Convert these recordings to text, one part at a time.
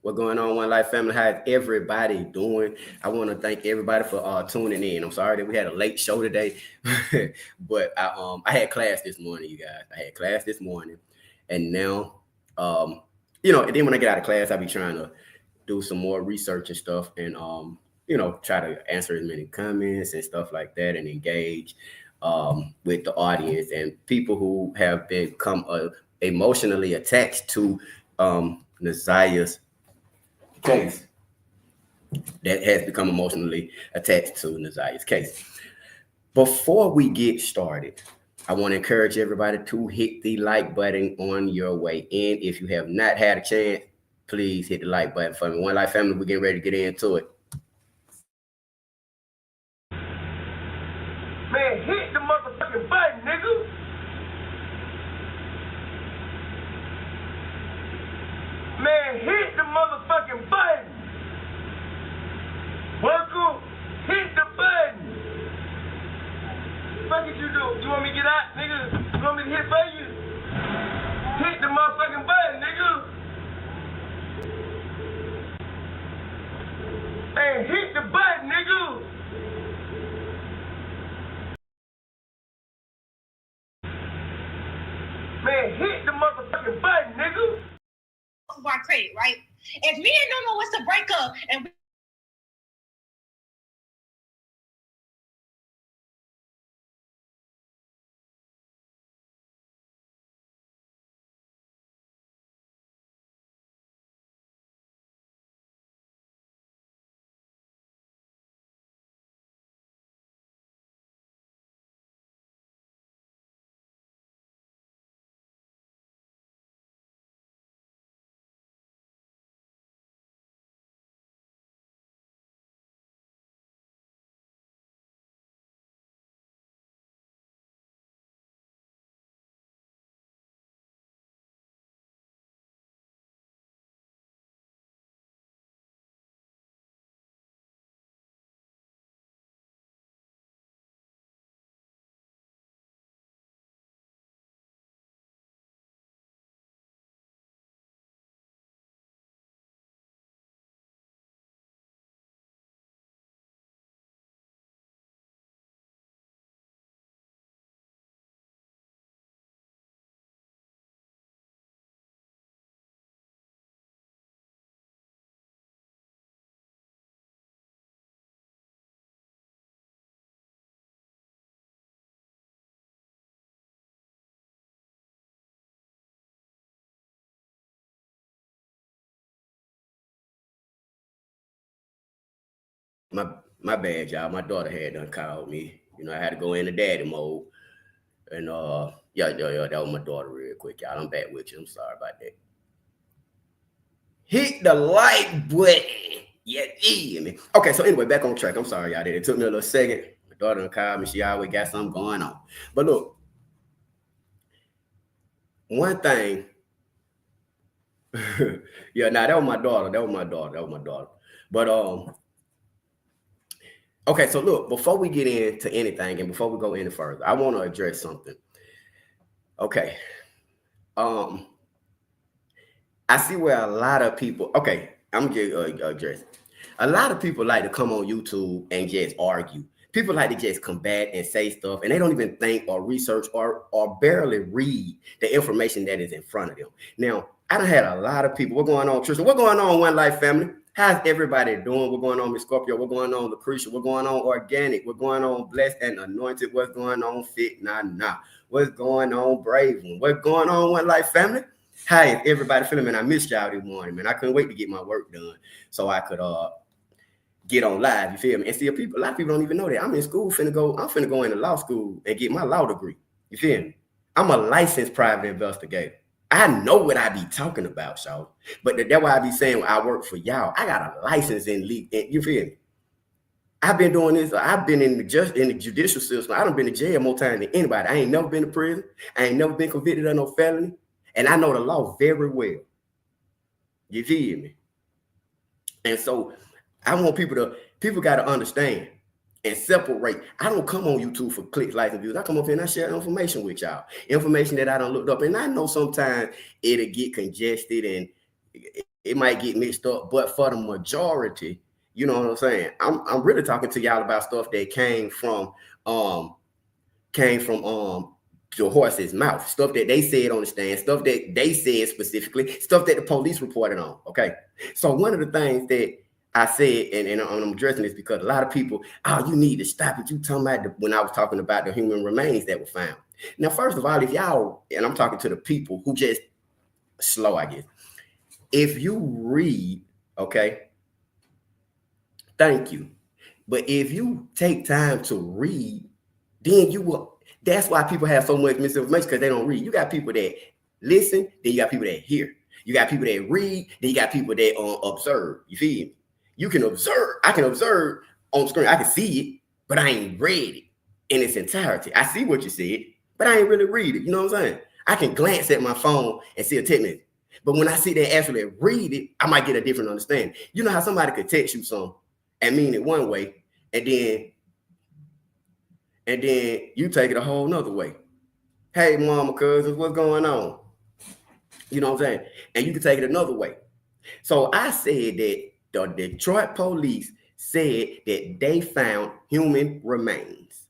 What's going on, One Life family? How's everybody doing? I want to thank everybody for tuning in. I'm sorry that we had a late show today, but I had class this morning, you guys. I had class this morning, and now and then when I get out of class, I'll be trying to do some more research and stuff, and try to answer as many comments and stuff like that, and engage with the audience and people who have become emotionally attached to Ziyah's case. That has become emotionally attached to Ziyah's case. Before we get started, I want to encourage everybody to hit the like button on your way in. If you have not had a chance, please hit the like button for me. One Life family, we're getting ready to get into it. Man, hit the motherfucking button, nigga. Man, hit the motherfucking button. Worker, hit the button. What did you do? You want me to get out, nigga? You want me to hit for you? Hit the motherfucking button, nigga. Man, hit the button, nigga. Man, hit the motherfucking button, nigga. Our credit, right? If me and Noma was to break up and My bad, y'all. My daughter had done called me. I had to go into daddy mode. And yeah, that was my daughter real quick, y'all. I'm back with you. I'm sorry about that. Hit the like button. Yeah, me. Okay, so anyway, back on track. I'm sorry, y'all. It took me a little second. My daughter done called me. She always got something going on. But look, one thing. Yeah, that was my daughter. But okay, so look, before we get into anything and before we go any further, I want to address something. Okay. I see where a lot of people, okay, I'm going to address it. A lot of people like to come on YouTube and just argue. People like to just combat and say stuff, and they don't even think or research or barely read the information that is in front of them. Now, I done had a lot of people. What's going on, Tristan? What's going on, One Life family? How's everybody doing? What's going on, Miss Scorpio? What's going on, Lucretia? What's going on, Organic? What's going on, Blessed and Anointed? What's going on, Fit? Nah. What's going on, Brave One? What's going on, One Life family? How is everybody feeling, man? I missed y'all this morning, man. I couldn't wait to get my work done so I could get on live. You feel me? And see, a lot of people don't even know that I'm in school. I'm finna go into law school and get my law degree. You feel me? I'm a licensed private investigator. I know what I be talking about, y'all. But that's why I be saying I work for y'all. I got a license in legal. You feel me? I've been doing this. I've been in the judicial system. I done been to jail more times than anybody. I ain't never been to prison. I ain't never been convicted of no felony. And I know the law very well. You feel me? And so I want people got to understand and separate. I don't come on YouTube for clicks, likes, and views. I come up here and I share information with y'all. Information that I done looked up. And I know sometimes it'll get congested and it might get mixed up, but for the majority, you know what I'm saying? I'm really talking to y'all about stuff that um came from the horse's mouth, stuff that they said on the stand, stuff that they said specifically, stuff that the police reported on. Okay. So one of the things that I said, and I'm addressing this because a lot of people, oh, you need to stop it. You talking about when I was talking about the human remains that were found. Now, first of all, if y'all, and I'm talking to the people who just slow, I guess. If you read, okay, thank you. But if you take time to read, then you will. That's why people have so much misinformation, because they don't read. You got people that listen, then you got people that hear. You got people that read, then you got people that observe. You feel me? You can observe. I can observe on screen. I can see it, but I ain't read it in its entirety. I see what you said, but I ain't really read it. You know what I'm saying? I can glance at my phone and see a text message. But when I see that actually read it, I might get a different understanding. You know how somebody could text you something and mean it one way, and then you take it a whole nother way. Hey, mama, cousins, what's going on? You know what I'm saying? And you can take it another way. So I said that the Detroit police said that they found human remains.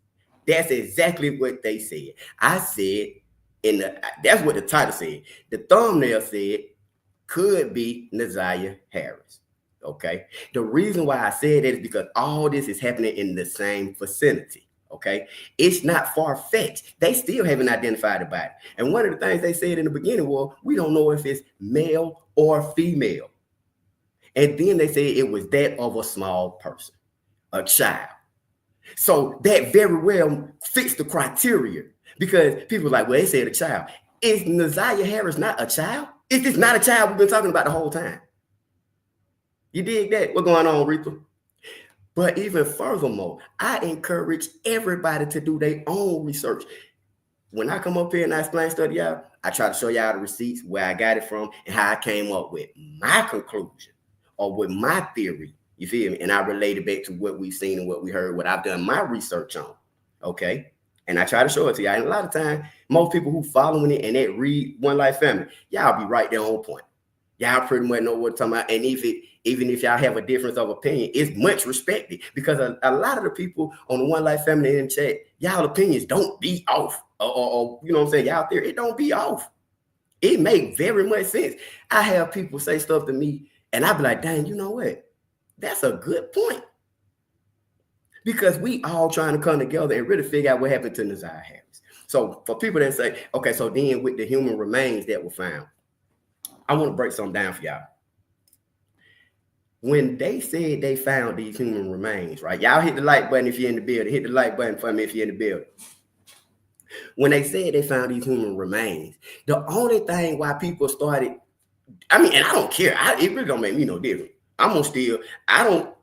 That's exactly what they said. I said, that's what the title said. The thumbnail said, could be Ziyah Harris. Okay. The reason why I said that is because all this is happening in the same vicinity. Okay. It's not far-fetched. They still haven't identified the body. And one of the things they said in the beginning was, we don't know if it's male or female. And then they said it was that of a small person, a child. So that very well fits the criteria, because people are like, well, they said a child. Is Ziyah Harris not a child? Is this not a child we've been talking about the whole time? You dig that? What's going on, Rita? But even furthermore, I encourage everybody to do their own research. When I come up here and I explain stuff to y'all, I try to show y'all the receipts, where I got it from, and how I came up with my conclusion or with my theory. You feel me? And I relate it back to what we've seen and what we heard, what I've done my research on. Okay. And I try to show it to y'all. And a lot of times, most people who following it and that read One Life Family, y'all be right there on point. Y'all pretty much know what I'm talking about. And even if y'all have a difference of opinion, it's much respected, because a lot of the people on the One Life Family in the chat, y'all opinions don't be off. Or you know what I'm saying? Y'all there, it don't be off. It make very much sense. I have people say stuff to me, and I be like, dang, you know what? That's a good point. Because we all trying to come together and really figure out what happened to Ziyah Harris. So for people that say, okay, so then with the human remains that were found, I want to break something down for y'all. When they said they found these human remains, right? Y'all hit the like button if you're in the building. Hit the like button for me if you're in the building. When they said they found these human remains, the only thing why people started, I mean, and I don't care. It really don't make me no difference. I'm gonna still, I don't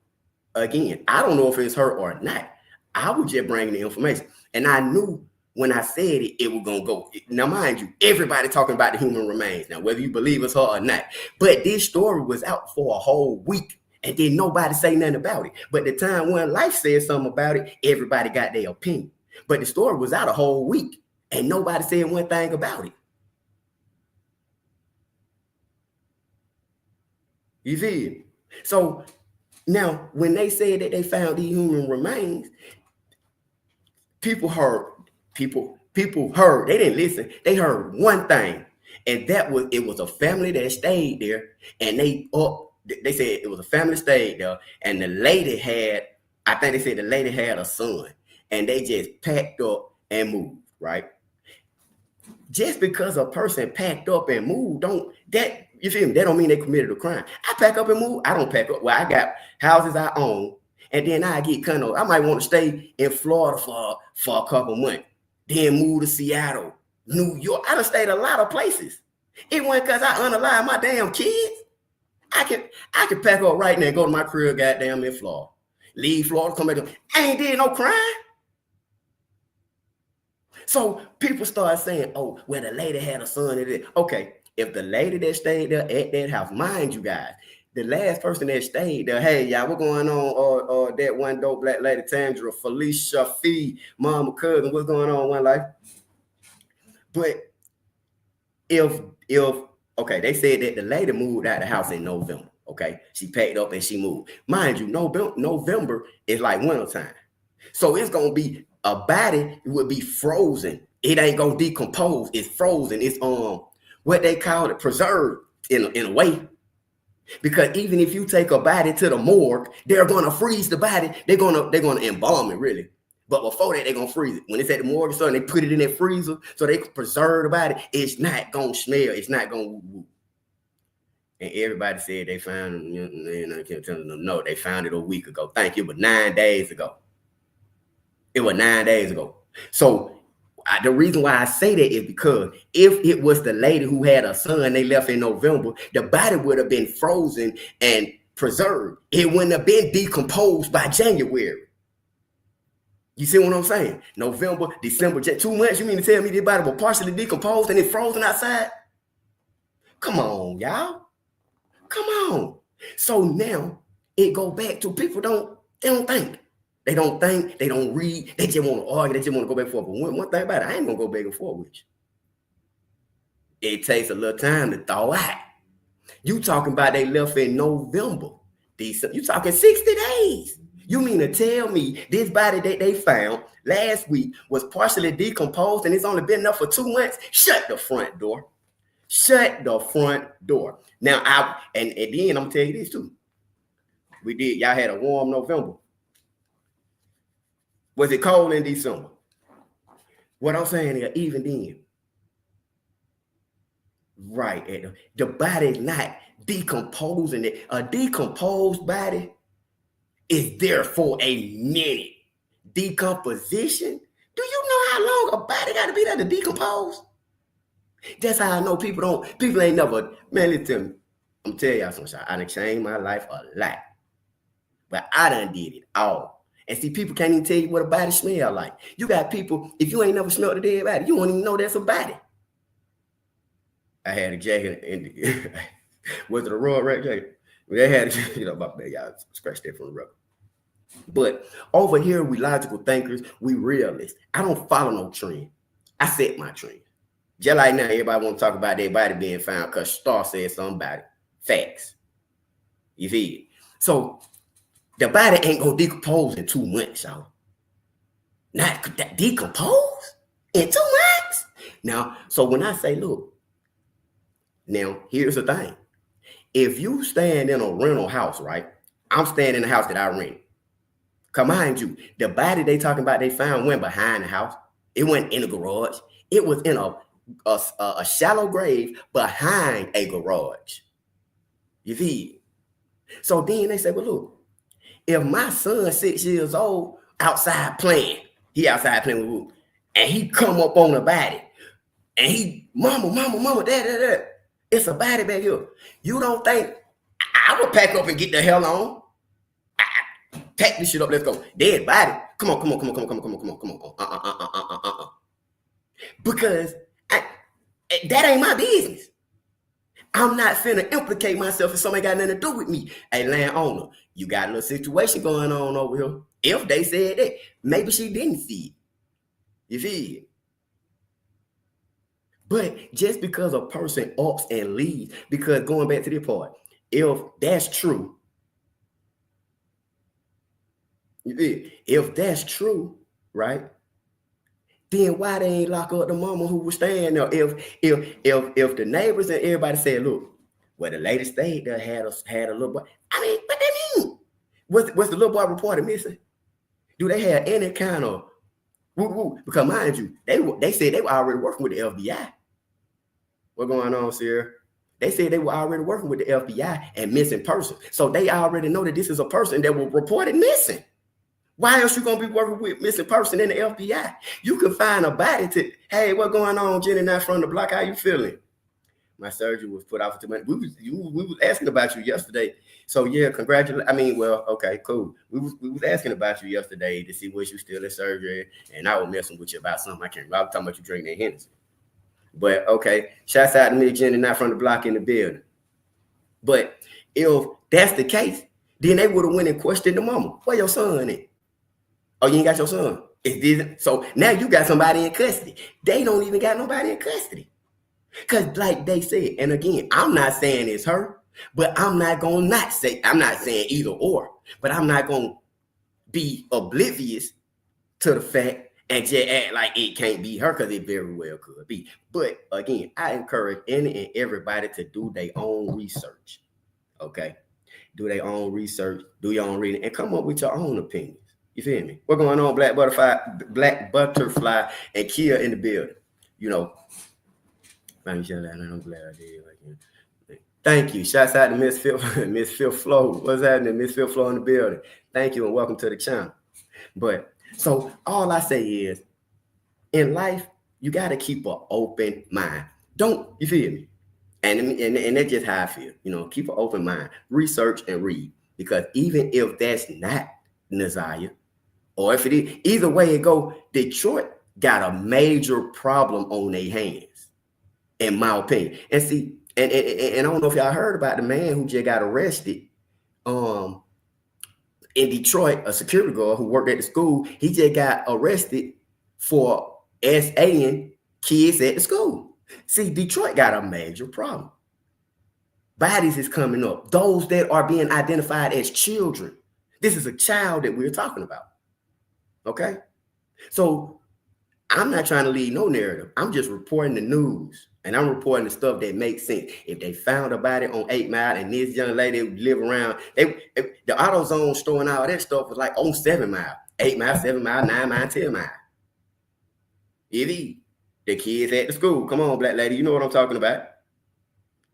know if it's her or not. I was just bringing the information. And I knew when I said it, it was going to go. Now, mind you, everybody talking about the human remains. Now, whether you believe it's her or not. But this story was out for a whole week, and then nobody say nothing about it. But the time One Life said something about it, everybody got their opinion. But the story was out a whole week, and nobody said one thing about it. You feel? So now, when they said that they found these human remains, people heard. They didn't listen. They heard one thing, and that was it was a family that stayed there, and they said it was a family stayed there, and the lady had, I think they said the lady had a son, and they just packed up and moved, right? Just because a person packed up and moved, you feel me? That don't mean they committed a crime. I pack up and move. I don't pack up. Well, I got houses I own, and then I get kind of, I might want to stay in Florida for a couple months, then move to Seattle, New York. I done stayed a lot of places. It wasn't because I unalive my damn kids. I can pack up right now and go to my crib, goddamn, in Florida. Leave Florida, come back. I ain't did no crime. So people start saying, oh, well, the lady had a son. Okay, if the lady that stayed there at that house, mind you guys, the last person that stayed there, hey, y'all, what's going on? Or that one dope black lady, Tandra, Felicia, Fee, mama, cousin, what's going on, One Life? But if Okay, they said that the lady moved out of the house in November. Okay, she packed up and she moved. Mind you, November is like wintertime. So it's gonna be a body would be frozen. It ain't gonna decompose. It's frozen. It's what they call it, preserved in a way. Because even if you take a body to the morgue, they're gonna freeze the body. They're gonna embalm it really. But before that, they're gonna freeze it. When it's at the morgue, so they put it in that freezer so they can preserve the body. It's not gonna smell. It's not gonna woo. And everybody said they found I kept telling them no, they found it a week ago. Thank you, but 9 days ago. It was 9 days ago. So the reason why I say that is because if it was the lady who had a son, they left in November, the body would have been frozen and preserved. It wouldn't have been decomposed by January. You see what I'm saying? November, December, 2 months. You mean to tell me this body was partially decomposed and it's frozen outside? Come on, y'all. Come on. So now it go back to people they don't think. They don't think, they don't read, they just want to argue, they just want to go back and forth. But one thing about it, I ain't gonna go back and forth with you. It takes a little time to thaw out. You talking about they left in November. You talking 60 days. You mean to tell me this body that they found last week was partially decomposed and it's only been up for 2 months? Shut the front door. Shut the front door. Now, and then I'm gonna tell you this too. Y'all had a warm November. Was it cold in December? What I'm saying is, even then, right, the body is not decomposing it. A decomposed body is there for a minute. Decomposition? Do you know how long a body got to be there to decompose? That's how I know people ain't never, man, listen to me. I'm telling y'all something. I done changed my life a lot. But I done did it all. And see, people can't even tell you what a body smell like. You got people, if you ain't never smelled a dead body, you won't even know that's a body. I had a jacket in was it a Royal Red jacket? They had, my bad, y'all scratched that from the rubber. But over here, we logical thinkers, we realists. I don't follow no trend. I set my trend. Just like now, everybody want to talk about their body being found because Star said something about it. Facts. You feel? So the body ain't gonna decompose in 2 months, y'all. Not decompose in 2 months. Now, so when I say, look, now here's the thing. If you stand in a rental house, right? I'm staying in the house that I rent. Come mind you, the body they talking about they found went behind the house. It went in the garage. It was in a shallow grave behind a garage. You feel? So then they say, well, look, if my son 6 years old outside playing, he outside playing with Woo, and he come up on the body, and he, mama, dad, it's a body back here. You don't think I would pack up and get the hell on? Pack this shit up, let's go. Dead body. Come on. Because that ain't my business. I'm not finna implicate myself if somebody got nothing to do with me. Hey, landowner, you got a little situation going on over here. If they said that, maybe she didn't see it. You feel? But just because a person ups and leaves, because going back to the part, if that's true, if that's true, right? Then why they ain't lock up the mama who was staying there? If the neighbors and everybody said, look, well, the lady stayed there had a little boy. I mean, what that mean? Was the little boy reported missing? Do they have any kind of woo? Because mind you, they said they were already working with the FBI. What going on, Sierra? They said they were already working with the FBI and missing person. So they already know that this is a person that was reported missing. Why else you gonna be working with missing person in the FBI? You can find a body to, hey, what going on, Jenny? Not from the block. How you feeling? My surgery was put off for 2 months. We was asking about you yesterday. So yeah, congratulations. I mean, well, okay, cool. We was asking about you yesterday to see was you still in surgery, and I was messing with you about something. I was talking about you drinking that Hennessy. But okay, shouts out to me, Jenny, not from the block in the building. But if that's the case, then they would have went and questioned the mama. Where your son at? Oh, you ain't got your son. So now you got somebody in custody. They don't even got nobody in custody. Because like they said, and again, I'm not saying it's her, but I'm not going to say, I'm not saying either or, but I'm not going to be oblivious to the fact and just act like it can't be her, because it very well could be. But again, I encourage any and everybody to do their own research. Okay? Do their own research, do your own reading, and come up with your own opinions. You feel me? What's going on, Black Butterfly, and Kia in the building? You know, I'm glad I did. Thank you. Shouts out to Miss Fifth Flow. What's happening? Miss Fifth Flow in the building. Thank you and welcome to the channel. But so all I say is, in life, you got to keep an open mind. Don't, you feel me? And that's just how I feel. You know, keep an open mind, research and read. Because even if that's not Ziyah, or if it is, either way it go, Detroit got a major problem on their hands, in my opinion. And see, and I don't know if y'all heard about the man who just got arrested in Detroit, a security guard who worked at the school. He just got arrested for SAing kids at the school. See, Detroit got a major problem. Bodies is coming up. Those that are being identified as children. This is a child that we're talking about. Okay? So I'm not trying to lead no narrative. I'm just reporting the news. And I'm reporting the stuff that makes sense. If they found a body on 8 Mile and this young lady live around, the AutoZone store and all that stuff was like on 7 Mile, 8 Mile, 7 Mile, 9 Mile, 10 Mile. The kids at the school. Come on, black lady. You know what I'm talking about.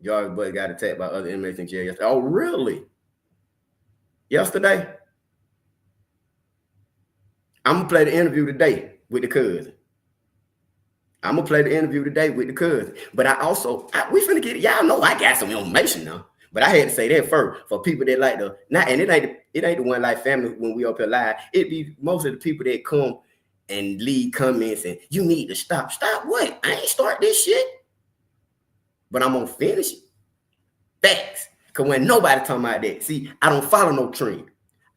Y'all but got attacked by other inmates in jail yesterday. Oh, really? Yesterday? I'm going to play the interview today with the cousin. But I also, we finna get it. Y'all know I got some information now. But I had to say that first for people that like to, not, and it ain't the one like family when we up here live. It be most of the people that come and leave comments and you need to stop. Stop what? I ain't start this shit. But I'm gonna finish it. Facts. Cause when nobody talking about that, see, I don't follow no trend.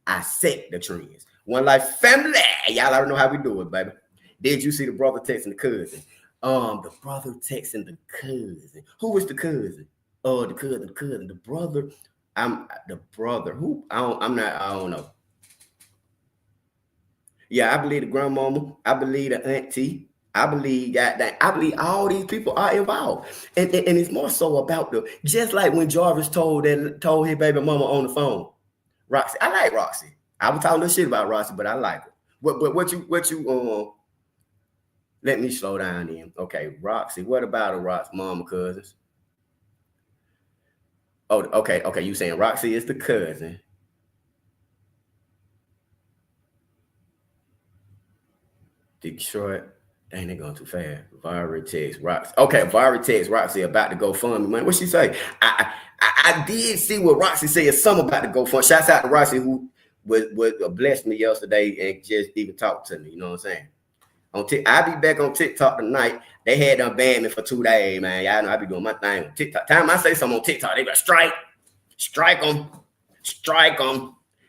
I set the trends. One life family. Y'all already know how we do it, baby. Did you see the brother texting the cousin? The brother texting the cousin. Who was the cousin? Oh, the cousin. The brother. The brother. Who? I don't know. Yeah, I believe the grandmama. I believe the auntie. I believe all these people are involved. And it's more so about just like when Jarvis told his baby mama on the phone. Roxy. I like Roxy. I was talking a little shit about Roxy, but I like her. But what you let me slow down then. Okay, Roxy. What about a Roxy mama cousins? Oh, okay. You saying Roxy is the cousin. Detroit. Dang, they're going too fast. Vary text Roxy. Okay, Vary text Roxy about to go fund money. What she say? I did see what Roxy said. Something about to go fund. Shouts out to Roxy who was blessed me yesterday and just even talked to me. You know what I'm saying? I'll be back on TikTok tonight. They had them banned me for 2 days, man. Y'all know I be doing my thing on TikTok. Time I say something on TikTok, they be like, strike them.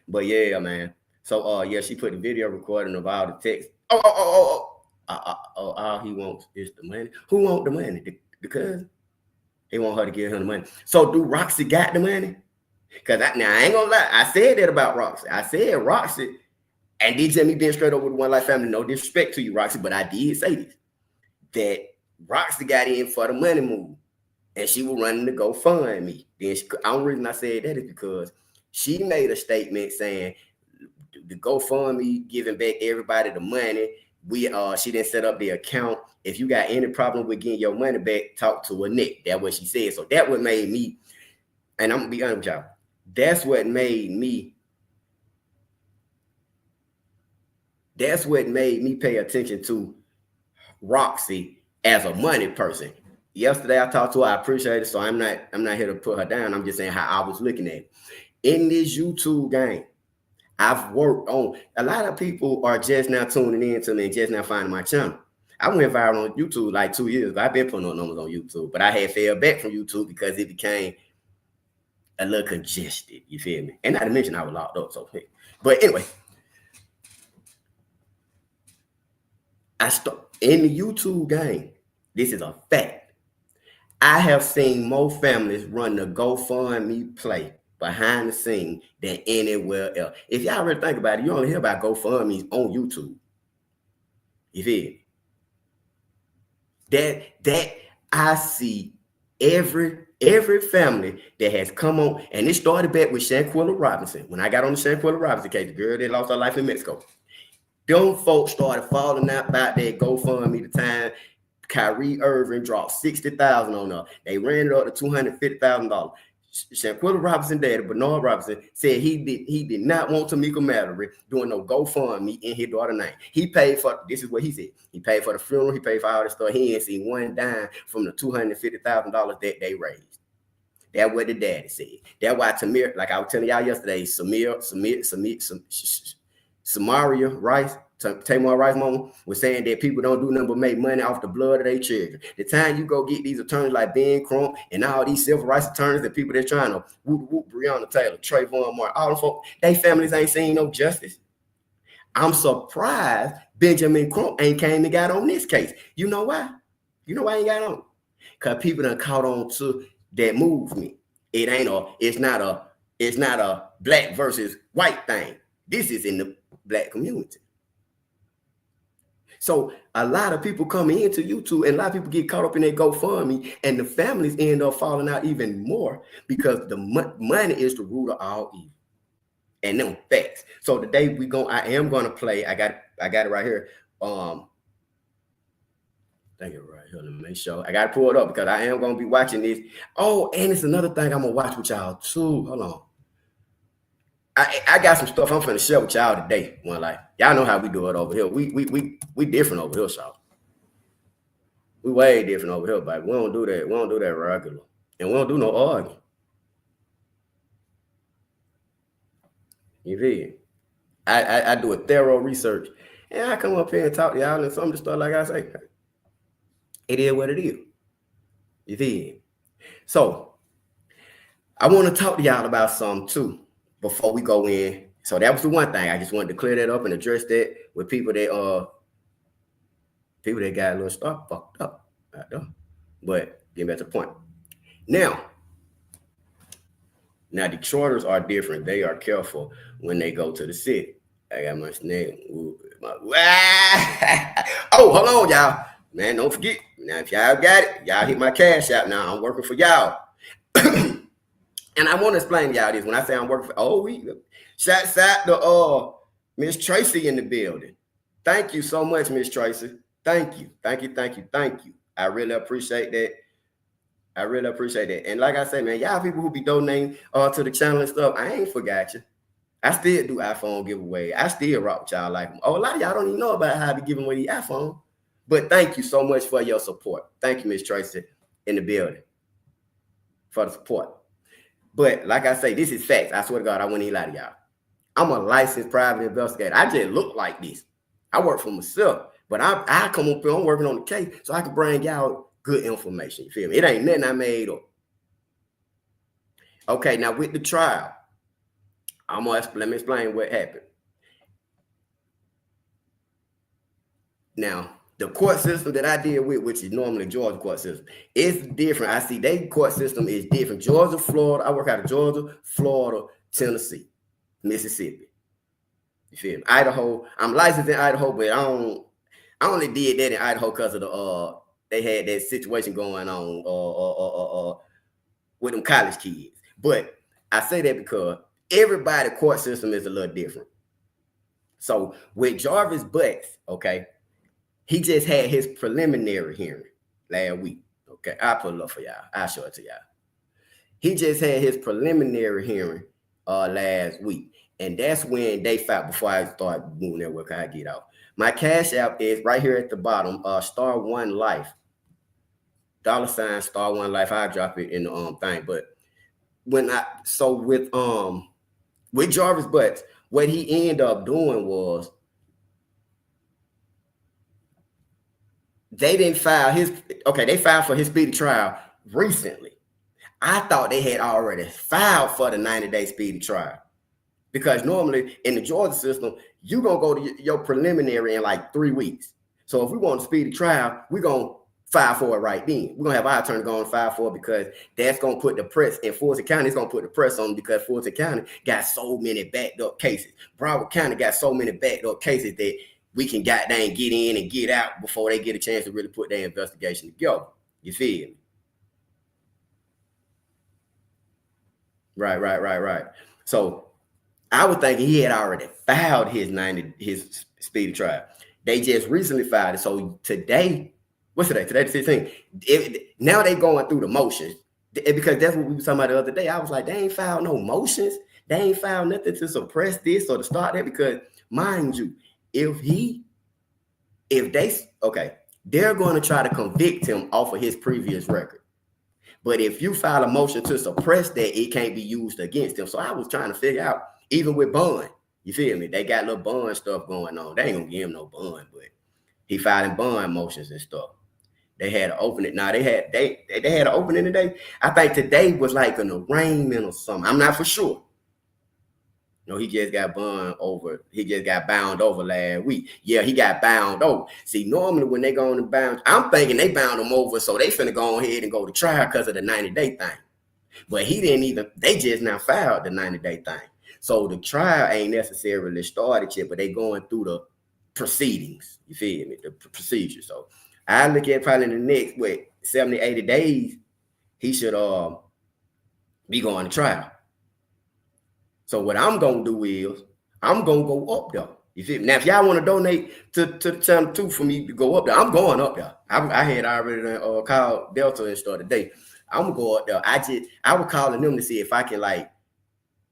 But yeah, man. So yeah, she put the video recording of all the text. All he wants is the money. Who want the money? The cousin. They want her to give him the money. So do Roxy got the money? Because I ain't gonna lie. I said that about Roxy. I said Roxy. And DJ me being straight up with One Life family, no disrespect to you, Roxy, but I did say this, that Roxy got in for the money move, and she was running to GoFundMe. Then the only reason I said that is because she made a statement saying the GoFundMe giving back everybody the money. She didn't set up the account. If you got any problem with getting your money back, talk to a Nick. That's what she said. So that what made me, and I'm gonna be honest with y'all, that's what made me pay attention to Roxy as a money person. Yesterday I talked to her. I appreciate it. So I'm not here to put her down. I'm just saying how I was looking at it. In this YouTube game, I've worked on, a lot of people are just now tuning in to me and just now finding my channel. I went viral on YouTube like 2 years ago. I've been putting on numbers on YouTube, but I had fell back from YouTube because it became a little congested. You feel me? And not to mention I was locked up. So, but anyway, I start in the YouTube game. This is a fact. I have seen more families run the GoFundMe play behind the scene than anywhere else. If y'all really think about it, you only hear about GoFundMe's on YouTube. You feel? That I see every family that has come on, and it started back with Shanquilla Robinson. When I got on the Shanquilla Robinson case, the girl that lost her life in Mexico, them folks started falling out about that GoFundMe the time Kyrie Irving dropped $60,000 on her. They ran it up to $250,000. Shanquilla Robinson daddy, Bernard Robinson, said he did not want Tamika Mallory doing no GoFundMe in his daughter's name. He paid for, this is what he said, he paid for the funeral, he paid for all this stuff. He ain't seen one dime from the $250,000 that they raised. That's what the daddy said. That's why Tamir, like I was telling y'all yesterday, Samaria Rice, Tamar Rice mama was saying that people don't do nothing but make money off the blood of their children. The time you go get these attorneys like Ben Crump and all these civil rights attorneys and people that's trying to whoop Breonna Taylor, Trayvon Martin, all the folks, they families ain't seen no justice. I'm surprised Benjamin Crump ain't came and got on this case. You know why? You know why he got on? Because people done caught on to that movement. It's not a black versus white thing. This is in the black community. So a lot of people coming into YouTube and a lot of people get caught up in their GoFundMe and the families end up falling out even more because the money is the root of all evil. And them facts. So today I am gonna play. I got it right here. Thank you right here. Let me make sure. I gotta pull it up because I am gonna be watching this. Oh, and it's another thing I'm gonna watch with y'all too. Hold on. I got some stuff I'm finna share with y'all today. One like y'all know how we do it over here. We different over here, y'all. We way different over here, baby. We don't do that. We don't do that regular, and we don't do no arguing. You feel? I do a thorough research, and I come up here and talk to y'all, and some of the stuff like I say, it is what it is. You feel? So I want to talk to y'all about something too. Before we go in, so that was the one thing I just wanted to clear that up and address that with people that got a little stuff fucked up. I know, but getting back to the point. Now Detroiters are different. They are careful when they go to the city. I got my snake. Oh, hold on, y'all. Man, don't forget. Now, if y'all got it, y'all hit my cash out. Now I'm working for y'all. And I want to explain to y'all this. When I say I'm working for, shouts out to Miss Tracy in the building. Thank you so much, Miss Tracy. Thank you. I really appreciate that. And like I say, man, y'all people who be donating to the channel and stuff, I ain't forgot you. I still do iPhone giveaway. I still rock with y'all like them. Oh, a lot of y'all don't even know about how I be giving away the iPhone. But thank you so much for your support. Thank you, Miss Tracy in the building for the support. But like I say, this is facts. I swear to God, I wouldn't even lie to y'all. I'm a licensed private investigator. I just look like this. I work for myself, but I come up here, I'm working on the case so I can bring y'all good information. You feel me? It ain't nothing I made up. Okay, now with the trial, let me explain what happened. Now, the court system that I deal with, which is normally Georgia court system, is different. I see their court system is different. Georgia, Florida. I work out of Georgia, Florida, Tennessee, Mississippi. You feel me? Idaho. I'm licensed in Idaho, but I only did that in Idaho because of they had that situation going on with them college kids. But I say that because everybody's court system is a little different. So with Jarvis Butts, okay. He just had his preliminary hearing last week. Okay, I'll put it up for y'all. I'll show it to y'all. He just had his preliminary hearing last week. And that's when they filed, before I start moving that work, I get out. My cash app is right here at the bottom, Star One Life. $ Star One Life. I'll drop it in the thing. But with Jarvis Butts, what he ended up doing was they didn't file they filed for his speedy trial recently. I thought they had already filed for the 90-day speedy trial because normally in the Georgia system, you're going to go to your preliminary in like 3 weeks. So if we want a speedy trial, we're going to file for it right then. We're gonna have our attorney go on file for it because that's gonna put the press in Fulton County. It's gonna put the press on because Fulton County got so many backed up cases. Broward County got so many backed up cases that we can goddamn get in and get out before they get a chance to really put their investigation together. You feel me? Right. So I was thinking he had already filed his speedy trial. They just recently filed it. So today, what's today? Today the 16th. Now they going through the motions. Because that's what we were talking about the other day. I was like, they ain't filed no motions. They ain't filed nothing to suppress this or to start that. Because mind you, they're going to try to convict him off of his previous record. But if you file a motion to suppress that, it can't be used against him. So I was trying to figure out, even with bond, you feel me? They got little bond stuff going on. They ain't gonna give him no bond, but he filing bond motions and stuff. They had to open it. Now they had an opening today. I think today was like an arraignment or something. I'm not for sure. No, he just got bound over last week. Yeah, he got bound over. See, normally when they go on the bound, I'm thinking they bound him over, so they finna go ahead and go to trial because of the 90-day thing. But they just now filed the 90-day thing. So the trial ain't necessarily started yet, but they going through the proceedings. You feel me? The procedure. So I look at probably in the next, 70, 80 days, he should be going to trial. So what I'm going to do is I'm going to go up there. You feel me? Now, if y'all want to donate to the channel too for me to go up there, I'm going up there. I had already called Delta and stuff today. I'm going to go up there. I was calling them to see if I can, like,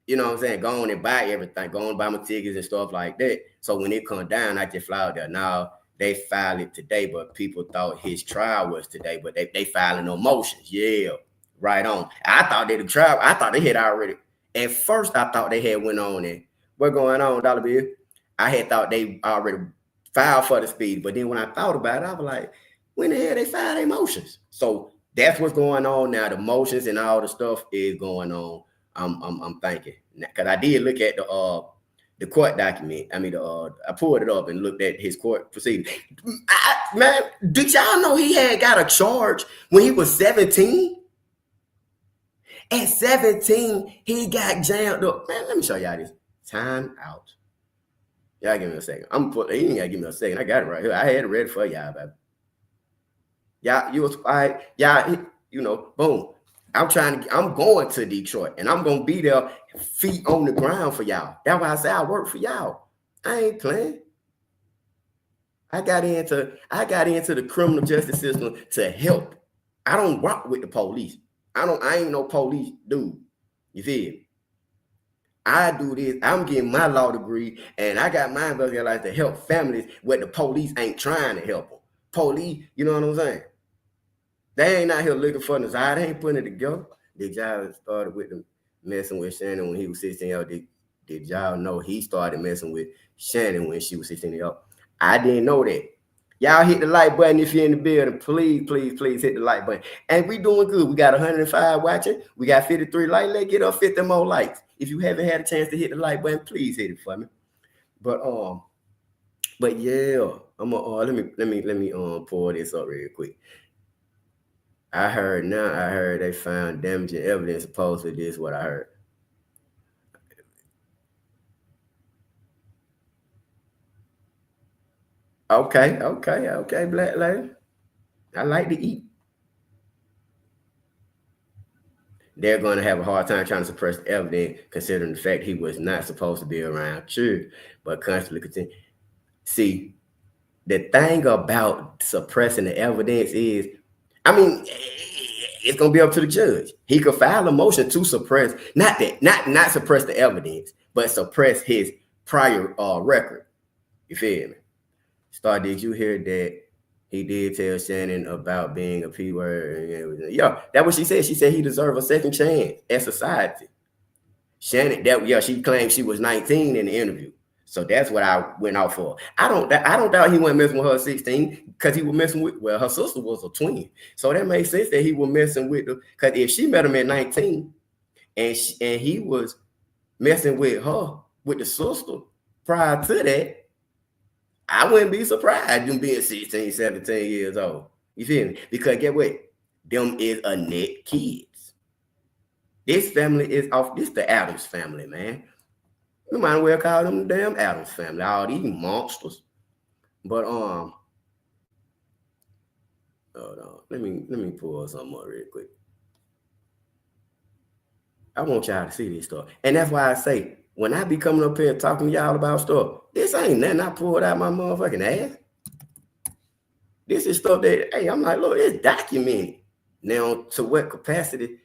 you know what I'm saying, go on and buy everything, go on and buy my tickets and stuff like that. So when it comes down, I just fly out there. Now, they filed it today, but people thought his trial was today, but they filing no motions. Yeah, right on. I thought they had already. At first, I thought they had went on and what going on, Dollar Bill? I had thought they already filed for the speed, but then when I thought about it, I was like, when the hell they filed their motions? So that's what's going on now. The motions and all the stuff is going on. I'm thinking because I did look at the court document. I mean, I pulled it up and looked at his court proceedings. Man, did y'all know he had got a charge when he was 17? At 17, he got jammed up. Man, let me show y'all this. Time out. Y'all give me a second. He ain't gotta give me a second. I got it right here. I had it ready for y'all, baby. Y'all, you was quiet. Y'all, you know, boom. I'm going to Detroit and I'm gonna be there, feet on the ground for y'all. That's why I say I work for y'all. I ain't playing. I got into the criminal justice system to help. I don't work with the police. I ain't no police dude. You feel me? I do this. I'm getting my law degree, and I got my investigative license to help families where the police ain't trying to help them. Police, you know what I'm saying? They ain't out here looking for the side. They ain't putting it together. Did y'all started with them messing with Shannon when he was 16 years old? Did y'all know he started messing with Shannon when she was 16 years old? I didn't know that. Y'all hit the like button if you're in the building. Please hit the like button. And we doing good. We got 105 watching. We got 53 likes. Let's get up 50 more likes. If you haven't had a chance to hit the like button, please hit it for me. But yeah, I'm let me pull this up real quick. I heard they found damaging evidence. Supposedly this is what I heard. Okay, black lady. I like to eat. They're going to have a hard time trying to suppress the evidence, considering the fact he was not supposed to be around children, but constantly continue. See, the thing about suppressing the evidence is, I mean, it's going to be up to the judge. He could file a motion to suppress, not suppress the evidence, but suppress his prior record. You feel me? Star, did you hear that he did tell Shannon about being a P word? Yeah, that's what she said. She said he deserved a second chance at society. Shannon, she claimed she was 19 in the interview. So that's what I went out for. I don't doubt he wasn't messing with her at 16 because he was messing with, her sister was a twin. So that makes sense that he was messing with her. Because if she met him at 19 and he was messing with her, with the sister prior to that, I wouldn't be surprised him being 16, 17 years old. You feel me? Because get what? Them is a net kids. This family is off. This the Adams family, man. You might well call them the damn Adams family. All these monsters. But hold on. Let me pull something up real quick. I want y'all to see this stuff. And that's why I say, when I be coming up here talking to y'all about stuff, this ain't nothing I pulled out my motherfucking ass. This is stuff that, hey, I'm like, look, it's documented. Now, to what capacity,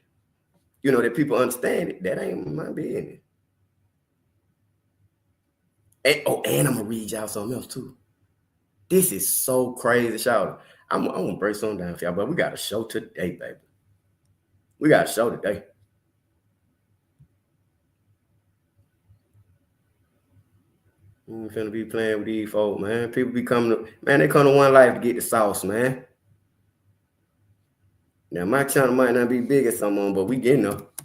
that people understand it, that ain't my business. And I'm gonna read y'all something else too. This is so crazy, y'all. I'm gonna break something down for y'all, but we got a show today, baby. We got a show today. I'm finna be playing with these folks, man. People be coming to, man, they come to One Life to get the sauce, man. Now, my channel might not be big as someone, but we getting up.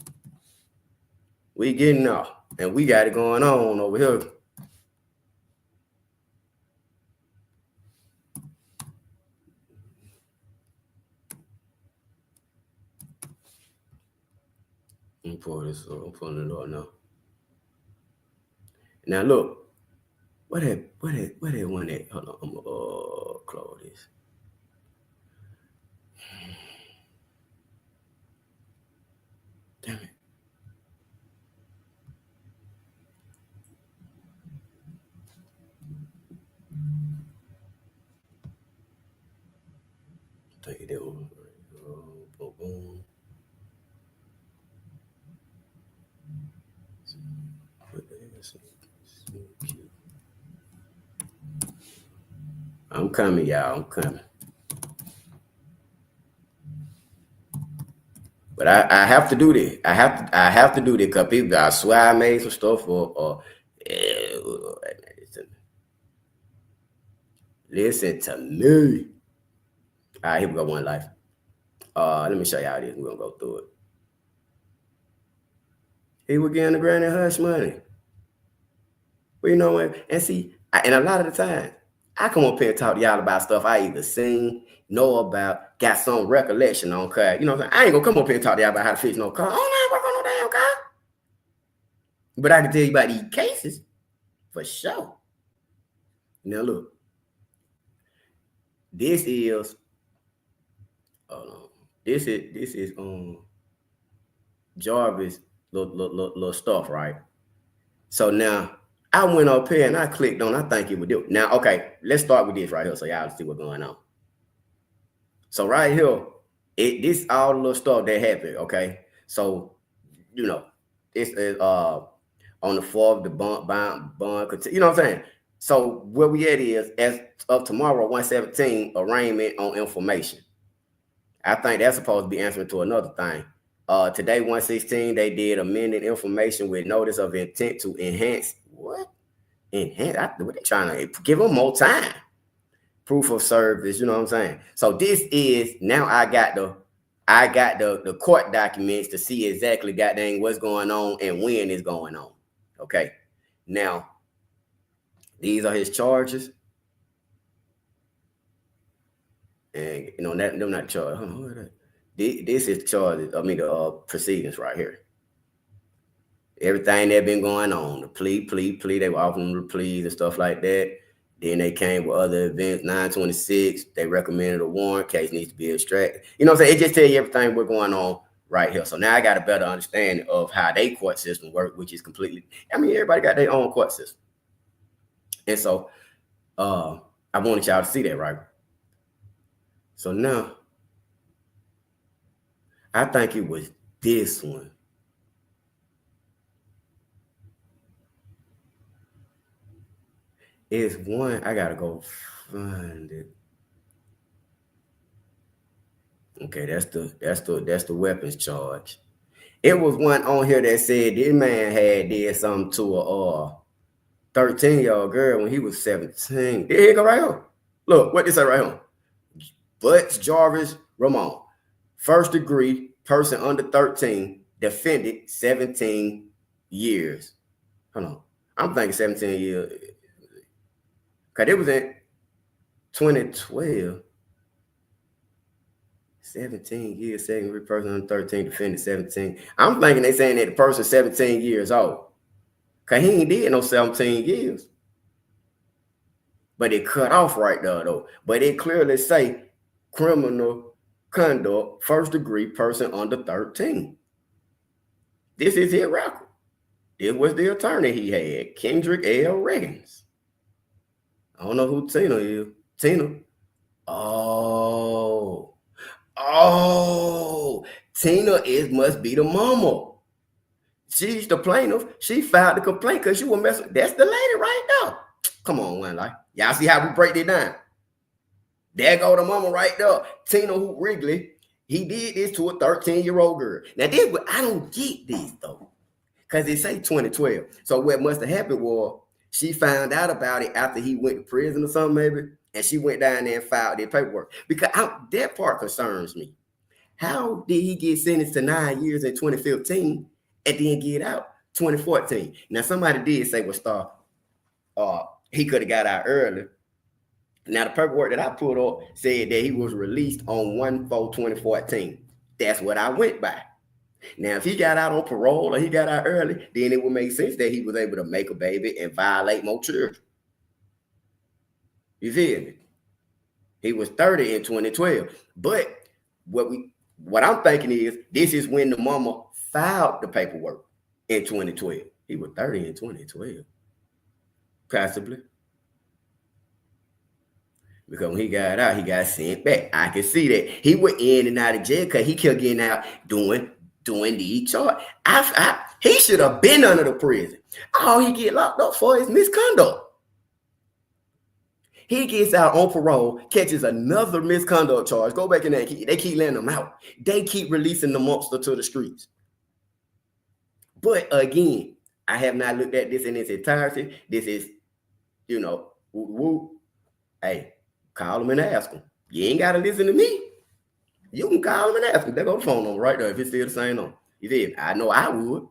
We getting up. And we got it going on over here. Let me pull this up. I'm pulling it up now. Now, look. What that one at? Hold on. I'm gonna close this. Damn it. Take that one. Boom. I'm coming, y'all. I'm coming. But I have to do this. I have to do this because people, I swear I made some stuff listen to me. All right, here we go. One Life. Let me show y'all this. We're gonna go through it. He was getting the granny hush money. But you know what? And see, and a lot of the time, I come up here and talk to y'all about stuff I either seen, know about, got some recollection on car. You know what I'm saying? I ain't gonna come up here and talk to y'all about how to fix no car. I don't work on no damn car. But I can tell you about these cases for sure. Now look, this is Jarvis little stuff, right? So now I went up here and I clicked on, I think it would do. Now, okay, let's start with this right here so y'all see what's going on. So right here, this all the little stuff that happened, okay? So, this is on the 4th, the bond, you know what I'm saying? So where we at is, as of tomorrow, 117, arraignment on information. I think that's supposed to be answering to another thing. Today, 116, they did amended information with notice of intent to enhance. What? Enhance? What they trying to give them more time? Proof of service, you know what I'm saying? So this is, now I got the court documents to see exactly goddamn what's going on and when it's going on. Okay. Now, these are his charges. And they're not charged. Hold on, what is that? This is charges. I mean, the proceedings right here. Everything that been going on, the plea. They were offering the pleas and stuff like that. Then they came with other events. 926. They recommended a warrant. Case needs to be extracted. You know what I'm saying? It just tell you everything what's going on right here. So now I got a better understanding of how their court system works, which is completely. I mean, everybody got their own court system. And so, I wanted y'all to see that, right? So now, I think it was this one. It's one, I gotta go find it. Okay, that's the weapons charge. It was one on here that said this man had did something to a 13-year-old girl when he was 17. Here you go right here. Look, what this say right here? Butts Jarvis Ramon. First degree, person under 13, defended 17 years. Hold on. I'm thinking 17 years. Because it was in 2012. 17 years, second degree person under 13 defended 17. I'm thinking they saying that the person's 17 years old. Cause he ain't did no 17 years. But it cut off right there though. But it clearly say criminal conduct, first degree person under 13. This is his record. This was the attorney he had, Kendrick L. Reggins. I don't know who Tina is. Tina. Oh, Tina must be the mama. She's the plaintiff. She filed the complaint because you were messing. That's the lady right now. Come on, one like y'all see how we break it down. There go the mama right there. Tina Hoop Wrigley. He did this to a 13-year-old girl. Now this, I don't get this though, because it say 2012. So what must have happened was she found out about it after he went to prison or something maybe, and she went down there and filed their paperwork. Because that part concerns me. How did he get sentenced to 9 years in 2015 and then get out 2014? Now somebody did say, well, Star, he could have got out early. Now the paperwork that I put up said that he was released on 1/4/2014. That's what I went by. Now, if he got out on parole or he got out early, then it would make sense that he was able to make a baby and violate more children. You feel me? He was 30 in 2012. But what I'm thinking is this is when the mama filed the paperwork in 2012. He was 30 in 2012. Possibly. Because when he got out, he got sent back. I can see that. He went in and out of jail because he kept getting out doing these charges. He should have been under the prison. All he get locked up for is misconduct. He gets out on parole, catches another misconduct charge, go back in there, they keep letting him out. They keep releasing the monster to the streets. But again, I have not looked at this in its entirety. This is, hey, call him and ask him. You ain't got to listen to me. You can call him and ask him. There go the phone number right there if it's still the same number. You feel me? I know I would.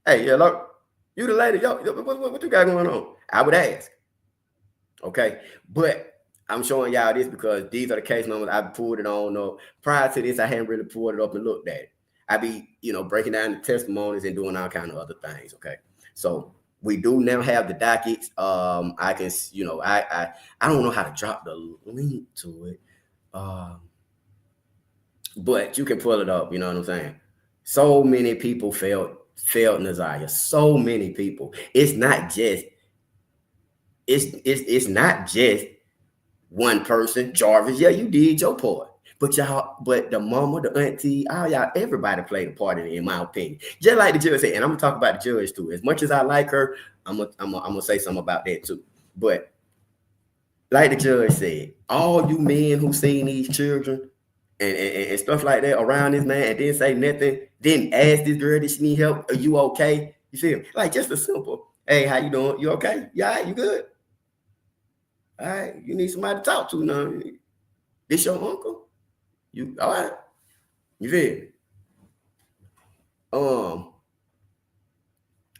Hey, yeah, look, you the lady. Yo, what you got going on? I would ask. Okay, but I'm showing y'all this because these are the case numbers I pulled it on. Prior to this, I hadn't really pulled it up and looked at it. I be, breaking down the testimonies and doing all kind of other things. Okay, so we do now have the dockets. I can, I don't know how to drop the link to it. But you can pull it up, you know what I'm saying? So many people failed Ziyah. So many people. It's not just one person. Jarvis, yeah, you did your part. But the mama, the auntie, all y'all, everybody played a part in my opinion. Just like the judge said, and I'm gonna talk about the judge too. As much as I like her, I'm gonna say something about that too. But like the judge said, all you men who seen these children and stuff like that around this man and didn't say nothing, didn't ask this girl, did she need help? Are you okay? You feel me? Like just a simple, hey, how you doing? You okay? You all right? You good? All right, you need somebody to talk to now. This your uncle? You all right? You feel me?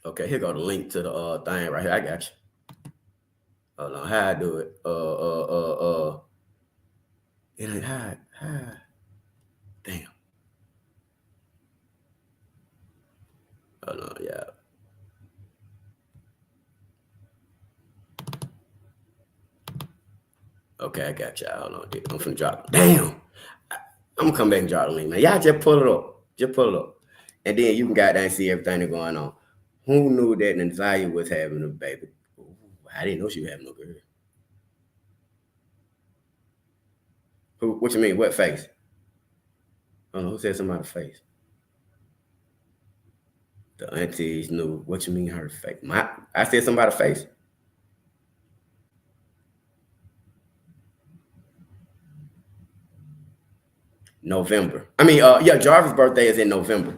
Okay, here go the link to the thing right here. I got you. Hold on, how I do it? How? Damn. Hold on, yeah. Okay, I got y'all. Hold on, dude. I'm finna drop it. Damn. I'm gonna come back and drop the link, man. Y'all just pull it up. And then you can go down and see everything that's going on. Who knew that Ziyah was having a baby? Ooh, I didn't know she was having no girl. Who? What you mean? What face? I don't know. Who said somebody's face? The aunties knew. What you mean her face? I said somebody's face. November. I mean, yeah, Jarvis' birthday is in November.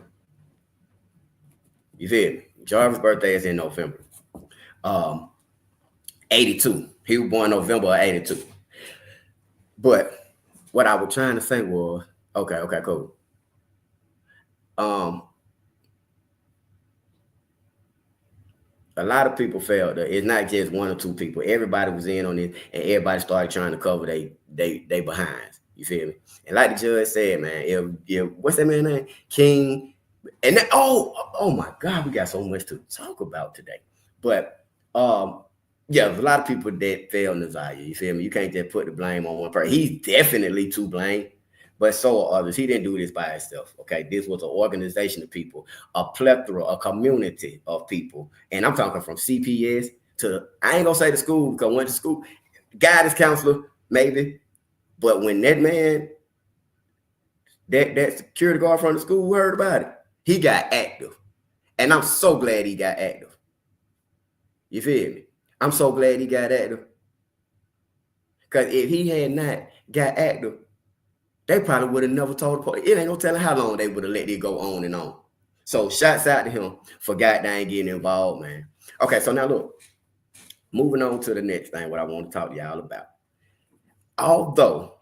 You feel me? Jarvis' birthday is in November. 82. He was born November of 82. But what I was trying to say was, okay, cool. A lot of people failed. It's not just one or two people. Everybody was in on it, and everybody started trying to cover they behinds. You feel me? And like the judge said, man, if what's that man's name? King. And that, oh my God, we got so much to talk about today. But yeah, there's a lot of people that failed Ziyah. You feel me? You can't just put the blame on one person. He's definitely to blame, but so are others. He didn't do this by himself. Okay, this was an organization of people, a plethora, a community of people, and I'm talking from CPS to, I ain't gonna say the school because I went to school, guidance counselor maybe, but when that man, that security guard from the school heard about it, he got active, and I'm so glad he got active. You feel me? I'm so glad he got active, because if he had not got active, they probably would have never told the police. It ain't no telling how long they would have let it go on and on. So shouts out to him for goddamn getting involved, man. Okay, so now look, moving on to the next thing, what I want to talk to y'all about. Although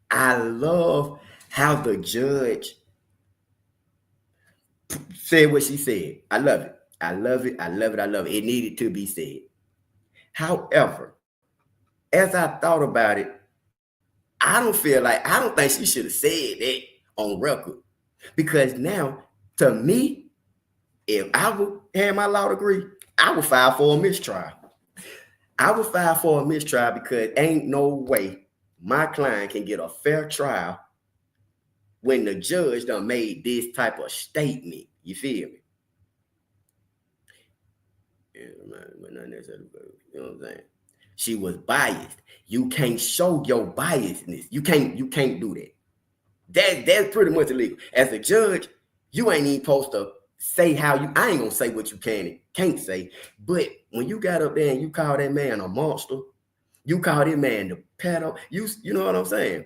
I love how the judge said what she said. I love it. I love it. I love it. I love it. It needed to be said. However, as I thought about it, I don't think she should have said that on record. Because now, to me, if I would have my law degree, I would file for a mistrial. I would file for a mistrial because ain't no way my client can get a fair trial when the judge done made this type of statement. You feel me? You know what I'm saying? She was biased. You can't show your biasness. You can't do that. That's pretty much illegal. As a judge, you ain't even supposed to say how you. I ain't gonna say what you can and can't say. But when you got up there and you call that man a monster, you call that man the pedo. You know what I'm saying?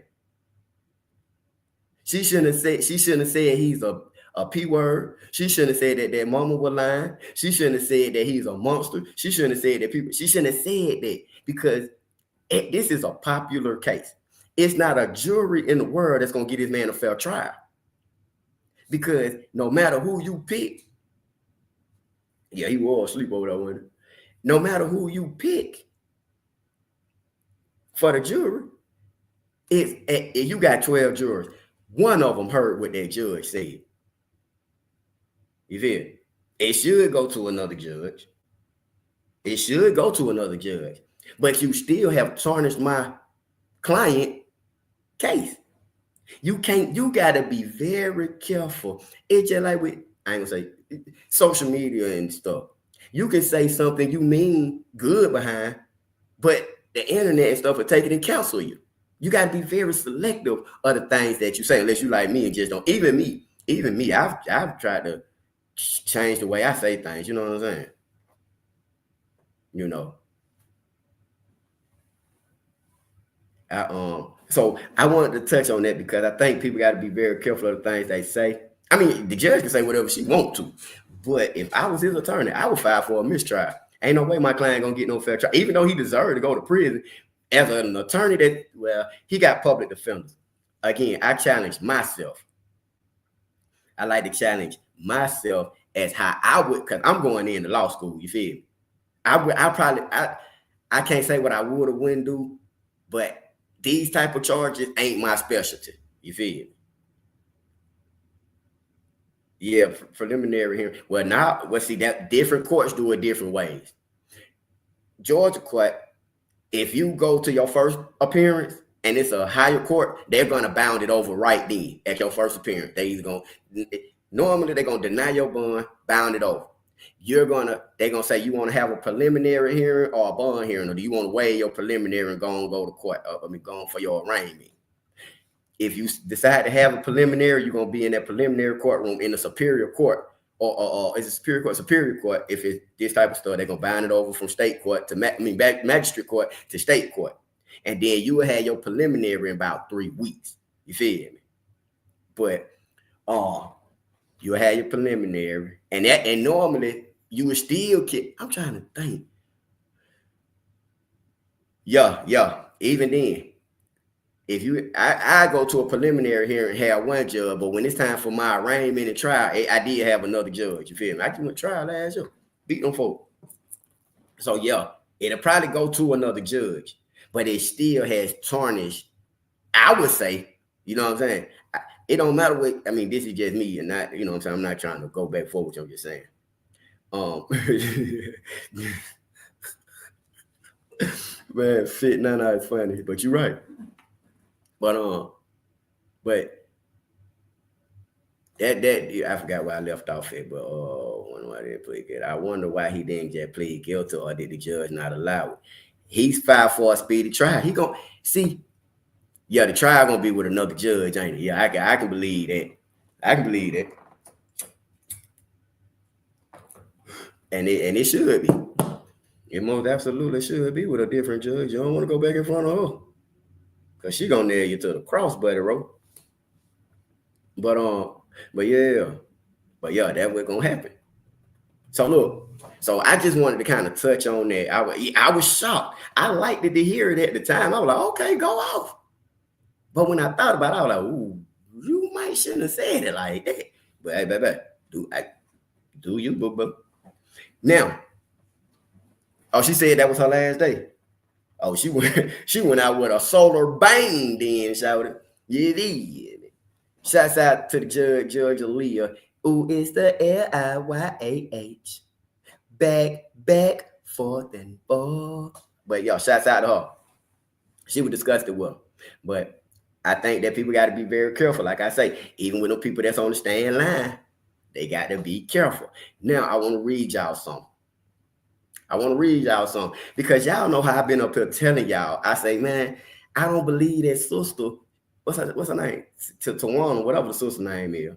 She shouldn't have said he's a P word. She shouldn't have said that mama was lying. She shouldn't have said that he's a monster. She shouldn't have said that she shouldn't have said that, because this is a popular case. It's not a jury in the world that's going to get this man a fair trial. Because no matter who you pick, yeah, he was asleep over there with her. No matter who you pick for the jury, if you got 12 jurors, one of them heard what that judge said. You feel me? It should go to another judge. It should go to another judge. But you still have tarnished my client case. You gotta be very careful. It's just like with, I ain't gonna say social media and stuff. You can say something you mean good behind, but the internet and stuff will take it and cancel you. You gotta be very selective of the things that you say, unless you like me and just don't. Even me, I've tried to change the way I say things. You know what I'm saying? You know. So I wanted to touch on that because I think people got to be very careful of the things they say. I mean, the judge can say whatever she wants to, but if I was his attorney, I would file for a mistrial. Ain't no way my client gonna get no fair trial, even though he deserved to go to prison. As an attorney, he got public defenders. Again, I challenge myself. I like to challenge myself as how I would, because I'm going into law school. You feel me? I can't say what I would or wouldn't do, but these type of charges ain't my specialty. You feel me? Yeah, preliminary hearing. Well, see, that different courts do it different ways. Georgia court, if you go to your first appearance and it's a higher court, they're gonna bound it over right then at your first appearance. Normally they're gonna deny your bond, bound it over. They're gonna say you want to have a preliminary hearing or a bond hearing, or do you want to waive your preliminary and go to court? Go for your arraignment. If you decide to have a preliminary, you're gonna be in that preliminary courtroom in the superior court, or is it superior court? Superior court. If it's this type of stuff, they're gonna bind it over from state court to magistrate court to state court, and then you will have your preliminary in about 3 weeks. You feel me? But you'll have your preliminary, and normally you would still keep. I'm trying to think. Yeah. Even then, if I go to a preliminary hearing and have one judge, but when it's time for my arraignment and trial, I did have another judge. You feel me? I just went trial last year, beat them folks. So yeah, it'll probably go to another judge, but it still has tarnished. I would say, you know what I'm saying? It don't matter what. I mean, this is just me, and not, you know what I'm saying. I'm not trying to go back forward. I'm just saying. Man, fit nana is funny, but you're right. But that I forgot where I left off at, but wonder why they didn't plead guilty. I wonder why he didn't just plead guilty, or did the judge not allow it? He's filed for a speedy trial. He gonna see. Yeah, the trial gonna be with another judge, ain't it? Yeah, I can believe that. I can believe that, and it should be. It most absolutely should be with a different judge. You don't want to go back in front of her, cause she gonna nail you to the cross, buddy, bro. But but yeah, that's what's gonna happen. So look, so I just wanted to kind of touch on that. I was shocked. I liked it to hear it at the time. I was like, okay, go off. But when I thought about it, I was like, ooh, you might shouldn't have said it like that. But hey, baby, do you, boo? Now, oh, she said that was her last day. Oh, she went out with a solar bang, then shouted. Yeah, it is. Shouts out to the Judge Aaliyah, who is the LIYAH. Back, forth and forth. But y'all, shouts out to her. She was disgusted with him. But I think that people got to be very careful. Like I say, even with the people that's on the stand line, they got to be careful. Now, I want to read y'all something. Because y'all know how I've been up here telling y'all. I say, man, I don't believe that sister. What's her name? Tawana, whatever the sister name is.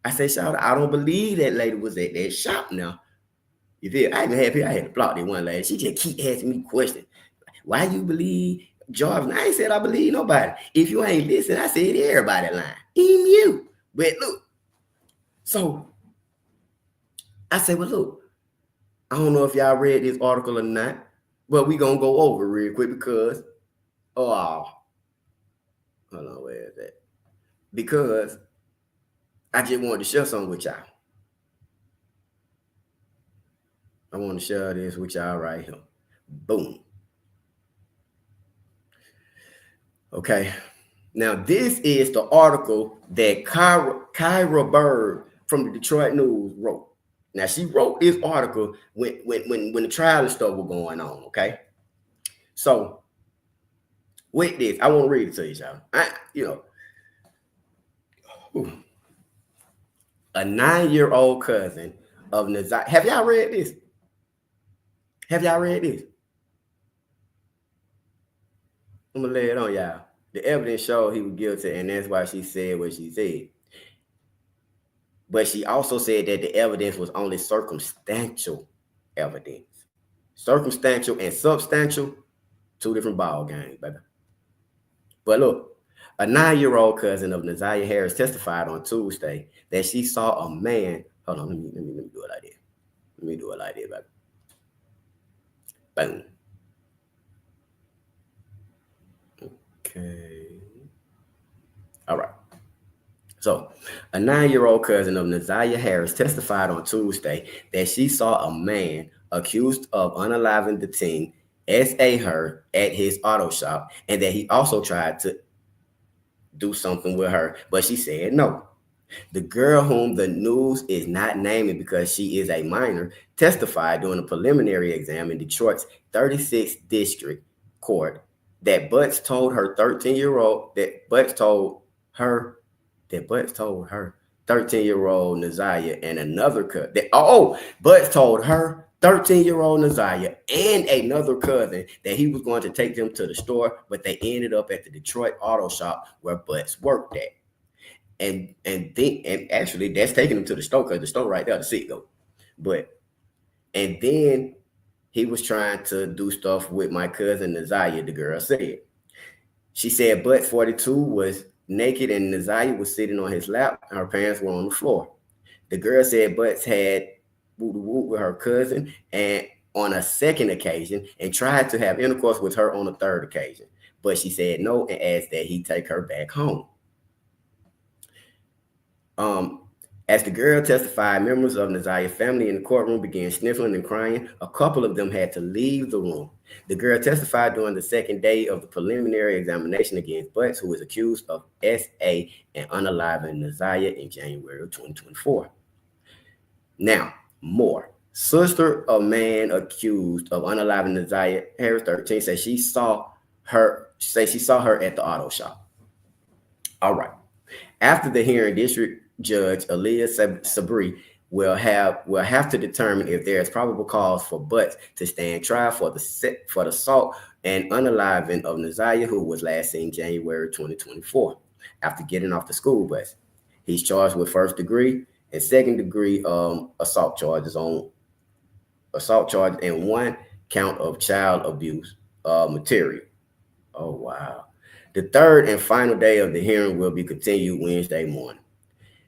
I say, shout out, I don't believe that lady was at that shop now. You feel? I even had to block that one lady. She just keep asking me questions. Why you believe Jarvis? I ain't said I believe nobody. If you ain't listening, I said everybody lying. Even you. But look. So I say, well, look. I don't know if y'all read this article or not, but we gonna go over real quick because hold on, where is that? Because I just wanted to share something with y'all. I want to share this with y'all right here. Boom. Okay. Now, this is the article that Kyra Bird from the Detroit News wrote. Now, she wrote this article when the trial and stuff was going on, okay? So, with this, I want to read it to y'all. A 9-year-old cousin of Nazai. Have y'all read this? I'm going to lay it on y'all. The evidence showed he was guilty, and that's why she said what she said. But she also said that the evidence was only circumstantial evidence. Circumstantial and substantial, two different ball games, baby. But look, a 9-year-old cousin of Ziyah Harris testified on Tuesday that she saw a man. Hold on, let me do it like this. Let me do it like this, baby. Boom. Okay. All right. So, a 9-year-old cousin of Ziyah Harris testified on Tuesday that she saw a man accused of unaliving the teen S.A. her at his auto shop, and that he also tried to do something with her, but she said no. The girl, whom the news is not naming because she is a minor, testified during a preliminary exam in Detroit's 36th District Court that Butts told her 13-year-old 13-year-old Naziyah and another cousin. Butts told her 13-year-old Naziyah and another cousin that he was going to take them to the store, but they ended up at the Detroit auto shop where Butts worked at. And actually that's taking them to the store because the store right there, the seat go. And then he was trying to do stuff with my cousin Naziyah, the girl said. She said Butts 42 was naked and Naziyah was sitting on his lap and her parents were on the floor. The girl said Butts had woo with her cousin and on a second occasion and tried to have intercourse with her on a third occasion. But she said no and asked that he take her back home. As the girl testified, members of Naziah's family in the courtroom began sniffling and crying. A couple of them had to leave the room. The girl testified during the second day of the preliminary examination against Butts, who was accused of SA and unaliving Naziah in January of 2024. Now, more. Sister of man accused of unaliving Naziah, Harris 13, says she saw her at the auto shop. All right. After the hearing, District Judge Aaliyah Sabri will have to determine if there is probable cause for Butts to stand trial for the assault and unaliving of Naziah, who was last seen January 2024 after getting off the school bus. He's charged with first degree and second degree assault charges and one count of child abuse material. Oh wow. The third and final day of the hearing will be continued Wednesday morning.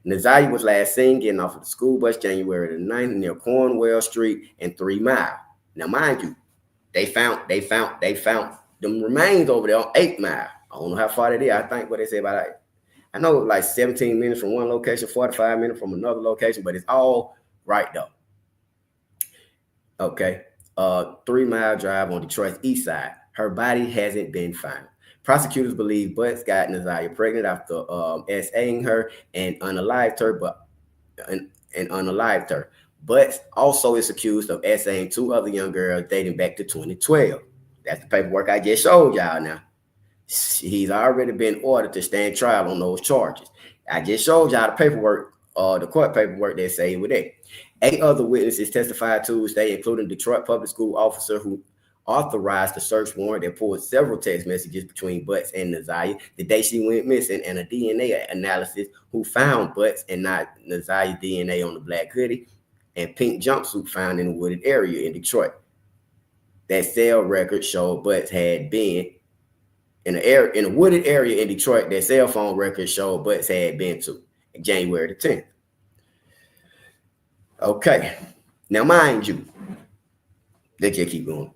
Naziah was last seen getting off of the school bus January the 9th near Cornwell Street and 3 Mile. Now, mind you, they found them remains over there on 8 Mile. I don't know how far that is. I think what they say about it. I know like 17 minutes from one location, 45 minutes from another location, but it's all right though. Okay. 3 Mile drive on Detroit's east side. Her body hasn't been found. Prosecutors believe Butts got Naziah pregnant after SAing her and unalived her. Butts also is accused of SAing 2 other young girls dating back to 2012. That's the paperwork I just showed y'all now. He's already been ordered to stand trial on those charges. I just showed y'all the paperwork, the court paperwork that say with it. 8 other witnesses testified Tuesday, including Detroit public school officer who authorized the search warrant that pulled several text messages between Butts and Naziah the day she went missing, and a DNA analysis who found Butts and not Naziah's DNA on the black hoodie and pink jumpsuit found in a wooded area in Detroit. That cell record showed Butts had been in a wooded area in Detroit. That cell phone record showed Butts had been to January the 10th. Okay, now mind you, let's just keep going.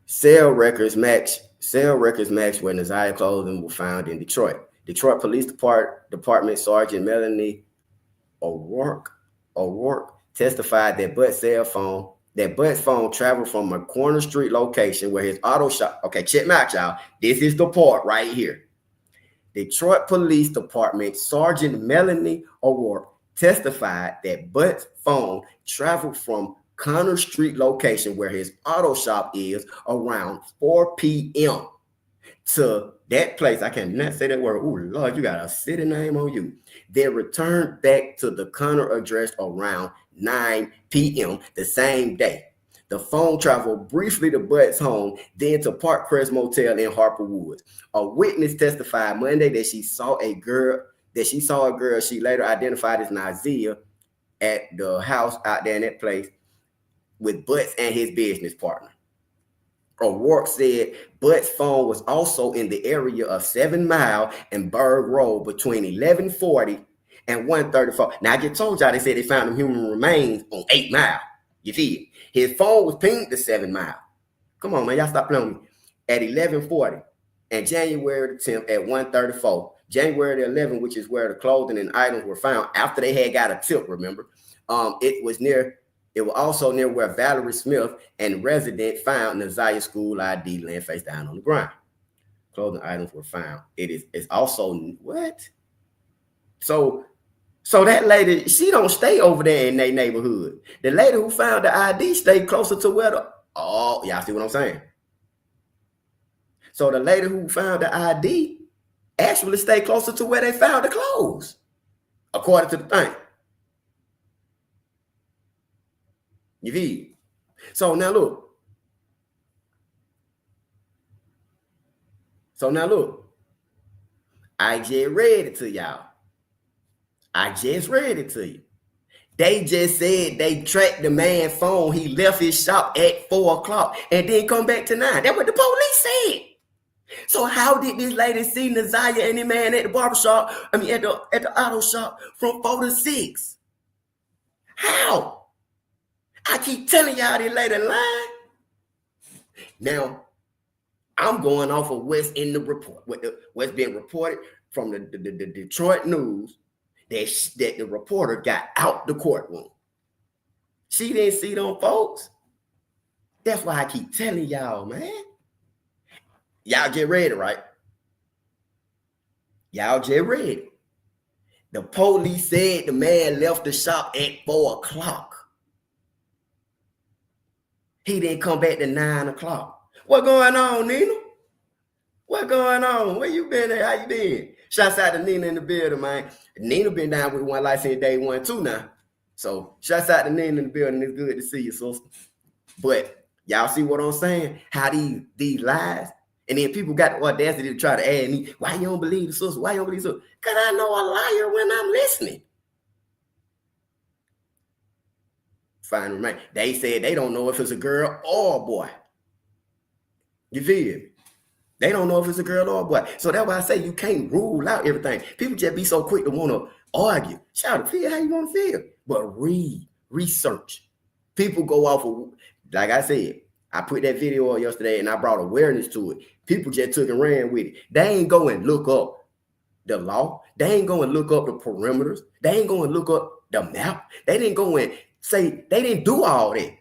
Cell records match where Naziah clothing were found in Detroit. Detroit Police Department Sergeant Melanie O'Rourke testified that Butts' phone traveled from a corner street location where his auto shop. Okay, check me out, y'all. This is the part right here. Detroit Police Department Sergeant Melanie O'Rourke testified that Butts' phone traveled from Connor Street location where his auto shop is around 4 p.m. to that place. I cannot say that word. Oh, Lord, you got a city name on you. Then returned back to the Connor address around 9 p.m. the same day. The phone traveled briefly to Butts' home, then to Park Crest Motel in Harper Woods. A witness testified Monday that she saw a girl she later identified as Ziyah at the house out there in that place with Butts and his business partner. O'Rourke said Butts' phone was also in the area of 7 Mile and Berg Road between 11:40 and 1:34. Now, I just told y'all they said they found them human remains on 8 Mile. You feel? His phone was pinged to 7 Mile. Come on, man. Y'all stop playing with me. At 11:40 and January the 10th at 1:34. January the 11th, which is where the clothing and items were found after they had got a tip, remember? It was also near where Valerie Smith and resident found Naziah's school ID laying face down on the ground. Clothing items were found. It's also what? So that lady, she don't stay over there in their neighborhood. The lady who found the ID stayed closer to where y'all see what I'm saying? So the lady who found the ID actually stayed closer to where they found the clothes, according to the thing. You see? So now look. I just read it to y'all. They just said they tracked the man's phone. He left his shop at 4 o'clock and then come back to 9. That's what the police said. So how did this lady see Naziah and the man at the barbershop, at the auto shop from 4 to 6? How? I keep telling y'all this lady lying. Now, I'm going off of what's in the report, what's being reported from the Detroit News. that the reporter got out the courtroom. She didn't see them folks. That's why I keep telling y'all, man. Y'all get ready, right? Y'all get ready. The police said the man left the shop at 4 o'clock. He didn't come back to 9 o'clock. What going on, Nina? What going on? Where you been at? How you been? Shouts out to Nina in the building, man. Nina been down with One Life since day 1 too now. So shouts out to Nina in the building. It's good to see you, sister. But y'all see what I'm saying? How these lies, and then people got the audacity to try to add me. Why you don't believe the sister? Why you don't believe the sister? Because I know a liar when I'm listening. Fine, remain. They said they don't know if it's a girl or a boy. You feel me? They don't know if it's a girl or a boy. So that's why I say you can't rule out everything. People just be so quick to want to argue. Shout out, feel how you want to feel. But read, research. People go off of, like I said, I put that video on yesterday and I brought awareness to it. People just took and ran with it. They ain't go and look up the law. They ain't go and look up the perimeters. They ain't go and look up the map. They didn't go and say, they didn't do all that.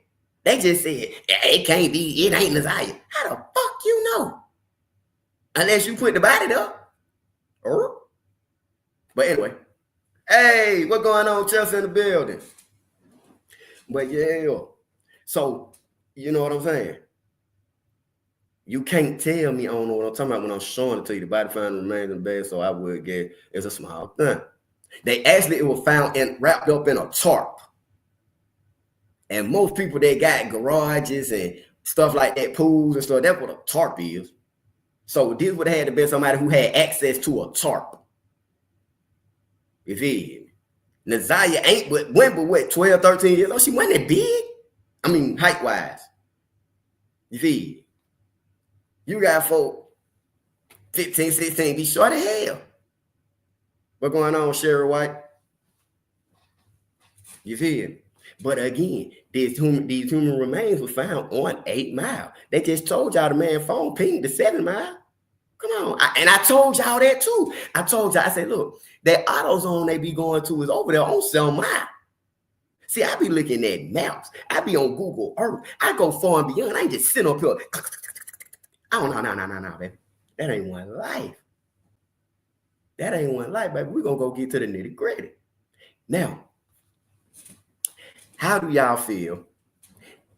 They just said, it can't be, it ain't Ziyah. How the fuck you know? Unless you put the body up. But anyway, hey, what going on, Chelsea in the building? But yeah, so you know what I'm saying? You can't tell me I don't know what I'm talking about when I'm showing it to you. The body found remains in bed, so I would get it's a small thing. They actually, it was found and wrapped up in a tarp. And most people that got garages and stuff like that, pools and stuff, that's what a tarp is. So this would have had to be somebody who had access to a tarp. You feel me? Now Ziyah ain't but went but what, 12, 13 years old? She wasn't that big. I mean, height-wise. You feel me? You got folk 15, 16, be short as hell. What going on, Sherry White? You feel me? But again, these human remains were found on 8 Mile. They just told y'all the man phone pinged to 7 Mile. Come on. And I told y'all that too. I told y'all, I said, look, that AutoZone they be going to is over there on 7 Mile. See, I be looking at maps. I be on Google Earth. I go far and beyond. I ain't just sitting up here. I don't know, no, baby. That ain't one life. That ain't one life, baby. We're going to go get to the nitty gritty. Now, how do y'all feel?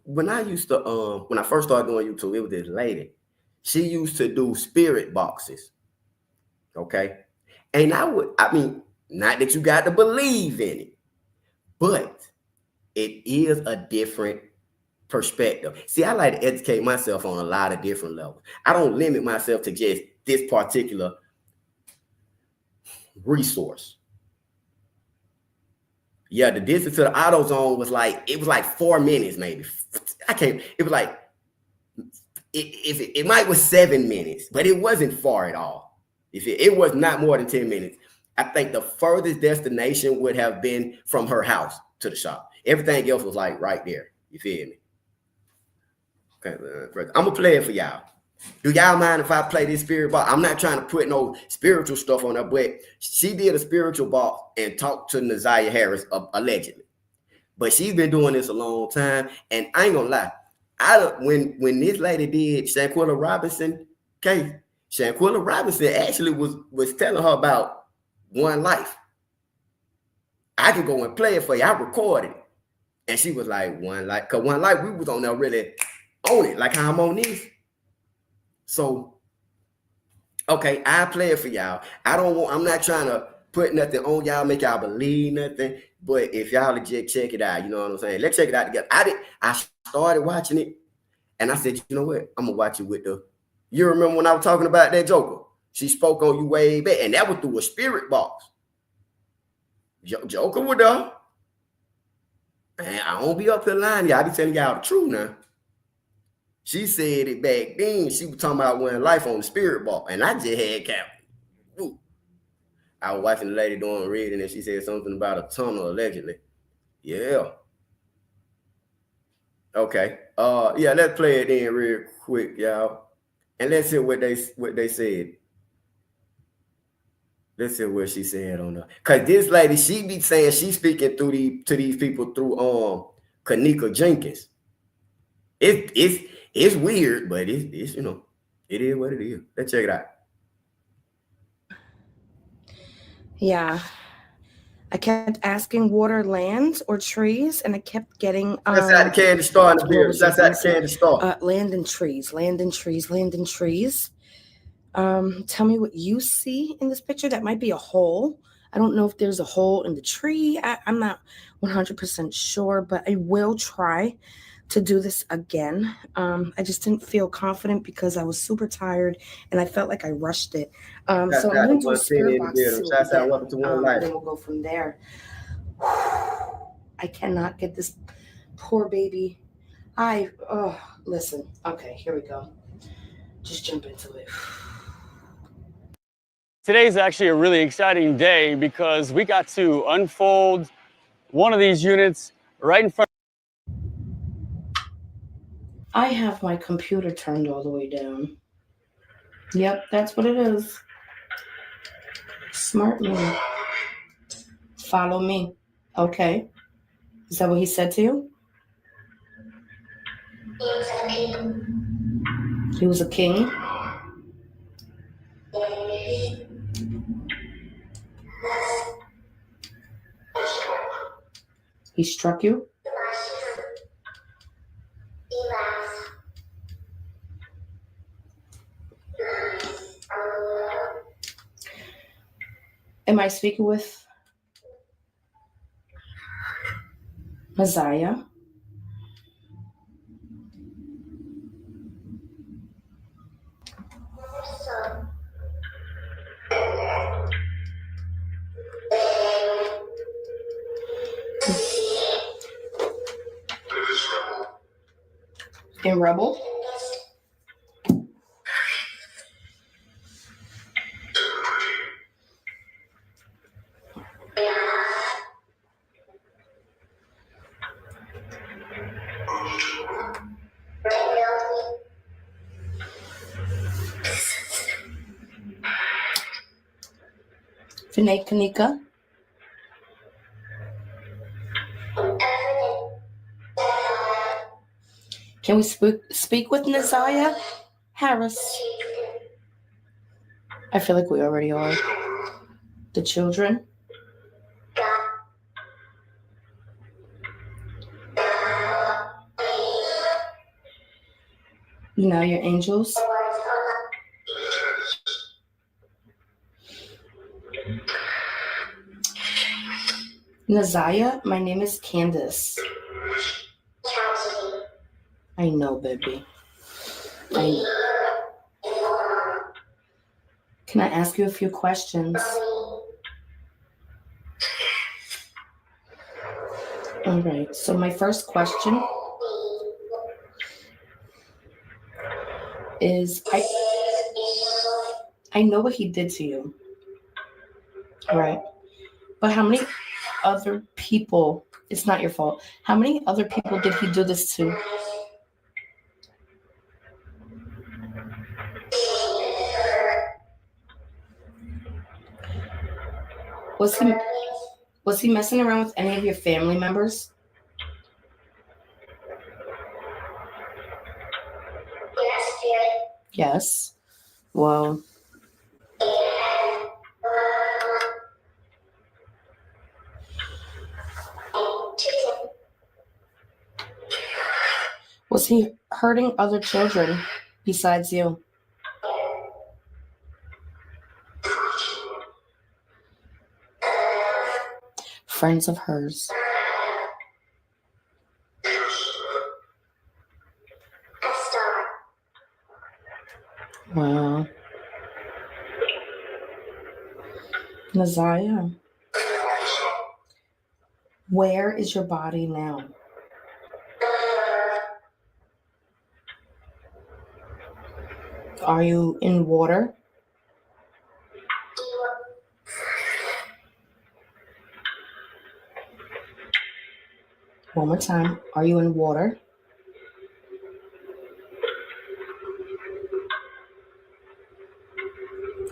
When I used to, when I first started doing YouTube, it was this lady. She used to do spirit boxes. Okay. And I mean, not that you got to believe in it, but it is a different perspective. See, I like to educate myself on a lot of different levels. I don't limit myself to just this particular resource. Yeah, the distance to the AutoZone was like, it was like 4 minutes, maybe. It was like, it might was 7 minutes, but it wasn't far at all. It was not more than 10 minutes. I think the furthest destination would have been from her house to the shop. Everything else was like right there. You feel me? Okay, I'm gonna play it for y'all. Do y'all mind if I play this spirit box? I'm not trying to put no spiritual stuff on her, but she did a spiritual box and talked to Ziyah Harris allegedly. But she's been doing this a long time, and I ain't gonna lie. When this lady did Shanquilla Robinson case, Shanquilla Robinson actually was telling her about One Life. I can go and play it for you. I recorded it, and she was like, One Life, because One Life, we was on there really on it, like how I'm on this. So, okay, I play it for y'all. I'm not trying to put nothing on y'all, make y'all believe nothing. But if y'all legit check it out, you know what I'm saying? Let's check it out together. I started watching it, and I said, you know what? I'm gonna watch it with you remember when I was talking about that Joker? She spoke on you way back, and that was through a spirit box. Joker with her. Man, I don't be up here lying. Y'all be telling y'all the truth now. She said it back then. She was talking about One Life on the spirit box, and I just had cap. I was watching the lady doing reading, and she said something about a tunnel allegedly. Yeah. Okay. Yeah, let's play it in real quick, y'all. And let's hear what they said. Let's see what she said on the. Cause this lady, she be saying she's speaking to these people through Kanika Jenkins. It's weird, but it's it is what it is. Let's check it out. Yeah. I kept asking water, land, or trees, and I kept getting That's how the candy store in the building. That's how the candy store. land and trees, land and trees, land and trees. Tell me what you see in this picture. That might be a hole. I don't know if there's a hole in the tree. I'm not 100% sure, but I will try to do this again. I just didn't feel confident because I was super tired and I felt like I rushed it. So I'm going to do a spirit box again, and then we'll go from there. I cannot get this poor baby. Listen. Okay, here we go. Just jump into it. Today's actually a really exciting day because we got to unfold one of these units right in front. I have my computer turned all the way down. Yep, that's what it is. Smart move. Follow me. Okay. Is that what he said to you? He was a king. He struck you? Am I speaking with Ziyah? In Rebel? Vinay Kanika? Can we speak with Ziyah Harris? I feel like we already are. The children? You know, your angels? Ziyah, my name is Candace. I know, baby. Can I ask you a few questions? All right. So my first question is, I know what he did to you. All right. But how many other people, it's not your fault, how many other people did he do this to? Was he messing around with any of your family members? Yes. Well, was he hurting other children besides you? Friends of hers. Wow. Ziyah, where is your body now? Are you in water? One more time. Are you in water?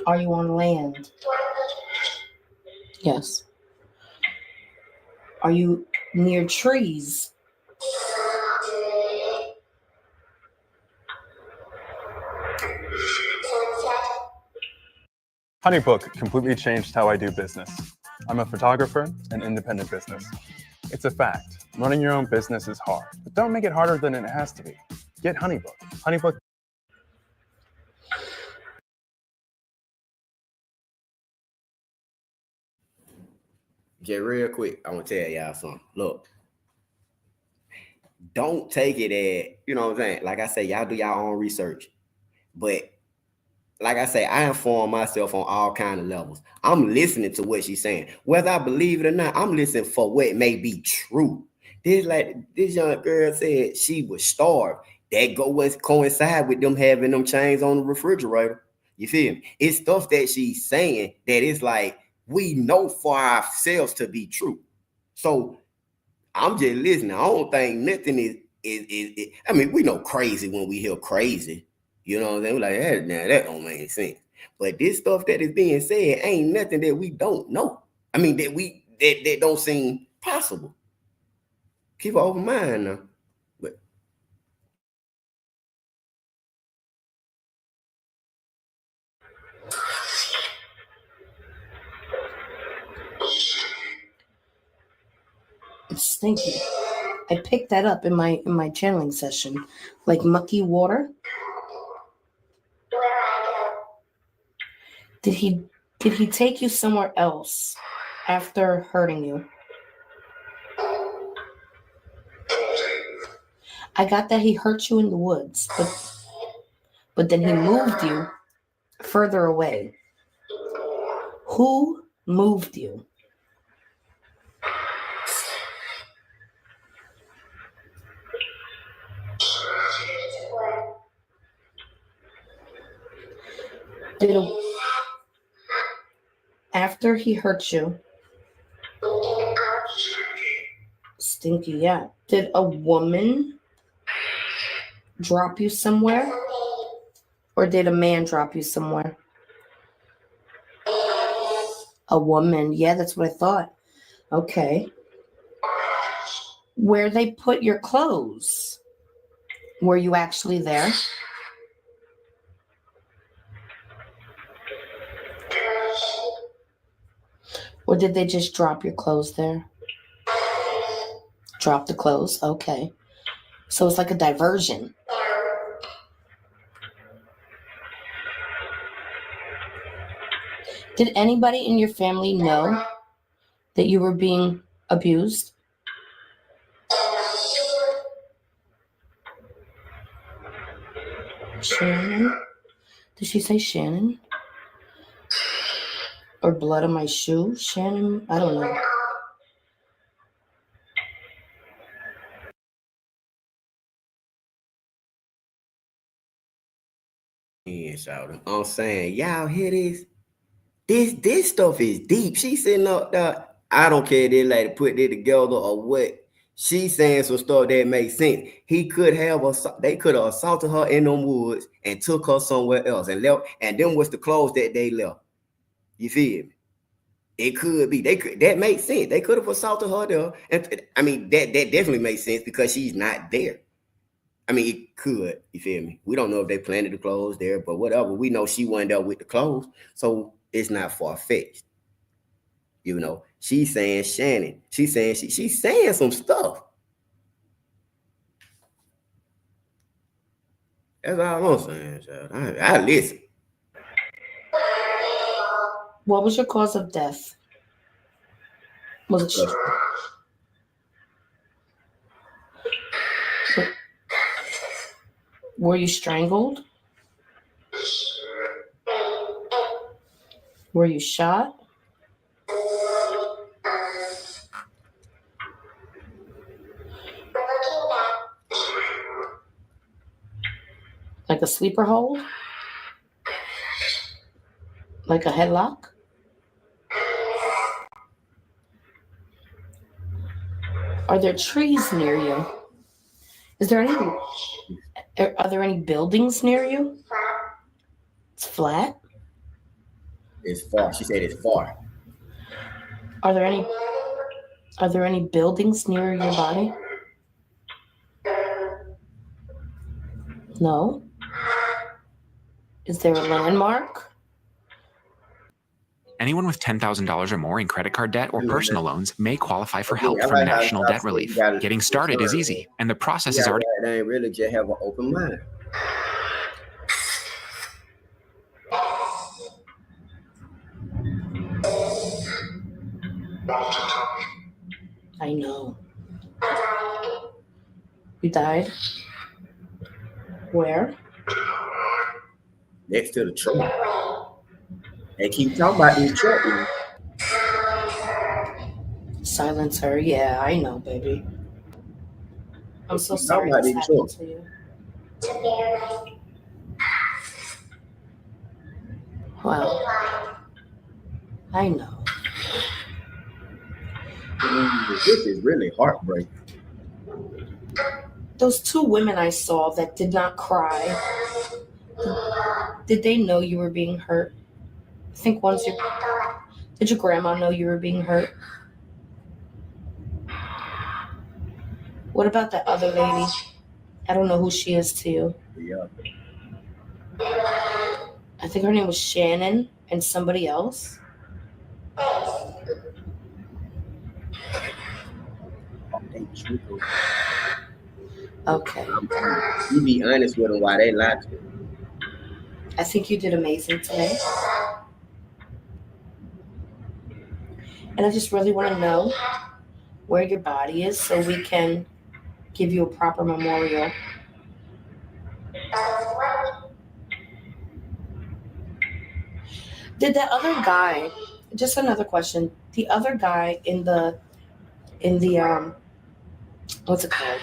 Are you on land? Yes. Are you near trees? HoneyBook completely changed how I do business. I'm a photographer and independent business. It's a fact. Running your own business is hard, but don't make it harder than it has to be. Get HoneyBook. HoneyBook. Just real quick, I want to tell y'all something. Look, don't take it as, you know what I'm saying? Like I say, y'all do y'all own research. But like I say, I inform myself on all kind of levels. I'm listening to what she's saying. Whether I believe it or not, I'm listening for what may be true. This young girl said she was starved. That coincide with them having them chains on the refrigerator. You feel me? It's stuff that she's saying that is like we know for ourselves to be true. So I'm just listening. I don't think nothing is I mean, we know crazy when we hear crazy. You know what I'm saying? We're like, hey, now that don't make sense. But this stuff that is being said ain't nothing that we don't know. I mean, that don't seem possible. Keep an open mind now. But It's stinky. I picked that up in my channeling session, like mucky water. Did he take you somewhere else after hurting you? I got that he hurt you in the woods, but then he moved you further away. Who moved you? After he hurt you, stinky, yeah. Did a woman drop you somewhere? Or did a man drop you somewhere? A woman, yeah, that's what I thought. Okay. Where they put your clothes? Were you actually there? Or did they just drop your clothes there? Drop the clothes, okay. So it's like a diversion. Did anybody in your family know that you were being abused? Shannon? Did she say Shannon? Or blood on my shoe? Shannon? I don't know. yeah, shout I'm saying, y'all hear this? This stuff is deep. She's sitting up there. I don't care if they like to put it together or what. She's saying some stuff that makes sense. They could have assaulted her in them woods and took her somewhere else and left. And then was the clothes that they left. You feel me? It could be. That makes sense. They could have assaulted her there. And I mean, that definitely makes sense because she's not there. I mean, it could. You feel me? We don't know if they planted the clothes there, but whatever. We know she went up with the clothes, so it's not far-fetched. You know, she's saying Shannon. She's saying she's saying some stuff. That's all I'm saying, child. I listen. What was your cause of death? Was it were you strangled? Were you shot? Like a sleeper hold? Like a headlock? Are there trees near you? Are there any buildings near you? It's flat? It's far. She said it's far. Are there any buildings near your body? No. Is there a landmark? Anyone with $10,000 or more in credit card debt or personal loans may qualify for help I from like how National I Debt said you Relief. gotta Getting started is concern, easy, and the process yeah, is already. they ain't really just have an open mind. I know. You died? Where? Next to the truck. They keep talking about these truck. Silence her. Yeah, I know, baby. I'm so Keep talking sorry about this these happened truck. to you. Well, I know. This is really heartbreaking. Those two women I saw that did not cry, did they know you were being hurt? I think did your grandma know you were being hurt? What about that other lady? I don't know who she is to you. Yeah. I think her name was Shannon and somebody else. They trickle. Okay. You be honest with them why they lie to you. I think you did amazing today. And I just really want to know where your body is so we can give you a proper memorial. Did that other guy, just another question, the other guy in the what's it called?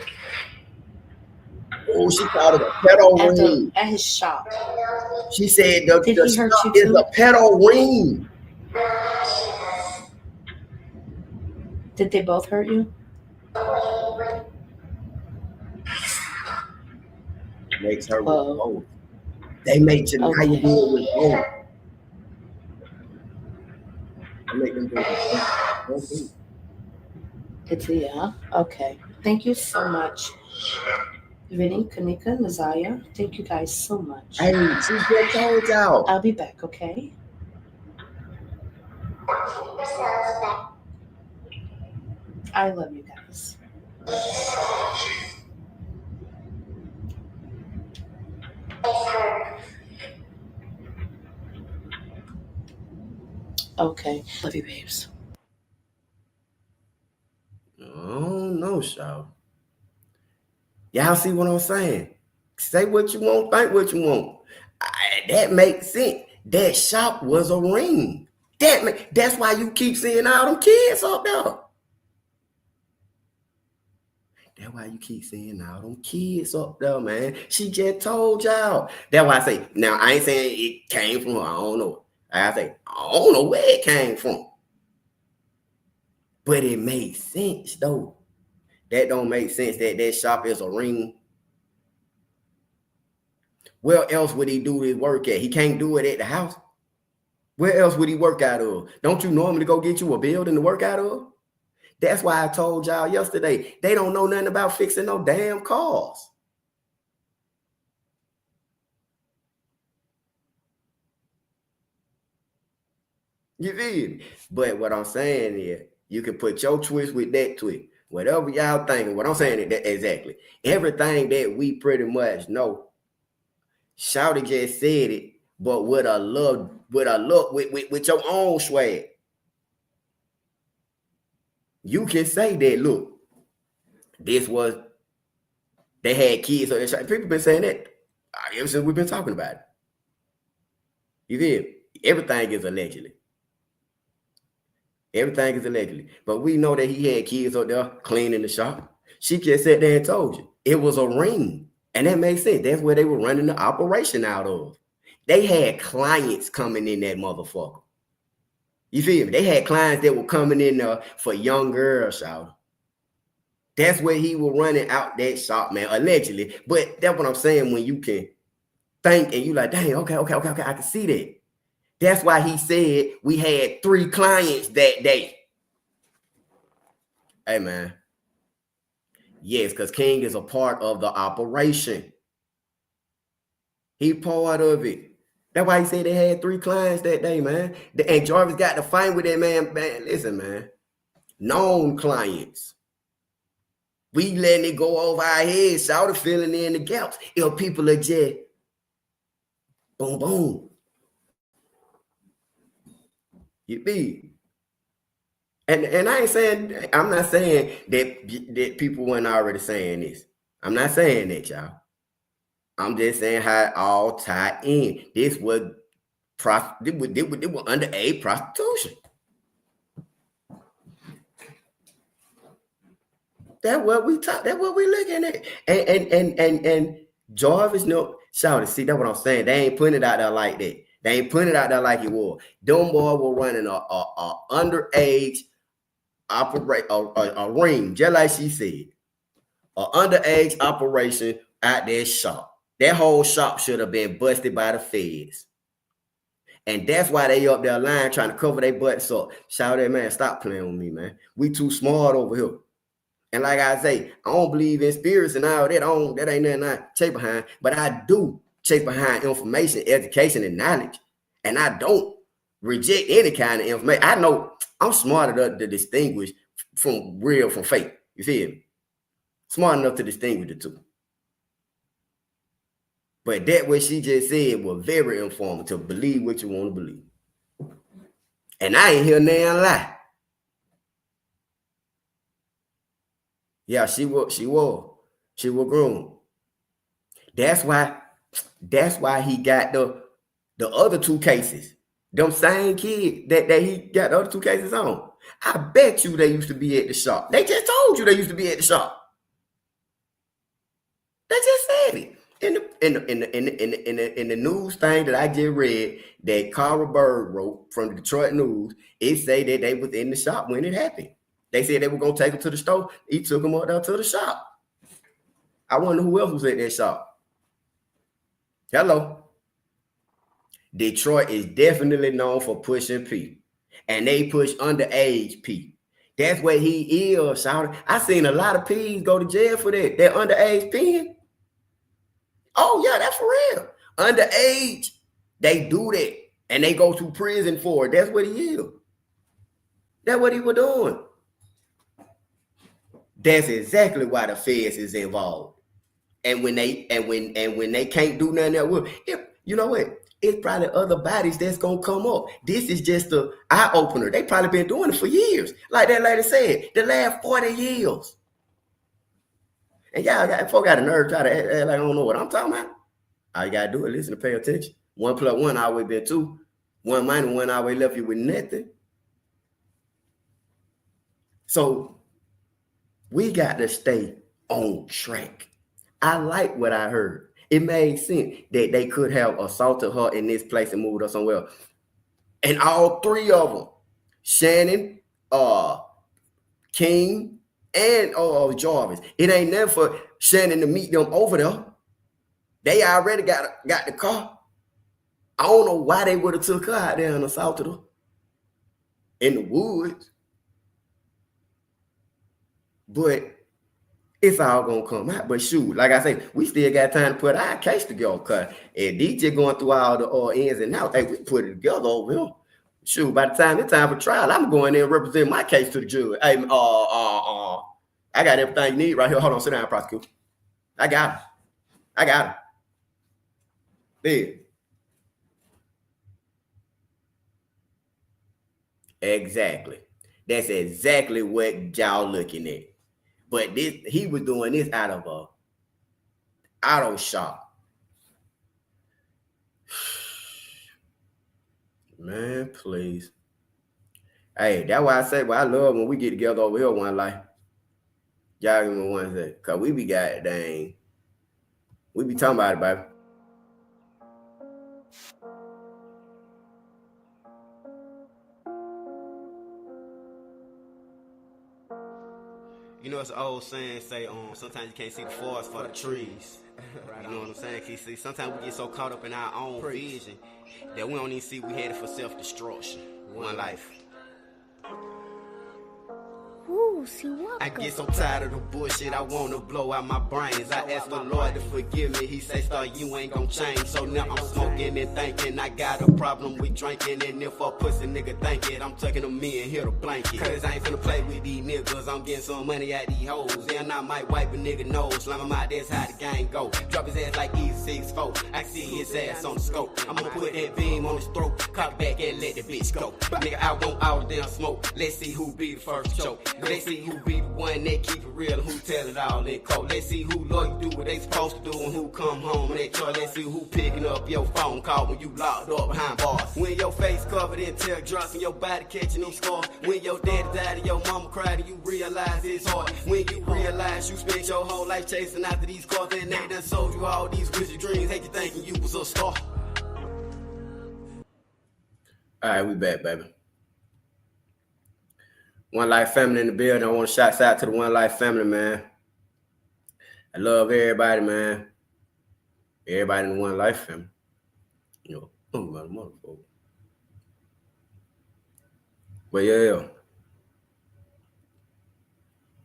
Oh, she called it a pedo ring. At his shop. She said Did the he hurt stuff you is too? a pedo ring. Did they both hurt you? Makes her Whoa. with both. They make Janaya Okay. do it with both. They make them do it with both. It's yeah. Okay. Thank you so much. Vinny, Kanika, Ziyah, thank you guys so much. Hey, she just told y'all. I'll be back, okay? I love you guys. Okay. Love you, babes. Oh no, Shaw. Y'all see what I'm saying? Say what you want, think what you want. That makes sense. That shop was a ring. That's why you keep seeing all them kids up there. That's why you keep seeing all them kids up there, man. She just told y'all. That's why I say, now I ain't saying it came from her. I don't know. I say, I don't know where it came from. But it makes sense, though. That don't make sense that that shop is a ring. Where else would he do his work at? He can't do it at the house. Where else would he work out of? Don't you normally go get you a building to work out of? That's why I told y'all yesterday, they don't know nothing about fixing no damn cars. You feel me? But what I'm saying is, you can put your twist with that twist. Whatever y'all thinking, what I'm saying is that exactly. Everything that we pretty much know, Shouty just said it, but with a look, with your own swag. You can say that, look, this was, they had kids. So people been saying that ever since we've been talking about it. You feel? Everything is allegedly. Everything is allegedly. But we know that he had kids up there cleaning the shop. She just sat there and told you. It was a ring. And that makes sense. That's where they were running the operation out of. They had clients coming in that motherfucker. You feel me? They had clients that were coming in there for young girls, y'all. That's where he was running out that shop, man, allegedly. But that's what I'm saying, when you can think and you like, dang, okay, I can see that. That's why he said we had 3 clients that day. Hey, man. Yes, because King is a part of the operation. He part of it. That's why he said they had 3 clients that day, man. And Jarvis got to fight with that man. Man, listen, man. Known clients. We letting it go over our heads, shout it, filling in the gaps. If people are just boom, boom. You be. And I ain't saying, I'm not saying that people weren't already saying this. I'm not saying that, y'all. I'm just saying how it all tied in. This was underage prostitution. That's what we talk. That's what we looking at. And Jarvis, no, shout it. See, that's what I'm saying. They ain't putting it out there like that. They ain't putting it out there like it was. Them boys were running a underage a ring, just like she said. An underage operation at their shop. That whole shop should have been busted by the feds. And that's why they up there lying, trying to cover their butts up. Shout out, man, stop playing with me, man. We too smart over here. And like I say, I don't believe in spirits and all that. That ain't nothing I chase behind. But I do chase behind information, education, and knowledge. And I don't reject any kind of information. I know I'm smart enough to distinguish from real from fake. You feel me? Smart enough to distinguish the two. But that what she just said was very informative. Believe what you want to believe. And I ain't hear nan lie. Yeah, she was groomed. That's why he got the other 2 cases. Them same kids that he got the other 2 cases on. I bet you they used to be at the shop. They just told you they used to be at the shop. They just said it. In the news thing that I just read that Cara Bird wrote from the Detroit News, it say that they was in the shop when it happened. They said they were gonna take him to the store. He took him up there to the shop. I wonder who else was at that shop. Hello. Detroit is definitely known for pushing P. And they push underage P. That's what he is, shouting. I seen a lot of P's go to jail for that. That underage P. Oh, yeah, that's for real. Underage, they do that. And they go to prison for it. That's what he is. That's what he was doing. That's exactly why the feds is involved. And when they can't do nothing else, you know what? It's probably other bodies that's gonna come up. This is just an eye opener. They probably been doing it for years. Like that lady said, the last 40 years. And y'all got a nerve try to act like I don't know what I'm talking about. All you gotta do is listen and pay attention. 1 + 1 always been 2. 1 minus 1 always left you with nothing. So we got to stay on track. I like what I heard. It made sense that they could have assaulted her in this place and moved her somewhere else. And all 3 of them, Shannon, King, and Jarvis. It ain't never for Shannon to meet them over there. They already got the car. I don't know why they would have took her out there and assaulted her in the woods. But it's all gonna come out. But shoot, like I say, we still got time to put our case together. Cause if DJ going through all the ins and outs, hey, we put it together over here. Shoot, by the time it's time for trial, I'm going there and represent my case to the jury. Hey, I got everything you need right here. Hold on, sit down, prosecutor. I got it. There. Exactly. That's exactly what y'all looking at. But he was doing this out of a auto shop. Man, please. Hey, that's why I say, I love when we get together over here one life. Y'all give me one second. Cause we be we be talking about it, baby. You know, it's an old saying, sometimes you can't see the forest for the trees. You know what I'm saying? See, sometimes we get so caught up in our own vision that we don't even see we headed for self-destruction. One life. Whew, I guess I'm tired of the bullshit, I wanna blow out my brains. I asked the Lord to forgive me, he say, "Star, you ain't gon' change." So now I'm smoking and thinking I got a problem with drinking. And if a pussy nigga think it, I'm tucking them in here to blanket. Cause I ain't finna play with these niggas, I'm getting some money out these hoes. And I might wipe a nigga nose, slam him out, that's how the game go. Drop his ass like E64, I see his ass on the scope. I'm gonna put that beam on his throat, cock back and let the bitch go. Nigga, I want all the damn smoke, let's see who be the first choke. Let's see who be the one that keep it real and who tell it all in cold. Let's see who loyal do what they supposed to do and who come home and they try. Let's see who picking up your phone call when you locked up behind bars. When your face covered in tear drops and your body catching these scars. When your daddy died and your mama cried and you realize it's hard. When you realize you spent your whole life chasing after these cars and they done sold you all these wizard dreams. Had you thinking you was a star. All right, we back, baby. One Life family in the building. I want to shout out to the One Life family, man. I love everybody, man. Everybody in the One Life family. You know, oh my motherfucker. But yeah.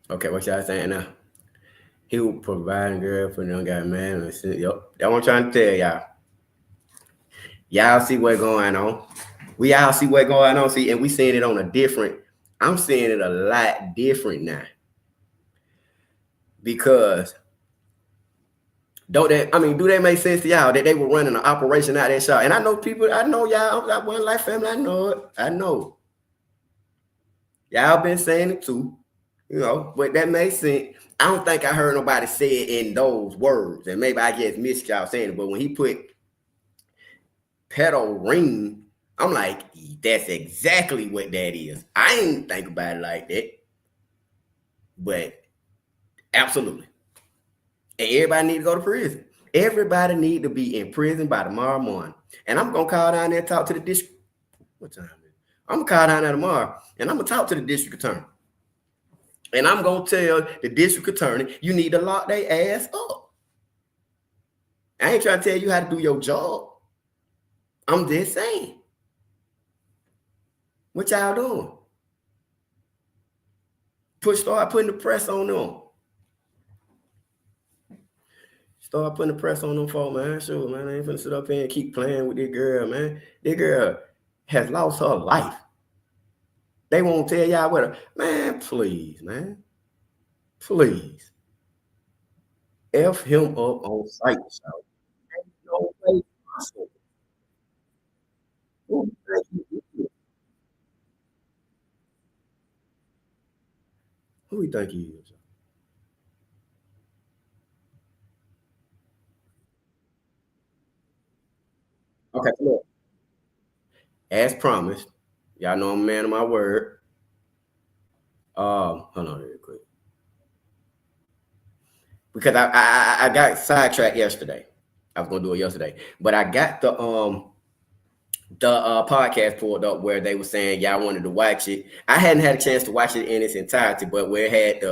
Okay, what y'all saying now? He will provide a girl for the young guy, man. Yep, that's what I'm trying to tell y'all. Y'all see what's going on. We all see what's going on. See, and we seeing it on a different. I'm seeing it a lot different now. Because do they make sense to y'all that they were running an operation out that shop? And I know people, I know y'all, I One Life family, I know it. I know. Y'all been saying it too, you know, but that makes sense. I don't think I heard nobody say it in those words. And maybe I just missed y'all saying it, but when he put pedal ring, I'm like, that's exactly what that is. I ain't think about it like that. But absolutely. And everybody need to go to prison. Everybody need to be in prison by tomorrow morning. And I'm going to call down there and talk to the district. What time is it? I'm going to call down there tomorrow and I'm going to talk to the district attorney. And I'm going to tell the district attorney, you need to lock their ass up. I ain't trying to tell you how to do your job. I'm just saying. What y'all doing? Start putting the press on them. Start putting the press on them folks, man. Sure, man. I ain't finna sit up here and keep playing with this girl, man. This girl has lost her life. They won't tell y'all what her. Man, please, man. Please. F him up on site, so. Ain't no way possible. Who do you think he is? Okay, look. As promised, y'all know I'm a man of my word. Hold on real quick. Because I got sidetracked yesterday. I was gonna do it yesterday, but I got the podcast pulled up where they were saying y'all wanted to watch it. I hadn't had a chance to watch it in its entirety, but where it had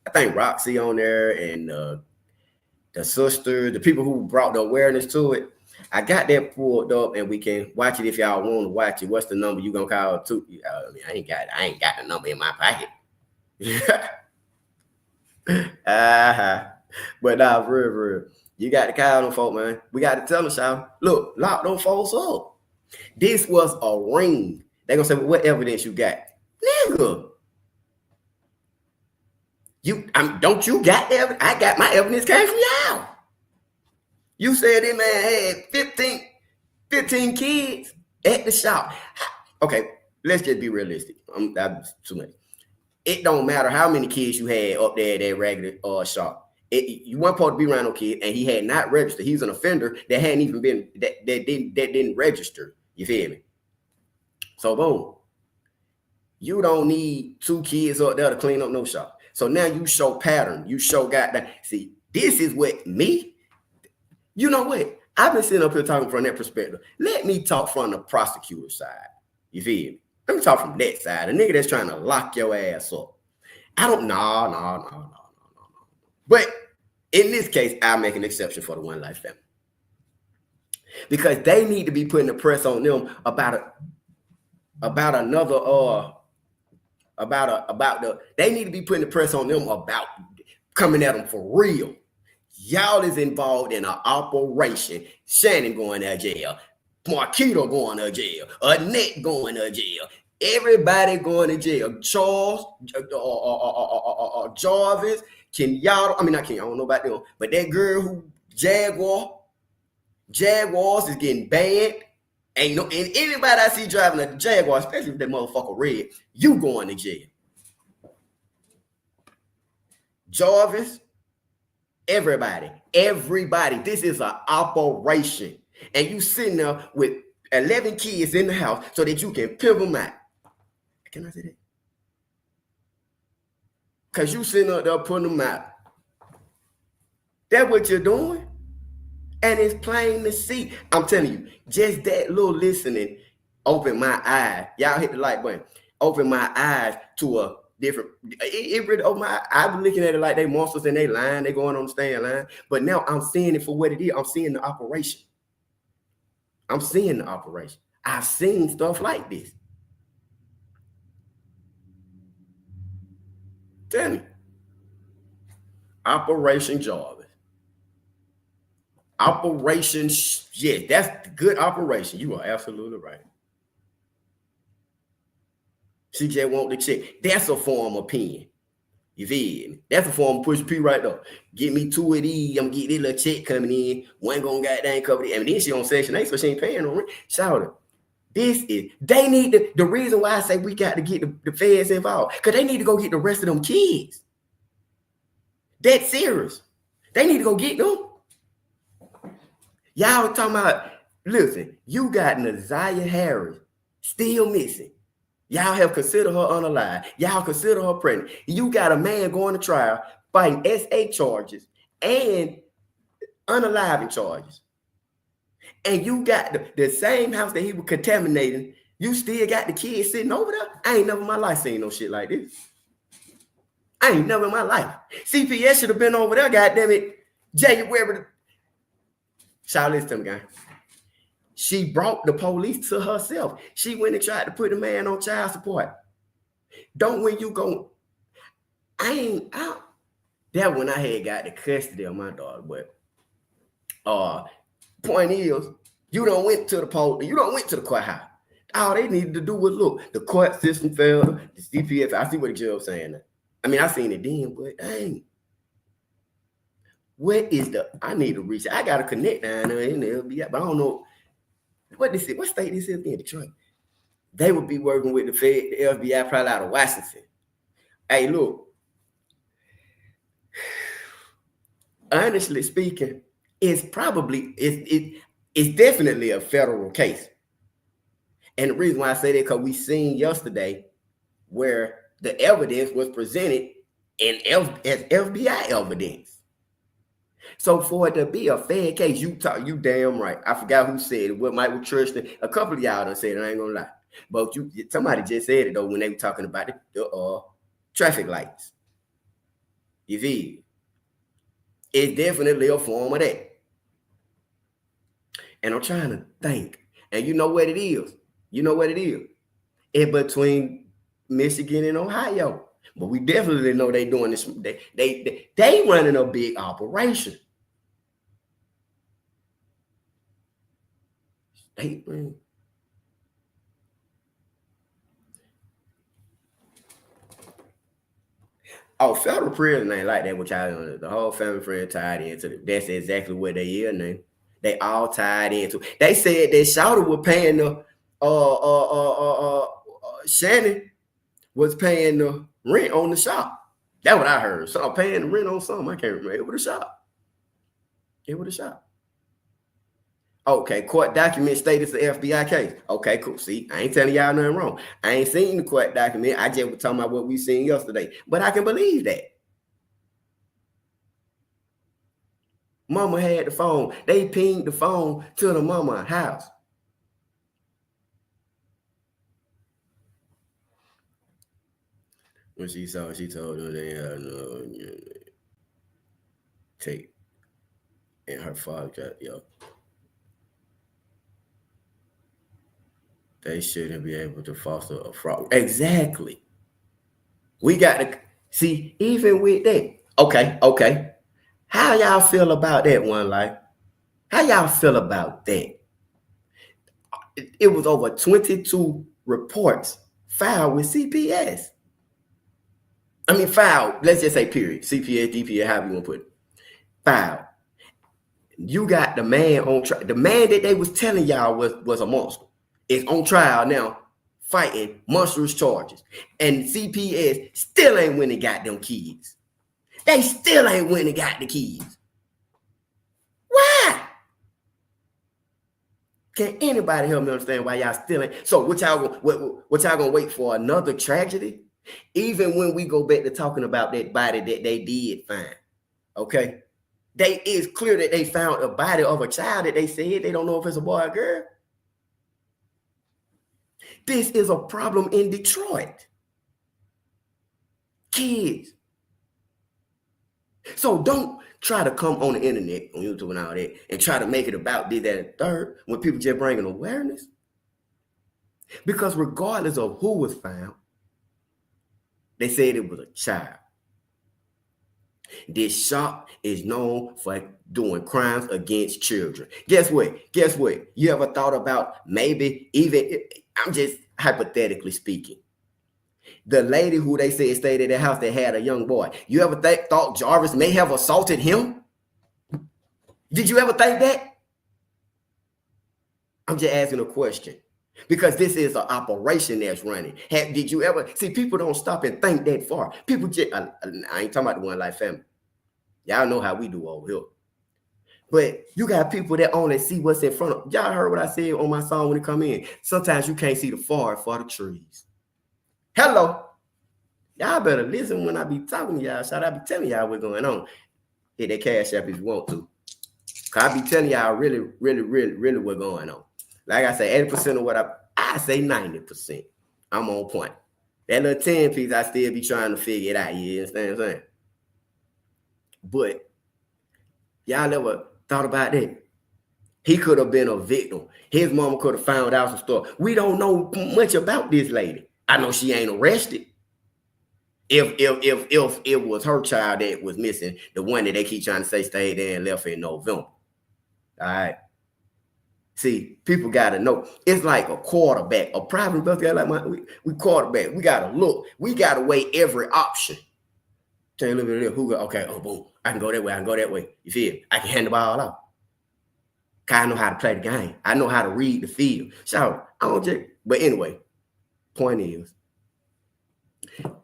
I think Roxy on there and the sister, the people who brought the awareness to it. I got that pulled up and we can watch it if y'all want to watch it. What's the number you gonna call to? I ain't got the number in my pocket. But nah, for real. You got to call them folk, man. We got to tell them, y'all. Look, lock them folks up. This was a ring. They gonna say, well, what evidence you got? Nigga. Don't you got evidence? I got my evidence came from y'all. You said this man had 15 kids at the shop. Okay, let's just be realistic. That's too much. It don't matter how many kids you had up there at that regular shop. You weren't supposed to be around no kid, and he had not registered. He's an offender that hadn't even been that didn't register. You feel me? So boom, you don't need 2 kids up there to clean up no shop. So now you show pattern. You show goddamn. See, this is what me. You know what? I've been sitting up here talking from that perspective. Let me talk from the prosecutor side. You feel me? Let me talk from that side. A nigga that's trying to lock your ass up. I don't. No. But in this case, I'll make an exception for the One Life family. Because they need to be putting the press on them about another They need to be putting the press on them about coming at them for real. Y'all is involved in an operation. Shannon going to jail. Marquito going to jail. Annette going to jail. Everybody going to jail. Charles, Jarvis, Kenyatta. I mean, not Kenyatta, I don't know about them. But that girl who Jaguars is getting banned. And anybody I see driving a Jaguar, especially if that motherfucker red, you going to jail. Jarvis, everybody. This is an operation. And you sitting there with 11 kids in the house so that you can pimp them out. Can I say that? Because you sitting up there putting them out. That's what you're doing. And it's plain to see. I'm telling you, just that little listening opened my eyes. Y'all hit the like button. Open my eyes to a different. It really opened my eyes. I was looking at it like they monsters in their line. They going on the stand line. But now I'm seeing it for what it is. I'm seeing the operation. I've seen stuff like this. Tell me. Operation Jarvis. Operation, yes, that's good operation. You are absolutely right. She just want the check. That's a form of pen. You feel me? That's a form of push P right there. Get me 2 of these. I'm getting this little check coming in. One gonna goddamn cover it. And then she on Section 8, so she ain't paying no rent. Shout out. They need the reason why I say we got to get the feds involved, because they need to go get the rest of them kids. That's serious. They need to go get them. Y'all talking about, listen, you got Ziyah Harris still missing. Y'all have considered her unalive. Y'all consider her pregnant. You got a man going to trial fighting SA charges and unaliving charges. And you got the same house that he was contaminating. You still got the kids sitting over there. I ain't never in my life seen no shit like this. I ain't never in my life. CPS should have been over there, goddamn it. Jay, wherever. Shout listen to me, guy. She brought the police to herself. She went and tried to put the man on child support. Don't when you go, I ain't out. That when I had got the custody of my daughter, but point is, you don't went to the police, you don't went to the courthouse. All they needed to do was look, the court system failed, the CPS. I see what the judge saying now. I mean, I seen it then, but dang. What is I need to reach? I got to connect down there in the FBI, but I don't know what state this is in, Detroit. They would be working with the FBI probably out of Washington. Hey, look. Honestly speaking, it's definitely a federal case. And the reason why I say that, because we seen yesterday where the evidence was presented as FBI evidence. So for it to be a fair case, you damn right. I forgot who said it. What Michael Tristan, a couple of y'all done said it, I ain't gonna lie. But somebody just said it though when they were talking about the traffic lights. You feel? It's definitely a form of that. And I'm trying to think. And you know what it is? It's between Michigan and Ohio. But we definitely know they doing this. They running a big operation. Federal prison ain't like that, which the whole family friend tied into it. That's exactly what they is now. They all tied into it. They said that Shawty was paying the Shannon was paying the rent on the shop. That's what I heard. So I'm paying the rent on something. I can't remember. It was a shop. Okay, court document stated it's an FBI case. Okay, cool. See, I ain't telling y'all nothing wrong. I ain't seen the court document. I just was talking about what we seen yesterday. But I can believe that. Mama had the phone. They pinged the phone to the mama's house. When she saw it, she told her they had no tape. And her father got, they shouldn't be able to foster a fraud. Exactly. We got to see, even with that. Okay. How y'all feel about that one, like? How y'all feel about that? It was over 22 reports filed with CPS. I mean, filed, let's just say period. CPS, DPS, however you want to put it. Filed. You got the man on trial. The man that they was telling y'all was a monster is on trial now, fighting monstrous charges. And CPS still ain't went and got them kids. They still ain't went and got the kids. Why? Can anybody help me understand why y'all still ain't? So what y'all gonna wait for another tragedy? Even when we go back to talking about that body that they did find, okay? It's clear that they found a body of a child that they said they don't know if it's a boy or girl. This is a problem in Detroit. Kids. So don't try to come on the internet, on YouTube and all that, and try to make it about this, that, and third, when people just bringing awareness. Because regardless of who was found, they said it was a child. This shop is known for doing crimes against children. Guess what? You ever thought about maybe even, I'm just hypothetically speaking, the lady who they said stayed at the house that had a young boy. You ever thought Jarvis may have assaulted him? Did you ever think that? I'm just asking a question. Because this is an operation that's running. Did you ever see people don't stop and think that far? People just, I ain't talking about the One Life family. Y'all know how we do over here. But you got people that only see what's in front of. Y'all heard what I said on my song when it come in. Sometimes you can't see the forest for the trees. Hello. Y'all better listen when I be talking to y'all. Should I be telling y'all what's going on? Hit that cash app if you want to. Cause I be telling y'all really what's going on. Like I say, 80% of what I say 90%. I'm on point. That little 10 piece, I still be trying to figure it out. You understand what I'm saying? But y'all ever thought about that? He could have been a victim. His mama could have found out some stuff. We don't know much about this lady. I know she ain't arrested. If it was her child that was missing, the one that they keep trying to say stayed there and left in November. All right. See, people gotta know. It's like a quarterback, a private investigator like we quarterback. We gotta look. We gotta weigh every option. Tell you a little bit of who go, okay, oh boom, I can go that way, I can go that way. You feel me? I can hand the ball off. Cause I know how to play the game. I know how to read the field. So I don't just, but anyway, point is,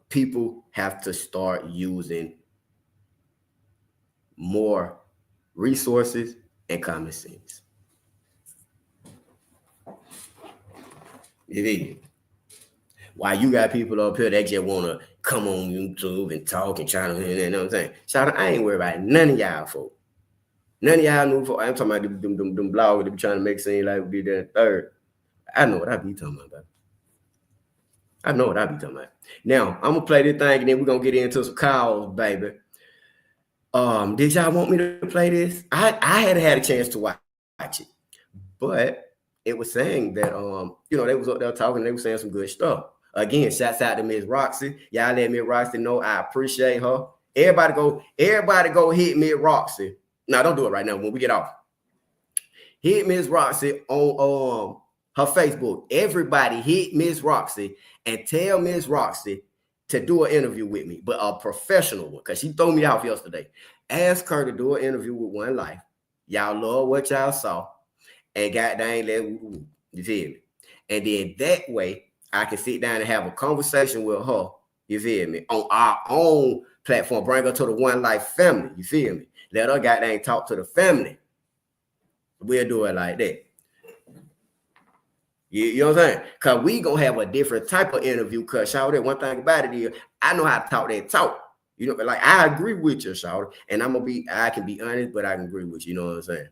people have to start using more resources and common sense. It is. Why you got people up here that just want to come on YouTube and talk and try to, you know what I'm saying? Shout out, I ain't worried about none of y'all folk. None of y'all new folk. I'm talking about them bloggers that be trying to make it seem like we be there third. I know what I be talking about. I know what I be talking about. Now, I'm going to play this thing and then we're going to get into some calls, baby. Did y'all want me to play this? I had a chance to watch it. But it was saying that, they was up there talking, they were saying some good stuff. Again, shouts out to Miss Roxy. Y'all let Miss Roxy know I appreciate her. Everybody go hit Miss Roxy. No, don't do it right now when we get off. Hit Miss Roxy on her Facebook. Everybody hit Miss Roxy and tell Miss Roxy to do an interview with me, but a professional one, because she threw me off yesterday. Ask her to do an interview with One Life. Y'all love what y'all saw. And goddamn, you feel me? And then that way, I can sit down and have a conversation with her, you feel me, on our own platform. Bring her to the One Life family, you feel me? Let her goddamn talk to the family. We'll do it like that. You know what I'm saying? Because we going to have a different type of interview. Because, Shawty, one thing about it is, I know how to talk that talk. You know, like, I agree with you, Shawty. And I can be honest, but I can agree with you. You know what I'm saying?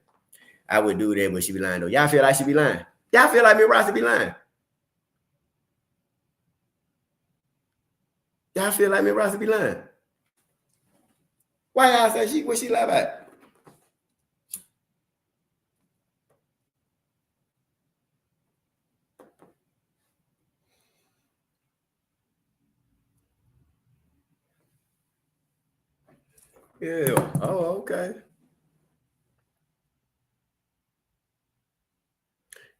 I would do that, but she be lying, though. Y'all feel like she be lying? Y'all feel like me and Roxy be lying? Y'all feel like me and Roxy be lying? Why y'all say what she lie about? Yeah. Oh, okay.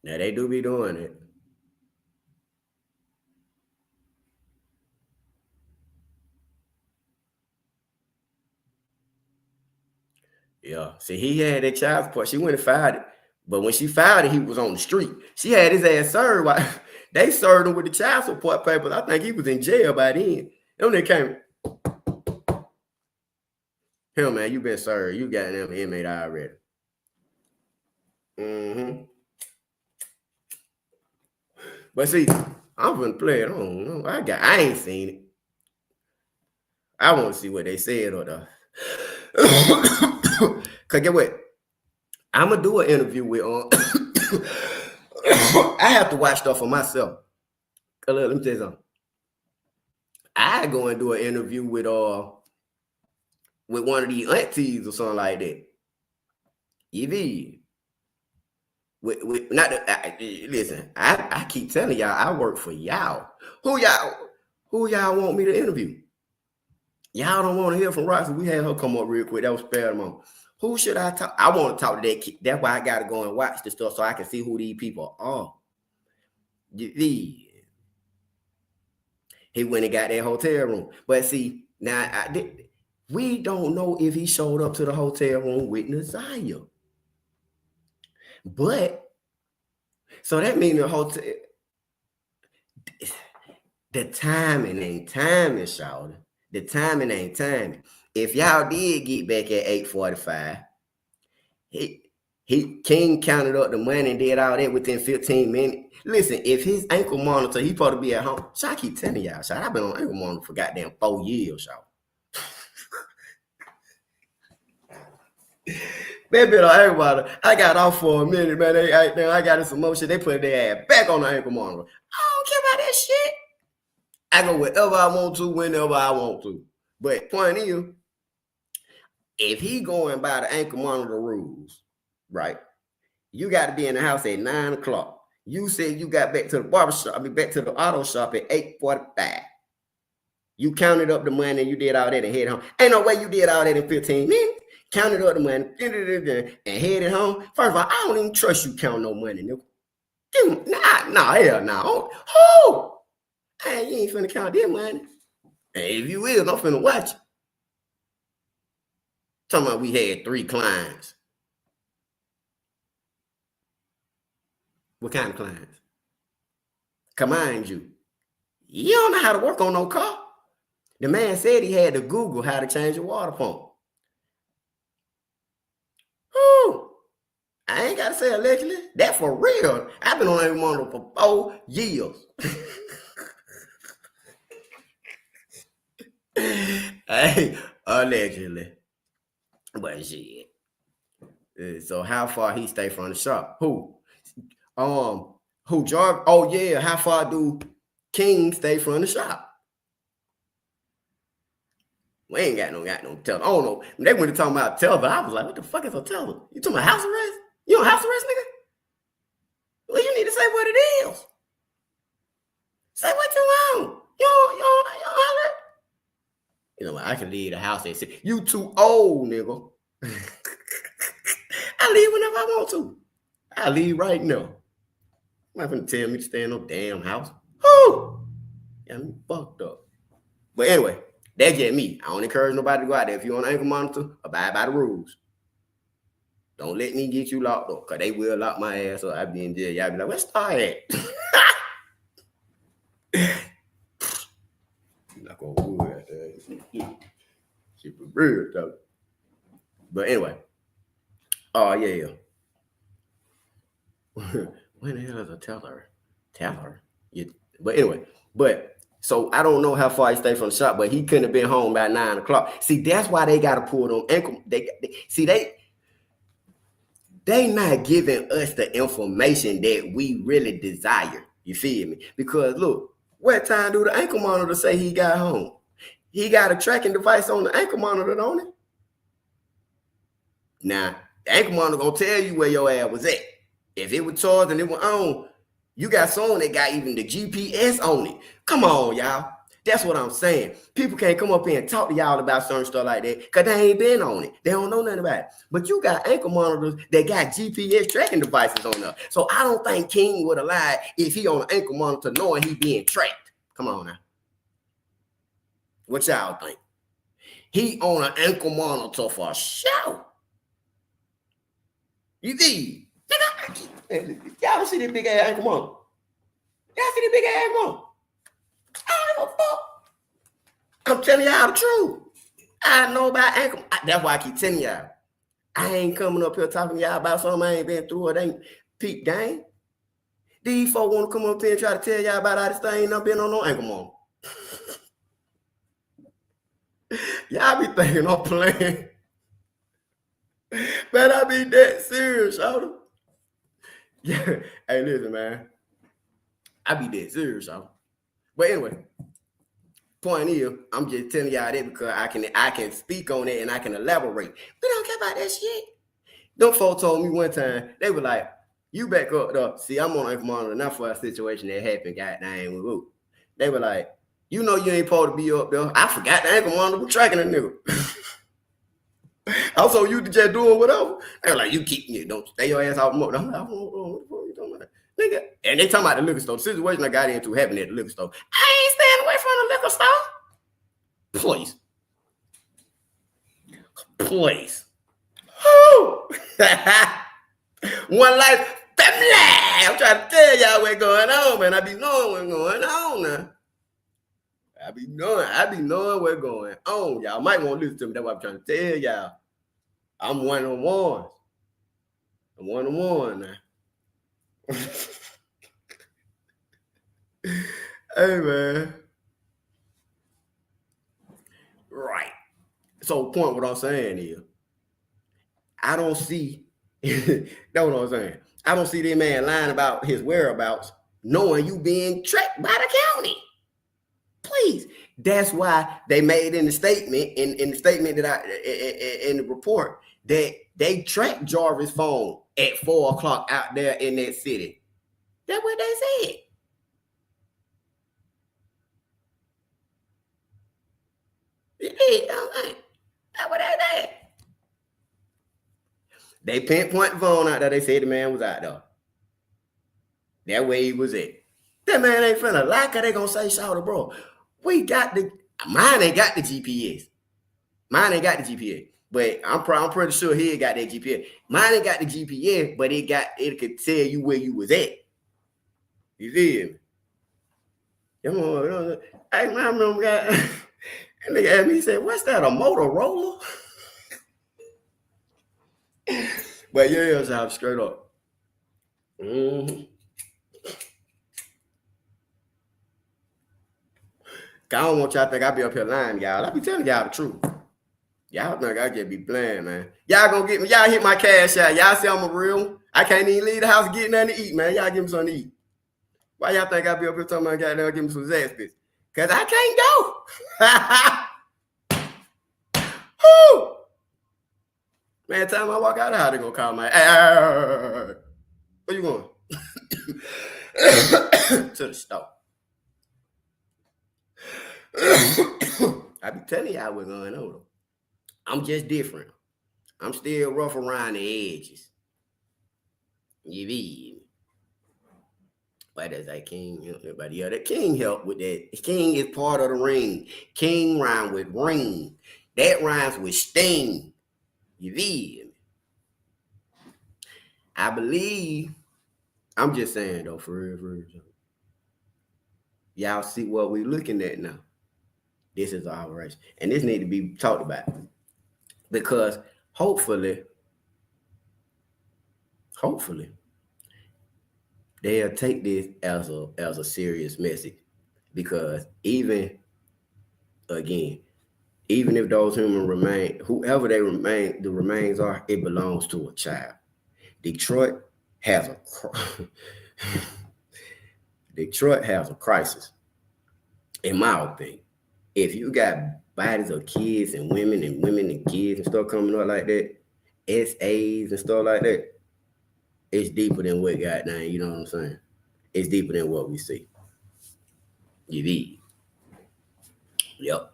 Now they do be doing it. Yeah. See, he had that child support. She went and filed it. But when she filed it, he was on the street. She had his ass served. They served him with the child support papers. I think he was in jail by then. And they came, hell, man, you been served. You got them inmate already. Mm-hmm. But see, I'm gonna play it. I don't know. I ain't seen it. I want to see what they said or the. Cause get what? I'm gonna do an interview with I have to watch stuff for myself. Cause look, let me tell you something. I go and do an interview with one of these aunties or something like that. You mean? With not listen, I keep telling y'all I work for y'all. Who y'all want me to interview? Y'all don't want to hear from Roxy. We had her come up real quick. That was spare moment. Who should I talk? I want to talk to that kid. That's why I gotta go and watch the stuff so I can see who these people are. He went and got that hotel room. But see, now we don't know if he showed up to the hotel room with Ziyah. But so that means the hotel, the timing ain't timing, shawty. The timing ain't timing. If y'all did get back at 8:45, King counted up the money and did all that within 15 minutes. Listen, if his ankle monitor, he supposed to be at home. So I keep telling y'all, so I've been on ankle monitor for goddamn 4 years, y'all. They been on ankle monitor. I got off for a minute, man. I got some motion. They put their ass back on the ankle monitor. I don't care about that shit. I go wherever I want to, whenever I want to. But point is, if he going by the ankle monitor rules, right? You got to be in the house at 9 o'clock. You said you got back to the barbershop, back to the auto shop at 8:45. You counted up the money and you did all that and headed home. Ain't no way you did all that in 15 minutes. Counted up the money and headed home. First of all, I don't even trust you count no money, nigga. Hell no. Who? Hey, you ain't finna count that money. And if you is, I'm finna watch you. Talking about we had 3 clients. What kind of clients? Command you. You don't know how to work on no car. The man said he had to Google how to change a water pump. Whew. I ain't got to say allegedly. That for real. I've been on that monitor for 4 years. Hey, allegedly. But shit. So how far he stay from the shop? Who? Jarvis? Oh yeah, how far do King stay from the shop? We ain't got no tether. I don't know. When they went to talking about tether, I was like, what the fuck is a tether? You talking about house arrest? You on house arrest, nigga? Well, you need to say what it is. Say what you want. You holler. You know, I can leave the house and say, you too old, nigga. I leave whenever I want to. I leave right now. I'm not gonna tell me to stay in no damn house. Whoo! Yeah, I'm fucked up. But anyway, that's just me. I don't encourage nobody to go out there. If you're on an ankle monitor, abide by the rules. Don't let me get you locked up, because they will lock my ass up. I be in jail. Y'all be like, where's Star at? I'm not gonna do that. Shit for real, though. But anyway. Oh, yeah. When the hell is a teller? Yeah. But anyway, so I don't know how far he stayed from the shop, but he couldn't have been home by 9 o'clock. See, that's why they got to pull them ankle. They not giving us the information that we really desire. You feel me? Because look, what time do the ankle monitor say he got home? He got a tracking device on the ankle monitor, don't he? Now, the ankle monitor gonna tell you where your ass was at. If it was charged and it was on, you got someone that got even the GPS on it. Come on, y'all. That's what I'm saying. People can't come up here and talk to y'all about certain stuff like that because they ain't been on it. They don't know nothing about it. But you got ankle monitors that got GPS tracking devices on there. So I don't think King would have lied if he on an ankle monitor knowing he being tracked. Come on now. What y'all think? He on an ankle monitor for sure. You see? Y'all see this big ass ankle monitor? Y'all see this big ass ankle monitor? I don't give a fuck. I'm telling y'all the truth. I know about ankle. That's why I keep telling y'all. I ain't coming up here talking to y'all about something I ain't been through or they ain't peep game. These folks want to come up here and try to tell y'all about how this thing ain't not been on no ankle monitor. Y'all be thinking I'm playing. Man, I be that serious, y'all. Yeah. Hey, listen, man. I be that serious, y'all. But anyway, point is, I'm just telling y'all that because I can speak on it and I can elaborate. We don't care about that shit. Them folks told me one time, they were like, you back up though. See, I'm on ankle monitor, not for a situation that happened, goddamn. Woo. They were like, you know you ain't supposed to be up there. I forgot the ankle monitor was tracking a nigga. Also, you just doing whatever. They were like, you keep me, don't stay your ass out more. I'm like, what you talking about? Nigga. And they talking about the liquor store. The situation I got into happened at the liquor store. I ain't staying away from the liquor store. Please. Woo! One life family. I'm trying to tell y'all what's going on, man. I be knowing what's going on now. I be knowing what's going on. Y'all might want to listen to me. That's what I'm trying to tell y'all. I'm one on one. I'm one on one now. Hey, man. Right. So, point what I'm saying is, I don't see, that's what I'm saying. I don't see that man lying about his whereabouts, knowing you being tracked by the county. Please. That's why they made in the statement, in the statement that in the report, that they tracked Jarvis' phone at 4 o'clock out there in that city. That's what they said. That's what they said. They pinpoint the phone out there. They said the man was out there. That way he was at. That man ain't finna lie, cause they gonna say, "Shout bro, we got mine ain't got the GPS. Mine ain't got the GPS, but I'm pretty sure he got that GPS. Mine ain't got the GPS, but it could tell you where you was at. You feel me? Come on, hey man, I remember that nigga asked me, he said, "What's that? A Motorola?" But yeah, so I'm straight up. Mm-hmm. I don't want y'all to think I be up here lying, y'all. I be telling y'all the truth. Y'all think I just be playing, man. Y'all gonna get me. Y'all hit my cash out. Y'all see I'm a real. I can't even leave the house and get nothing to eat, man. Y'all give me something to eat. Why y'all think I be up here talking about goddamn give me some Zaxby's? Because I can't go. Woo! Man, time I walk out of the house, they gonna call my hey, where you going? To the store. I be telling y'all what's going on. I'm just different. I'm still rough around the edges. You be. Why does that King? Everybody, yeah, that King help with that. King is part of the ring. King rhyme with ring. That rhymes with sting. You be. I believe. I'm just saying though, for real. Y'all see what we're looking at now. This is our race. And this need to be talked about. Because hopefully, they'll take this as a serious message. Because even if those human remain, whoever the remains are, it belongs to a child. Detroit has a crisis, in my opinion. If you got bodies of kids and women and kids and stuff coming up like that, SAs and stuff like that, it's deeper than what goddamn, you know what I'm saying? It's deeper than what we see. You read. Yep.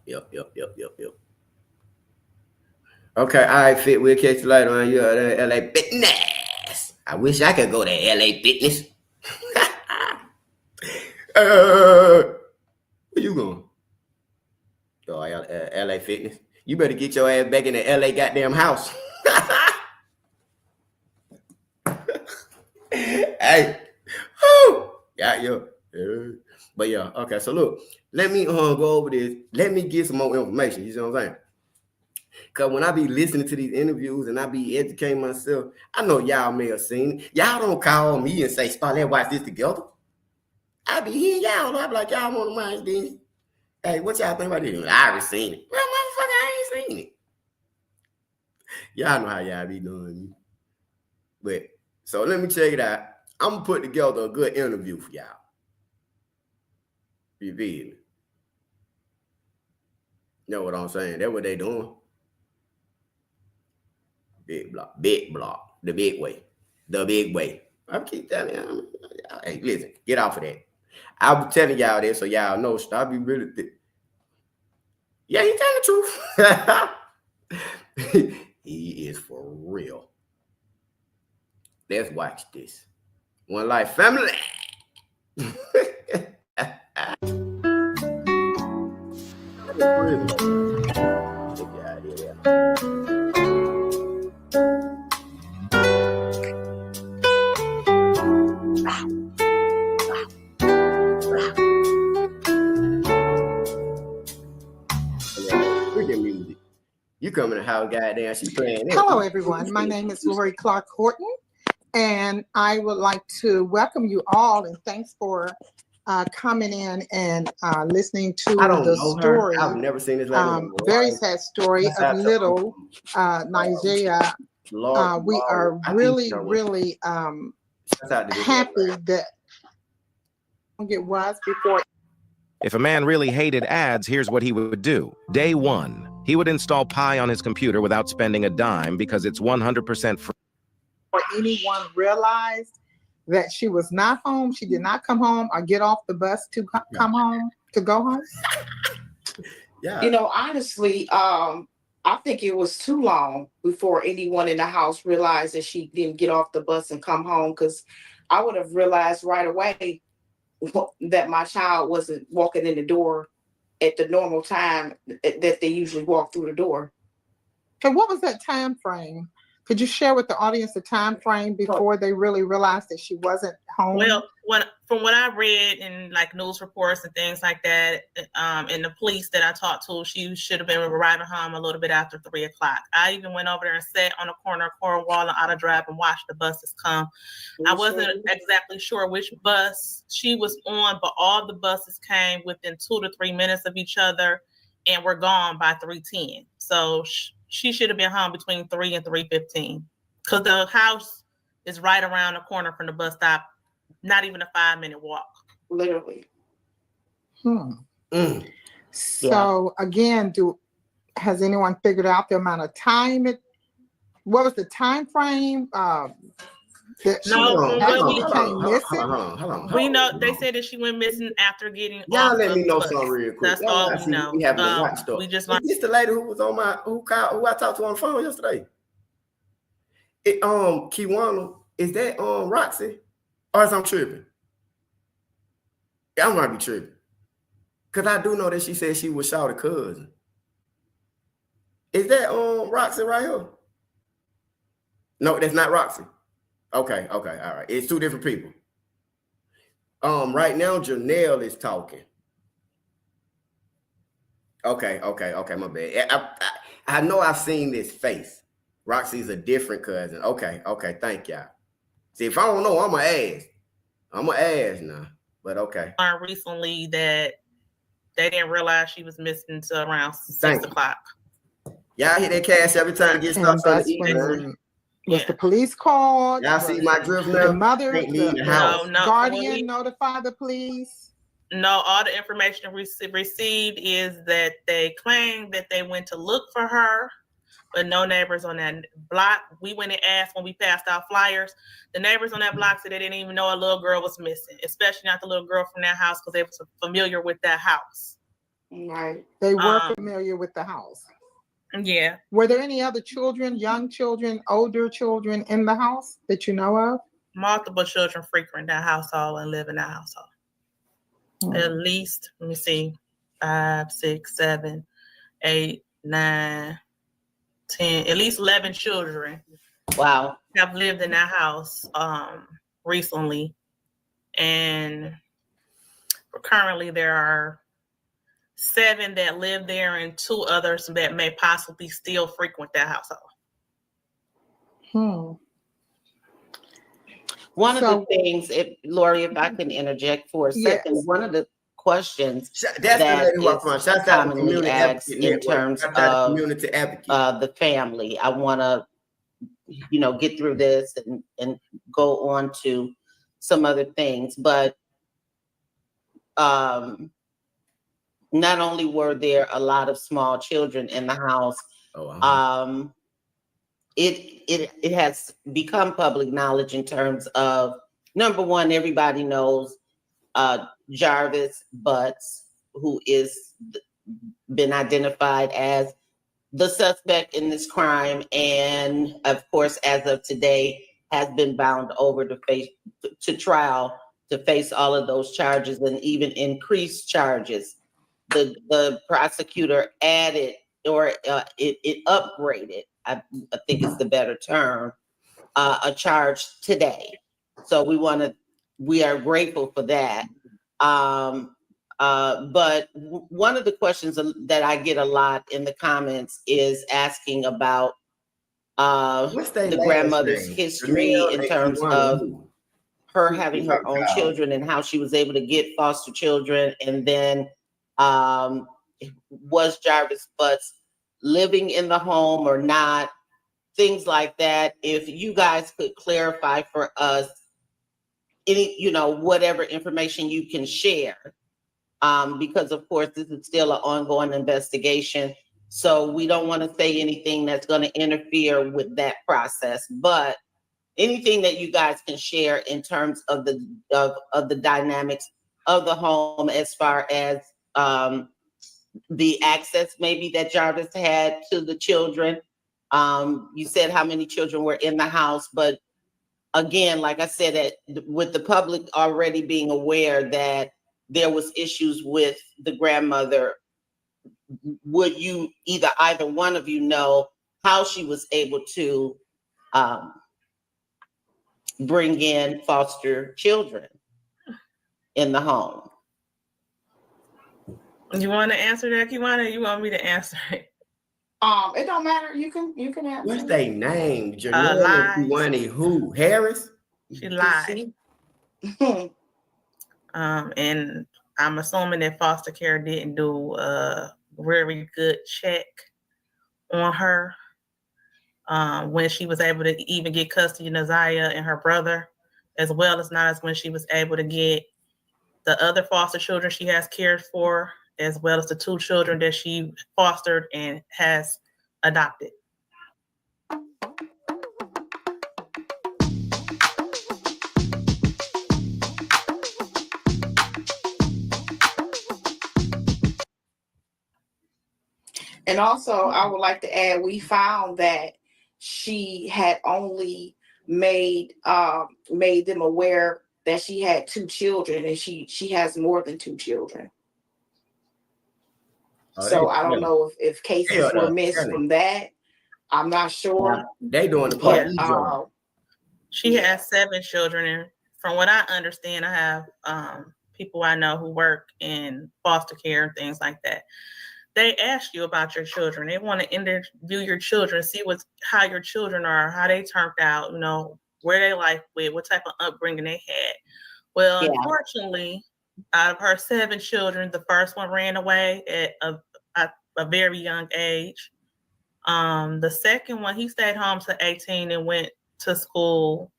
Okay, all right, Fit. We'll catch you later on your LA Fitness. I wish I could go to LA Fitness. Where you going? Oh, LA Fitness. You better get your ass back in the LA goddamn house. Hey. Woo. Got you. But yeah, okay. So look, let me go over this. Let me get some more information. You see what I'm saying? Cause when I be listening to these interviews and I be educating myself, I know y'all may have seen it. Y'all don't call me and say, "Spot, let's watch this together." I be hearing y'all. I be like, y'all want to mind this? Hey, what y'all think about this? I already seen it. Well, motherfucker, I ain't seen it. Y'all know how y'all be doing. But so let me check it out. I'm gonna put together a good interview for y'all. You feel me? Know what I'm saying? That's what they doing. Big block, the big way, I keep telling y'all, hey, listen, get off of that. I'll be telling y'all this so y'all know. I'll be really, yeah, he telling the truth. He is for real. Let's watch this. One Life Family. Music. You come in the house, goddamn, she playing. Hello, everyone. My name is Lori Clark Horton, and I would like to welcome you all, and thanks for coming in and listening to the story. I've never seen this lady. Very sad story of little Ziyah. We are really happy that it was before. If a man really hated ads, here's what he would do. Day one, he would install Pi on his computer without spending a dime because it's 100% free. Before anyone realized that she was not home, she did not come home or get off the bus to come home, to go home. Yeah. You know, honestly, I think it was too long before anyone in the house realized that she didn't get off the bus and come home, because I would have realized right away that my child wasn't walking in the door at the normal time that they usually walk through the door. Okay, what was that time frame? Could you share with the audience the time frame before they really realized that she wasn't home? Well, from what I read in like news reports and things like that, and the police that I talked to, she should have been arriving home a little bit after 3 o'clock. I even went over there and sat on the corner of Cornwall and Auto Drive and watched the buses come. I wasn't exactly sure which bus she was on, but all the buses came within 2 to 3 minutes of each other and were gone by 3:10. So she should have been home between 3 and 3:15, because the house is right around the corner from the bus stop. Not even a 5-minute walk. Literally. So again, has anyone figured out the amount of time what was the time frame? That she became missing? We know they said that she went missing after getting y'all off. Let me know something real quick. That's all we know. We haven't watched stuff. We just this the lady who was on who I talked to on the phone yesterday. Kiwana, is that Roxy? Or is I'm tripping? I might be tripping. Cause I do know that she said she was Shawty's cousin. Is that Roxy right here? No, that's not Roxy. Okay, all right. It's two different people. Right now, Janelle is talking. Okay, my bad. I know I've seen this face. Roxy's a different cousin. Okay, thank y'all. See, if I don't know, I'm an ass now. But okay. Learned recently that they didn't realize she was missing until around 6 o'clock. Y'all hit that cash every time you get stuff on the email. Was the police called? Y'all see my drift now? The mother, the guardian notify the police? No, all the information received is that they claimed that they went to look for her, but no neighbors on that block. We went and asked when we passed out flyers. The neighbors on that block said they didn't even know a little girl was missing, especially not the little girl from that house, because they were familiar with that house. Right. They were familiar with the house. Yeah. Were there any other children, young children, older children in the house that you know of? Multiple children frequent that household and live in that household. At least, let me see, 5, 6, 7, 8, 9, 10, at least 11 children. Wow. Have lived in that house recently. And currently there are 7 that live there and 2 others that may possibly still frequent that household. One of the things, Lori, if I can interject for a second, one of the questions That's the lady who I is found. Shouts out to commonly Community asked Advocate in Network. terms Shouts out to of Community Advocate. the family. I want to, get through this and go on to some other things, but not only were there a lot of small children in the house, it has become public knowledge in terms of, number one, everybody knows Jarvis Butts, who is been identified as the suspect in this crime, and of course, as of today, has been bound over to trial to face all of those charges and even increased charges. The prosecutor added, or it upgraded, I think is the better term, a charge today. So we are grateful for that. But one of the questions that I get a lot in the comments is asking about the grandmother's history in terms of her having her own children and how she was able to get foster children. And then was Jarvis Butts living in the home or not? Things like that. If you guys could clarify for us any, whatever information you can share. Because of course, this is still an ongoing investigation. So we don't want to say anything that's going to interfere with that process, but anything that you guys can share in terms of the dynamics of the home, as far as the access maybe that Jarvis had to the children. You said how many children were in the house, but again, like I said, with the public already being aware that there was issues with the grandmother, would you either one of you know how she was able to bring in foster children in the home? You want to answer that, Kiwana? You want me to answer it? It don't matter. You can answer. What's their name? Janelle and Kiwani who? Harris? She lied. And I'm assuming that foster care didn't do a very good check on her when she was able to even get custody of Ziyah and her brother, as well as when she was able to get the other foster children she has cared for, as well as the 2 children that she fostered and has adopted. And also, I would like to add, we found that she had only made them aware that she had 2 children, and she has more than 2 children. So I don't know if cases were missed from that. I'm not sure. They doing the police job. She has 7 children, and from what I understand, I have people I know who work in foster care and things like that. They ask you about your children. They want to interview your children, see how your children are, how they turned out, where they life with, what type of upbringing they had. Well, unfortunately, out of her 7 children, the first one ran away at a very young age. The second one, he stayed home to 18 and went to school.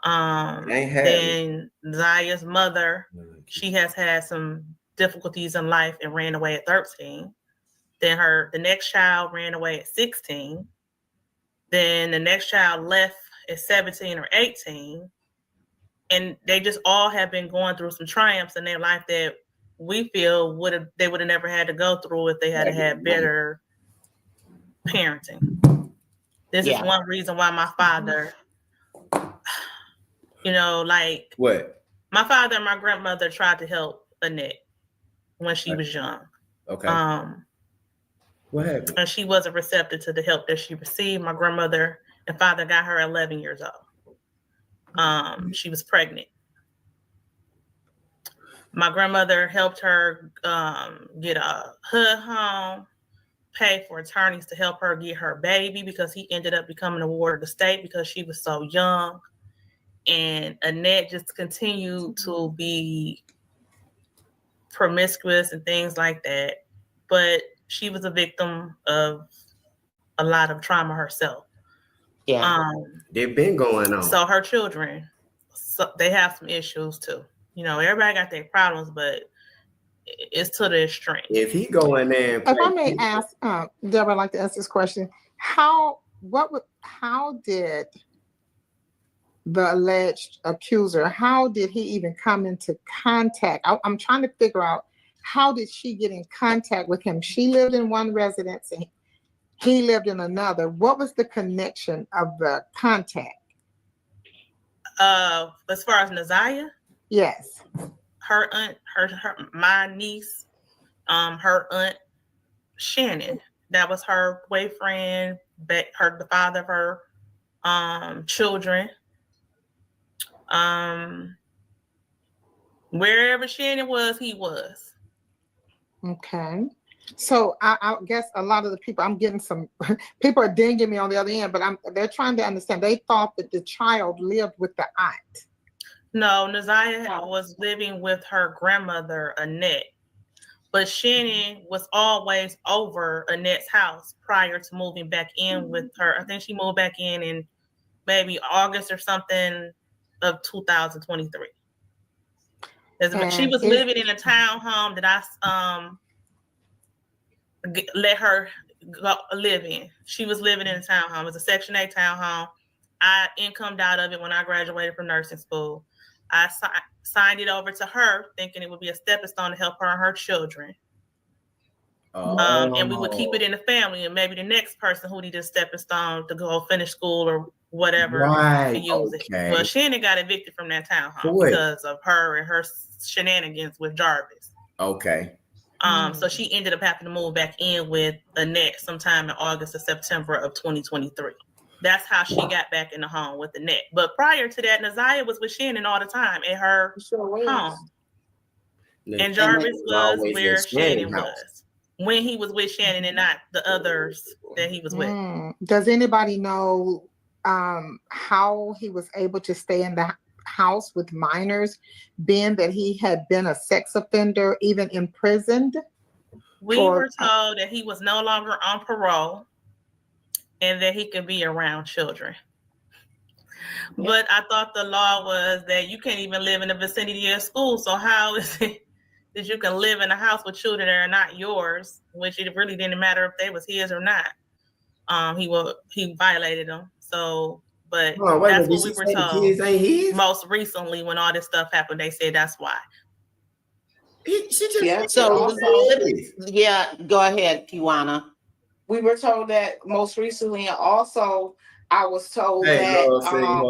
Then Ziyah's mother, she has had some difficulties in life and ran away at 13. Then the next child ran away at 16. Then the next child left at 17 or 18. And they just all have been going through some triumphs in their life that we feel they would have never had to go through if they had better parenting. This is one reason why my father, like what? My father and my grandmother tried to help Annette when she was young. Okay. What happened? And she wasn't receptive to the help that she received. My grandmother and father got her 11 years old. She was pregnant. My grandmother helped her get a HUD home, pay for attorneys to help her get her baby because he ended up becoming a ward of the state because she was so young. And Annette just continued to be promiscuous and things like that. But she was a victim of a lot of trauma herself. Yeah. They've been going on. So her children, they have some issues too. Everybody got their problems, but it's to the extreme. If he go in there, if I may ask, Deborah, I'd like to ask this question: how did the alleged accuser, how did he even come into contact? I'm trying to figure out, how did she get in contact with him? She lived in one residence and he lived in another. What was the connection of the contact? As far as Ziyah? Yes. Her aunt, my niece, her aunt Shannon, that was her boyfriend, the father of her children. Wherever Shannon was, he was. Okay. So I guess a lot of the people, I'm getting some people are dinging me on the other end, but they're trying to understand. They thought that the child lived with the aunt. No, Ziyah was living with her grandmother, Annette. But Shannon was always over Annette's house prior to moving back in with her. I think she moved back in maybe August or something of 2023. She was living in a townhome that I let her go live in. She was living in a townhome. It was a Section 8 townhome. I incomed out of it when I graduated from nursing school. I signed it over to her thinking it would be a stepping stone to help her and her children. And we would keep it in the family, and maybe the next person who needed a stepping stone to go finish school or whatever to use it. Well, Shannon got evicted from that townhome because of her and her shenanigans with Jarvis. Okay. So she ended up having to move back in with Annette sometime in August or September of 2023. That's how she got back in the home with Annette. But prior to that, Ziyah was with Shannon all the time at her home. And Jarvis was where Shannon was when he was with Shannon and not the others that he was with. Does anybody know how he was able to stay in the house with minors, being that he had been a sex offender, even imprisoned? We were told that he was no longer on parole and that he could be around children. But I thought the law was that you can't even live in the vicinity of school. So how is it that you can live in a house with children that are not yours, which it really didn't matter if they was his or not? He violated them. So, but that's what we were told. Kids ain't his? Most recently, when all this stuff happened, they said that's why. So go ahead, Kiwana. We were told that most recently, and also I was told that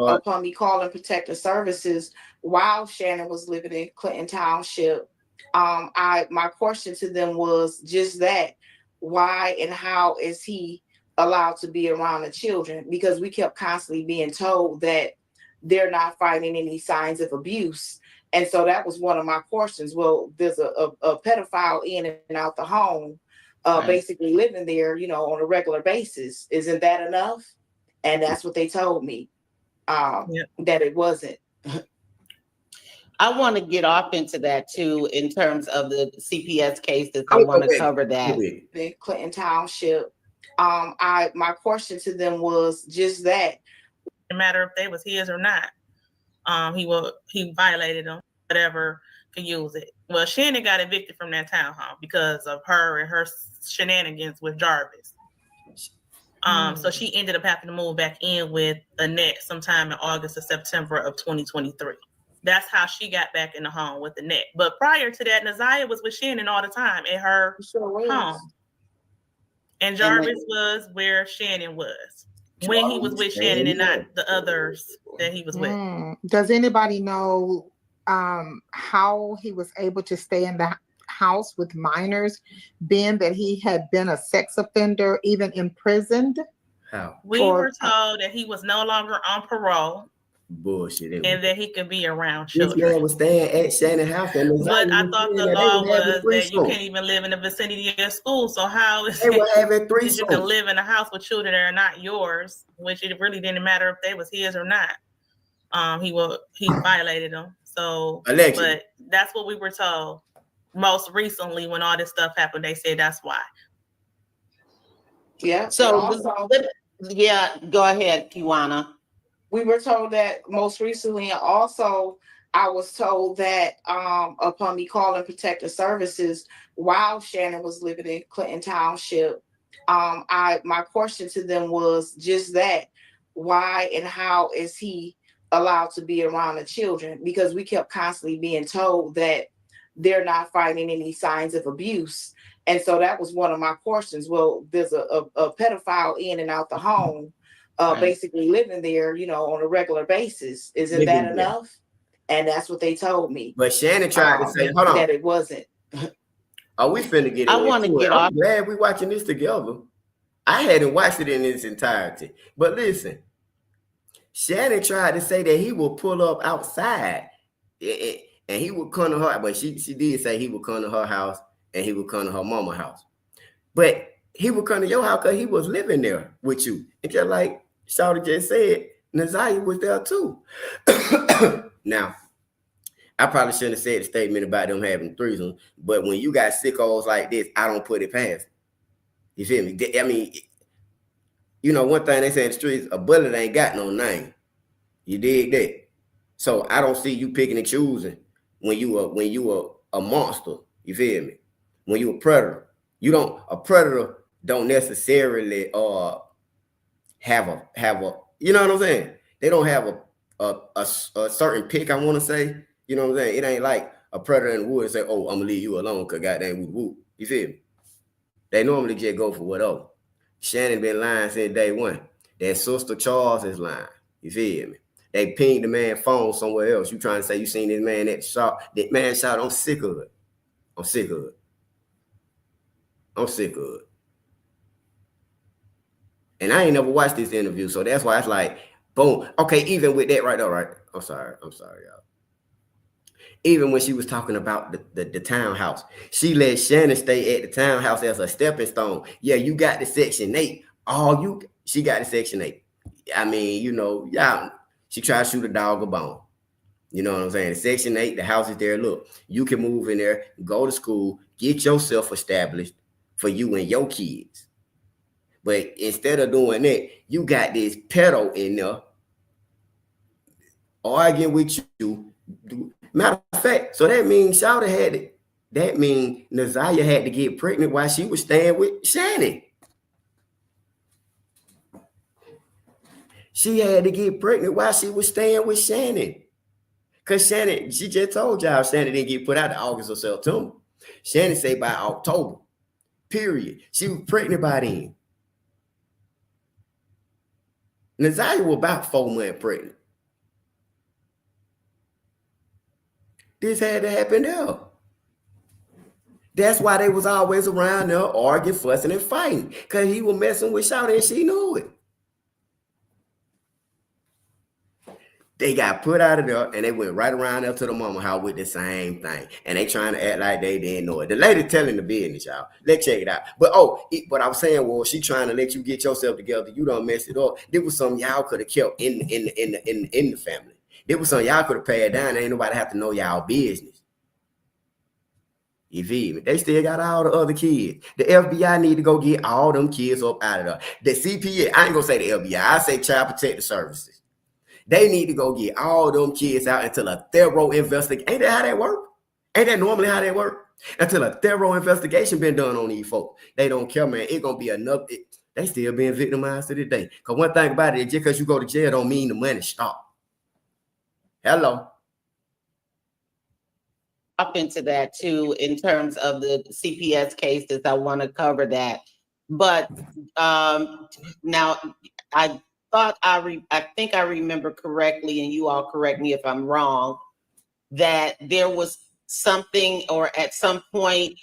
upon me calling Protective Services while Shannon was living in Clinton Township, my question to them was just that: why and how is he allowed to be around the children? Because we kept constantly being told that they're not finding any signs of abuse. And so that was one of my questions. Well, there's a pedophile in and out the home, basically living there, on a regular basis. Isn't that enough? And that's what they told me, that it wasn't. I want to get off into that too, in terms of the CPS cases. I want to cover that. The Clinton Township. My question to them was just that. No matter if they was his or not, he violated them, whatever, could use it. Well, Shannon got evicted from that townhome because of her and her shenanigans with Jarvis. So she ended up having to move back in with Annette sometime in August or September of 2023. That's how she got back in the home with the net. But prior to that, Ziyah was with Shannon all the time in her home. And Jarvis was where Shannon was when he was with Shannon and not the others that he was with. Does anybody know how he was able to stay in the house with minors, being that he had been a sex offender, even imprisoned? How? We were told that he was no longer on parole. Bullshit. And that he could be around children. This man was staying at Shannon's house. But I thought the law was that you can't even live in the vicinity of school. So how is it that you can live in a house with children that are not yours, which it really didn't matter if they was his or not. He violated them. So, allegedly. But that's what we were told. Most recently, when all this stuff happened, they said that's why. Yeah. So, yeah, go ahead, Kiwana. We were told that most recently, and also I was told that upon me calling Protective Services while Shannon was living in Clinton Township, my question to them was just that: why and how is he allowed to be around the children? Because we kept constantly being told that they're not finding any signs of abuse, and so that was one of my questions. Well, there's a pedophile in and out the home. Basically living there, on a regular basis. Isn't that enough? And that's what they told me. But Shannon tried to say, hold on. That it wasn't. Are we finna get I want to get off. I'm glad we watching this together. I hadn't watched it in its entirety. But listen, Shannon tried to say that he will pull up outside and he would come to her, but she did say he would come to her house and he would come to her mama's house. But he would come to your house because he was living there with you. And just like Shawty just said, Ziyah was there too. Now, I probably shouldn't have said a statement about them having threesomes, but when you got sickos like this, I don't put it past. You feel me? I mean, one thing they say in the streets, a bullet ain't got no name. You dig that? So I don't see you picking and choosing when you a monster. You feel me? When you a predator. A predator don't necessarily have a you know what I'm saying? They don't have a certain pick, I want to say. You know what I'm saying? It ain't like a predator in the woods say, oh, I'm gonna leave you alone because goddamn whoop whoop. You feel me? They normally just go for whatever. Shannon been lying since day one. That sister Charles is lying. You feel me? They pinged the man phone somewhere else. You trying to say you seen this man at the shop? That man shot, I'm sick of it. I'm sick of it. And I ain't never watched this interview, so that's why it's like, boom. Okay, even with that right there, right? I'm sorry, y'all. Even when she was talking about the townhouse, she let Shannon stay at the townhouse as a stepping stone. Yeah, you got the Section 8. She got the Section 8. I mean, y'all, she tried to shoot a dog a bone. You know what I'm saying? The Section 8, the house is there. Look, you can move in there, go to school, get yourself established for you and your kids. But instead of doing that, you got this pedo in there arguing with you. Matter of fact, so that means Shawty had it. That means Ziyah had to get pregnant while she was staying with Shannon. She had to get pregnant while she was staying with Shannon. Because Shannon, she just told y'all Shannon didn't get put out in August or September. Shannon say by October. Period. She was pregnant by then. Ziyah was about 4 months pregnant. This had to happen there. That's why they was always around there arguing, fussing, and fighting. Because he was messing with Shawty and she knew it. They got put out of there and they went right around there to the mama house with the same thing. And they trying to act like they didn't know it. The lady telling the business, y'all. Let's check it out. But what I was saying was she trying to let you get yourself together. You don't mess it up. There was something y'all could have kept in the family. There was something y'all could have paid down. Ain't nobody have to know y'all business. You feel me? They still got all the other kids. The FBI need to go get all them kids up out of there. The CPS, I ain't gonna say the FBI, I say Child Protective Services. They need to go get all them kids out until a thorough investigation. Ain't that how that work? Ain't that normally how that work? Until a thorough investigation been done on these folks. They don't care, man. It's gonna be enough. They still being victimized to this day. Because one thing about it, just because you go to jail don't mean the money stop. Hello. up into that too in terms of the CPS cases. I want to cover that. But now I think I remember correctly, and you all correct me if I'm wrong, that there was something, or at some point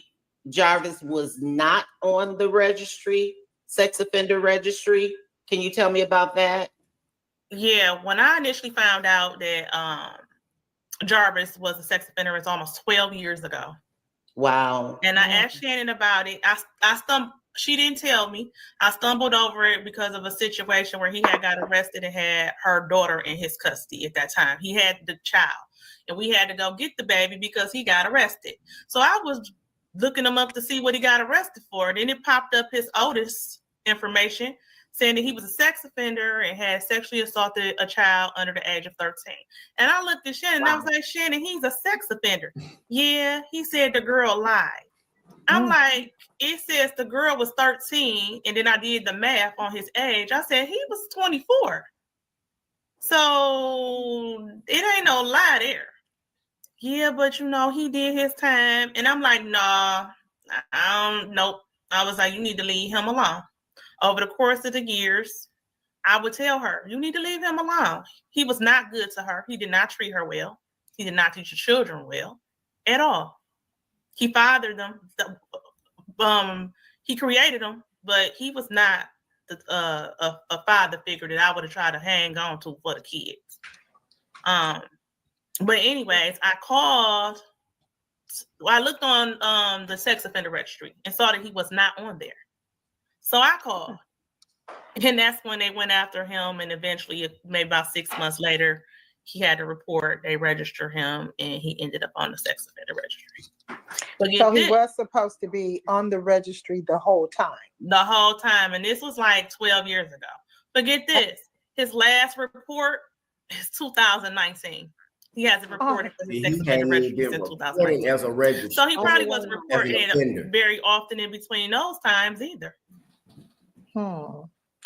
Jarvis was not on the registry, sex offender registry. Can you tell me about that? Yeah, when I initially found out that Jarvis was a sex offender, it's almost 12 years ago. Wow. And I asked Shannon about it. I stumbled. She didn't tell me. I stumbled over it because of a situation where he had got arrested and had her daughter in his custody at that time. He had the child, and we had to go get the baby because he got arrested. So I was looking him up to see what he got arrested for. And then it popped up his oldest information saying that he was a sex offender and had sexually assaulted a child under the age of 13. And I looked at Shannon and I was like, Shannon, he's a sex offender. Yeah, he said the girl lied. I'm like, it says the girl was 13, and then I did the math on his age. I said he was 24. So it ain't no lie there. Yeah, but he did his time. And I'm like, nah, nope. I was like, you need to leave him alone. Over the course of the years, I would tell her, you need to leave him alone. He was not good to her. He did not treat her well. He did not teach the children well at all. He fathered them. He created them, but he was not a father figure that I would have tried to hang on to for the kids. But anyways, I looked on the sex offender registry and saw that he was not on there. So I called, and that's when they went after him. And eventually, maybe about 6 months later, he had to report. They register him, and he ended up on the sex offender registry. But so he was supposed to be on the registry the whole time. The whole time, and this was like 12 years ago. But get this, his last report is 2019. He hasn't reported for his sex offender registry since 2019. As a registry. So he probably wasn't reporting it very often in between those times either.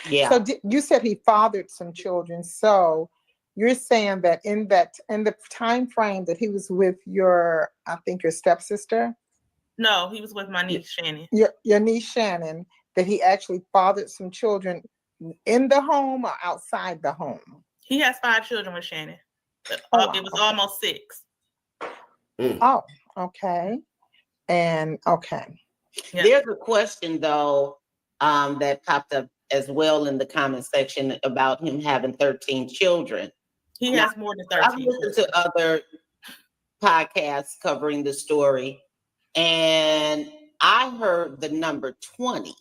Yeah. So you said he fathered some children. So you're saying that in the time frame that he was with your stepsister? No, he was with my niece Shannon. Your niece Shannon, that he actually fathered some children in the home or outside the home? He has 5 children with Shannon. It was almost 6. Oh, okay. And okay. Yeah. There's a question though that popped up as well in the comment section about him having 13 children. He has more than 13. I've listened to other podcasts covering the story, and I heard the number 20.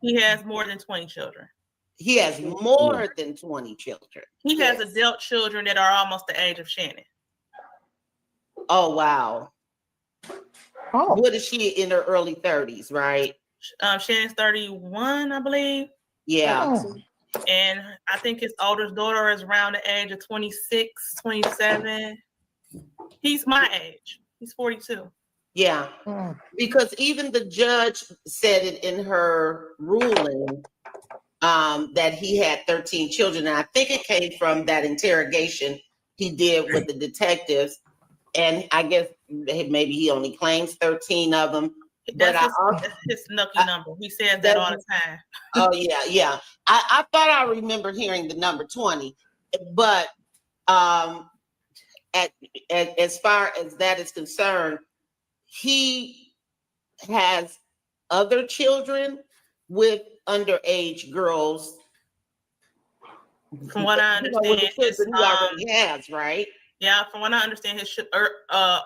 He has more than 20 children. He has more than 20 children. He has adult children that are almost the age of Shannon. Oh, wow. Oh. What is she in her early 30s, right? Shannon's 31, I believe. Yeah. Oh. And I think his oldest daughter is around the age of 26, 27. He's my age. He's 42. Yeah. Because even the judge said it in her ruling that he had 13 children. And I think it came from that interrogation he did with the detectives. And I guess maybe he only claims 13 of them. That's his lucky number. He says that all the time. Oh, yeah. I thought I remember hearing the number 20. But as far as that is concerned, he has other children with underage girls. From what I understand, he already has, right? Yeah, from what I understand, his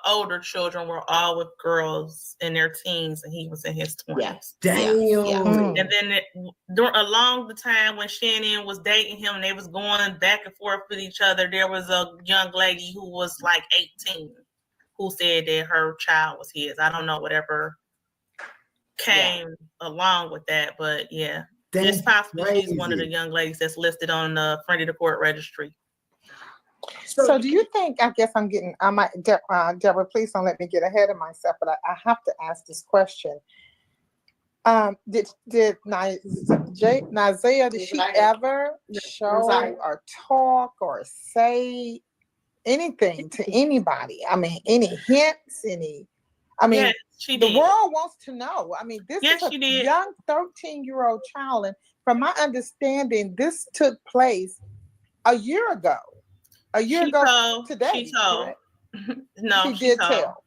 older children were all with girls in their teens, and he was in his 20s. Yeah. Damn. Yeah. And then along the time when Shannon was dating him, and they was going back and forth with each other, there was a young lady who was like 18 who said that her child was his. I don't know whatever came along with that, but yeah. It's possible she's one of the young ladies that's listed on the friend of the court registry. So do you think, Deborah, please don't let me get ahead of myself, but I have to ask this question. Did Ziyah, did she ever show or talk or say anything to anybody. I mean, any hints, Yes, she the did. world wants to know. I mean, this Yes, is she a did. young 13-year-old child. And from my understanding, this took place a year ago. She told. Today, correct? No, She she did told. tell.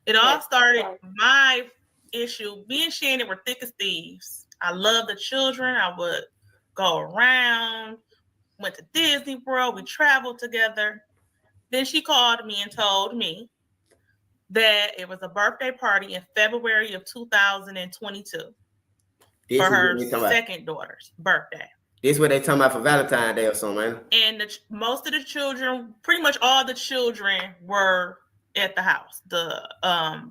It all started, my issue, me and Shannon were thick as thieves. I loved the children. I would go around, went to Disney World. We traveled together. Then she called me and told me that it was a birthday party in February of 2022 for her second daughter's birthday. This what they talking about for Valentine's Day or something, man. And most of the children, pretty much all the children were at the house, the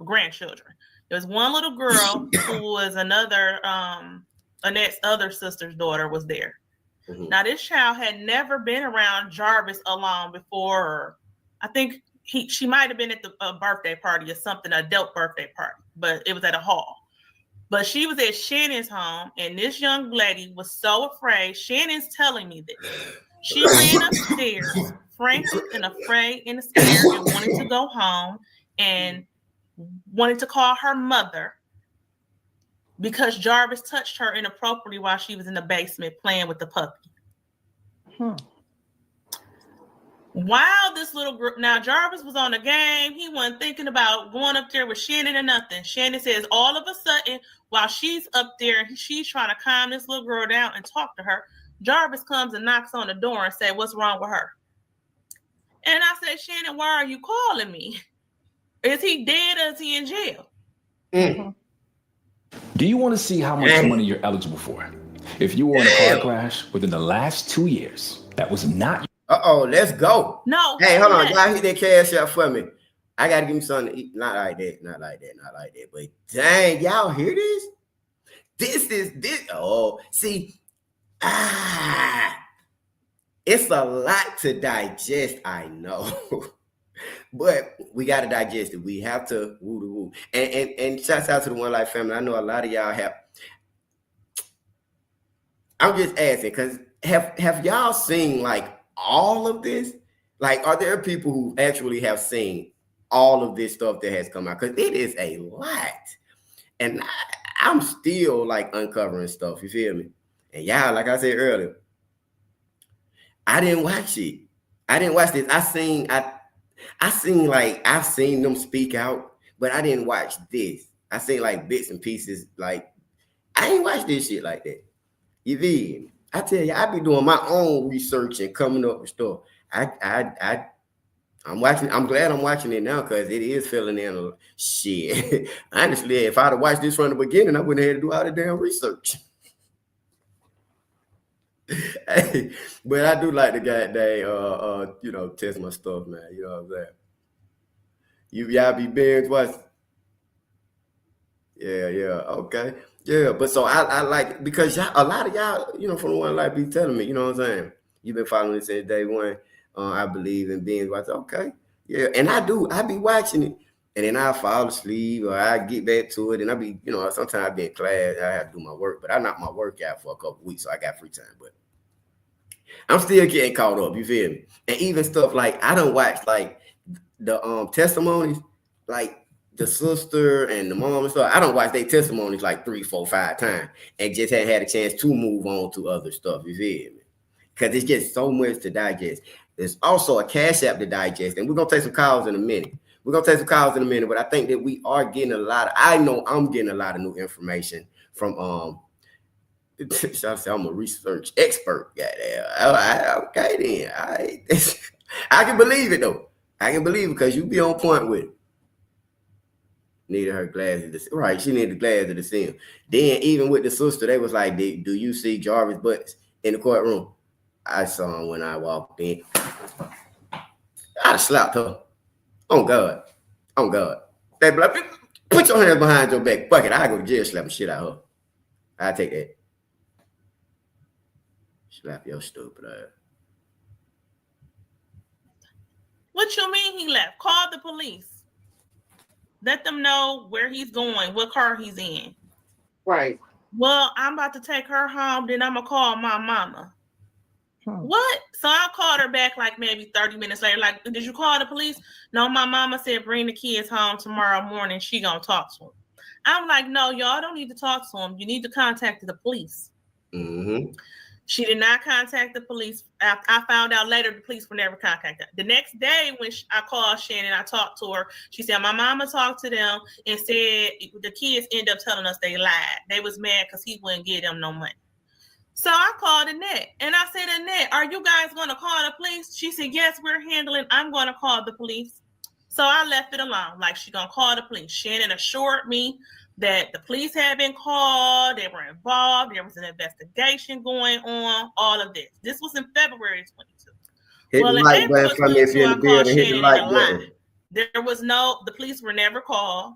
grandchildren. There was one little girl who was another, Annette's other sister's daughter was there. Mm-hmm. Now, this child had never been around Jarvis alone before. Or I think she might have been at the birthday party or something, adult birthday party, but it was at a hall. But she was at Shannon's home, and this young lady was so afraid. Shannon's telling me this. She ran upstairs, frantic and afraid and scared, and wanted to go home and wanted to call her mother because Jarvis touched her inappropriately while she was in the basement playing with the puppy. While this little girl, now Jarvis was on a game. He wasn't thinking about going up there with Shannon or nothing. Shannon says all of a sudden, while she's up there and she's trying to calm this little girl down and talk to her, Jarvis comes and knocks on the door and says, "What's wrong with her?" And I said, "Shannon, why are you calling me? Is he dead or is he in jail?" Do you want to see how much money you're eligible for? If you were in a car crash within the last 2 years, that was not. Let's go. No. Hey, hold on. Y'all hit that cash out for me. I got to give me something to eat. Not like that. But dang, y'all hear this? This. Oh, see. It's a lot to digest, I know. But we got to digest it. We have to woo. And shouts out to the One Life family. I know a lot of y'all have. I'm just asking, because have y'all seen like all of this? Like, are there people who actually have seen all of this stuff that has come out? Because it is a lot. And I'm still like uncovering stuff, you feel me? And y'all, like I said earlier, I didn't watch it. I didn't watch this. I've seen them speak out, but I didn't watch this. I seen like bits and pieces. Like, I ain't watched this shit like that. You feel me? I tell you, I be doing my own research and coming up with stuff. I'm watching. I'm glad I'm watching it now because it is filling in a shit. Honestly, if I'd have watched this from the beginning, I wouldn't have had to do all the damn research. Hey, but I do like the goddamn, test my stuff, man. You know what I'm saying? Y'all be binge watching. Yeah, okay. Yeah, but so I like, because a lot of y'all, from the One Life be telling me, you know what I'm saying? You've been following this since day one. I believe in binge watching. Okay. Yeah, and I be watching it, and then I fall asleep or I get back to it, and I be, sometimes I be in class, I have to do my work, but I knocked my work out for a couple of weeks, so I got free time, but I'm still getting caught up, you feel me? And even stuff like, I don't watch like the testimonies, like the sister and the mom and stuff. I don't watch their testimonies like 3, 4, 5 times and just hadn't had a chance to move on to other stuff, you feel me? Because it's just so much to digest. There's also a Cash App to digest, and we're going to take some calls in a minute. But I think that we are getting I know I'm getting a lot of new information from, I'm a research expert. Okay then. I can believe it though. I can believe it because you be on point with it. Needed her glasses. Right, she needed the glasses to see him. Then even with the sister, they was like, "Do you see Jarvis butts in the courtroom?" I saw him when I walked in. I'd slapped her. Oh God. They be like, "Put your hands behind your back. Fuck it. I go to jail, slap the shit out of her. I take that. Slap your stupid ass." What you mean he left? Call the police. Let them know where he's going, what car he's in. Right. Well, I'm about to take her home, then I'm going to call my mama. What? So I called her back like maybe 30 minutes later. Like, did you call the police? No, my mama said bring the kids home tomorrow morning. She gonna talk to them. I'm like, no, y'all don't need to talk to them. You need to contact the police. Mm-hmm. She did not contact the police. I found out later the police were never contacted. The next day when I called Shannon, I talked to her. She said, my mama talked to them and said the kids end up telling us they lied. They was mad because he wouldn't give them no money. So I called Annette and I said, Annette, are you guys going to call the police? She said, yes, we're handling. I'm going to call the police. So I left it alone. Like, she's going to call the police. Shannon assured me that the police had been called. They were involved. There was an investigation going on. All of this. This was in February 22. Hit Well, the in like April button for me if 22, you're in I the called building. Hit the Shannon like and button. lied. There was the police were never called.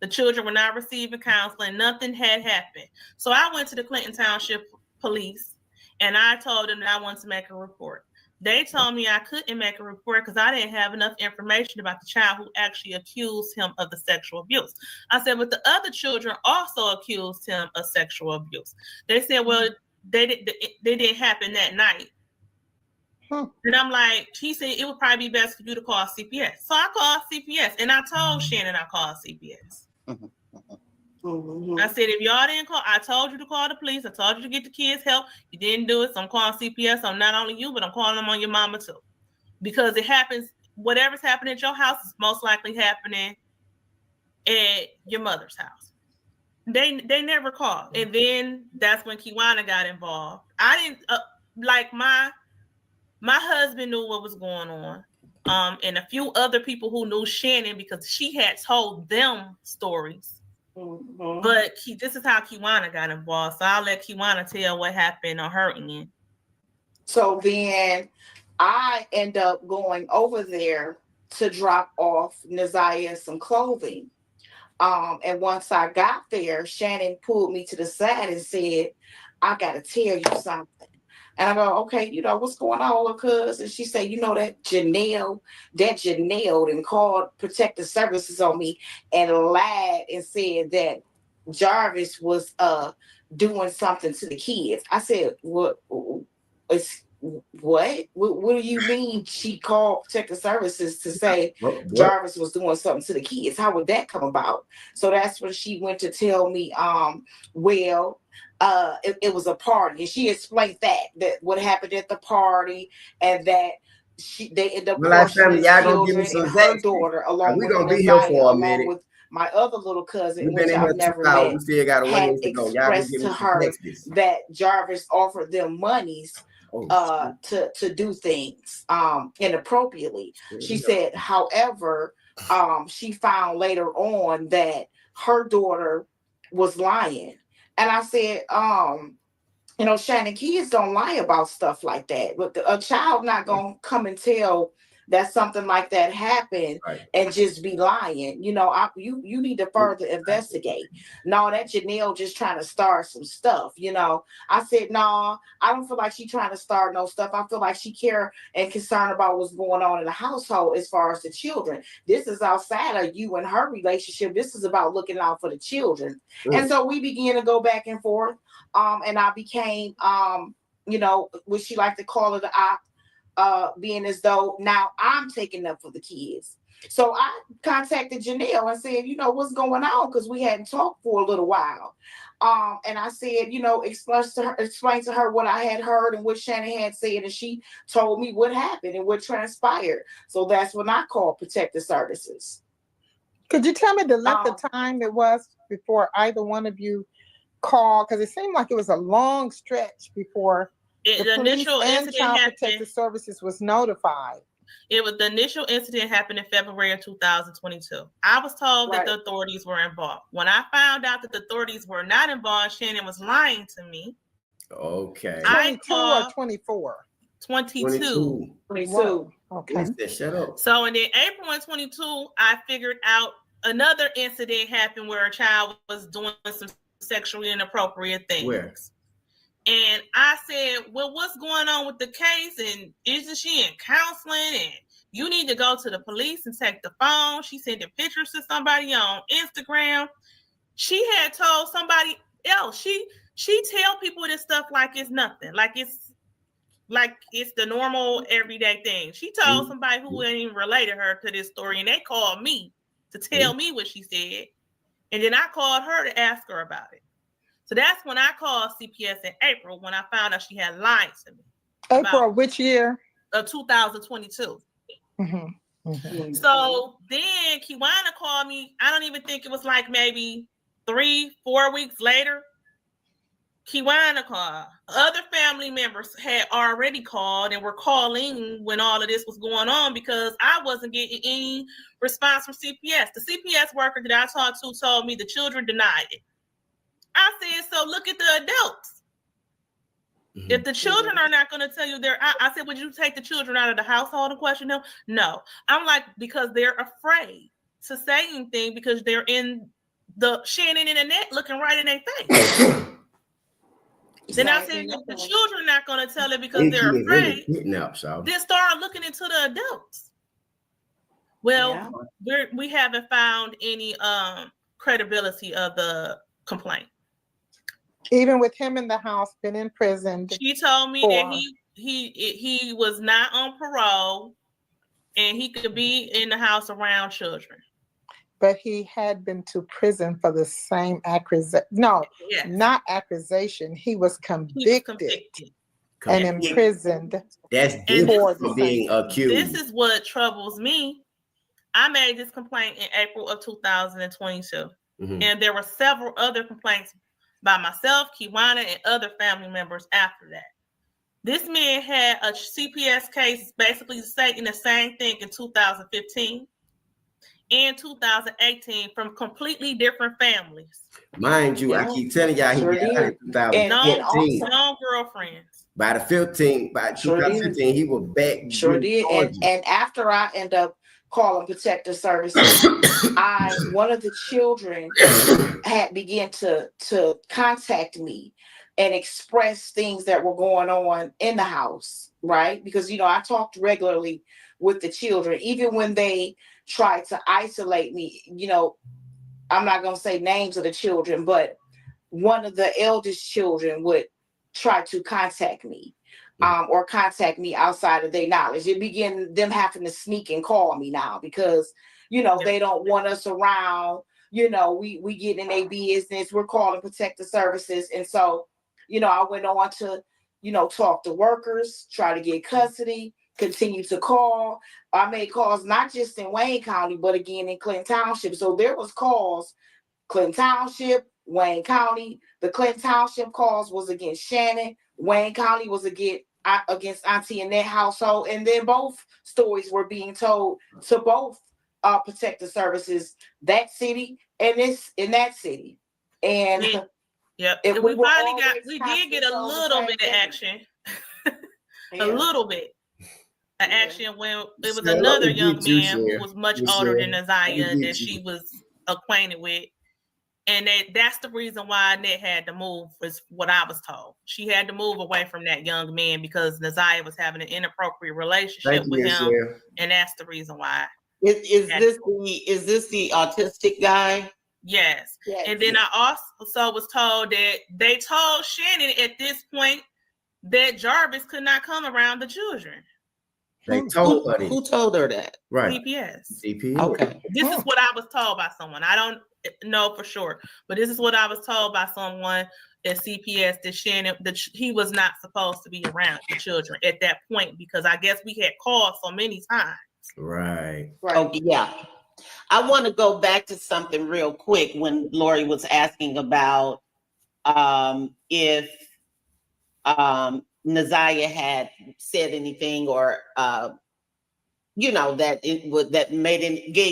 The children were not receiving counseling. Nothing had happened. So I went to the Clinton Township Police and I told them that I wanted to make a report. They told me I couldn't make a report because I didn't have enough information about the child who actually accused him of the sexual abuse. I said, but the other children also accused him of sexual abuse. They said, well, they didn't happen that night. And I'm like, he said it would probably be best for you to call CPS. So I called CPS and I told Shannon I called CPS. I said, if y'all didn't call, I told you to call the police. I told you to get the kids help. You didn't do it. So I'm calling CPS on not only you, but I'm calling them on your mama too. Because it happens, whatever's happening at your house is most likely happening at your mother's house. They never called. And then that's when Kiwana got involved. I didn't, like my husband knew what was going on. And a few other people who knew Shannon because she had told them stories. But this is how Kiwana got involved. So I'll let Kiwana tell what happened on her end. So then I end up going over there to drop off Ziyah some clothing. And once I got there, Shannon pulled me to the side and said, I got to tell you something. And I go, okay, what's going on, little cuz? And she said, that Janelle and called Protective Services on me and lied and said that Jarvis was doing something to the kids. I said, what do you mean she called Protective Services to say Jarvis was doing something to the kids? How would that come about? So that's when she went to tell me, it was a party, and she explained that what happened at the party, and that they ended up questioning the children and her daughter, along with Ziyah, along with my other little cousin, which I've never met, had expressed to her that Jarvis offered them monies to do things inappropriately. She said, however, she found later on that her daughter was lying. And I said, Shannon, kids don't lie about stuff like that. But a child not going to come and tell that something like that happened and just be lying. You need to further investigate. No, that Janelle just trying to start some stuff. I said, no, I don't feel like she trying to start no stuff. I feel like she care and concerned about what's going on in the household as far as the children. This is outside of you and her relationship. This is about looking out for the children. And so we began to go back and forth. And I became, what she like to call it, the op, being as though now I'm taking up for the kids. So I contacted Janelle and said, what's going on? Because we hadn't talked for a little while. And I said, explain to her what I had heard and what Shannon had said. And she told me what happened and what transpired. So that's when I called Protective Services. Could you tell me the length of time it was before either one of you call? Because it seemed like it was a long stretch before the initial and Child Protective Services was notified. The initial incident happened in February of 2022. I was told that the authorities were involved. When I found out that the authorities were not involved, Shannon was lying to me. Okay. 22 or 24? 22. 22. Okay. Shut up. So in April of 22, I figured out another incident happened where a child was doing some sexually inappropriate things. Where? And I said, well, what's going on with the case? And isn't she in counseling? And you need to go to the police and take the phone. She sent the pictures to somebody on Instagram. She had told somebody else. She tell people this stuff like it's nothing. Like it's like it's the normal everyday thing. She told somebody who ain't even related her to this story, and they called me to tell me what she said. And then I called her to ask her about it. So that's when I called CPS in April, when I found out she had lied to me. April of which year? Of 2022. So then Kiwana called me. I don't even think it was like maybe 3-4 weeks later. Kiwana called. Other family members had already called and were calling when all of this was going on because I wasn't getting any response from CPS. The CPS worker that I talked to told me the children denied it. I said, so look at the adults. If the children are not going to tell you I said, would you take the children out of the household and question them? No. I'm like, because they're afraid to say anything because they're in the Shannon in the net looking right in their face. Then I said, if the children not going to tell it because they're afraid, then start looking into the adults. Well, we haven't found any credibility of the complaint. Even with him in the house, been in prison. She told me that he was not on parole and he could be in the house around children. But he had been to prison for the same accusation. No, not accusation. He was convicted and imprisoned. That's different from being accused. This is what troubles me. I made this complaint in April of 2022. And there were several other complaints by myself, Kiwana, and other family members after that. This man had a CPS case basically stating the same thing in 2015 and 2018 from completely different families. Mind you, I keep telling y'all he got in 2015. No girlfriends. By 2015, he was back. Sure did. And after I end up calling Protective Services, one of the children had began to contact me and express things that were going on in the house, right? Because, I talked regularly with the children, even when they tried to isolate me. I'm not going to say names of the children, but one of the eldest children would try to contact me. Or contact me outside of their knowledge. It began them having to sneak and call me now because, they don't want us around. We get in their business. We're calling Protective Services. And so, I went on to, talk to workers, try to get custody, continue to call. I made calls not just in Wayne County, but again in Clinton Township. So there was calls, Clinton Township, Wayne County. The Clinton Township calls was against Shannon. Wayne County was against Auntie Annette household, and then both stories were being told to both Protective Services, that city and in that city. And we did get a little bit of action. A little bit of action when it was another young man who was much older than Ziyah that she was acquainted with. And that's the reason why Annette had to move, is what I was told. She had to move away from that young man because Ziyah was having an inappropriate relationship with him. And that's the reason why. Is this the autistic guy? Yes. And then I also was told that they told Shannon at this point that Jarvis could not come around the children. They told her. Who told her that? Right. CPS. Okay. This is what I was told by someone. I don't know for sure, but this is what I was told by someone at CPS that Shannon, he was not supposed to be around the children at that point because I guess we had called so many times. Right. Oh, yeah. I want to go back to something real quick when Lori was asking about if Ziyah had said anything or gave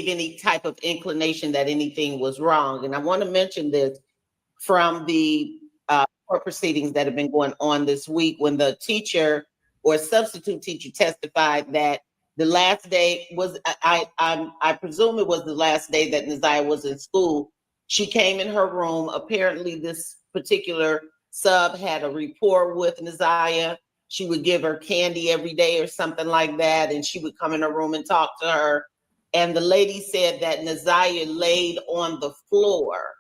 any type of inclination that anything was wrong. And I want to mention this from the court proceedings that have been going on this week when the teacher or substitute teacher testified that the last day was, I presume it was the last day that Ziyah was in school. She came in her room. Apparently this particular sub had a rapport with Ziyah. She would give her candy every day or something like that. And she would come in her room and talk to her. And the lady said that Ziyah laid on the floor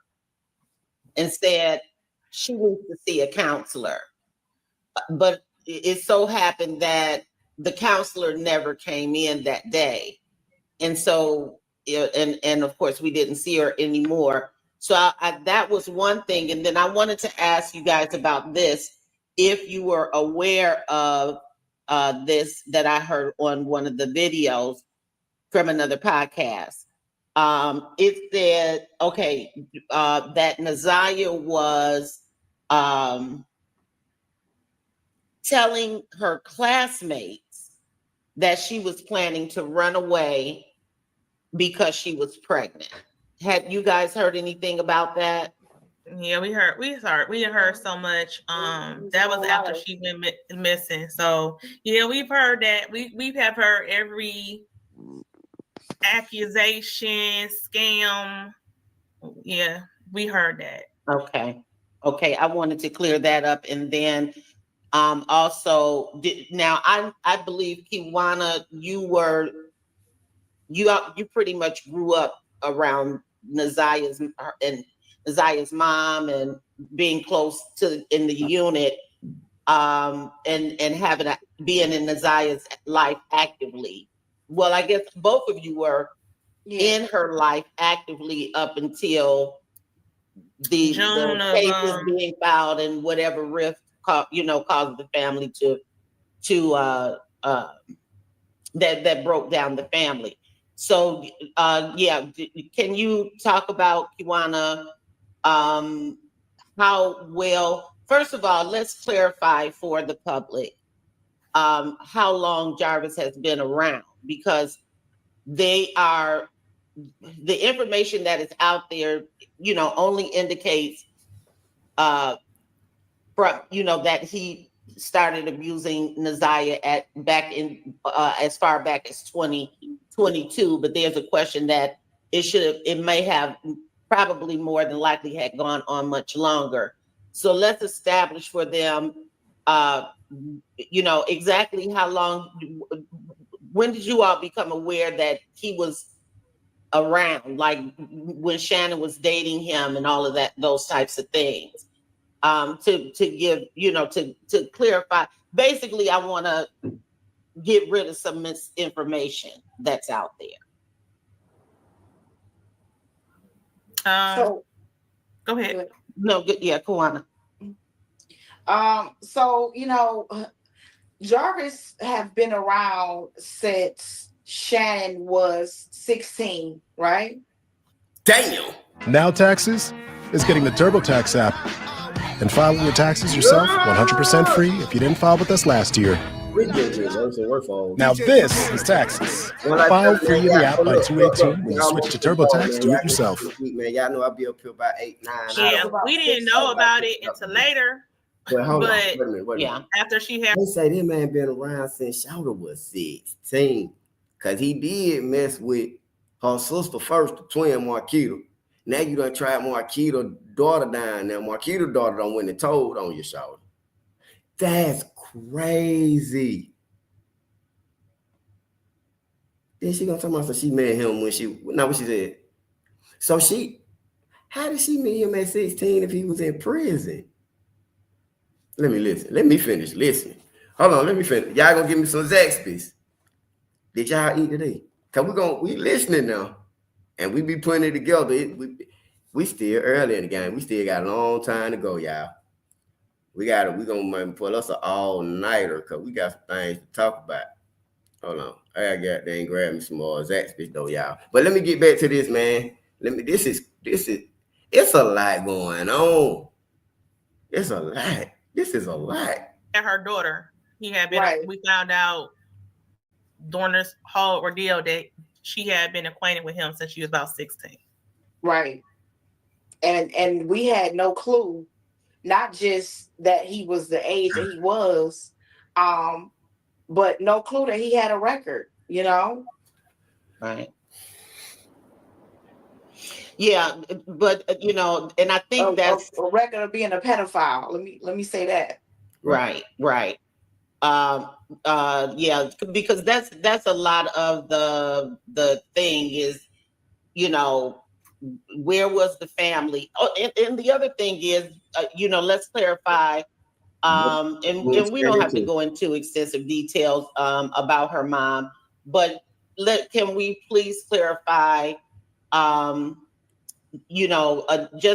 and said she needs to see a counselor. But it so happened that the counselor never came in that day. And so, and of course, we didn't see her anymore. So that was one thing. And then I wanted to ask you guys about this, if you were aware of this that I heard on one of the videos from another podcast. It said, okay, that Ziyah was telling her classmates that she was planning to run away because she was pregnant. Had you guys heard anything about that? Yeah, we heard so much. That was after she went missing. So yeah, we've heard that. We have heard every accusation, scam. Yeah, we heard that. Okay, I wanted to clear that up. And then also, now I believe, Kiwana, you pretty much grew up around Ziyah's mom and being close to in the unit, and being in Ziyah's life actively. Well, I guess both of you were in her life actively up until the cases being filed and whatever rift caused the family to that broke down the family. So can you talk about, Kiwana, how well, first of all, let's clarify for the public how long Jarvis has been around, because the information that is out there, only indicates that he started abusing Ziyah as far back as 2022, but there's a question that it may have probably more than likely had gone on much longer. So let's establish for them, exactly how long, when did you all become aware that he was around, like when Shannon was dating him and all of that, those types of things? To give, to clarify. Basically, I want to get rid of some misinformation that's out there. So go ahead. No, good. Yeah, Kiwana. So, Jarvis have been around since Shannon was 16, right? Damn. Now Taxes is getting the TurboTax app. And filing your taxes yourself, 100% free if you didn't file with us last year. Now this is taxes. File free in the app by 2/18 when you switch to TurboTax. Do it yourself. Man, y'all know I'll be up here about 8, 9. Yeah, we didn't know about it until later. But hold on, wait a minute. After she had. They say this man been around since Shawty was 16, cause he did mess with her sister first, the twin Marquita. Now you done tried Marquita's daughter down. Now Marquita's daughter done went and told on your shoulder. That's crazy. Then she gonna talk about so she met him when what she said. So how did she meet him at 16 if he was in prison? Let me finish listening. Hold on, let me finish. Y'all gonna give me some Zaxby's. Did y'all eat today? Cause we listening now. And we be putting it together. We still early in the game. We still got a long time to go, y'all. We gonna pull us an all-nighter because we got some things to talk about. Hold on. I got to grab me some more Zaxby's though, y'all. But let me get back to this, man. This is it's a lot going on. It's a lot. This is a lot. And her daughter, he had been. We found out during this whole ordeal that she had been acquainted with him since she was about 16. Right. And we had no clue, not just that he was the age that he was, but no clue that he had a record, Right. Yeah, but and I think that's a record of being a pedophile. Let me say that. Right. Yeah, because that's a lot of the thing is, where was the family? Oh, and the other thing is, let's clarify And we don't have to go into extensive details about her mom, but can we please clarify, just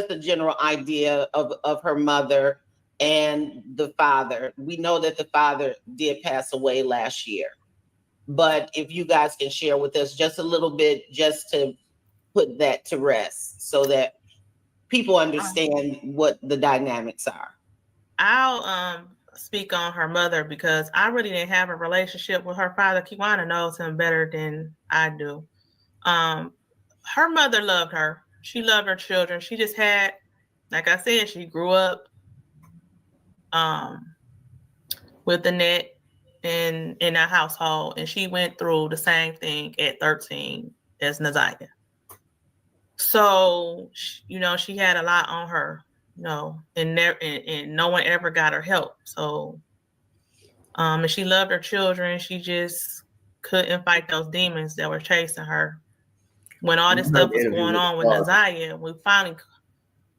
a general idea of her mother and the father? We know that the father did pass away last year, but if you guys can share with us just a little bit, just to put that to rest so that people understand what the dynamics are. I'll speak on her mother because I really didn't have a relationship with her father. Kiwana knows him better than I do. Her mother loved her. She loved her children. She just had, like I said, she grew up with Annette in a household, and she went through the same thing at 13 as Ziyah. So, she had a lot on her, and no one ever got her help. So, and she loved her children. She just couldn't fight those demons that were chasing her. When all this stuff was going on with Ziyah, we finally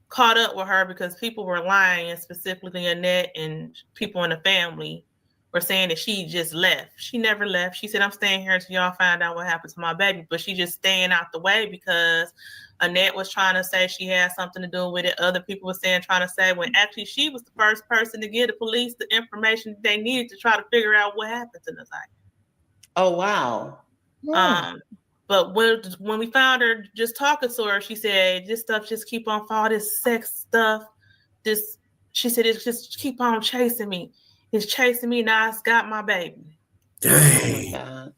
caught up with her because people were lying, and specifically Annette and people in the family were saying that she just left. She never left. She said, I'm staying here until y'all find out what happened to my baby. But she just staying out the way because Annette was trying to say she had something to do with it. Other people were trying to say when actually she was the first person to give the police the information that they needed to try to figure out what happened to Ziyah. Oh, wow. But when we found her just talking to her, she said, this stuff just keep on falling, this sex stuff. She said, it just keep on chasing me. It's chasing me. Now it's got my baby. Dang.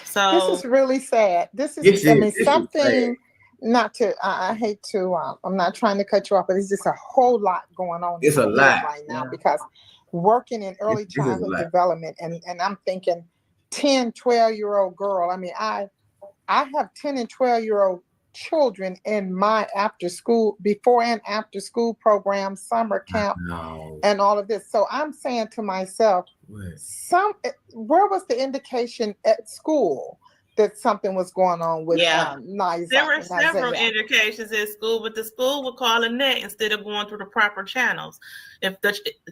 So this is really sad. This is something not to, I hate to, I'm not trying to cut you off, but it's just a whole lot going on. It's a lot right now because working in early childhood development and I'm thinking 10, 12-year-old girl. I mean, I have 10 and 12-year-old children in my before and after school program, summer camp, and all of this. So I'm saying to myself, where was the indication at school that something was going on with Ziyah? There were several indications at school, but the school would call Annette instead of going through the proper channels.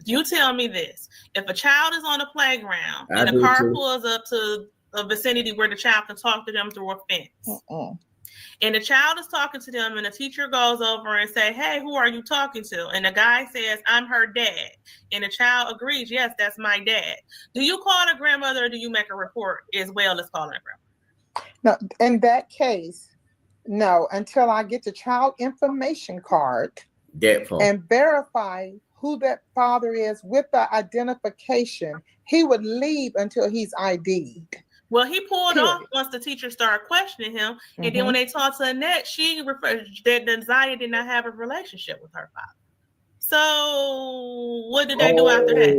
You tell me this, if a child is on the playground and a car pulls up to a vicinity where the child can talk to them through a fence, and the child is talking to them and the teacher goes over and say, hey, who are you talking to? And the guy says, I'm her dad. And the child agrees, yes, that's my dad. Do you call the grandmother or do you make a report as well as calling the grandmother? No, in that case, no, until I get the child information card and verify who that father is with the identification, he would leave until he's ID'd. Well, he pulled off once the teacher started questioning him. And then when they talked to Annette, she referred that Ziyah did not have a relationship with her father. So what did they do after that?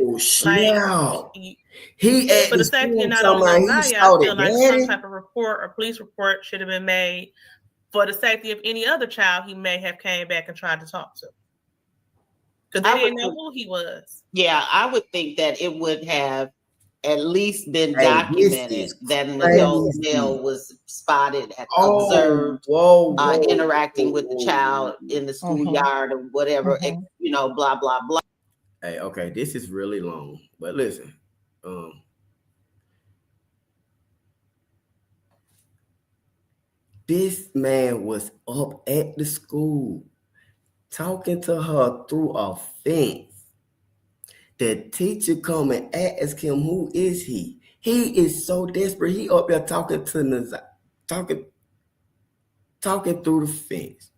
For the safety of not only Ziyah, I feel like some type of report or police report should have been made for the safety of any other child he may have came back and tried to talk to. Because they didn't know who he was. Yeah, I would think that it would have at least been documented that an adult male was spotted and observed interacting with the child in the schoolyard or whatever, blah, blah, blah. Hey, okay, this is really long, but listen. This man was up at the school talking to her through a fence. The teacher come and ask him, who is he? He is so desperate. He up there talking to Ziyah, talking through the fence.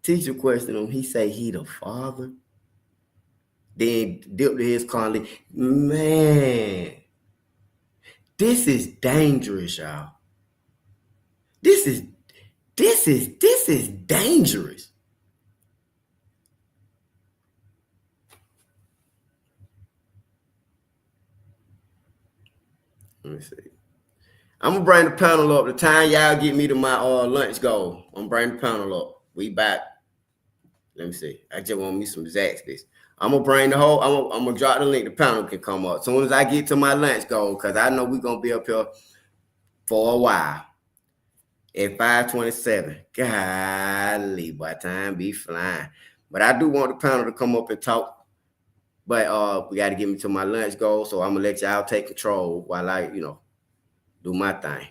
Teacher questioned him. He say he the father. Then dipped to his car. Man, this is dangerous, y'all. This is dangerous. Let me see. I'm gonna bring the panel up. The time y'all get me to my lunch goal, I'm bringing the panel up. We back. Let me see. I just want me some Zaxby's. I'm gonna bring the whole. I'm gonna drop the link. The panel can come up as soon as I get to my lunch goal, because I know we're gonna be up here for a while. At 5:27. Golly, by time be flying. But I do want the panel to come up and talk But we got to get me to my lunch goal, so I'm gonna let y'all take control while I, do my thing.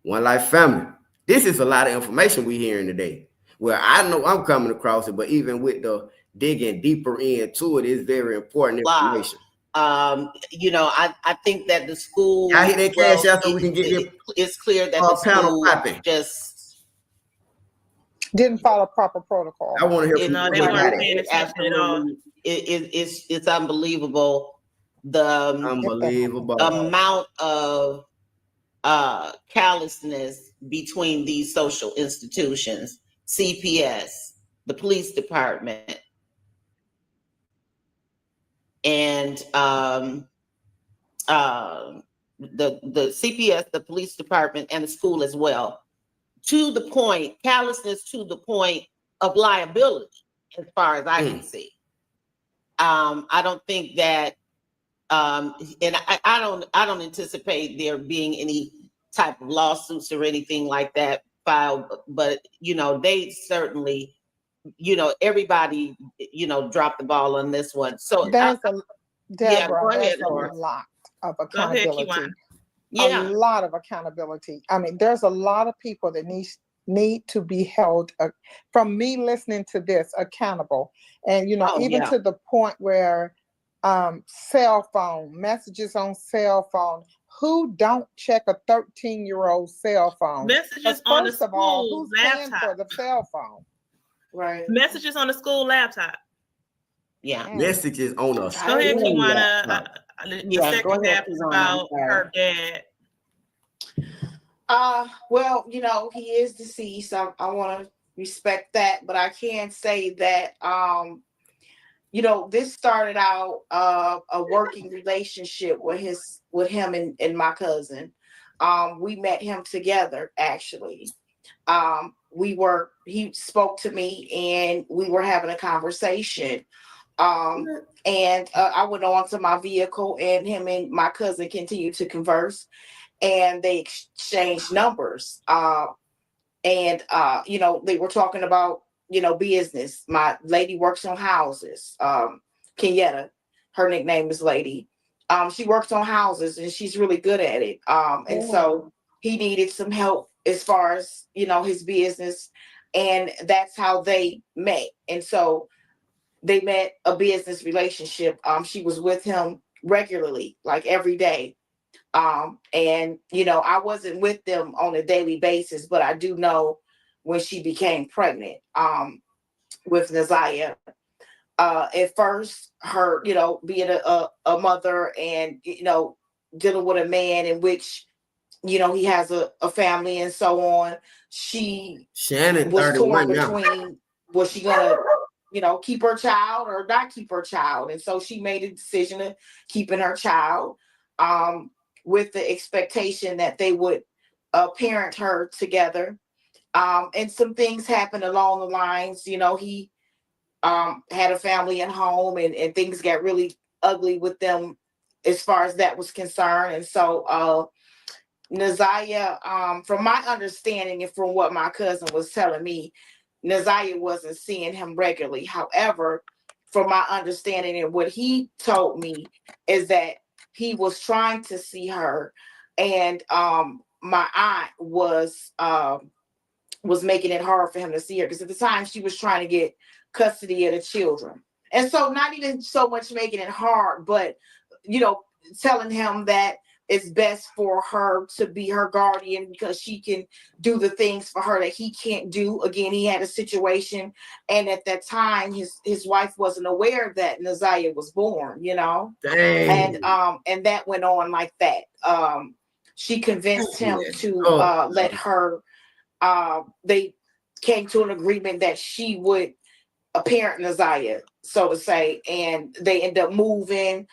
One Life family. This is a lot of information we hearing today. Well, I know I'm coming across it, but even with the digging deeper into it, is very important information. I think that the school. I hit that cash out so we can get it's clear that the school just didn't follow proper protocol. I want to hear they weren't paying attention at all. It's unbelievable the amount of callousness between these social institutions, CPS, the police department, and the CPS, the police department, and the school as well, to the point, callousness to the point of liability, as far as I can see. I don't think that, and I don't anticipate there being any type of lawsuits or anything like that filed, but they certainly, everybody, dropped the ball on this one. So there's go ahead, a lot of accountability. Go ahead, a lot of accountability. I mean, there's a lot of people that need to be held, from me listening to this, accountable. And to the point where cell phone messages on cell phone, who don't check a 13-year-old cell phone? Messages on the school who's laptop. paying for the cell phone? Right. Messages on the school laptop. Yeah. Messages on us. Go ahead, Kiwana. The second half is about her dad. Well, he is deceased. So I want to respect that, but I can say that this started out a working relationship with him and my cousin. We met him together, actually. He spoke to me and we were having a conversation. And I went on to my vehicle and him and my cousin continued to converse and they exchanged numbers. They were talking about, business. My lady works on houses. Kenyetta, her nickname is Lady. She works on houses and she's really good at it. And so he needed some help as far as, his business. And that's how they met. And so they met a business relationship. She was with him regularly, like every day. And I wasn't with them on a daily basis, but I do know when she became pregnant with Ziyah. At first, her, being a mother and, dealing with a man in which, he has a family and so on. Shannon was torn between, now. Was she gonna, keep her child or not keep her child? And so she made a decision of keeping her child, with the expectation that they would parent her together. And some things happened along the lines, he had a family at home and things got really ugly with them as far as that was concerned. And so Ziyah, from my understanding and from what my cousin was telling me, Ziyah wasn't seeing him regularly. However, from my understanding and what he told me is that he was trying to see her, and my aunt was making it hard for him to see her because at the time she was trying to get custody of the children. And so not even so much making it hard, but telling him that it's best for her to be her guardian because she can do the things for her that he can't do. Again, he had a situation, and at that time his wife wasn't aware that Ziyah was born, Dang. And that went on like that. She convinced him to let her, they came to an agreement that she would parent Ziyah, so to say, and they ended up moving.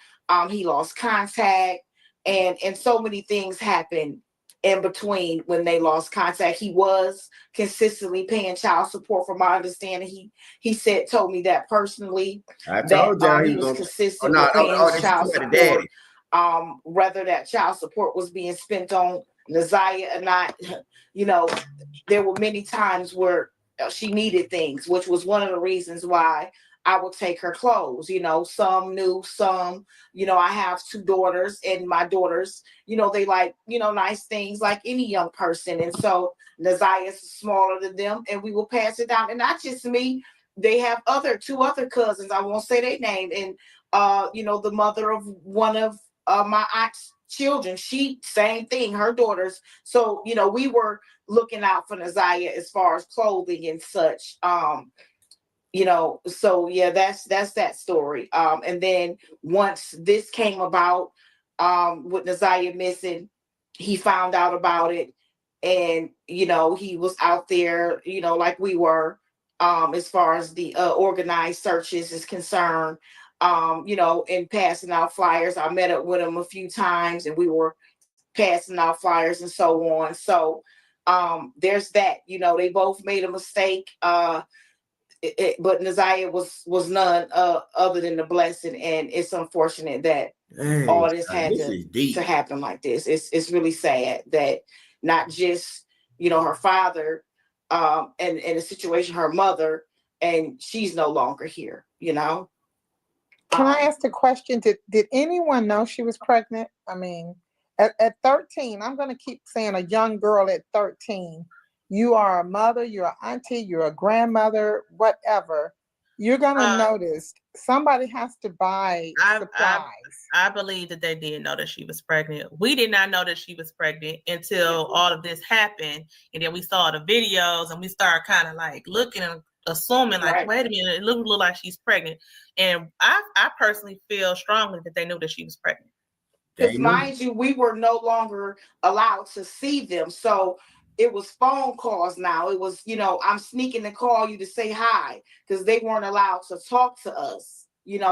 He lost contact. And so many things happened in between when they lost contact. He was consistently paying child support, from my understanding. He told me that personally. I told that he was consistently paying child support. Whether that child support was being spent on Ziyah or not, there were many times where she needed things, which was one of the reasons why I would take her clothes, some new, some, I have 2 daughters, and my daughters, they like, nice things like any young person. And so Naziah is smaller than them, and we will pass it down. And not just me, they have 2 other cousins. I won't say their name. And, the mother of one of my aunt's children, she, same thing, her daughters. So, we were looking out for Naziah as far as clothing and such. So yeah, that's that story. And then once this came about, with Naziah missing, he found out about it, and he was out there, like we were, as far as the organized searches is concerned, and passing out flyers. I met up with him a few times, and we were passing out flyers and so on. So there's that. They both made a mistake. But Naziah was none other than the blessing, and it's unfortunate that all this had to happen like this. It's really sad that not just her father, and the situation, her mother, and she's no longer here. Can I ask a question? Did anyone know she was pregnant? I mean, at 13, I'm going to keep saying a young girl at 13. You are a mother, you're an auntie, you're a grandmother, whatever. You're going to notice somebody has to buy supplies. I believe that they did know that she was pregnant. We did not know that she was pregnant until all of this happened. And then we saw the videos, and we started kind of like looking and assuming like, wait a minute, it look like she's pregnant. And I personally feel strongly that they knew that she was pregnant. Because mind you, we were no longer allowed to see them. So it was phone calls now. It was, I'm sneaking to call you to say hi, because they weren't allowed to talk to us.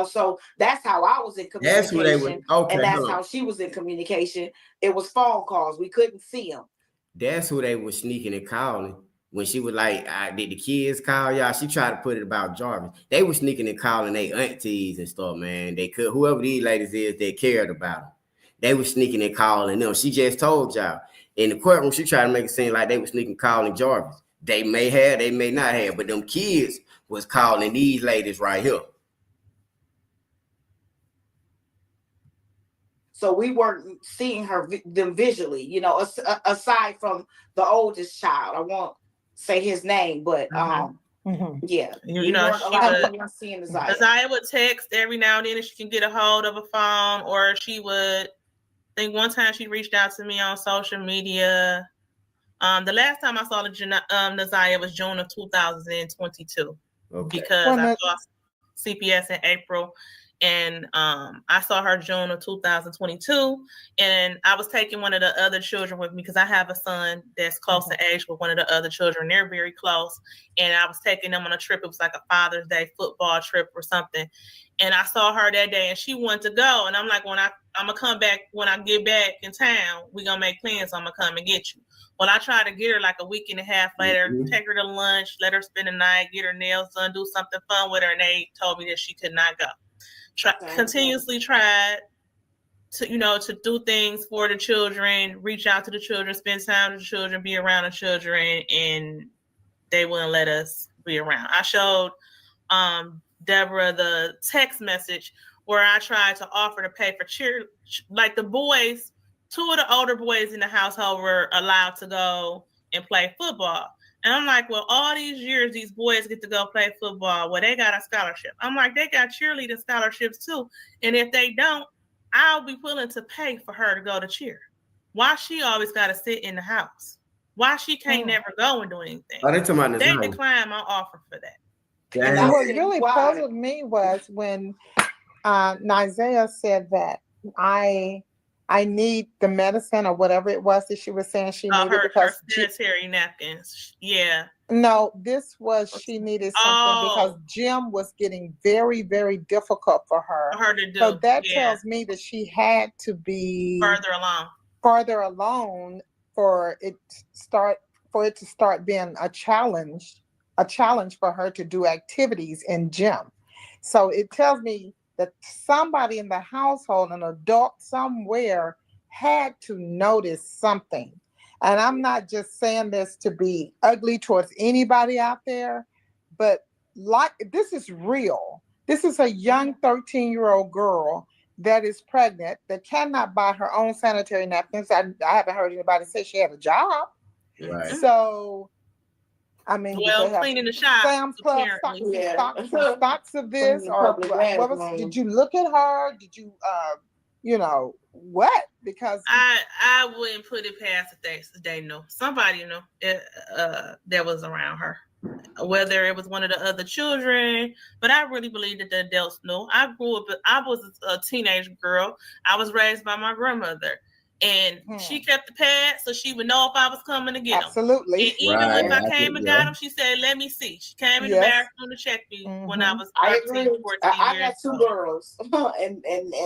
So that's how I was in communication. That's who they were. Okay, and that's how she was in communication. It was phone calls. We couldn't see them. That's who they were sneaking and calling. When she was like, did the kids call y'all? She tried to put it about Jarvis. They were sneaking and calling their aunties and stuff, man. They could, whoever these ladies is that cared about them. They were sneaking and calling them. She just told y'all. In the courtroom, she tried to make it seem like they were sneaking calling Jarvis. They may have, they may not have, but them kids was calling these ladies right here. So we weren't seeing them visually, aside from the oldest child. I won't say his name, but yeah. Ziyah would text every now and then if she can get a hold of a phone, or she would. I think one time she reached out to me on social media. The last time I saw Naziah was June of 2022, because I saw CPS in April, and I saw her June of 2022, and I was taking one of the other children with me because I have a son that's close to age with one of the other children. They're very close, and I was taking them on a trip. It was like a Father's Day football trip or something, and I saw her that day, and she wanted to go, and I'm like, I'm gonna come back when I get back in town. We're gonna make plans. So I'm gonna come and get you. Well, I tried to get her like a week and a half later, take her to lunch, let her spend the night, get her nails done, do something fun with her, and they told me that she could not go. Continuously tried to, to do things for the children, reach out to the children, spend time with the children, be around the children, and they wouldn't let us be around. I showed Deborah the text message where I tried to offer to pay for cheer, like the boys, 2 of the older boys in the household were allowed to go and play football. And I'm like, well, all these years, these boys get to go play football. Well, they got a scholarship. I'm like, they got cheerleading scholarships too. And if they don't, I'll be willing to pay for her to go to cheer. Why she always got to sit in the house? Why she can't never go and do anything? They declined my offer for that. And what really puzzled me was when Naziah said that I need the medicine or whatever it was that she was saying she needed her sanitary napkins. Yeah. No, this was she needed something because Jim was getting very, very difficult for her. For her to do. So that tells me that she had to be further along for it to start being a challenge for her to do activities in gym. So it tells me that somebody in the household, an adult somewhere, had to notice something. And I'm not just saying this to be ugly towards anybody out there, but like this is real. This is a young 13-year-old girl that is pregnant, that cannot buy her own sanitary napkins. I haven't heard anybody say she had a job. Right. So, I mean, did they have cleaning the shop, Sam's Club stocks of this, or what was? Did you look at her? Did you, what? Because I wouldn't put it past they know somebody that was around her, whether it was one of the other children, but I really believe that the adults know. I was a teenage girl. I was raised by my grandmother, and she kept the pad so she would know if I was coming to get them. Absolutely. And even if I came and got them, she said, "Let me see." She came in the bathroom to check me when I was 13, 14 I years got two old. girls, and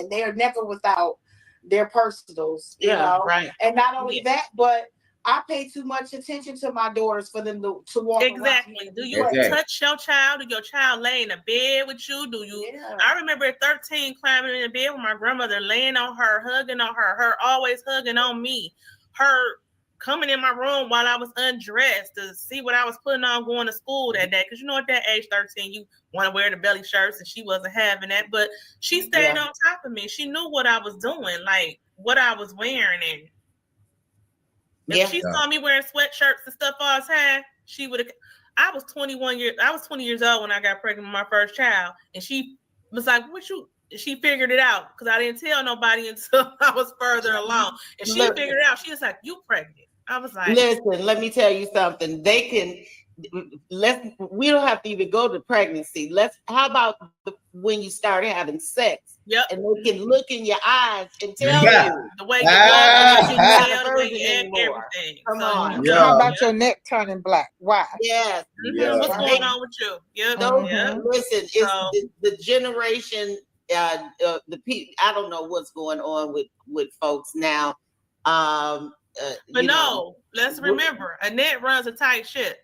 they're never without their personals, you know. Right. And not only that, but I pay too much attention to my daughters for them to walk exactly. around. Do you touch your child? Do your child lay in a bed with you? Do you? Yeah. I remember at 13 climbing in the bed with my grandmother, laying on her, hugging on her always hugging on me, her coming in my room while I was undressed to see what I was putting on going to school that day. Because you know, at that age, 13, you want to wear the belly shirts, and she wasn't having that. But she stayed on top of me. She knew what I was doing, like what I was wearing, and if she saw me wearing sweatshirts and stuff all the time, she would have. I was 20 years old when I got pregnant with my first child, and she was like, she figured it out because I didn't tell nobody until I was further along. And she figured it out. She was like, "You pregnant?" I was like, "Listen, let me tell you something. We don't have to even go to pregnancy. How about when you start having sex? Yep. And they can look in your eyes and tell you the way you look, the way you act, everything. Come on. How about your neck turning black? Why? Yes. What's going on with you? Yep. Listen, it's the generation. The people. I don't know what's going on with folks now. But no, let's remember, Annette runs a tight ship.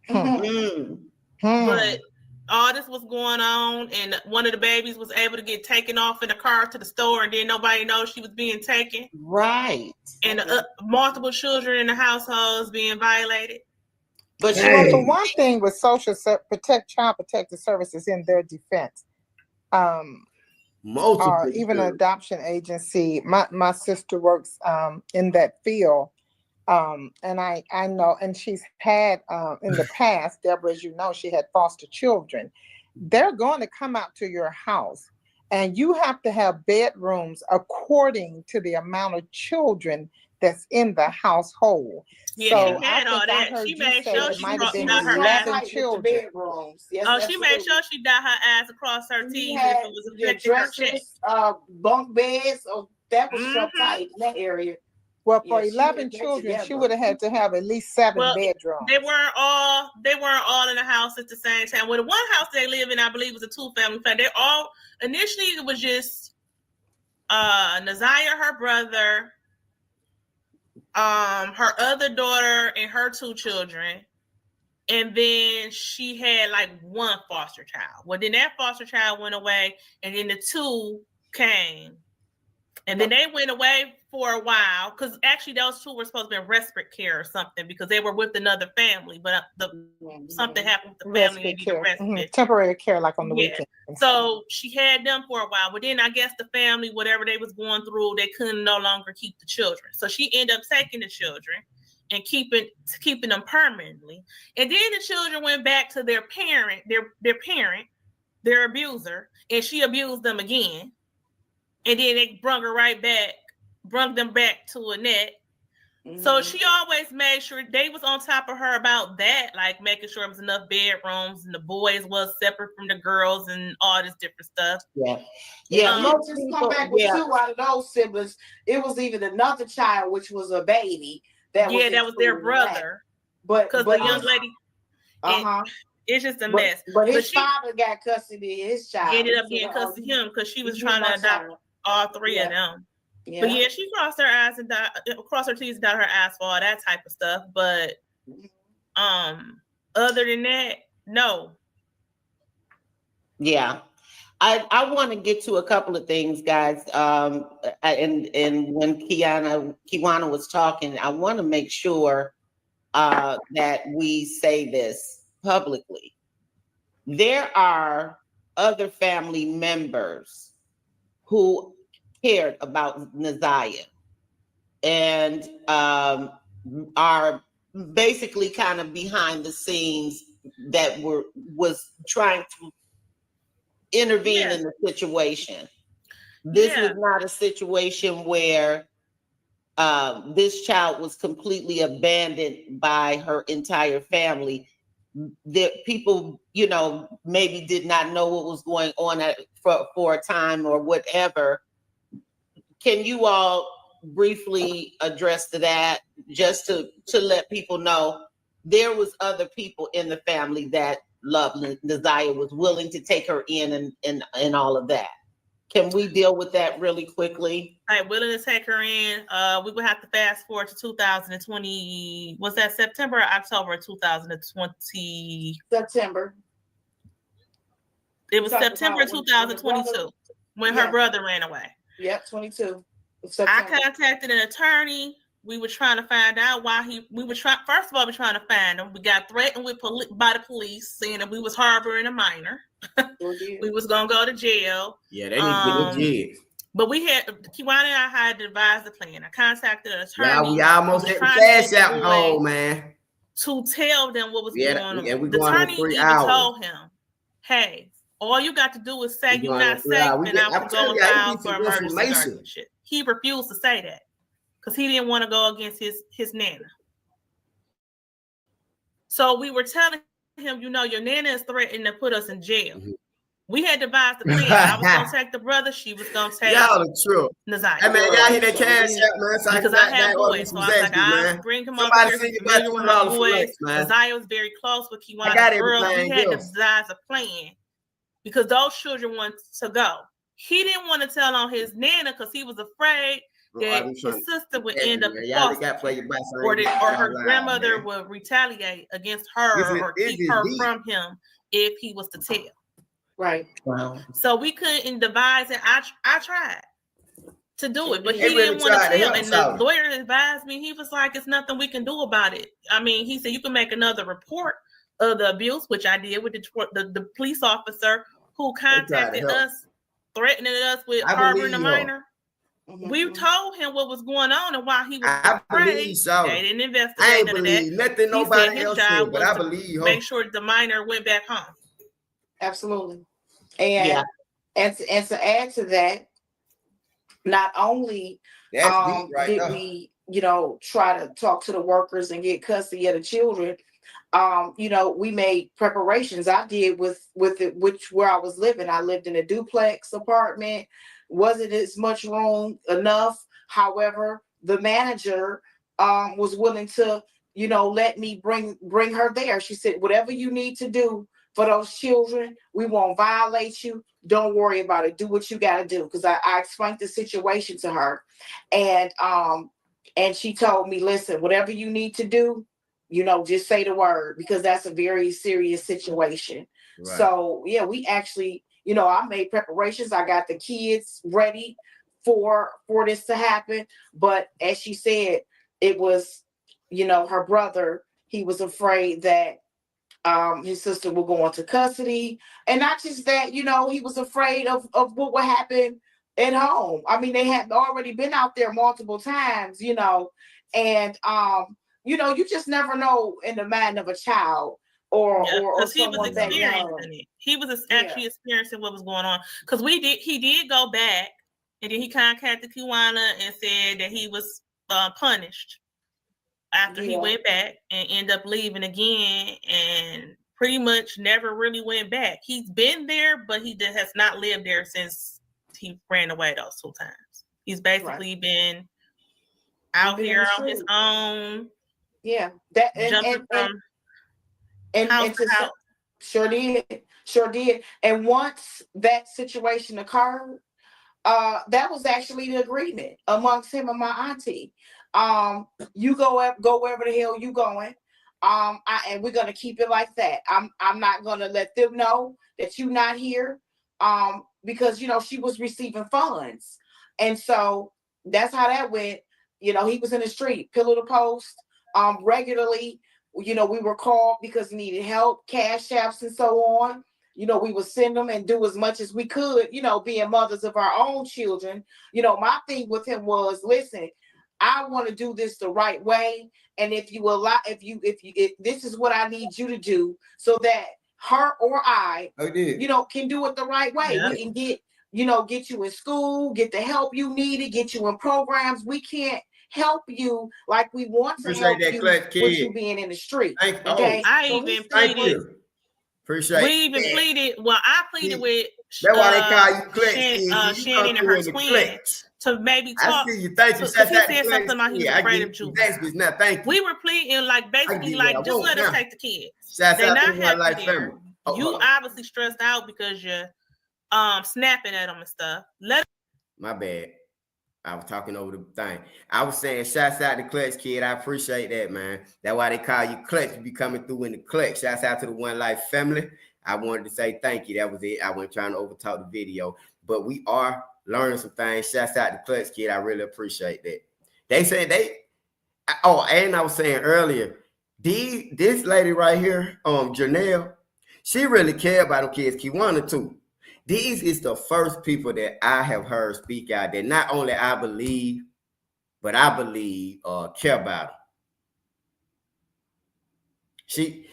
But all this was going on, and one of the babies was able to get taken off in the car to the store, and then nobody knows she was being taken. Right. And multiple children in the households being violated. But the one thing with child protective services in their defense, or even an adoption agency. My sister works in that field. And I know, and she's had in the past, Deborah, as you know, she had foster children. They're going to come out to your house, and you have to have bedrooms according to the amount of children that's in the household. Yeah, so she had all that. She made sure she might have been her 11 children. Yes, she made sure she dot her I's across her T's if it was affecting her check. Bunk beds, that was so tight in that area. Well, for 11 children, she would have had to have at least 7 bedrooms. They weren't all in the house at the same time. Well, the one house they live in, I believe, was a 2-family flat. They all initially it was just Ziyah, her brother, her other daughter, and her 2 children. And then she had like 1 foster child. Well, then that foster child went away, and then the 2 came. And then they went away for a while because actually those 2 were supposed to be in respite care or something because they were with another family, but something happened with the family. Respite care. Temporary care, like on the weekend. So she had them for a while, but then I guess the family, whatever they was going through, they couldn't no longer keep the children. So she ended up taking the children and keeping them permanently. And then the children went back to their parent, their abuser, and she abused them again. And then they brung them back to Annette. Mm-hmm. So she always made sure they was on top of her about that, like making sure there was enough bedrooms and the boys was separate from the girls and all this different stuff. Yeah. Most just come back with 2 out of those siblings. It was even another child, which was a baby. That was their brother. But the young lady, it's just a mess. But his father got custody of his child. Ended up getting custody of him because she was trying to adopt all 3 of them. Yeah. But she crossed her eyes and crossed her T's and dotted her I's for all that type of stuff. But other than that, no. Yeah. I want to get to a couple of things, guys. And when Kiwana was talking, I want to make sure that we say this publicly. There are other family members who cared about Ziyah and are basically kind of behind the scenes that was trying to intervene in the situation. This was not a situation where this child was completely abandoned by her entire family. That people, maybe did not know what was going on for a time or whatever. Can you all briefly address that, just to let people know there was other people in the family that loved Ziyah, was willing to take her in and all of that? Can we deal with that really quickly? Right, willing to take her in. We would have to fast forward to 2020. Was that September or October 2020? September. It was September 2022 when her brother ran away. Yep, 22. I contacted an attorney. We were trying to find out why first of all, we're trying to find him. We got threatened by the police, saying that we was harboring a minor. We was gonna go to jail. Yeah, they need to get in jail. But Kiwana and I had to devise the plan. I contacted an attorney. We almost had the cash out goal, man. To tell them what was going on. The attorney even told him, hey, all you got to do is say you're not safe, and I'm going to file for emergency guardianship. He refused to say that because he didn't want to go against his nana. So we were telling him, your nana is threatening to put us in jail. Mm-hmm. We had devised the plan. I was gonna take the brother. She was gonna take y'all the truth. Ziyah. Hey man, y'all hear that cash out, man? So because I have boys, so I was like, I'll bring him up here. Familiar with my boys. Ziyah was very close with Kiwana's girl. We had to devise a plan because those children wanted to go. He didn't want to tell on his nana because he was afraid that his sister would end up or her grandmother would retaliate against her or keep her from him if he was to tell. Right. Wow. So we couldn't devise it. I tried to do it, but he didn't want to tell. And the lawyer advised me. He was like, "It's nothing we can do about it." I mean, he said you can make another report of the abuse, which I did with the police officer who contacted us, threatening us with harboring a minor. Mm-hmm. We told him what was going on and why he was afraid. They didn't investigate. I ain't believe nothing nobody else said, but I believe make sure the minor went back home. Absolutely. And to add to that, not only did we, try to talk to the workers and get custody of the children, we made preparations. I did with where I was living. I lived in a duplex apartment. Wasn't as much room enough. However, the manager was willing to, let me bring her there. She said, whatever you need to do for those children, we won't violate you. Don't worry about it. Do what you got to do. Because I explained the situation to her. And she told me, listen, whatever you need to do, just say the word, because that's a very serious situation. Right. So, yeah, we actually, I made preparations. I got the kids ready for this to happen. But as she said, it was, her brother, he was afraid that his sister will go into custody, and not just that, he was afraid of what would happen at home. I mean, they had already been out there multiple times, and you just never know in the mind of a child or someone that young. He was actually experiencing what was going on because he did go back, and then he contacted Kiwana and said that he was punished after he went back and ended up leaving again and pretty much never really went back. He's been there, but he has not lived there since he ran away those 2 times. He's basically been out here on his own. Yeah. Jumping from house to house. Sure did. And once that situation occurred, that was actually the agreement amongst him and my auntie. You go wherever the hell you going. And we're gonna keep it like that. I'm not gonna let them know that you're not here. Because she was receiving funds. And so that's how that went. He was in the street, pillar to post, regularly. We were called because he needed help, cash apps and so on. we would send them and do as much as we could, being mothers of our own children. My thing with him was, listen, I want to do this the right way. And if this is what I need you to do so that her or I, can do it the right way. Yeah. We can get you in school, get the help you needed, get you in programs. We can't help you like we want to help you with you being in the street. Okay. I even pleaded. Appreciate we even pleaded. Well, I pleaded with that's why they call you clutch. Shannon and her twin to maybe talk. I see you. Thank you. He said something about he was afraid of you. We were pleading like basically like just let us take the kids. They're not happy there. You obviously stressed out because you're snapping at them and stuff. My bad. I was talking over the thing. I was saying, shouts out to Clutch Kid. I appreciate that, man. That's why they call you Clutch. You be coming through in the clutch. Shouts out to the One Life family. I wanted to say thank you. That was it. I wasn't trying to overtalk the video. But we are learning some things. Shouts out to Clutch Kid. I really appreciate that. They said and I was saying earlier, this lady right here, Janelle, she really cared about them kids. Kiwana too. These is the first people that I have heard speak out that not only I believe, but I believe care about them.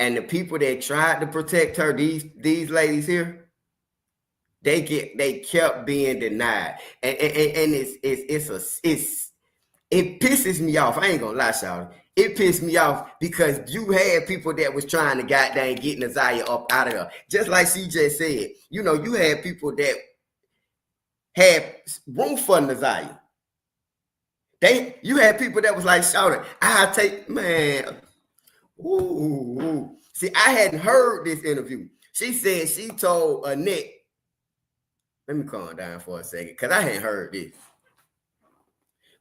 And the people that tried to protect her, these ladies here, they kept being denied, and it pisses me off. I ain't gonna lie, y'all. It pissed me off because you had people that was trying to goddamn get Ziyah up out of there. Just like CJ said, you had people that had room for Ziyah. You had people that was like shouting, I'll take, man. Ooh. See, I hadn't heard this interview. She said she told Annette, let me calm down for a second, because I hadn't heard this.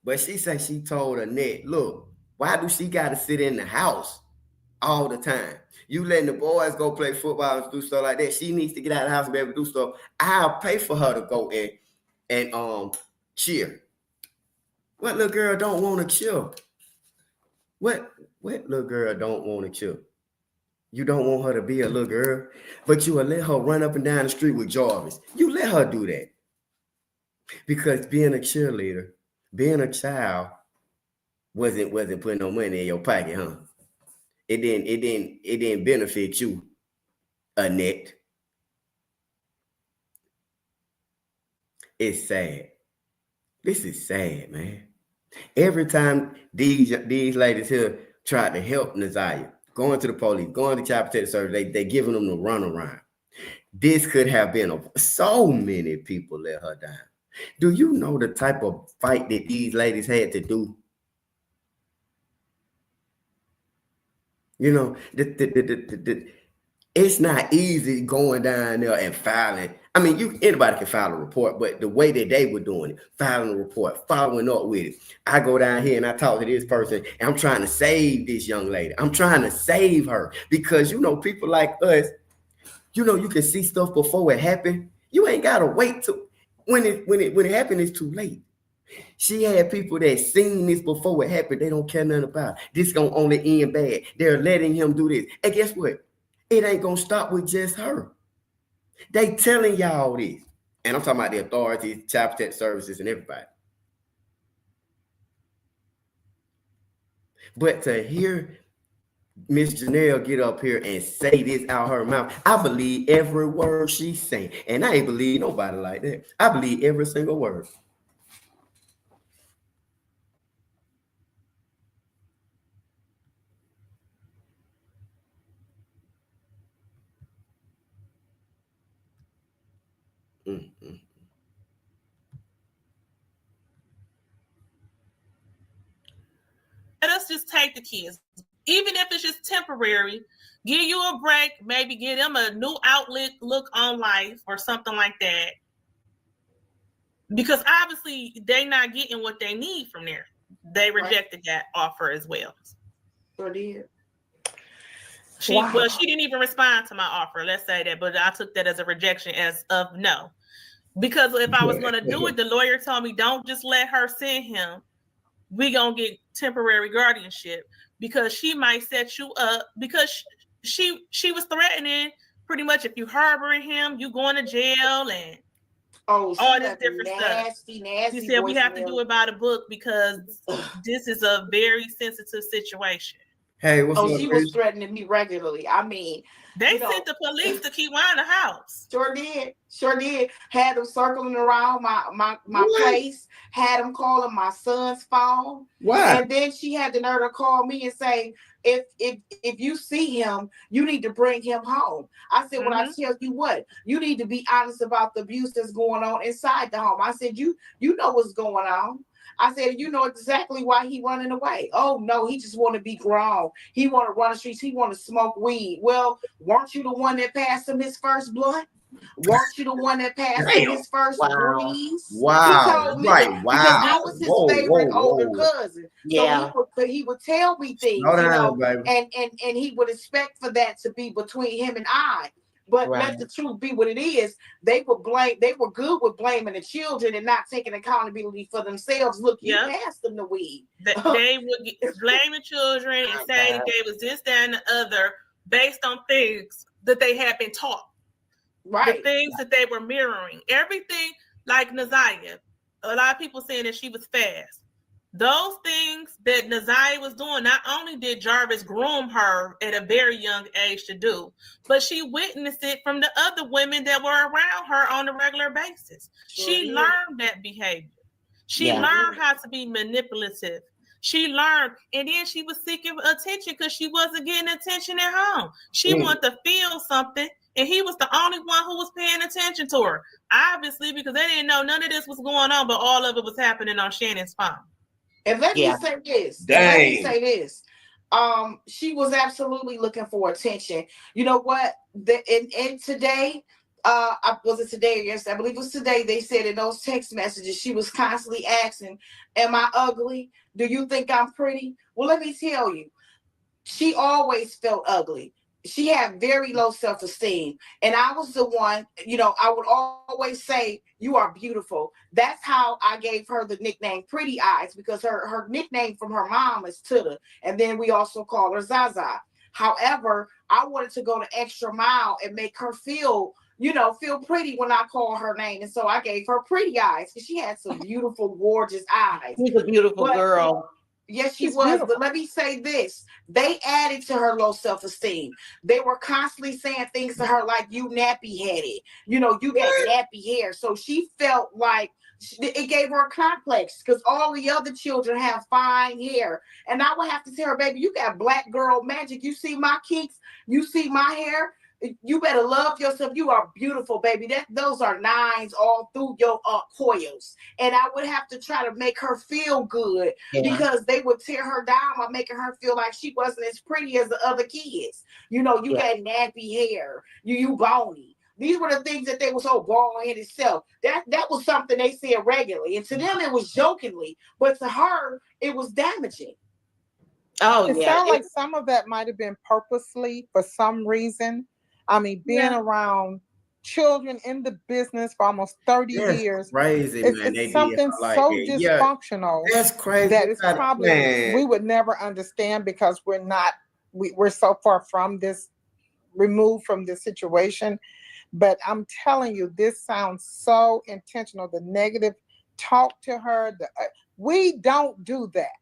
But she said she told Annette, look, why do she got to sit in the house all the time? You letting the boys go play football and do stuff like that. She needs to get out of the house and be able to do stuff. I'll pay for her to go and cheer. What little girl don't want to chill? What little girl don't want to chill? You don't want her to be a little girl, but you will let her run up and down the street with Jarvis. You let her do that. Because being a cheerleader, being a child, wasn't putting no money in your pocket, huh? It didn't benefit you, Annette. It's sad. This is sad, man. Every time these ladies here tried to help Ziyah, going to the police, going to Child Protective Service, they giving them the runaround. This could have been so many people let her down. Do you know the type of fight that these ladies had to do? It's not easy going down there and filing. I mean, anybody can file a report, but the way that they were doing it, filing a report, following up with it. I go down here and I talk to this person and I'm trying to save this young lady. I'm trying to save her because, people like us, you can see stuff before it happened. You ain't got to wait till when it happened, it's too late. She had people that seen this before it happened. They don't care nothing about it. This gonna only end bad. They're letting him do this. And guess what? It ain't gonna stop with just her. They telling y'all this. And I'm talking about the authorities, Child Protective Services, and everybody. But to hear Miss Janelle get up here and say this out her mouth, I believe every word she's saying. And I ain't believe nobody like that. I believe every single word. Mm-hmm. Let us just take the kids, even if it's just temporary. Give you a break, maybe give them a new outlet, look on life or something like that. Because obviously they're not getting what they need from there. They rejected that offer as well. Sure did. She didn't even respond to my offer. Let's say that, but I took that as a rejection, as of no. Because if I was going to do it, the lawyer told me, don't just let her send him. We going to get temporary guardianship because she might set you up because she was threatening pretty much if you harboring him, you going to jail and all this different nasty, stuff. She said we have to do it by the book because this is a very sensitive situation. Hey, what's up? She was threatening me regularly. I mean, they sent the police to keep on the house. Sure did. Had them circling around my place. Had them calling my son's phone. Why? And then she had the nerve to call me and say, if you see him, you need to bring him home. I said, well, I tell you what, you need to be honest about the abuse that's going on inside the home. I said, you know what's going on. I said, you know exactly why he running away. Oh no, he just want to be grown. He want to run the streets. He want to smoke weed. Well, weren't you the one that passed him his first blunt? Weren't you the one that passed him his first breeze? Wow. He told me Right. Wow. because I was his favorite older cousin. Yeah. So he would tell me things, Slow down, baby. and he would expect for that to be between him and I. But let the truth be what it is. They were good with blaming the children and not taking accountability for themselves. Look, you passed them the weed. They would blame the children and say that they was this, that, and the other based on things that they had been taught. Right. The things that they were mirroring. Everything like Ziyah. A lot of people saying that she was fast. Those things that Ziyah was doing, not only did Jarvis groom her at a very young age to do, but she witnessed it from the other women that were around her on a regular basis. She learned that behavior. She learned how to be manipulative. She learned, and then she was seeking attention because she wasn't getting attention at home. She wanted to feel something, and he was the only one who was paying attention to her. Obviously, because they didn't know none of this was going on, but all of it was happening on Shannon's phone. And let me say this. She was absolutely looking for attention. You know what? And today, was it today or yesterday? I believe it was today. They said in those text messages, she was constantly asking, am I ugly? Do you think I'm pretty? Well, let me tell you, she always felt ugly. She had very low self-esteem. And I was the one, I would always say, you are beautiful. That's how I gave her the nickname Pretty Eyes, because her nickname from her mom is Tuda. And then we also call her Zaza. However, I wanted to go the extra mile and make her feel pretty when I call her name. And so I gave her Pretty Eyes because she had some beautiful, gorgeous eyes. She's a beautiful girl. Yes, she was. Beautiful. But let me say this. They added to her low self-esteem. They were constantly saying things to her like, you nappy-headed. You got nappy hair. So she felt like it gave her a complex because all the other children have fine hair. And I would have to tell her, baby, you got black girl magic. You see my kinks? You see my hair? You better love yourself. You are beautiful, baby. Those are nines all through your coils. And I would have to try to make her feel good because they would tear her down by making her feel like she wasn't as pretty as the other kids. You got nappy hair. You bony. These were the things that they were so bald-headed self. That was something they said regularly. And to them, it was jokingly. But to her, it was damaging. It sounds like some of that might have been purposely for some reason. I mean, being around children in the business for almost 30 years. Crazy, man. It's something so dysfunctional. That's crazy. That it's probably we would never understand because we're so far from this, removed from this situation. But I'm telling you, this sounds so intentional. The negative talk to her. We don't do that.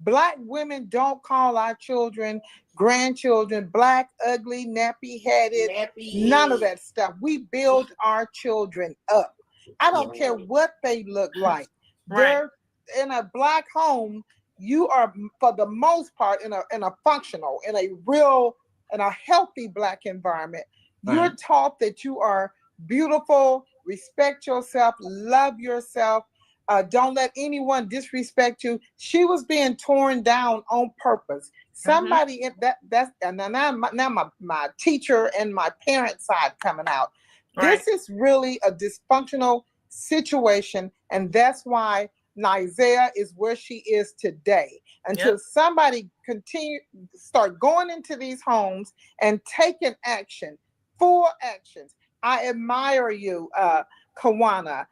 Black women don't call our children, grandchildren, black, ugly, nappy-headed, none of that stuff. We build our children up. I don't care what they look like. They're in a black home. You are, for the most part, in a functional, in a healthy black environment. You're taught that you are beautiful, respect yourself, love yourself. Don't let anyone disrespect you. She was being torn down on purpose. Somebody that's and now my teacher and my parent side coming out. This is really a dysfunctional situation, and that's why Ziyah is where she is today. Until somebody start going into these homes and taking action, full actions. I admire you, Kawana,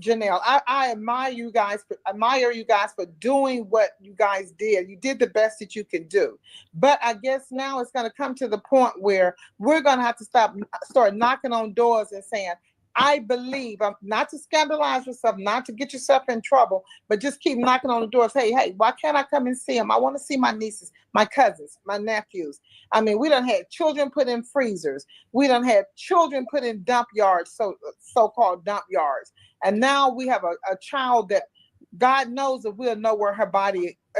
Janelle, I admire you guys for doing what you guys did. You did the best that you could do. But I guess now it's going to come to the point where we're going to have to start knocking on doors and saying, I believe, not to scandalize yourself, not to get yourself in trouble, but just keep knocking on the doors. Hey, why can't I come and see them? I want to see my nieces, my cousins, my nephews. I mean, we done had children put in freezers. We done had children put in dump yards, so-called dump yards. And now we have a child that God knows that we'll know where if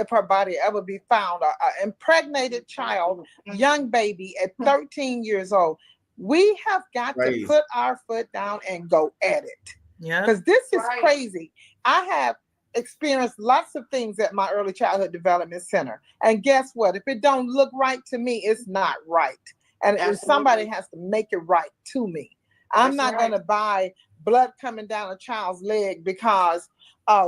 her body ever be found, an impregnated child, young baby at 13 years old. We have got to put our foot down and go at it. Yeah. Because this is crazy. I have experienced lots of things at my early childhood development center. And guess what? If it don't look right to me, it's not right. And somebody has to make it right to me. I'm not going to buy blood coming down a child's leg because,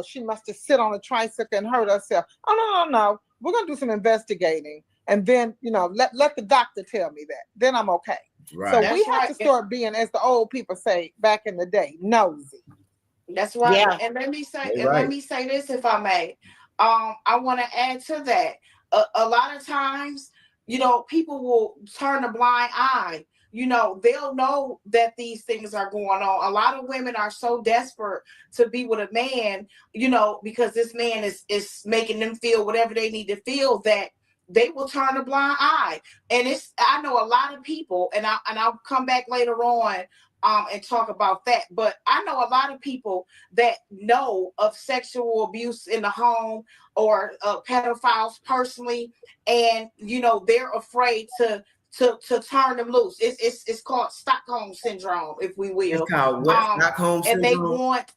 she must have sit on a tricycle and hurt herself. Oh, no. We're going to do some investigating. And then, let the doctor tell me that. Then I'm okay. Right. So we have to start being, as the old people say back in the day, nosy. That's right. Yeah. And let me say this, if I may. I want to add to that. A lot of times, people will turn a blind eye. They'll know that these things are going on. A lot of women are so desperate to be with a man, because this man is making them feel whatever they need to feel, that they will turn a blind eye. And I know a lot of people, and I'll come back later on and talk about that. But I know a lot of people that know of sexual abuse in the home or pedophiles personally, and they're afraid to turn them loose. It's called Stockholm syndrome, if we will. It's called what? Stockholm syndrome. And they want,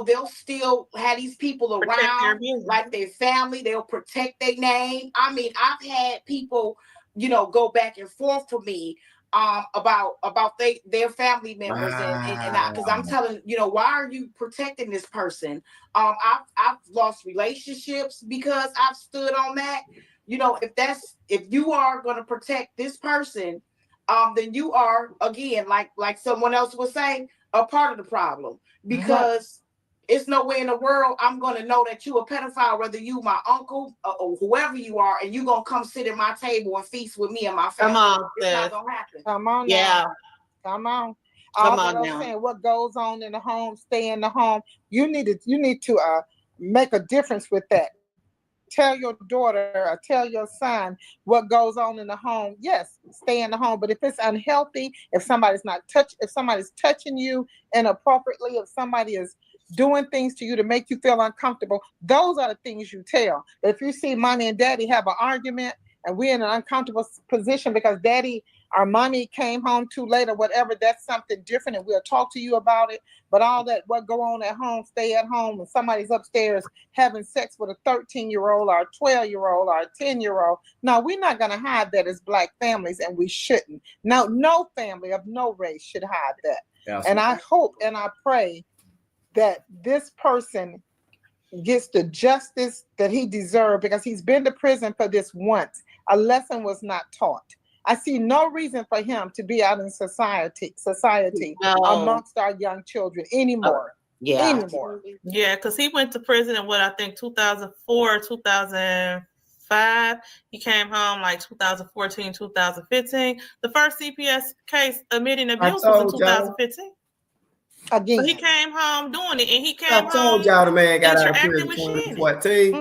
they'll still have these people around like their family. They'll protect their name. I mean, I've had people, go back and forth for me about their family members, and because I'm telling, why are you protecting this person? I've lost relationships because I've stood on that. If you are going to protect this person, then you are, again, like someone else was saying, a part of the problem, because it's no way in the world I'm going to know that you a pedophile, whether you my uncle or whoever you are, and you going to come sit at my table and feast with me and my family. Come on, it's not going to happen. Come on. Yeah. Now. Come on. Come I'm on now. saying, what goes on in the home, stay in the home. You need to make a difference with that. Tell your daughter or tell your son what goes on in the home. Yes, stay in the home. But if it's unhealthy, if somebody's touching you inappropriately, if somebody is doing things to you to make you feel uncomfortable, those are the things you tell. If you see mommy and daddy have an argument and we're in an uncomfortable position because daddy or mommy came home too late or whatever, that's something different, and we'll talk to you about it. But all that, what go on at home, stay at home, and somebody's upstairs having sex with a 13-year-old or a 12-year-old or a 10-year-old. No, we're not going to hide that as Black families, and we shouldn't. No family of no race should hide that. Absolutely. And I hope and I pray that this person gets the justice that he deserved, because he's been to prison for this once. A lesson was not taught. I see no reason for him to be out in society amongst our young children anymore. Anymore. Yeah, because he went to prison in what I think 2004, 2005. He came home like 2014, 2015. The first CPS case admitting abuse was in 2015. Again. So he came home doing it, and he came home. I told y'all the man got out of prison in 2014.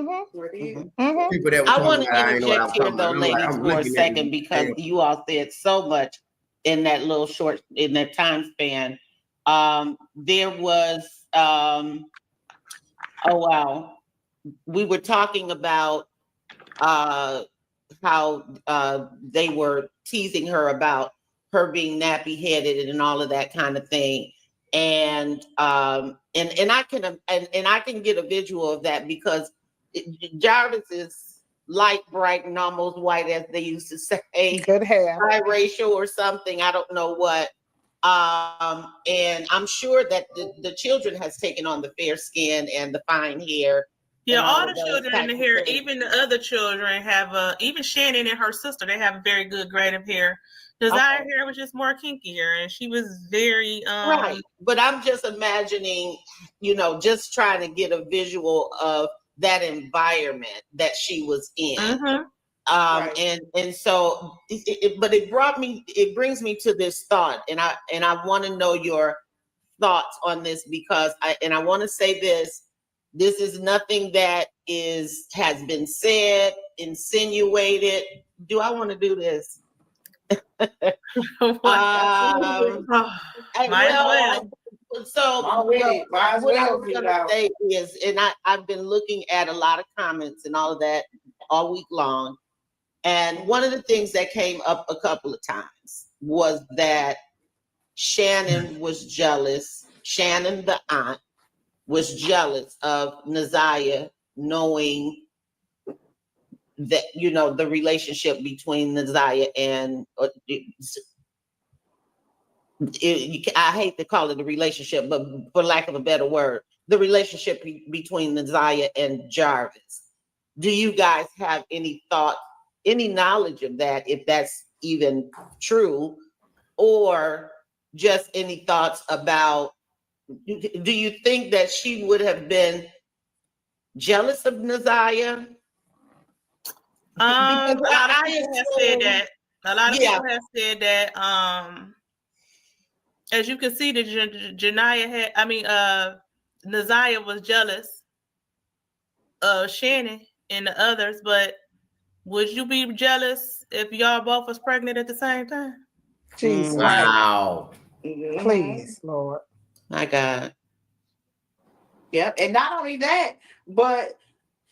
People that I want to interject here, though, ladies, for a second, because you all said so much in that time span. There was, we were talking about how they were teasing her about her being nappy headed and all of that kind of thing. And I can get a visual of that, because Jarvis is light, bright, and almost white, as they used to say. Good hair. Biracial or something, I don't know what. And I'm sure that the children has taken on the fair skin and the fine hair Yeah, all all of the those children in type the of hair, things. even the other children have even Shannon and her sister, they have a very good grade of hair. Desire hair was just more kinkier, and she was very right. But I'm just imagining, just trying to get a visual of that environment that she was in. Right. And so, but it brings me to this thought, and I want to know your thoughts on this, because I want to say this is nothing that has been said, insinuated. Do I want to do this? So what I was going to say is, and I've been looking at a lot of comments and all of that all week long. And one of the things that came up a couple of times was that Shannon was jealous. Shannon, the aunt, was jealous of Ziyah, knowing that, the relationship between Ziyah and I hate to call it a relationship, but for lack of a better word, the relationship between Ziyah and Jarvis. Do you guys have any thought, any knowledge of that, if that's even true, or just any thoughts about, do you think that she would have been jealous of Ziyah? A lot of people have said that. A lot of people have said that. As you can see, Ziyah was jealous of Shannon and the others, but would you be jealous if y'all both was pregnant at the same time? Jesus. Wow. Please, Lord. My God. Yep. And not only that, but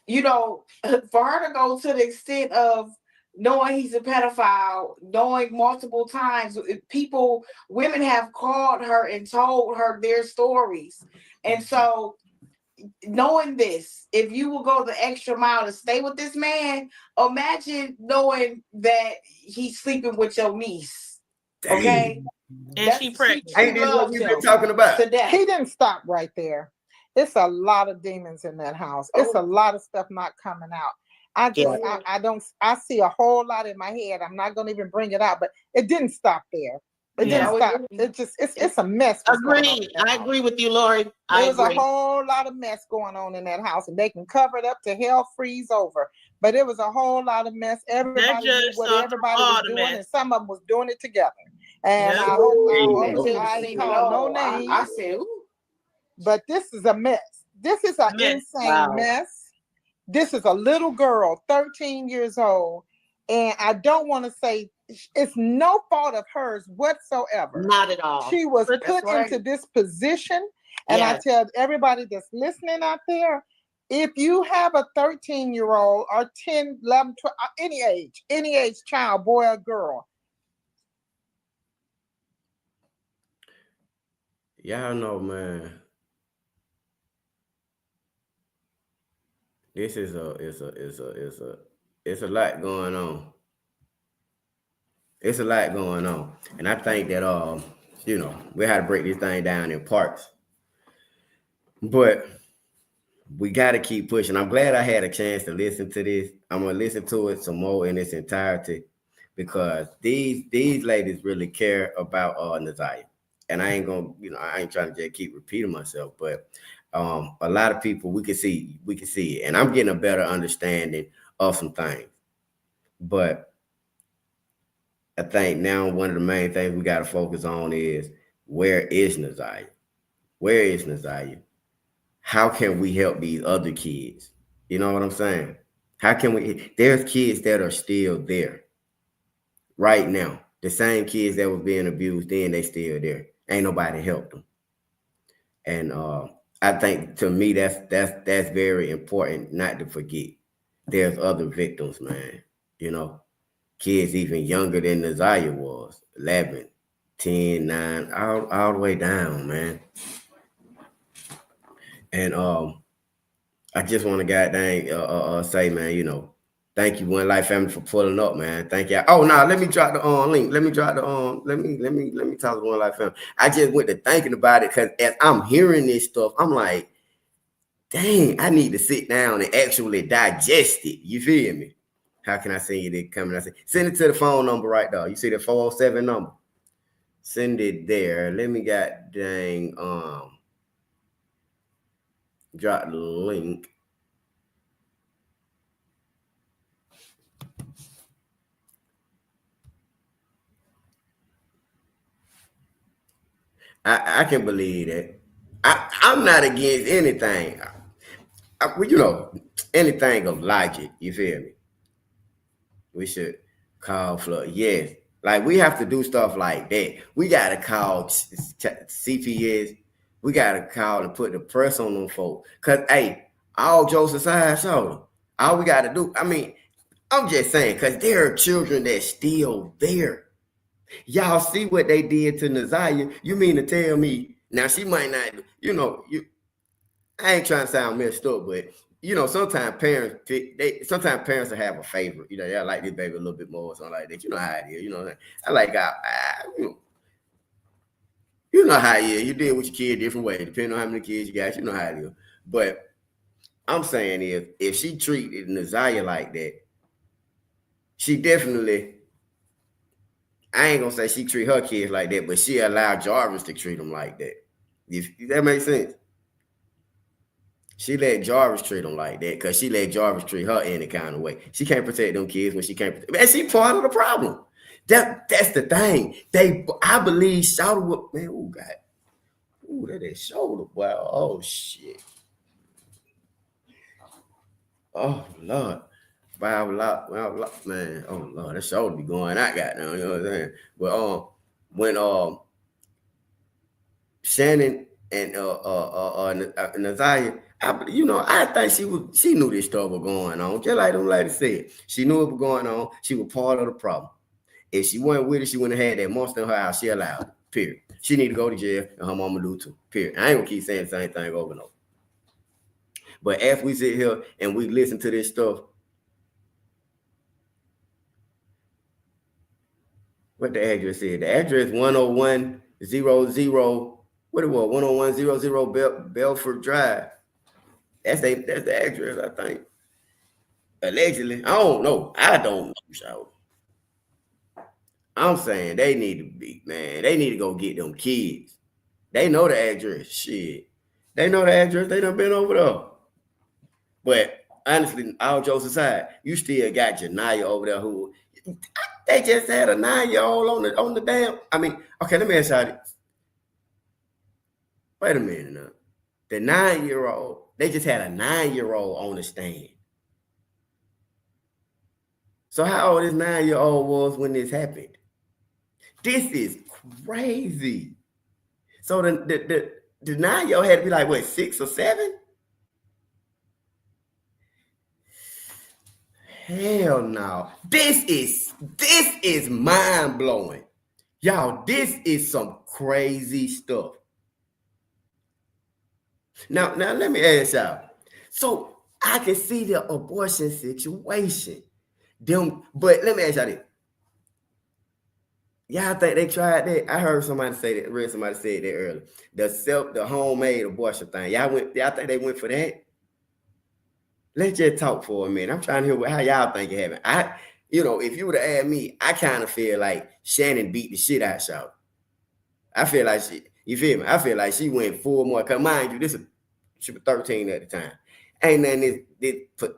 for her to go to the extent of knowing he's a pedophile, knowing multiple times, women have called her and told her their stories. And so knowing this, if you will go the extra mile to stay with this man, imagine knowing that he's sleeping with your niece. Okay? And she pregnant. Ain't this what we've been talking about? He didn't stop right there. It's a lot of demons in that house. It's a lot of stuff not coming out. I see a whole lot in my head. I'm not going to even bring it out, but it didn't stop there. It didn't stop. It's a mess. Agreed. I agree with you, Lori. There's a whole lot of mess going on in that house, and they can cover it up to hell freeze over. But it was a whole lot of mess. Everybody knew what everybody was doing, and some of them was doing it together. And I call no names. I said, ooh. But this is a mess. This is an insane mess. This is a little girl, 13 years old. And I don't want to say it's no fault of hers whatsoever. Not at all. She was put into this position. And I tell everybody that's listening out there, if you have a 13-year-old or 10, 11, 12, any age child, boy or girl. Y'all know, man. This is it's a lot going on. It's a lot going on. And I think that we had to break this thing down in parts. But we gotta keep pushing. I'm glad I had a chance to listen to this. I'm gonna listen to it some more in its entirety, because these ladies really care about Ziyah. And I ain't gonna, I ain't trying to just keep repeating myself, but a lot of people we can see it, and I'm getting a better understanding of some things. But I think now one of the main things we got to focus on is, where is Ziyah? Where is Ziyah? How can we help these other kids? You know what I'm saying? How can we? There's kids that are still there right now. The same kids that was being abused then, they still there. Ain't nobody helped them. And I think, to me, that's very important not to forget. There's other victims, man. Kids even younger than Ziyah was, 11, 10, 9, all the way down, man. And I just want to goddamn say, man, thank you, One Life family, for pulling up, man. Thank you. Oh, no, let me drop the link. Let me drop the let me talk to One Life family. I just went to thinking about it, because as I'm hearing this stuff, I'm like, dang, I need to sit down and actually digest it. You feel me? How can I send you that coming? Send it to the phone number right there. You see the 407 number? Send it there. Let me drop the link. I can believe that. I'm not against anything. Anything of logic. You feel me? We should call for, yes. Like, we have to do stuff like that. We got to call CPS. We got to call and put the press on them folks. Because, hey, all jokes aside, so all we got to do, I mean, I'm just saying, because there are children that's still there. Y'all see what they did to Ziyah? You mean to tell me, now she might not, I ain't trying to sound messed up, but sometimes parents will have a favorite. They like this baby a little bit more or something like that. You know how it is. I like you know how it is. You deal with your kid different way, depending on how many kids you got. You know how it is. But I'm saying if she treated Ziyah like that, she definitely. I ain't gonna say she treat her kids like that, but she allowed Jarvis to treat them like that. If that makes sense. She let Jarvis treat them like that because she let Jarvis treat her any kind of way. She can't protect them kids when she can't protect. And she part of the problem. That's the thing. I believe Shawty would, man, that is shoulder. Wow. Oh shit. Oh Lord. Wow, man. Oh Lord, that shoulder be going out, goddamn. You know what I'm saying? But when Shannon and Ziyah, I think she knew this stuff was going on. Just like them ladies said, she knew it was going on. She was part of the problem. If she wasn't with it, she wouldn't have had that monster in her house. She allowed it. Period. She need to go to jail, and her mama do too. Period. I ain't gonna keep saying the same thing over and over. But as we sit here and we listen to this stuff, what the address is? The address 10100. What it was? 10100 Belford Drive. That's the address, I think. Allegedly. I don't know. So I'm saying they need to go get them kids. They know the address. Shit. They know the address. They done been over there. But honestly, all jokes aside, you still got Janiyah over there who they just had a 9-year-old on the damn. I mean, okay, let me ask y'all this. Wait a minute now. The 9-year-old, they just had a 9-year-old on the stand. So how old this 9-year-old was when this happened? This is crazy. So the 9-year-old had to be like, what, 6 or 7? Hell no. This is mind-blowing. Y'all, this is some crazy stuff. Now let me ask y'all. So I can see the abortion situation. But let me ask y'all this. Y'all think they tried that? I heard somebody say that, read somebody say that earlier. The homemade abortion thing. Y'all think they went for that? Let's just talk for a minute. I'm trying to hear how y'all think it happened. If you would have asked me, I kind of feel like Shannon beat the shit out of Shawty. I feel like you feel me? I feel like she went full more. Cause mind you, she was 13 at the time. Ain't nothing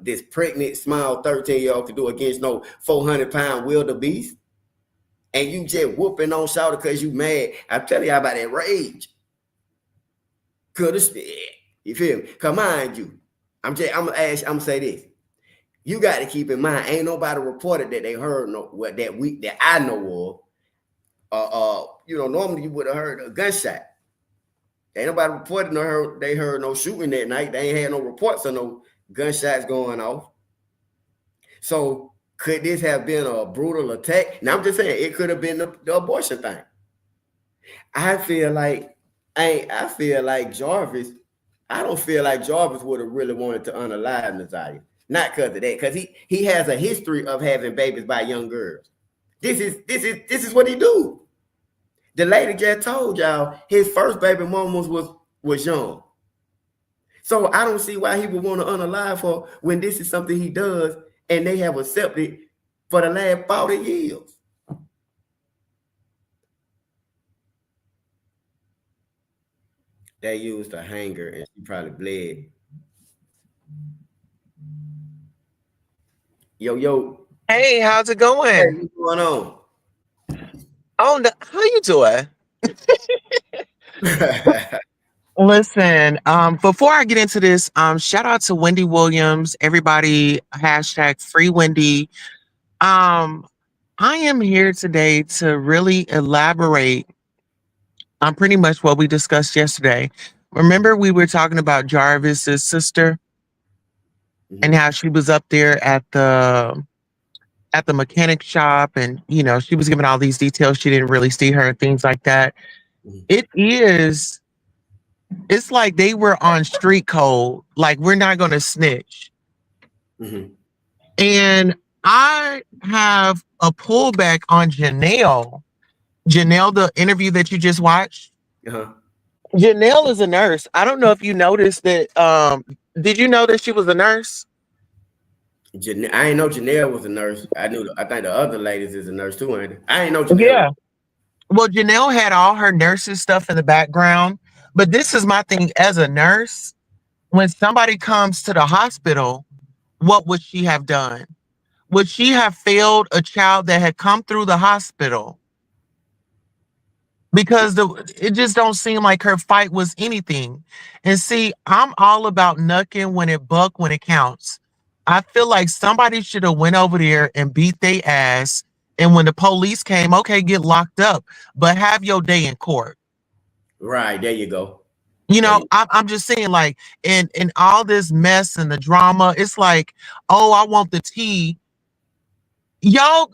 this pregnant, small 13-year-old could do against no 400-pound wildebeest. And you just whooping on Shawty because you mad. I'm telling y'all about that rage. You feel me? Cause mind you, I'm gonna say this. You got to keep in mind, ain't nobody reported that they heard that I know of. Normally you would have heard a gunshot. Ain't nobody reported they heard no shooting that night. They ain't had no reports of no gunshots going off. So could this have been a brutal attack? Now I'm just saying it could have been the abortion thing. I feel like Jarvis. I don't feel like Jarvis would have really wanted to unalive Ziyah. Not because of that, because he has a history of having babies by young girls. This is what he do. The lady just told y'all his first baby mama was young. So I don't see why he would want to unalive her when this is something he does and they have accepted for the last 40 years. They used a hanger and she probably bled. Yo. Hey, how's it going? Hey, what's going on? Oh, how you doing? Listen, before I get into this, shout out to Wendy Williams, everybody, hashtag free Wendy. I am here today to really elaborate on pretty much what we discussed yesterday. Remember, we were talking about Jarvis's sister and how she was up there at the mechanic shop, and she was giving all these details. She didn't really see her, things like that. It's like they were on street code, like we're not going to snitch. And I have a pullback on Janelle, the interview that you just watched. Janelle is a nurse. I don't know if you noticed that. Did you know that she was a nurse? I didn't know Janelle was a nurse. I think the other ladies is a nurse too. I didn't know Janelle. Yeah. Well, Janelle had all her nurses stuff in the background. But this is my thing as a nurse. When somebody comes to the hospital, what would she have done? Would she have failed a child that had come through the hospital? Because it just don't seem like her fight was anything. And see, I'm all about knucking when it counts. I feel like somebody should have went over there and beat their ass. And when the police came, okay, get locked up, but have your day in court. Right, there you go. I'm just saying, like, in all this mess and the drama, it's like, oh, I want the tea. Y'all,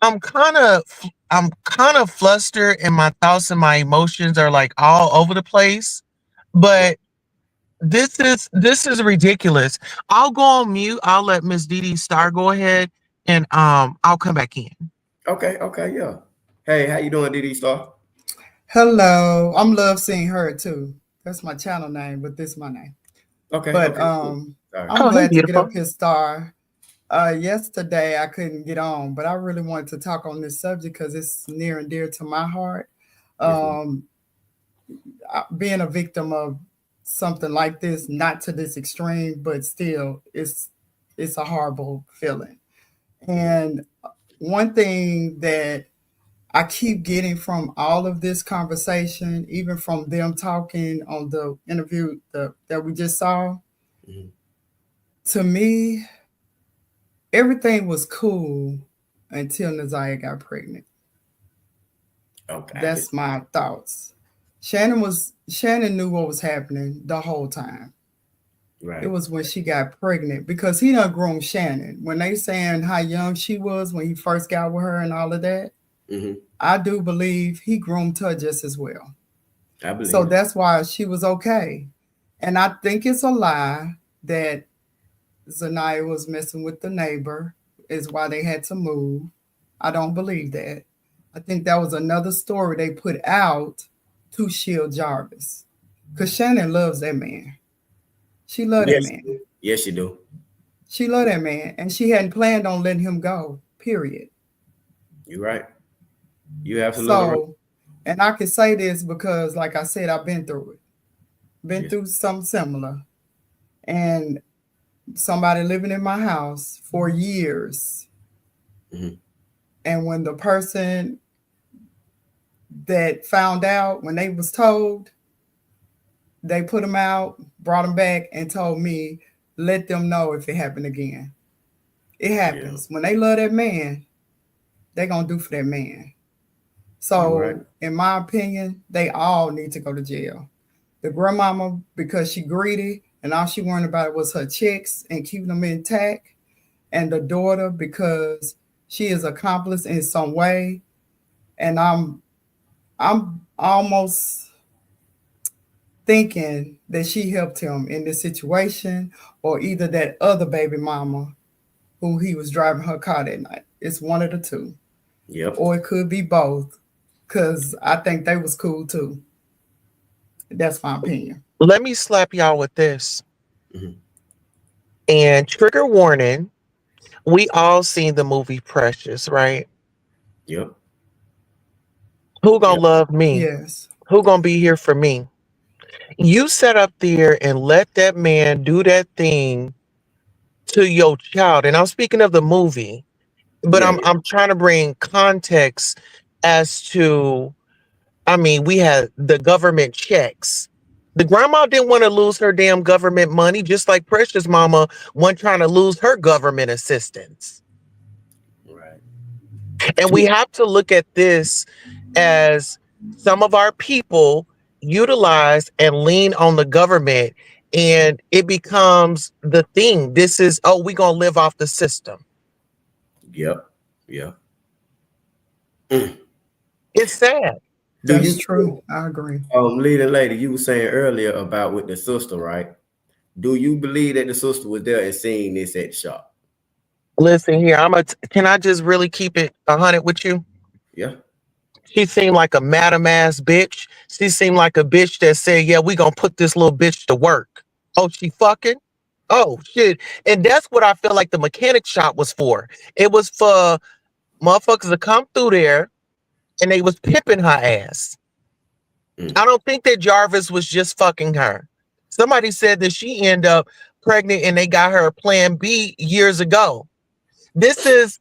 I'm kind of flustered, and my thoughts and my emotions are like all over the place. But this is ridiculous. I'll go on mute. I'll let Miss Dee Star go ahead, and I'll come back in. Okay, yeah. Hey, how you doing, Dee Star? Hello. I'm love seeing her too. That's my channel name, but this is my name. Okay. But Cool. I'm glad to get up here, Star. Yesterday I couldn't get on, but I really wanted to talk on this subject because it's near and dear to my heart. Being a victim of something like this, not to this extreme, but still, it's a horrible feeling. And one thing that I keep getting from all of this conversation, even from them talking on the interview that we just saw, to me, everything was cool until Ziyah got pregnant. Okay. That's my thoughts. Shannon knew what was happening the whole time. Right. It was when she got pregnant, because he done groomed Shannon. When they saying how young she was when he first got with her and all of that, I do believe he groomed her just as well. I believe so. That's why she was okay. And I think it's a lie that Ziyah was messing with the neighbor is why they had to move. I don't believe that. I think that was another story they put out to shield Jarvis, because Shannon loves that man. She loved that man. Yes, she do. She loved that man, and she hadn't planned on letting him go, period. You're right. You absolutely right. And I can say this because, like I said, I've been through it. Been through something similar. And somebody living in my house for years. And when the person that found out, when they was told, they put them out, brought them back, and told me, let them know if it happened again. It happens. When they love that man, they're going to do for that man. So, in my opinion, they all need to go to jail. The grandmama, because she greedy, and all she worried about was her checks and keeping them intact. And the daughter, because she is accomplice in some way. And I'm almost thinking that she helped him in this situation, or either that other baby mama who he was driving her car that night. It's one of the two. Yep. Or it could be both, because I think they was cool too. That's my opinion. Let me slap y'all with this. Mhm. And trigger warning, we all seen the movie Precious, right? Yep. Who gonna Yep. love me? Yes. Who gonna be here for me? You sat up there and let that man do that thing to your child. And I'm speaking of the movie, but Yeah. I'm trying to bring context as to, I mean, we had the government checks. The grandma didn't want to lose her damn government money, just like Precious Mama wasn't trying to lose her government assistance. Right. And we have to look at this as some of our people utilize and lean on the government, and it becomes the thing. This is, oh, we're going to live off the system. Yep. Yep. Mm. It's sad. Do That's you, true. I agree. leading lady, you were saying earlier about with the sister, right? Do you believe that the sister was there and seeing this at the shop? Listen here, can I just really keep it 100 with you? Yeah. She seemed like a madam ass bitch. She seemed like a bitch that said, yeah, we gonna put this little bitch to work. Oh, she fucking? Oh shit. And that's what I feel like the mechanic shop was for. It was for motherfuckers to come through there and they was pimping her ass. Mm. I don't think that Jarvis was just fucking her. Somebody said that she ended up pregnant and they got her a plan B years ago. This is,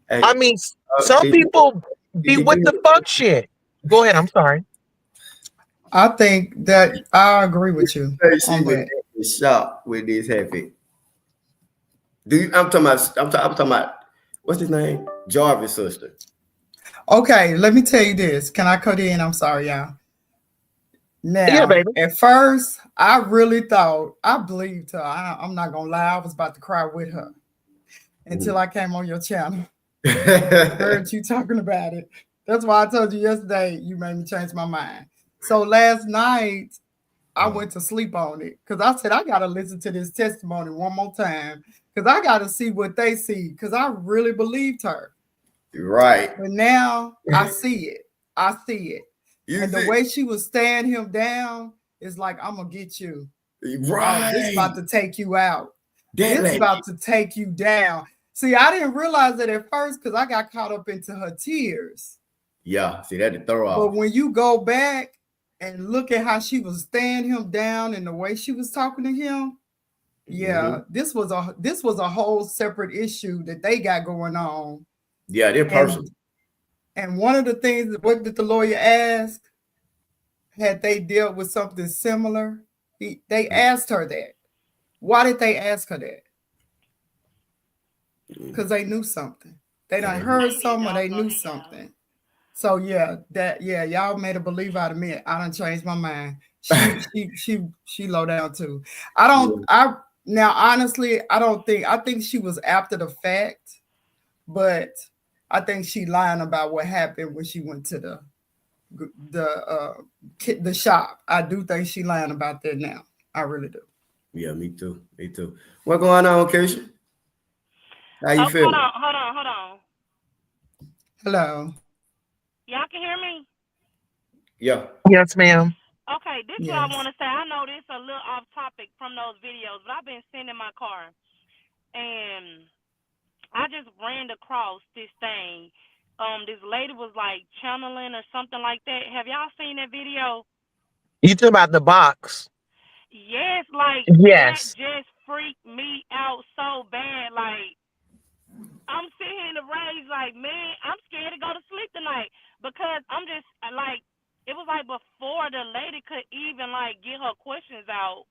Hey, I mean, some did people be did with the you fuck shit. Go ahead, I'm sorry. I think that I agree with you say she on was that. at the shop when this happened? Do you? I'm talking about. What's his name? Jarvis' sister. Okay, let me tell you this. Can I cut in? I'm sorry, y'all. Yeah, Now, baby. at first, I really thought, I believed her. I'm not going to lie. I was about to cry with her until I came on your channel. Heard you talking about it. That's why I told you yesterday you made me change my mind. So last night, I went to sleep on it because I said, I got to listen to this testimony one more time because I got to see what they see because I really believed her. Right. But now I see it. I see it. You and see? the way she was staring him down is like, I'm going to get you. Right. Oh, this about to take you out. That This lady. about to take you down. See, I didn't realize that at first because I got caught up into her tears. Yeah, see that to throw But off. when you go back and look at how she was staring him down and the way she was talking to him, yeah, this was a whole separate issue that they got going on. Yeah, they're personal. And one of the things, what did the lawyer ask? Had they dealt with something similar? They asked her that. Why did they ask her that? Because they knew something. They done heard something or they knew something. So yeah, y'all made a believer out of me. I done changed my mind. She low down too. Now honestly, I think she was after the fact, but I think she lying about what happened when she went to the shop. I do think she lying about that now. I really do. Yeah, me too. Me too. What going on, Keisha? How you feeling? Hold on. Hello. Y'all can hear me? Yeah. Yes, ma'am. Okay, this is what I want to say. I know this is a little off topic from those videos, but I've been sitting in my car and I just ran across this thing. This lady was like channeling or something like that. Have y'all seen that video? You talking about the box? Yes, like that Yes. just freaked me out so bad. Like I'm sitting here in the rage, like, man, I'm scared to go to sleep tonight because I'm just like, it was like before the lady could even like get her questions out,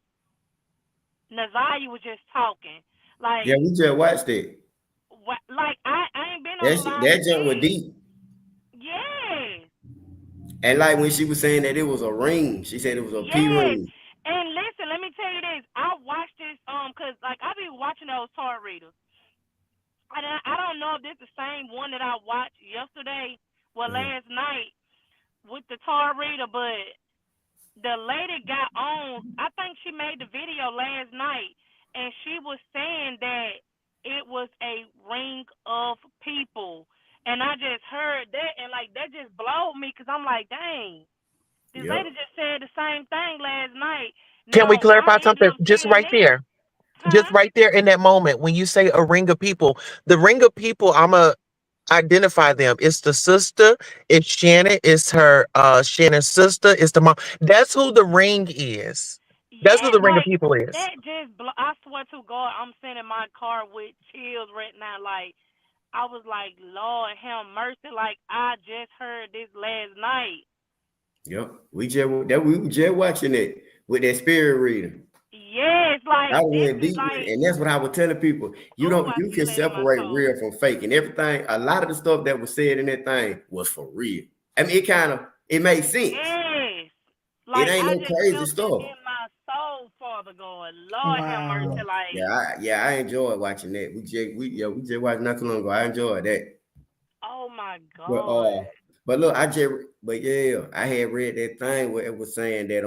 Nazaya was just talking. Like, Yeah, we just watched it. what? Like, I ain't been on the live That jump was since. deep. Yeah. And like when she was saying that it was a ring, she said it was a P Yes. ring. And listen, let me tell you this. I watched this cause like I be watching those tarot readers. And I don't know if this is the same one that I watched yesterday, last night with the tarot reader, but the lady got on, I think she made the video last night, and she was saying that it was a ring of people. And I just heard that, and like that just blowed me because I'm like, dang. This lady just said the same thing last night. Can we Now clarify I ended something up just seeing right that. there? Just right there in that moment when you say a ring of people, the ring of people, I'm a identify them. It's the sister, it's Shannon, it's her Shannon's sister, it's the mom. That's who the ring is. That's who Yeah, the ring of like people is. that just. I swear to God, I'm sitting in my car with chills right now. Like I was like, Lord have mercy. Like I just heard this last night. Yep. We were just watching it with that spirit reader. Yes, like I this went is deep with it, like, and that's what I was telling people. oh, I You feel can that in my separate soul. real from fake, and everything. A lot of the stuff that was said in that thing was for real. I mean, it made sense. Yes, It like ain't I no just crazy felt that stuff. in my soul, Father God. Lord have Wow. mercy. Like, I enjoyed watching that. We just watched not too long ago. I enjoyed that. oh my But God. look, but yeah, I had read that thing where it was saying that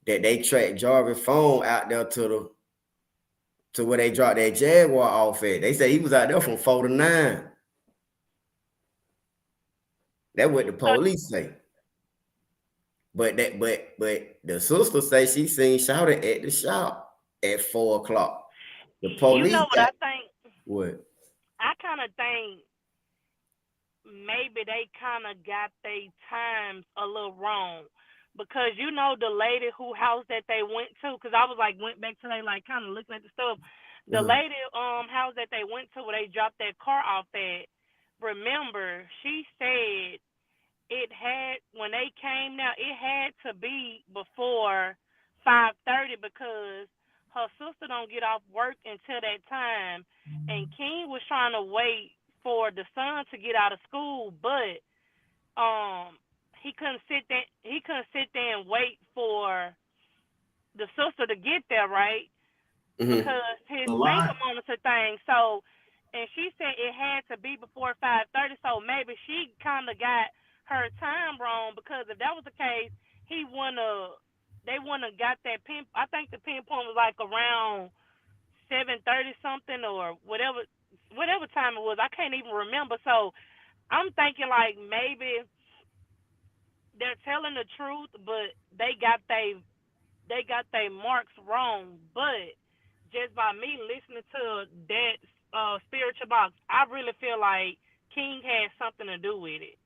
they tracked Jarvis' phone out there to where they dropped that Jaguar off at. They say he was out there from 4 to 9. That's what the police say. But the sister say she seen Shouter at the shop at 4 o'clock. The You police know what got I think? what? I kind of think maybe they kind of got their times a little wrong. Because you know the lady who house that they went to, because I was like went back to they like kind of looking at the stuff. The lady house that they went to where they dropped that car off at. Remember, she said it had when they came now it had to be before 5:30 because her sister don't get off work until that time, and King was trying to wait for the son to get out of school, but he couldn't sit there and wait for the sister to get there, right? Mm-hmm. Because his finger monitor thing. So, and she said it had to be before 5:30. So maybe she kind of got her time wrong because if that was the case, he wouldn't. They wouldn't have got that pin. I think the pinpoint was like around 7:30 something or whatever time it was. I can't even remember. So I'm thinking like maybe they're telling the truth, but they got their marks wrong. But just by me listening to that spiritual box, I really feel like King had something to do with it.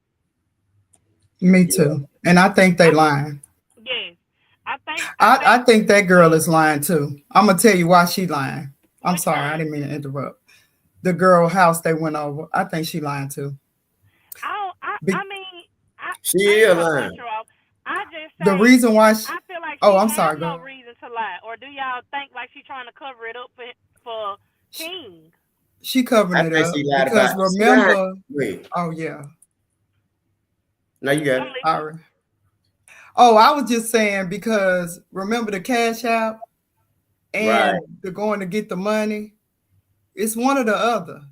Me Yeah. too. And I think they lying. Yes, I think I I think think that girl is lying too. I'm gonna tell you why she lying. I'm which sorry, I one? didn't mean to interrupt. The girl house they went over. I think she lying too. I don't, Be- I mean She I ain't is trying to cut lying. you off. I just the say reason why she, I feel like oh, she I'm have sorry, no girl. reason to lie, or do y'all think like she trying to cover it up for King? She covering I it think up she lied because about she lied. remember, Wait, oh yeah, no, you got I'm it. all listening. right. Oh, I was just saying because remember the cash out Right. and the going to get the money. It's one or the other,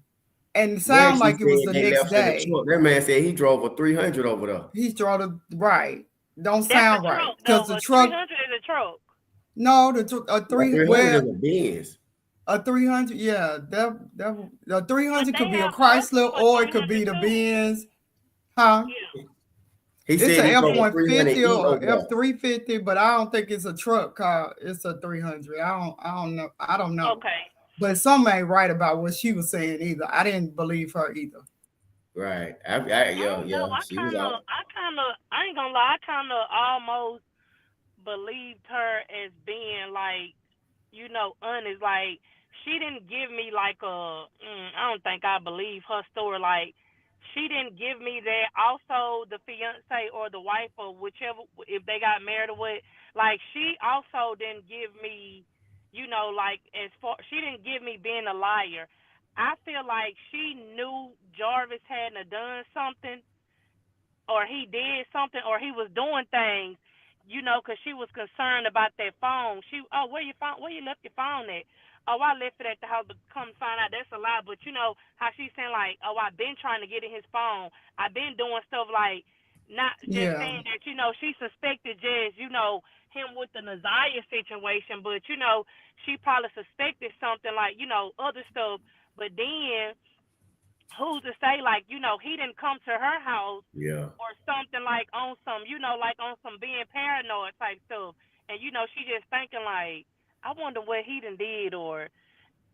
and it Yeah, sounded she like it was said the they next left in the day. truck. That man said he drove a 300 over there. He's draw the right. Don't That's a sound right truck because though. the A truck. 300 is a truck. No, a That three. 300 Well, is a Benz. a 300. Yeah, that a But 300 they could be a have buses Chrysler for or it could 300 be the too. Benz. Huh? Yeah. He It's said a he But F drove they, a one fifty 300E or over F there. 350, but I don't think it's a truck car. It's a 300. I don't know. I don't know. okay. But some ain't right about what she was saying either. I didn't believe her either. Right. I don't know. Yeah. She was out. I ain't gonna lie. I kind of almost believed her as being like, honest. Like she didn't give me like I don't think I believe her story. Like she didn't give me that. Also, the fiance or the wife or whichever, if they got married or what, like she also didn't give me, like as far she didn't give me being a liar. I feel like she knew Jarvis hadn't done something or he did something or he was doing things, because she was concerned about that phone. Where you left your phone at? Oh, I left it at the house, but come find out that's a lie. But you know how she's saying like, oh, I've been trying to get in his phone. I've been doing stuff like not just Yeah. saying that, she suspected just, him with the Ziyah situation, but she probably suspected something like, other stuff. But then who's to say, like, you know, he didn't come to her house or something, like on some, you know, like on some being paranoid type stuff. And, you know, she just thinking like, I wonder what he done did, or,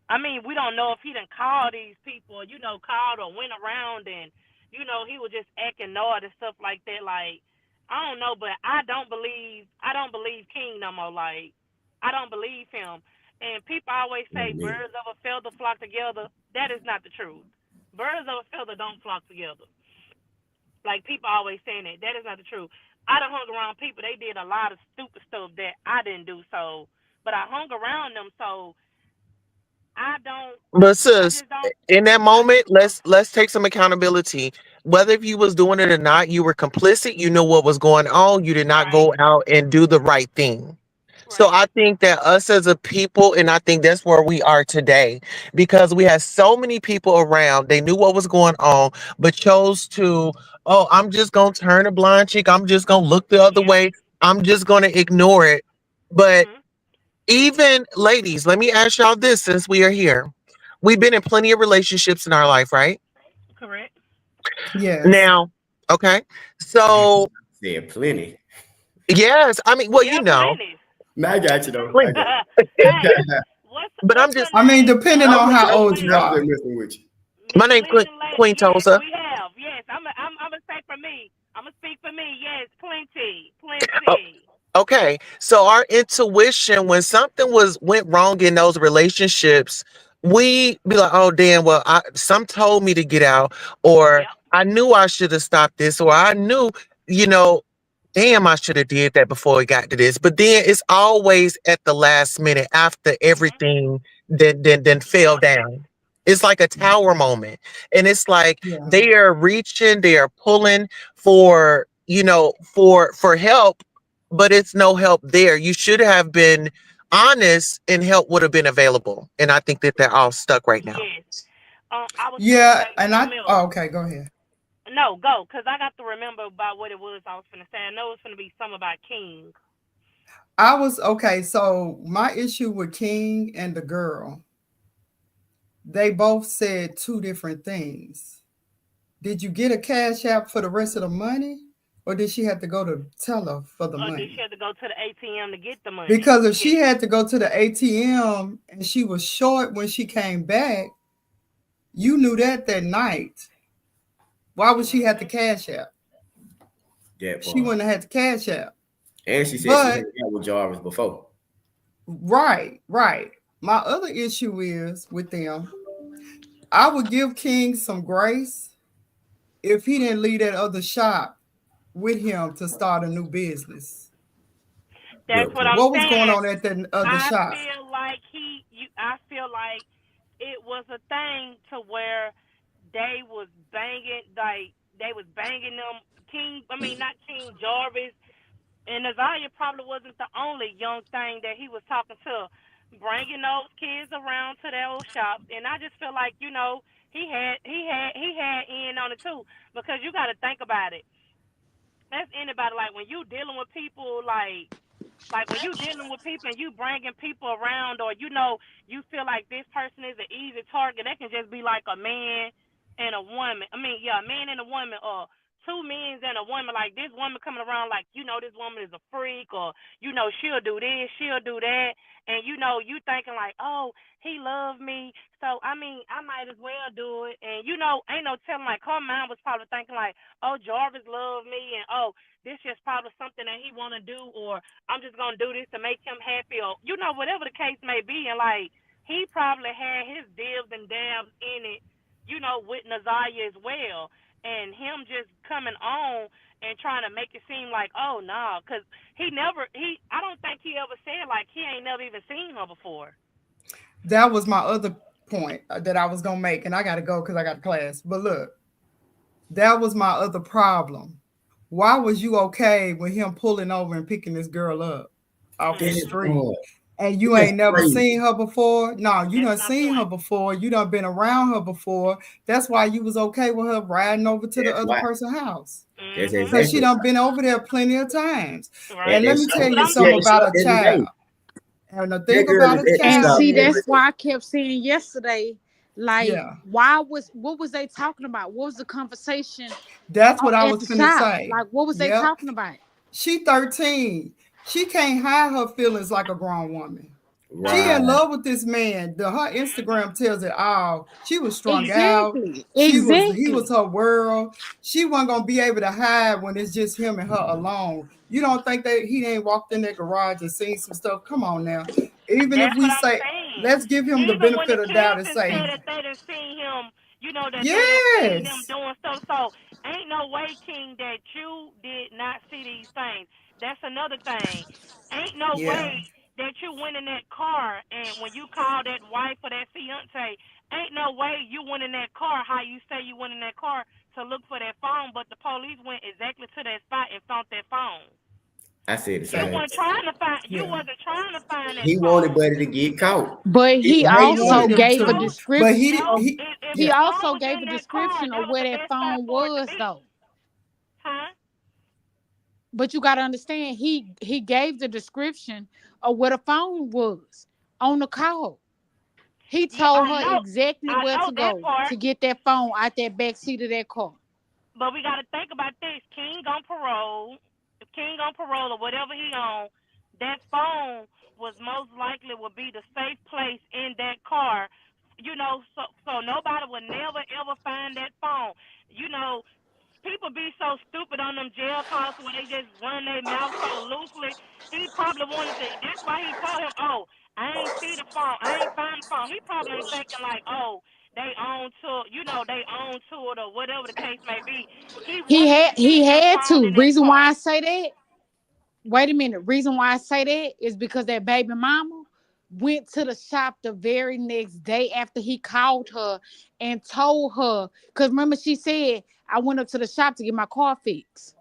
I mean, we don't know if he done called these people, you know, called or went around and, you know, he was just acting naughty and stuff like that. Like, I don't know, but I don't believe King no more. Like, I don't believe him. And people always say birds of a feather flock together. That is not the truth. Birds of a feather don't flock together. Like, people always saying that. That is not the truth. I done hung around people. They did a lot of stupid stuff that I didn't do. So, but I hung around them. So I don't. But sis, in that moment, let's take some accountability. Whether if you was doing it or not, you were complicit. You know what was going on. You did not go out and do the right thing. So I think that us as a people, and I think that's where we are today, because we had so many people around. They knew what was going on, but chose to, oh, I'm just gonna turn a blind cheek. I'm just gonna look the other way. I'm just gonna ignore it. But even ladies, let me ask y'all this since we are here. We've been in plenty of relationships in our life, right? Correct. Yes. Now, okay. So Yeah, plenty. yes, I mean, well, you know. Plenty. No, I got you though. I got But I'm just I mean, depending on how old you I'm are. just messing with you. My name's Queen Tulsa. We have, yes. I'm gonna say for me. I'm gonna speak for me. Yes, plenty. Oh, okay. So our intuition, when something went wrong in those relationships, we be like, oh damn, well, some told me to get out, or I knew I should have stopped this, or I knew, you know, damn, I should have did that before we got to this. But then it's always at the last minute after everything then fell down. It's like a tower moment. And it's like they are reaching, they are pulling for, you know, for help, but it's no help there. You should have been honest and help would have been available. And I think that they're all stuck right now. Yes. I was Yeah, and okay, go ahead. No, go, because I got to remember about what it was I was finna say. I know it's gonna be something about King. I was okay, so my issue with King and the girl, they both said two different things. Did you get a cash app for the rest of the money? Or did she have to go to teller for the money? Did she have to go to the ATM to get the money? Because if she had to go to the ATM and she was short when she came back, you knew that night. Why would she have the cash app? Yeah, she wouldn't have had the cash app. And she said she hung out with Jarvis before. Right. My other issue is with them, I would give King some grace if he didn't leave that other shop with him to start a new business. That's what I'm saying. What was going on at that other shop? I feel like it was a thing to where they was banging, like they was banging them. Not King Jarvis, and Ziyah probably wasn't the only young thing that he was talking to, bringing those kids around to that old shop. And I just feel like, you know, he had in on it too, because you got to think about it. That's anybody, like when you dealing with people, like when you dealing with people and you bringing people around, or you know you feel like this person is an easy target. That can just be like a man and a woman. A man and a woman, or two men and a woman. Like this woman coming around, like, you know, this woman is a freak, or you know she'll do this, she'll do that, and you know you thinking like, oh, he loved me, so I might as well do it. And you know, ain't no telling, like her mind was probably thinking like, oh, Jarvis loved me, and oh, this just probably something that he want to do, or I'm just going to do this to make him happy, or, you know, whatever the case may be. And, like, he probably had his dibs and dabs in it, you know, with Ziyah as well. And him just coming on and trying to make it seem like, oh, no, because I don't think he ever said, like, he ain't never even seen her before. That was my other point that I was going to make, and I got to go because I got class. But look, that was my other problem. Why was you okay with him pulling over and picking this girl up off the street? And you ain't never seen her before? No, you done seen her before. You done been around her before. That's why you was okay with her riding over to the other person's house. Because she done been over there plenty of times. Right. And let me tell you something about a child. And the thing about a child. And see, that's why I kept saying yesterday, Like, what was they talking about? What was the conversation? That's what I at was the finna shop? say. Like, what was they talking about? She 13. She can't hide her feelings like a grown woman. Right. She in love with this man. Her Instagram tells it all. She was strung out. He was her world. She wasn't gonna be able to hide when it's just him and her alone. You don't think that he ain't walked in that garage and seen some stuff? Come on now. Even if we say, let's give him the benefit of the doubt and say, that they done seen him, they done seen them doing stuff. So ain't no way, King, that you did not see these things. That's another thing. Ain't no way that you went in that car and when you called that wife or that fiance, ain't no way you went in that car how you say you went in that car to look for that phone, but the police went exactly to that spot and found that phone. I said the same. You wasn't trying to find. You wasn't trying to find that. He wanted Buddy to get caught. But he also gave a description. He also gave a description of where that phone was, though. Huh? But you got to understand, he gave the description of where the phone was on the call. He told her exactly where to go to get that phone out that back seat of that car. But we got to think about this. King on parole, or whatever he on, that phone was most likely would be the safe place in that car. So nobody would never ever find that phone. People be so stupid on them jail calls where they just run their mouth so loosely. He probably wanted to. That's why he told him, "Oh, I ain't see the phone. I ain't find the phone." He probably ain't thinking like, "Oh, they own to, they own to it or whatever the case may be." He had to. Reason why I say that. Wait a minute. Reason why I say that is because that baby mama went to the shop the very next day after he called her and told her. Because remember, she said, I went up to the shop to get my car fixed.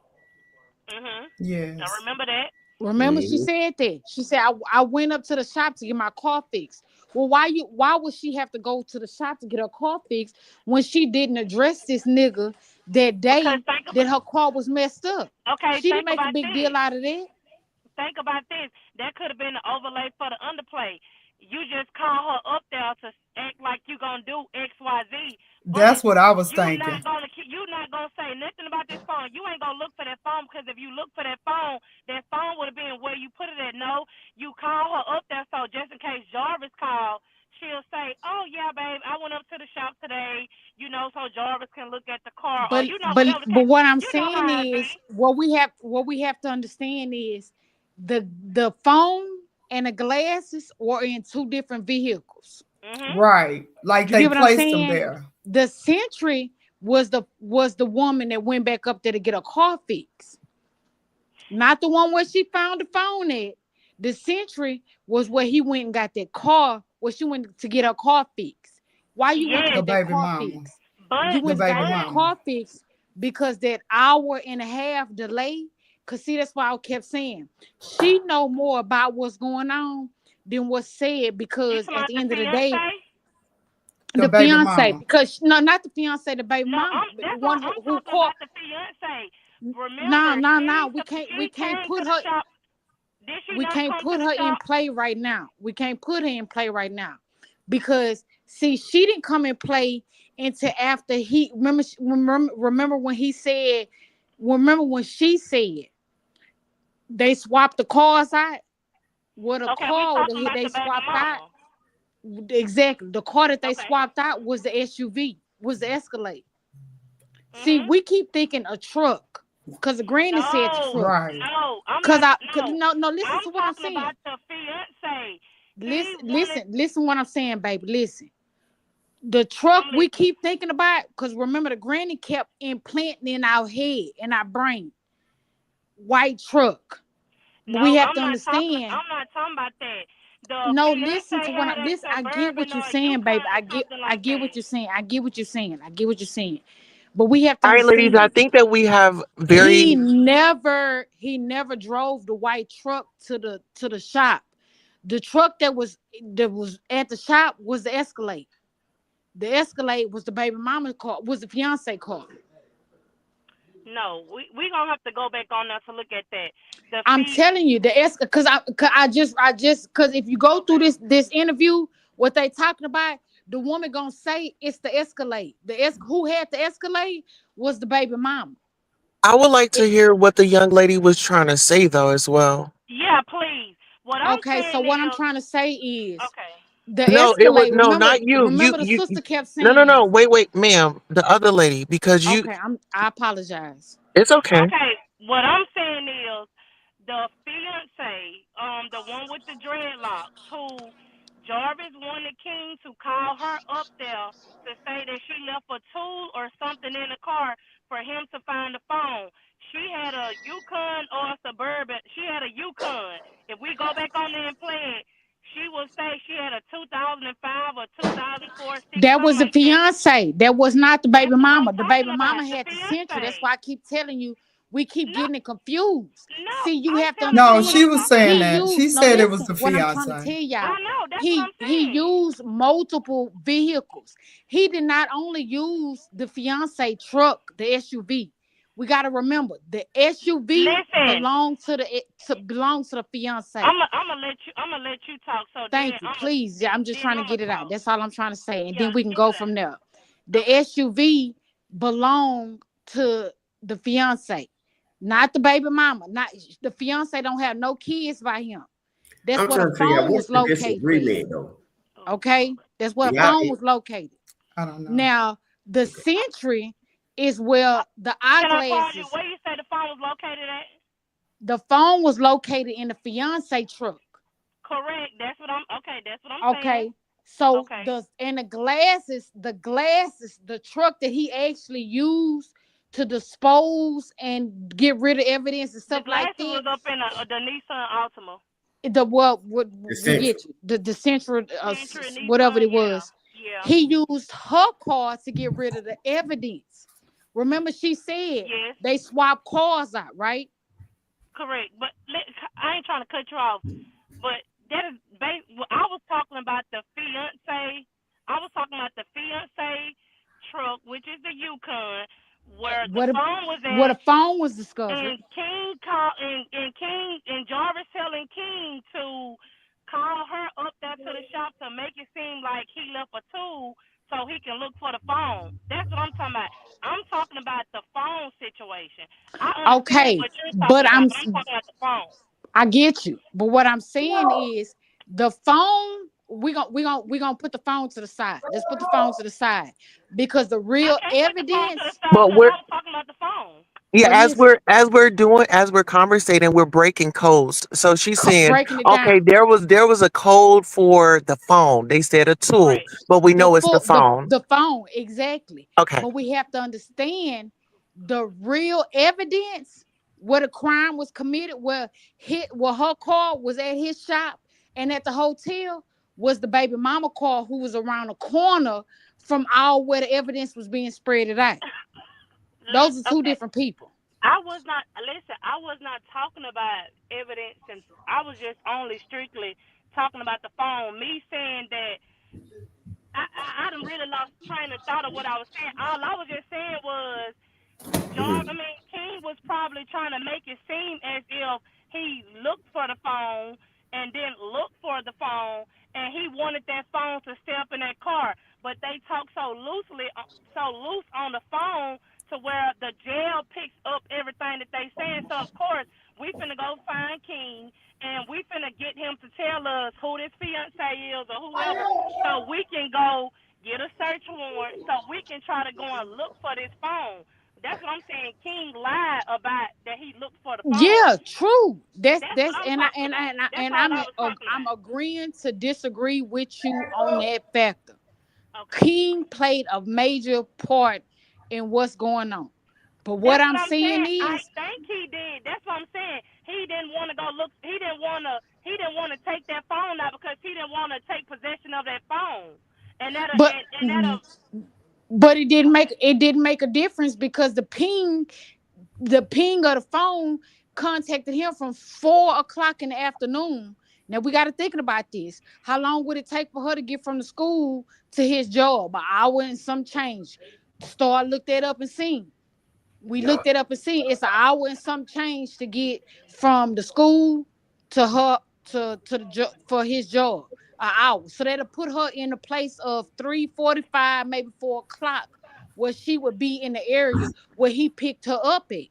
Yes. I remember that. Remember, she said that. She said, I went up to the shop to get my car fixed. Well, why would she have to go to the shop to get her car fixed when she didn't address this nigga that day that her car was messed up? Okay, she didn't make a big deal out of that. Think about this. That could have been the overlay for the underplay. You just call her up there to act like you gonna do X, Y, Z. That's what I was thinking. You're not gonna say nothing about this phone. You ain't gonna look for that phone because if you look for that phone would have been where you put it at. No, you call her up there so just in case Jarvis called, she'll say, "Oh yeah, babe, I went up to the shop today. So Jarvis can look at the car." But what I'm saying is, what we have to understand is the phone and the glasses were in two different vehicles. Right. Like they placed them there. The Sentry was the woman that went back up there to get a car fixed. Not the one where she found the phone at. The Sentry was where he went and got that car, where she went to get her car fixed. Why you went to get that car fixed? You went to get that car fixed because that hour and a half delay. Cause see, that's why I kept saying she know more about what's going on than what's said. Because at the end of the day, the fiance, because not the fiance, the baby mama, the one who called the fiance. Remember, no, we can't put her. We can't put her in play right now. We can't put her in play right now because see, she didn't come and play until after he remember when he said. Remember when she said they swapped the cars out? What a car they swapped out? Exactly. The car that they swapped out was the SUV, was the Escalade. See, we keep thinking a truck because the granny said the truck. Right. No, listen to what I'm saying. About the fiance. Listen what I'm saying, baby. Listen. The truck we keep thinking about, because remember the granny kept implanting in our head, in our brain. White truck. No, we have to understand. I'm not talking about that. Listen to what I get what you're saying, baby. I get what you're saying. I get what you're saying. But we have to all right, understand. ladies, I think that we have very he never drove the white truck to the shop. The truck that was at the shop was the Escalade. The Escalade was the baby mama's car, was the fiance car. No, we gonna have to go back on there to look at that. I'm telling you, the Escalade, because if you go through this interview, what they talking about, the woman gonna say it's the escalate. Who had to escalate was the baby mama. I would like to hear what the young lady was trying to say though as well. Yeah, please. What I'm Okay, so saying what I'm is, trying to say is okay. the No, it was escalate. no, Remember, not you. remember the sister kept No, no, saying, no. Wait, ma'am. The other lady, because you. okay, I apologize. It's okay. Okay, what I'm saying is the fiance, the one with the dreadlocks, who Jarvis wanted King to call her up there to say that she left a tool or something in the car for him to find the phone. She had a Yukon or a Suburban. She had a Yukon. If we go back on there and play it, she will say she had a 2005 or 2004, That something was the like that. fiance. That was not the baby That's what I'm mama. The baby talking about. mama The had the century. That's fiance. why I keep telling you, we keep No, getting it confused. no, See, you I'm have to telling you No, what she understand. I'm was talking saying He about. that. used She no said it was listen. the What I'm trying to fiance. tell y'all, I know. That's what I'm he saying. used multiple vehicles. He did not only use the fiance truck, the SUV. We got to remember the SUV Listen, belongs to the fiance. I'm gonna let you talk. So then Thank you. Please. Yeah, I'm just trying to I'm gonna get it out. talk. That's all I'm trying to say. And Yeah, then we can get go it from out. there. The Okay. SUV belonged to the fiance, not the baby mama. Not the fiance don't have no kids by him. That's I'm where the trying to figure out phone what's was the located at. disagreement though. Okay? That's where the Yeah, phone was located. I don't know. Now, the century is where the Can I call you? eyeglasses, Where you say the phone was located at? the phone was located in the fiance truck. Correct. That's what I'm. Okay, that's what I'm saying. Okay. So Okay. the truck that he actually used to dispose and get rid of evidence and The stuff like glasses that. was up in the Nissan Altima. The what the we central. get you the central Century whatever Nissan. it Yeah. was. Yeah. He used her car to get rid of the evidence. Remember, she said Yes. they swapped cars out, right? Correct. But I ain't trying to cut you off. But that is I was talking about the fiance. I was talking about the fiance truck, which is the Yukon, where the phone was Where the at, phone was discovered. and King called and King and Jarvis telling King to call her up there to the shop to make it seem like he left a tool so he can look for the phone. That's what I'm talking about. I'm talking about the phone situation. I understand Okay, what you're but talking about, but I'm talking about the phone. I get you. But what I'm saying is the phone, we gonna put the phone to the side. Let's put the phone to the side. Because the I real can't put the phone to the evidence, side But because we're I was talking about the phone. yeah, but listen, as we're conversating, we're breaking codes. So she's saying, breaking it okay, down. there was a code for the phone. They said a tool, Right. but we The know it's the full phone. the phone, exactly. Okay. But we have to understand the real evidence where the crime was committed, where her car was at his shop and at the hotel was the baby mama car who was around the corner from all where the evidence was being spread out. Those are two Okay. different people. I was not talking about evidence, and I was just only strictly talking about the phone. Me saying that I done really lost train of thought of what I was saying. All I was just saying was Mhm. King was probably trying to make it seem as if he looked for the phone and then looked for the phone, and he wanted that phone to stay up in that car. But they talk so loose on the phone to where the jail picks up everything that they saying. So of course we finna go find King, and we finna get him to tell us who this fiance is or whoever, so we can go get a search warrant so we can try to go and look for this phone. That's what I'm saying. King lied about that he looked for the phone. Yeah, true. That's That's what that's I'm and I talking and I, about. and, I, That's and all I'm I was talking I'm about. agreeing to disagree with you on that factor. Okay. King played a major part in what's going on. But what That's what I'm I'm saying saying. I is, think he did. That's what I'm saying. He didn't want to go look. He didn't want to. He didn't want to take that phone out because he didn't want to take possession of that phone. And that but and that but it didn't make a difference because the ping of the phone contacted him from 4 o'clock in the afternoon. Now we got to thinking about this. How long would it take for her to get from the school to his job? An hour and some change. Star looked that up and seen. We Yeah. looked it up and seen it's an hour and some change to get from the school to her to the for his job. hour. So that'll put her in a place of 3:45, maybe 4 o'clock, where she would be in the area where he picked her up at.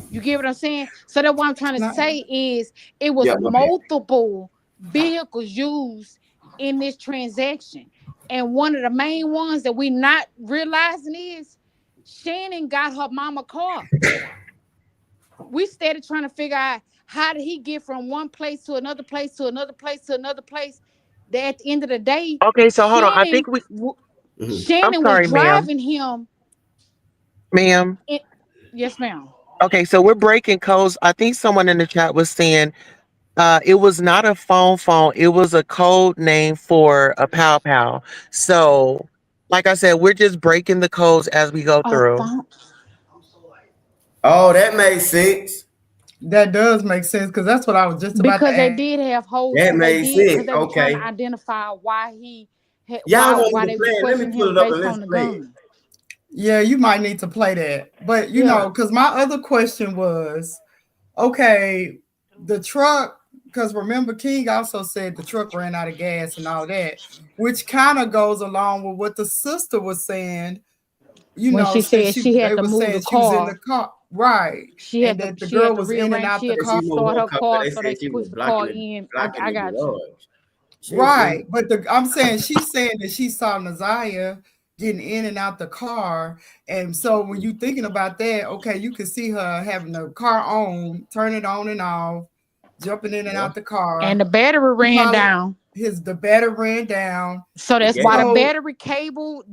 You get what I'm saying? So that's what I'm trying to say is it was multiple vehicles used in this transaction. And one of the main ones that we not realizing is Shannon got her mama car. We started trying to figure out how did he get from one place to another place to another place to another place. That at the end of the day, okay, so hold on. I think Shannon was driving him. Ma'am. Yes, ma'am. Okay, so we're breaking codes. I think someone in the chat was saying it was not a phone. It was a code name for a pow pow. So, like I said, we're just breaking the codes as we go through. Oh, that makes sense. That does make sense because that's what I was just about to ask. Because they did have holes. That made sense. Because they were trying to identify why he had, why they were questioning him based on the gun. Yeah, you might need to play that. But you know, because my other question was, okay, the truck, because remember King also said the truck ran out of gas and all that, which kind of goes along with what the sister was saying. You when know, she said she had to move the she was in car. the car, right? She had and that the she girl had to was in and rearrange. out She the had to car. start her car so they could push the car in. I got you. Right, but I'm saying she's saying that she saw Ziyah getting in and out the car, and so when you thinking about that, okay, you can see her having the car on, turn it on and off, jumping in and out the car, and the battery ran down. The battery ran down. So that's why the battery cable.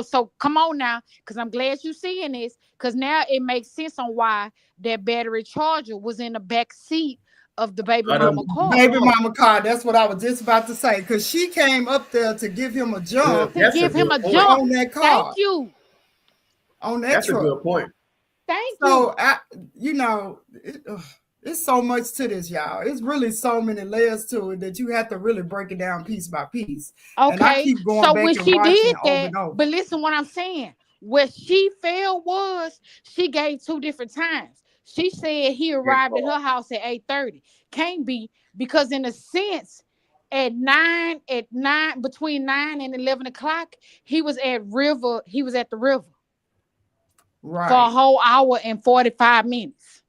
So come on now, because I'm glad you seeing this, because now it makes sense on why that battery charger was in the back seat of the baby mama car. Baby mama car. That's what I was just about to say. Because she came up there to give him a jump. To give him a jump on that car. Thank you. On that That's truck. a good point. Thank you. You know, it's so much to this, y'all. It's really so many layers to it that you have to really break it down piece by piece. Okay. And I keep going so back when and she watching did over that, and over. but listen what I'm saying. What she felt was she gave 2 different times. She said he arrived at her house at 8:30. Can't be, because in a sense, at 9, between 9 and 11 o'clock, he was at the river. Right. For a whole hour and 45 minutes.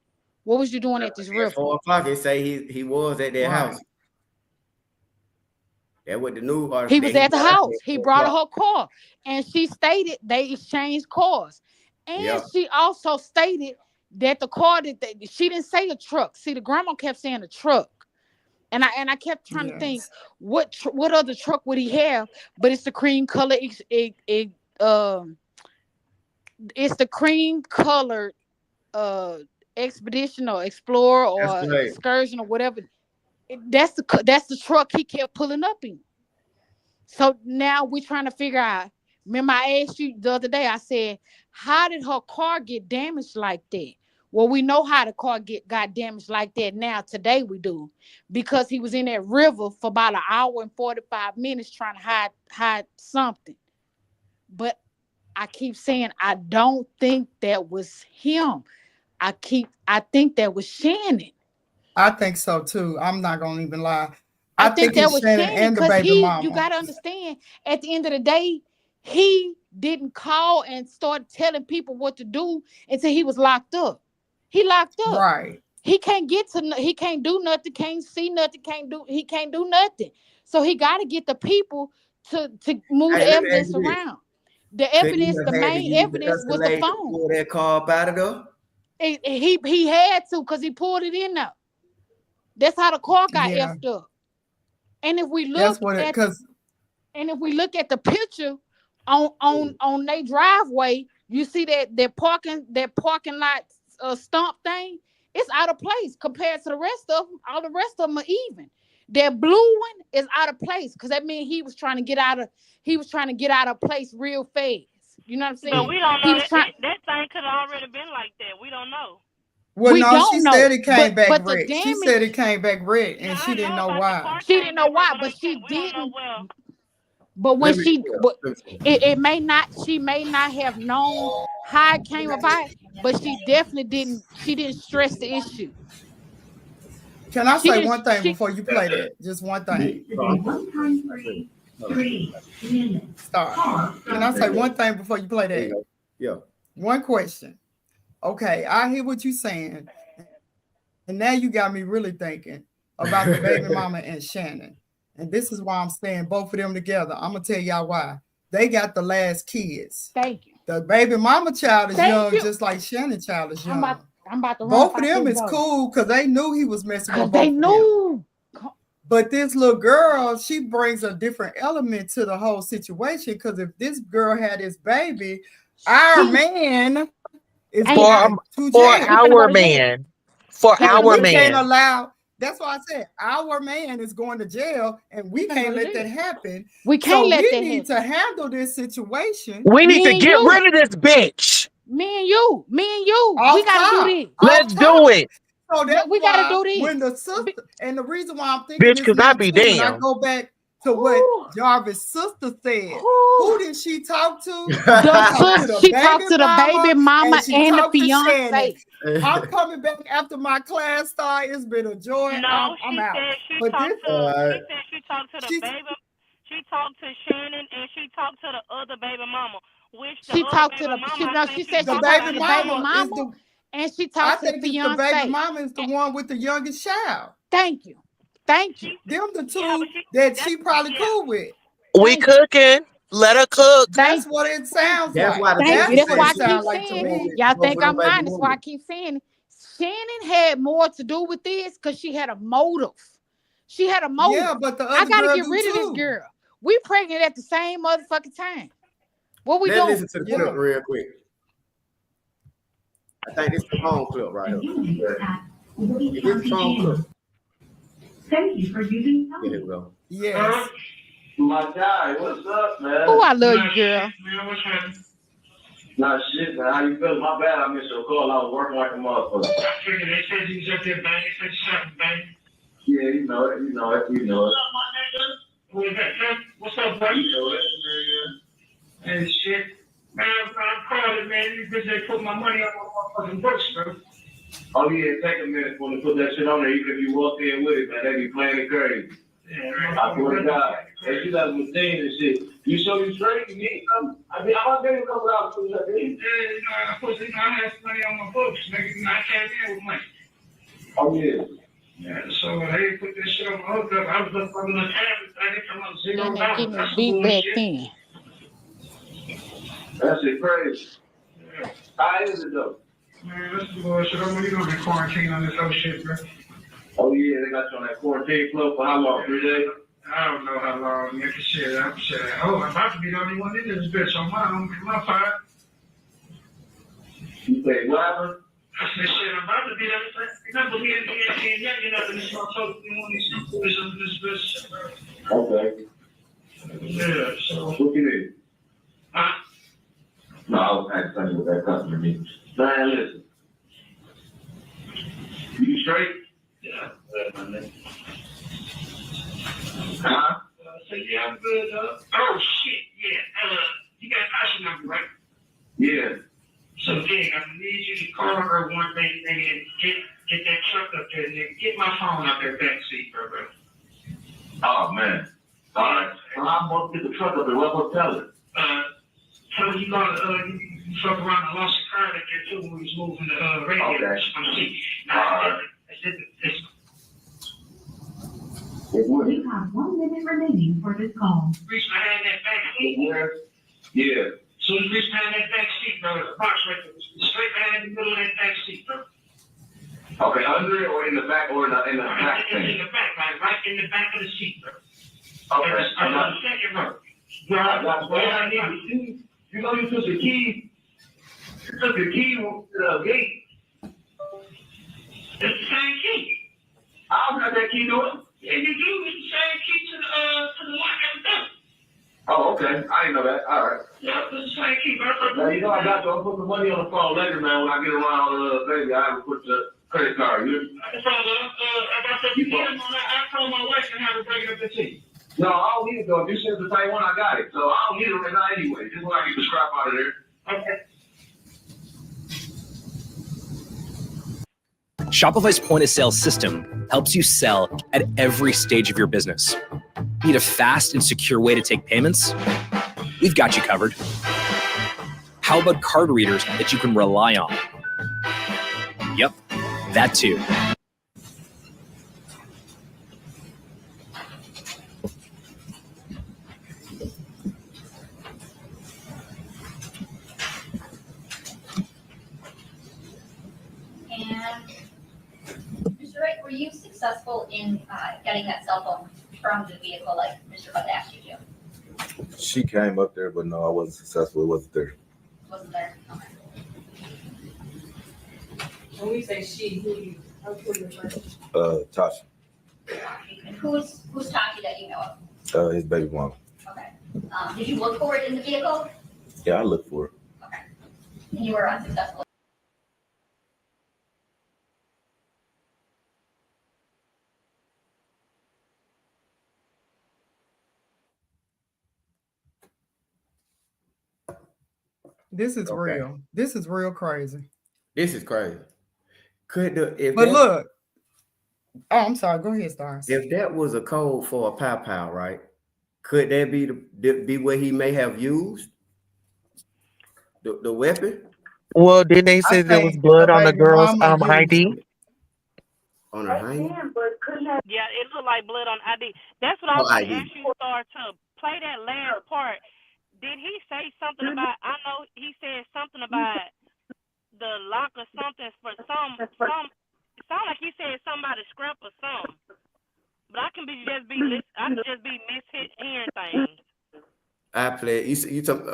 What was you doing at this river? 4 o'clock, they say he was at their house. That's what the news article. He was at the house. He brought her car. And she stated they exchanged cars. And she also stated that the car she didn't say a truck. See, the grandma kept saying a truck. And I kept trying to think what other truck would he have? But it's the cream color it's the cream colored expedition or explorer or excursion or whatever. That's the truck he kept pulling up in. So now we're trying to figure out. Remember, I asked you the other day, I said, how did her car get damaged like that? Well, we know how the car got damaged like that now. Today we do. Because he was in that river for about an hour and 45 minutes trying to hide something. But I keep saying, I don't think that was him. I think that was Shannon. I think so too. I'm not gonna even lie. I think that was Shannon because you gotta understand, at the end of the day, he didn't call and start telling people what to do until he was locked up. He locked up. Right. He can't he can't do nothing, can't see nothing, he can't do nothing. So he gotta get the people to move the evidence around. The evidence, the main evidence was the phone. Pull that car up out of there? He had to, because he pulled it in there. That's how the car got effed up. And if we look at the picture on their driveway, you see that parking lot stump thing. It's out of place compared to the rest of them. All the rest of them are even. That blue one is out of place because that means he was trying to get out of place real fast. You know what I'm saying? But we don't know that thing could have already been like that. We don't know. Well, she said it came back red. She said it came back red, and she didn't know why. She didn't know why, but she didn't. But when it may not, she may not have known how it came about, but she definitely didn't. She didn't stress the issue. Can I say one thing before you play that? Just one thing. Start. Can I say one thing before you play that? Yeah. One question. Okay, I hear what you're saying. And now you got me really thinking about the baby mama and Shannon. And this is why I'm saying both of them together. I'm going to tell y'all why. They got the last kids. Thank you. The baby mama child is young, just like Shannon child is young. I'm about to both of them is cool because they knew he was messing with both they knew. But this little girl, she brings a different element to the whole situation because if this girl had this baby, our man is going to jail. Our man. For our man. Can't allow. That's why I said our man is going to jail, and we can't let that happen. We can't let that happen. We need to handle this situation. We need to get rid of this bitch. Me and you. We gotta do this. Let's do it. So that's we gotta do this. When the sister, and the reason why I'm thinking bitch, because I be damn. When I go back to what Jarvis' sister said, who did she talk to? She talked to the baby mama and the fiance. I'm coming back after my class start. It's been a joy. No, I'm out. She said she talked to the baby. She talked to Shannon and she talked to the other baby mama. She talked to the she said the she baby talked to the baby mama mama, and she talked to the fiance. The baby mama is the one with the youngest child. Thank you. Them the two that she probably cool with. We cooking. Let her cook. That's what it sounds like. That's why I keep saying. Y'all think I'm lying. That's why I keep saying Shannon had more to do with this because she had a motive. Yeah, but the other I gotta girl get rid of this girl. We pregnant at the same motherfucking time. What we doing? Listen to the clip real quick. I think this is the home clip right here. It is the home clip. Thank you for using. Here we go. Yes. My guy, what's up, man? Oh, I love you, girl. Nah, shit, man. How you feeling? My bad, I missed your call. I was working like a motherfucker. I figured they said you was up there banging, said something banging. Yeah, you know it. What's up, my nigga? What's up, buddy? You know it. Hey, shit. Man, I'm calling, man. These bitches, they put my money on my fucking books, bro. Oh, yeah, take a minute for them to put that shit on there. Even if you walk in with it, man, they be playing it crazy. Yeah, I swear to God. They do that with things and shit. You show you straight, you need something. I mean, I'm going to come out to that thing. Yeah, I had money on my books, nigga. I came in with money. Oh, yeah. Yeah, so they put this shit on my hookup. I was up on the tablet. I didn't come out $0. Getting his beat back then. That shit crazy. Yeah. How is it, though? Man, that's bullshit. I'm really going to be quarantined on this whole shit, bro. Oh, yeah, they got you on that quarantine club for how long? 3 days? I don't know how long, nigga. Shit, I'm about to be the only one in this bitch on my part. You say what happened? I said, shit, I'm about to be there. Remember me and you know, this is what I told you want these this bitch. Okay. Yeah, so. What you need? No, I was asking what that customer needs. Man, listen. You straight? Yeah, my nigga. Huh? So yeah, I'm good, oh shit, yeah. You got passion number, right? Yeah. So Dig, I need you to call her one day, nigga, and get that truck up there, nigga. Get my phone out there back seat, bro. Oh man. Alright. Well, I'm going to get the truck up there. What will tell her? Tell her you fuck around and lost your car that there too when we was moving the radio. Okay. On the seat. Now, it's We have 1 minute remaining for this call. Reach my hand that back seat. Yeah. So you reach behind that back seat, bro. The box right there. Straight behind the middle of that back seat, bro. Okay, under it or in the back or in the back thing? In the back, right in the back of the seat, bro. Okay. I'm not second row. You know you took the key. You took the key to the gate. It's the same key. I don't have that key to it. Yeah, you do. It's the same key to the lock and the door. Oh, okay. I didn't know that. All right. Yeah, it's the same key, bro. Now, you know I got to. I'll put the money on the phone later, man. When I get around, baby, I will put the credit card. You? I told my wife and have her break up the tea. No, I don't need it though. If you send the same one, I got it. So I don't need it right now anyway. Just when I get the scrap out of there. Okay. Shopify's point-of-sale system helps you sell at every stage of your business. Need a fast and secure way to take payments? We've got you covered. How about card readers that you can rely on? Yep, that too. And Mr. Wright, were you successful in getting that cell phone from the vehicle like Mr. Bud asked you to? She came up there, but no, I wasn't successful. It wasn't there. Wasn't there? Okay. When we say she, who you refer to? Tasha, And who's Taki that you know of? his baby mom. Okay. Did you look for it in the vehicle? Yeah, I looked for her. Okay. And you were unsuccessful. This is real. This is real crazy. This is crazy. But look, oh, I'm sorry. Go ahead, Stars. If that was a code for a pow, right? Could that be what he may have used? The weapon? Well, didn't they say there was blood on the girl's ID? On her ID? Yeah, it looked like blood on ID. That's what I was going to ask you, Star, to play that last part. Did he say something about? I know he said something about the lock or something for some. It sounded like he said something about a scrap or something. But I can just be mishearing things. I played. You took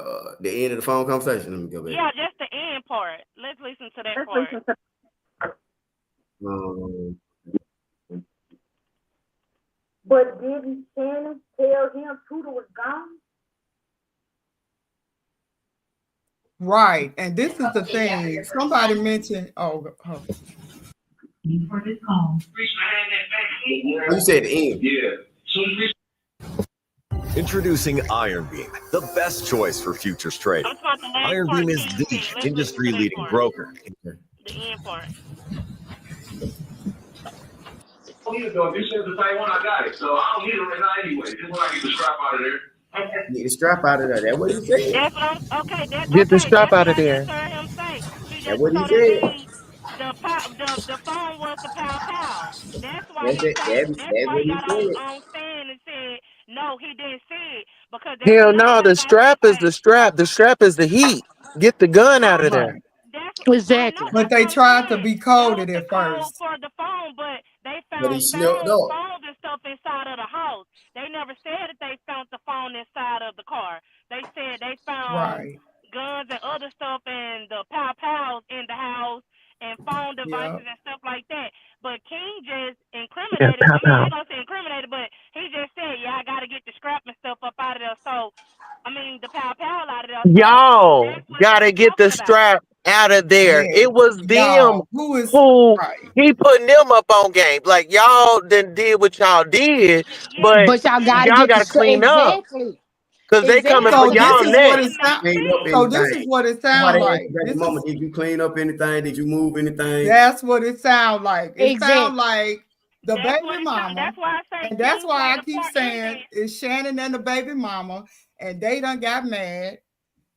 the end of the phone conversation. Let me go back. Yeah, just the end part. Let's listen to that part. But didn't Shannon tell him Tudor was gone? Right. And this is the thing. Somebody mentioned, You said the end. Yeah. Introducing Iron Beam, the best choice for futures trading. Iron Beam is the industry-leading broker. The end part. This is the same one I got it, so I don't need it right now anyway. Just when I get the strap out of there. Get the strap out of there. That's what he said. That's okay. Get the strap out of there. That's what he said. The phone was the pow. That's why That's he got on stand and said no, he didn't say it because Hell no, the strap is the strap. The strap is the heat. Get the gun out of there. Exactly. But they tried to be coded at first. For the phone, but they But found he snuck up. phones and stuff inside of the house. They never said that they found the phone inside of the car. They said they found guns and other stuff and the pows in the house and phone devices and stuff like that. But King just incriminated. I mean, I don't say incriminated, but he just said, "Yeah, I got to get the scrap and stuff up out of there." So, I mean, the pow out of there. Y'all gotta get the strap out of there. Yeah. It was them who he putting them up on game. Like y'all done did what y'all did, but y'all gotta clean up. Because they coming for y'all next. So this is what it sounds like. Did you clean up anything? Did you move anything? That's what it sounds like. It Exactly. sounds like the baby mama. That's why I say. And that's why I keep saying it's Shannon and the baby mama, and they done got mad.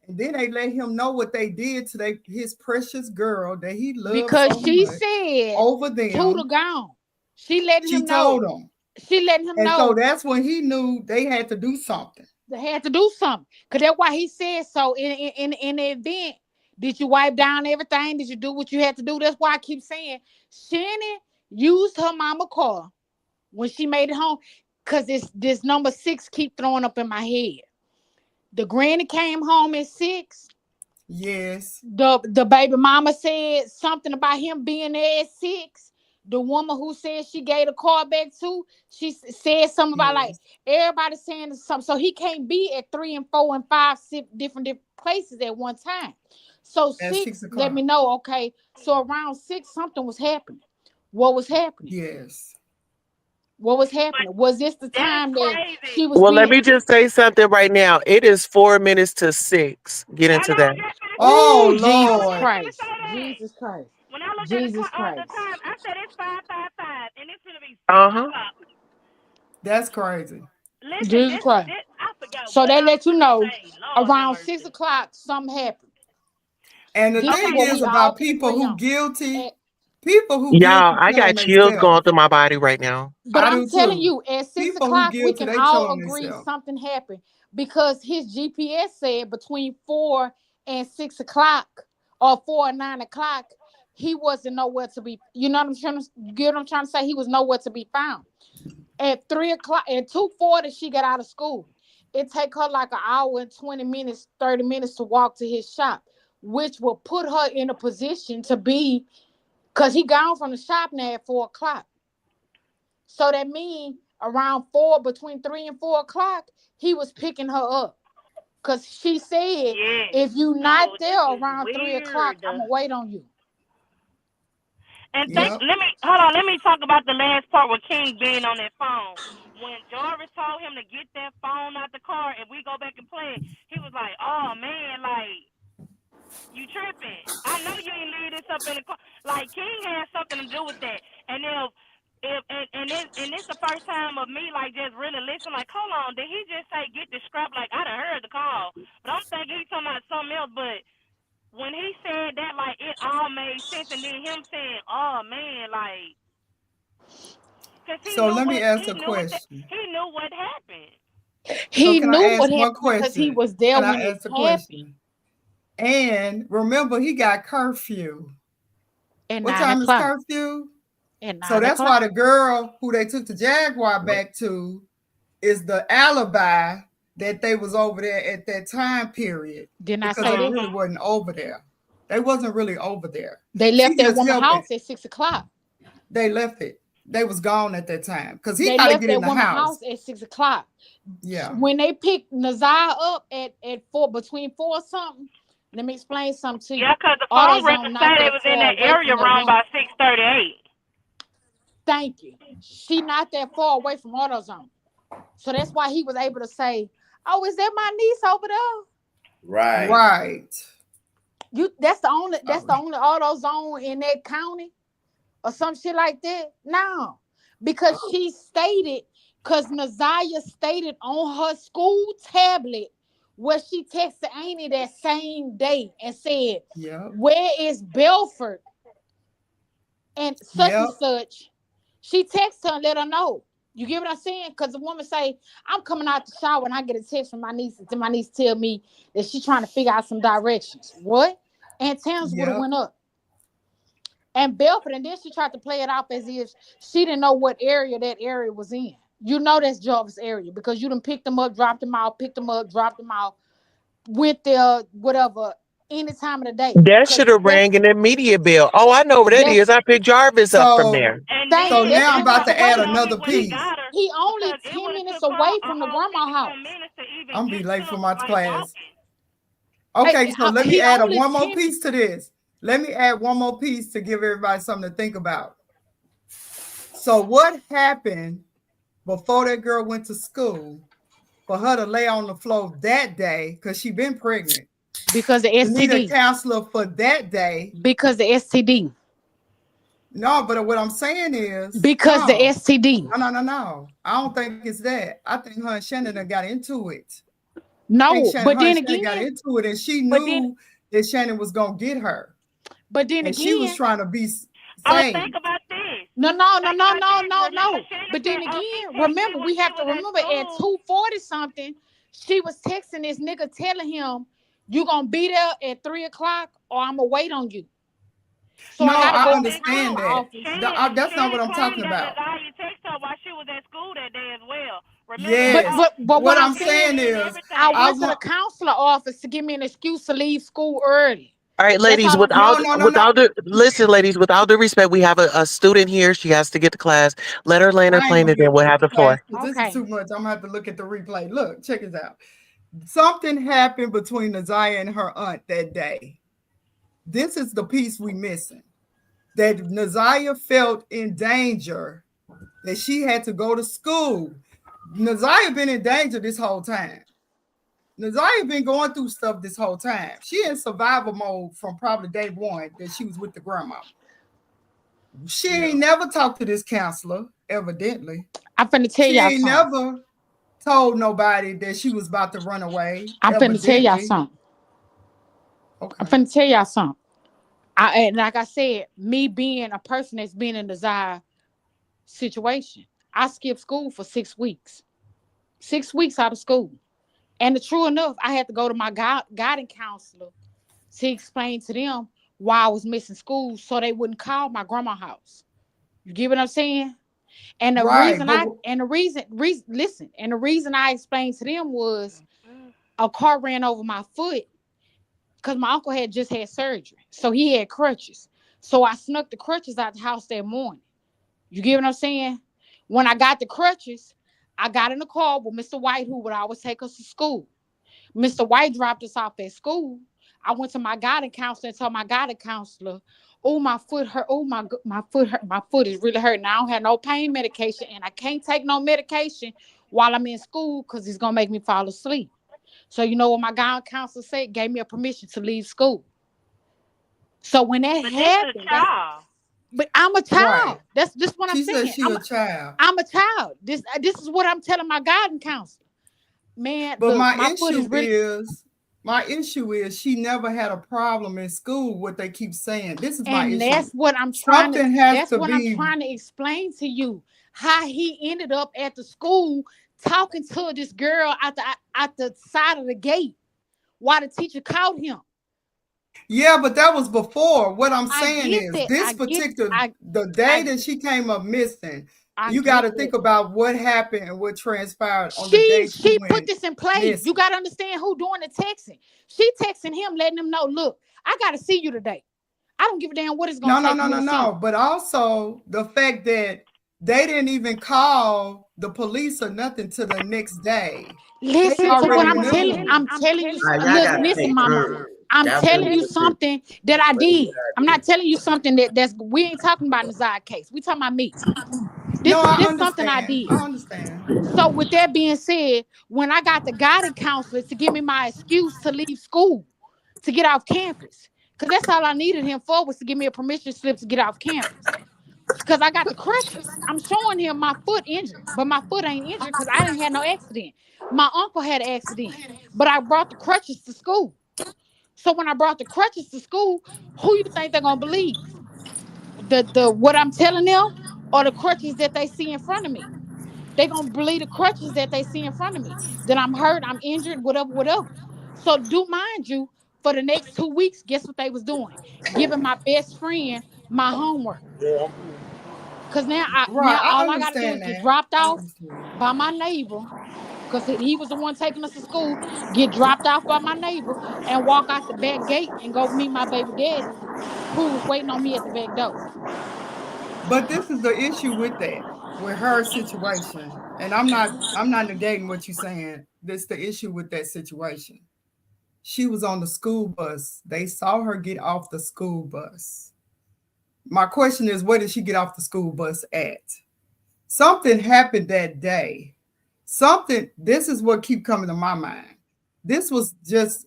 And then they let him know what they did to his precious girl that he loved because so she much said over them. Tudor gone. She let him know. Told him. She let him And know. so that's when he knew they had to do something. They had to do something. Because that's why he said so in the event. Did you wipe down everything? Did you do what you had to do? That's why I keep saying Shannon used her mama car when she made it home. Because this number 6 keep throwing up in my head. The granny came home at 6. Yes. The baby mama said something about him being there at 6. The woman who said she gave the car back to, she said something about like everybody saying something. So he can't be at 3 and 4 and 5 different places at one time. So at 6 let me know. Okay. So around 6, something was happening. What was happening? Yes. What was happening? Was this the time that she was? Well, let me just say something right now. It is 4 minutes to 6. Get into that. Oh, Jesus Lord. Christ. Jesus Christ. When I looked Jesus at the Christ. time, I said it's 5:55, and it's gonna be 6 Uh-huh. o'clock. That's crazy. Listen, Jesus Christ. I forgot So what they I was let you gonna know say. Lord have around mercy. 6 o'clock something happened. And the This thing what is we all about can people agree who on. guilty, And- people who Y'all, guilty I tell on got chills themselves. going through my body right now. But I I'm do telling too. you, at 6 People who o'clock, we guilty, can they tell all on agree themselves. something happened because his GPS said between 4 and 6 o'clock or 4 and 9 o'clock, he wasn't nowhere to be. You know what I'm trying to get? What I'm trying to say, he was nowhere to be found. At 3 o'clock, at 2:40, she got out of school. It take her like an hour and 20 minutes, 30 minutes to walk to his shop, which will put her in a position to be, because he gone from the shop now at 4 o'clock. So that means around between 3 and 4 o'clock, he was picking her up. Because she said, if you not there around 3 o'clock, I'm going to wait on you. And let me talk about the last part with King being on that phone. When Jarvis told him to get that phone out the car and we go back and play it, he was like, "Oh man, like you tripping. I know you ain't leave this up in the car." Like King had something to do with that. And it's the first time of me like just really listening, like, hold on, did he just say get the scrap? Like I done heard the call. But I'm thinking he's talking about something else, but when he said that, like, it all made sense, and then him saying, "Oh man," like, because So let me ask a question. he knew what happened. He can I knew ask what one happened because he question? was there Can when I it ask a happened. question? And remember, he got curfew. At What 9 time o'clock. is curfew? At 9 So that's o'clock. why the girl who they took the Jaguar back to is the alibi that they was over there at that time period. Didn't I because say they this? really wasn't over there. They wasn't really over there. They left She that just woman's helping. house at 6 o'clock. They left it. They was gone at that time because he They got to left get that in the woman's house. house at 6 o'clock. Yeah. When they picked Nazar up at 4, between 4 or something, let me explain something to you. Yeah, because the phone record said it was in far the away area from that around woman. by 6:38. Thank you. She not that far away from AutoZone. So that's why he was able to say, "Oh, is that my niece over there?" Right. Right. That's the only AutoZone in that county or some shit like that. No. Because she stated, because Naziah stated on her school tablet where she texted Amy that same day and said, "Where is Belford?" And such and such. She texted her and let her know. You get what I'm saying? Because the woman say, "I'm coming out the shower and I get a text from my niece, and my niece tell me that she's trying to figure out some directions." What? Antennas would have went up. And Belford, and then she tried to play it off as if she didn't know what area that area was in. You know that's Jarvis area because you done picked them up, dropped them out, picked them up, dropped them out, went there, whatever, any time of the day. That should have rang an immediate bell. Oh, I know where that is. I picked Jarvis up from there. So now I'm about to add another piece. He only 10 minutes away from the grandma house. I'm gonna be late for my class. Okay, so let me add one more piece to this. Let me add one more piece to give everybody something to think about. So what happened before that girl went to school for her to lay on the floor that day because she been pregnant? Because the STD. Need a counselor for that day. Because the STD. No, but what I'm saying is because the STD. No. I don't think it's that. I think her and Shannon done got into it. No, but then Shannon again, got into it, and she knew that Shannon was gonna get her. But then and again, she was trying to be safe. Think about this. No. But then again, remember, we have to remember at 2:40 something, she was texting this nigga telling him, "You gonna be there at 3 o'clock or I'm gonna wait on you." So no, I understand that. That's not what I'm talking about. You text her while she was at school that day as well. Yes, but what I'm saying is, I went to the counselor office to give me an excuse to leave school early. All right, ladies, with all due respect, we have a student here. She has to get to class. Let her land her plane and then we'll have the floor. This is too much. I'm gonna have to look at the replay. Look, check this out. Something happened between Ziyah and her aunt that day. This is the piece we missing. That Ziyah felt in danger, that she had to go to school. Ziyah been in danger this whole time. Ziyah been going through stuff this whole time. She in survival mode from probably day one that she was with the grandma. She ain't never talked to this counselor, evidently. I'm finna tell y'all She ain't never told nobody that she was about to run away. I'm finna tell y'all something. Okay. I'm finna tell y'all something. And like I said, me being a person that's been in the Ziyah situation, I skipped school for 6 weeks. 6 weeks out of school. And true enough, I had to go to my guidance counselor to explain to them why I was missing school so they wouldn't call my grandma's house. You get what I'm saying? And the reason I explained to them was a car ran over my foot because my uncle had just had surgery. So he had crutches. So I snuck the crutches out the house that morning. You get what I'm saying? When I got the crutches, I got in the car with Mr. White, who would always take us to school. Mr. White dropped us off at school. I went to my guidance counselor and told my guidance counselor, oh, my foot hurt. Oh, my foot hurt. My foot is really hurting. I don't have no pain medication, and I can't take no medication while I'm in school because it's going to make me fall asleep. So you know what my guidance counselor said? Gave me a permission to leave school. So when that happened, but I'm a child. Right. That's just what I'm saying. She said she a child. I'm a child. This is what I'm telling my guidance counselor. Man, but look, my issue is she never had a problem in school. What they keep saying, this is my issue. And that's what I'm trying to explain to you. How he ended up at the school talking to this girl at the side of the gate while the teacher called him. Yeah, but that was before. What I'm saying is the day that she came up missing. You got to think about what happened and what transpired on the day she put this in place. Missing. You got to understand who doing the texting. She texting him, letting him know, look, I got to see you today. I don't give a damn what it's going to take. No. But also the fact that they didn't even call the police or nothing till the next day. Listen to what I'm telling you. I'm telling you. Listen, mama. I'm telling you something that I did. I'm not telling you something that's we ain't talking about in the Ziyah case. We talking about me. This is something I did. I understand. So with that being said, when I got the guidance counselor to give me my excuse to leave school, to get off campus, because that's all I needed him for was to give me a permission slip to get off campus. Because I got the crutches. I'm showing him my foot injured, but my foot ain't injured because I didn't have no accident. My uncle had an accident, but I brought the crutches to school. So when I brought the crutches to school, who you think they're gonna believe? The what I'm telling them or the crutches that they see in front of me? They're gonna believe the crutches that they see in front of me. That I'm hurt, I'm injured, whatever. So do mind you, for the next 2 weeks, guess what they was doing? Giving my best friend my homework. Cause now all I gotta do is get dropped off by my neighbor. Because he was the one taking us to school, get dropped off by my neighbor and walk out the back gate and go meet my baby daddy who was waiting on me at the back door. But this is the issue with that, with her situation. And I'm not negating what you're saying. This is the issue with that situation. She was on the school bus. They saw her get off the school bus. My question is, where did she get off the school bus at? Something happened that day. This is what keep coming to my mind. This was just,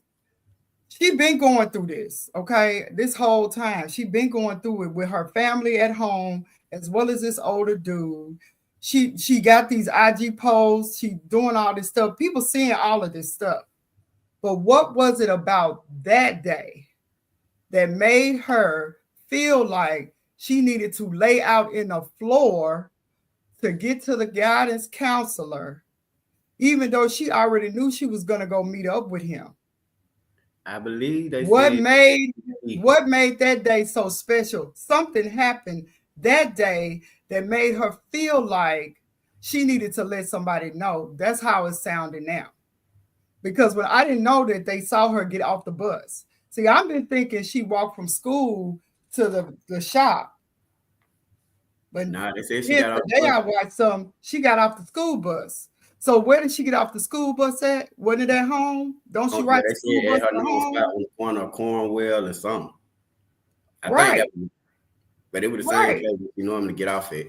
she been going through this, okay? This whole time, she been going through it with her family at home, as well as this older dude. She got these IG posts. She doing all this stuff. People seeing all of this stuff. But what was it about that day that made her feel like she needed to lay out in the floor to get to the guidance counselor, even though she already knew she was going to go meet up with him? I believe what made that day so special? Something happened that day that made her feel like she needed to let somebody know. That's how it's sounding now. Because when I didn't know that they saw her get off the bus. See, I've been thinking she walked from school to the shop. But they said she got off the bus. I watched she got off the school bus. So where did she get off the school bus at? Wasn't it at home? Don't she ride the school bus at home? On the corner of Cornwell or something. I think but it was the same place you normally get off at.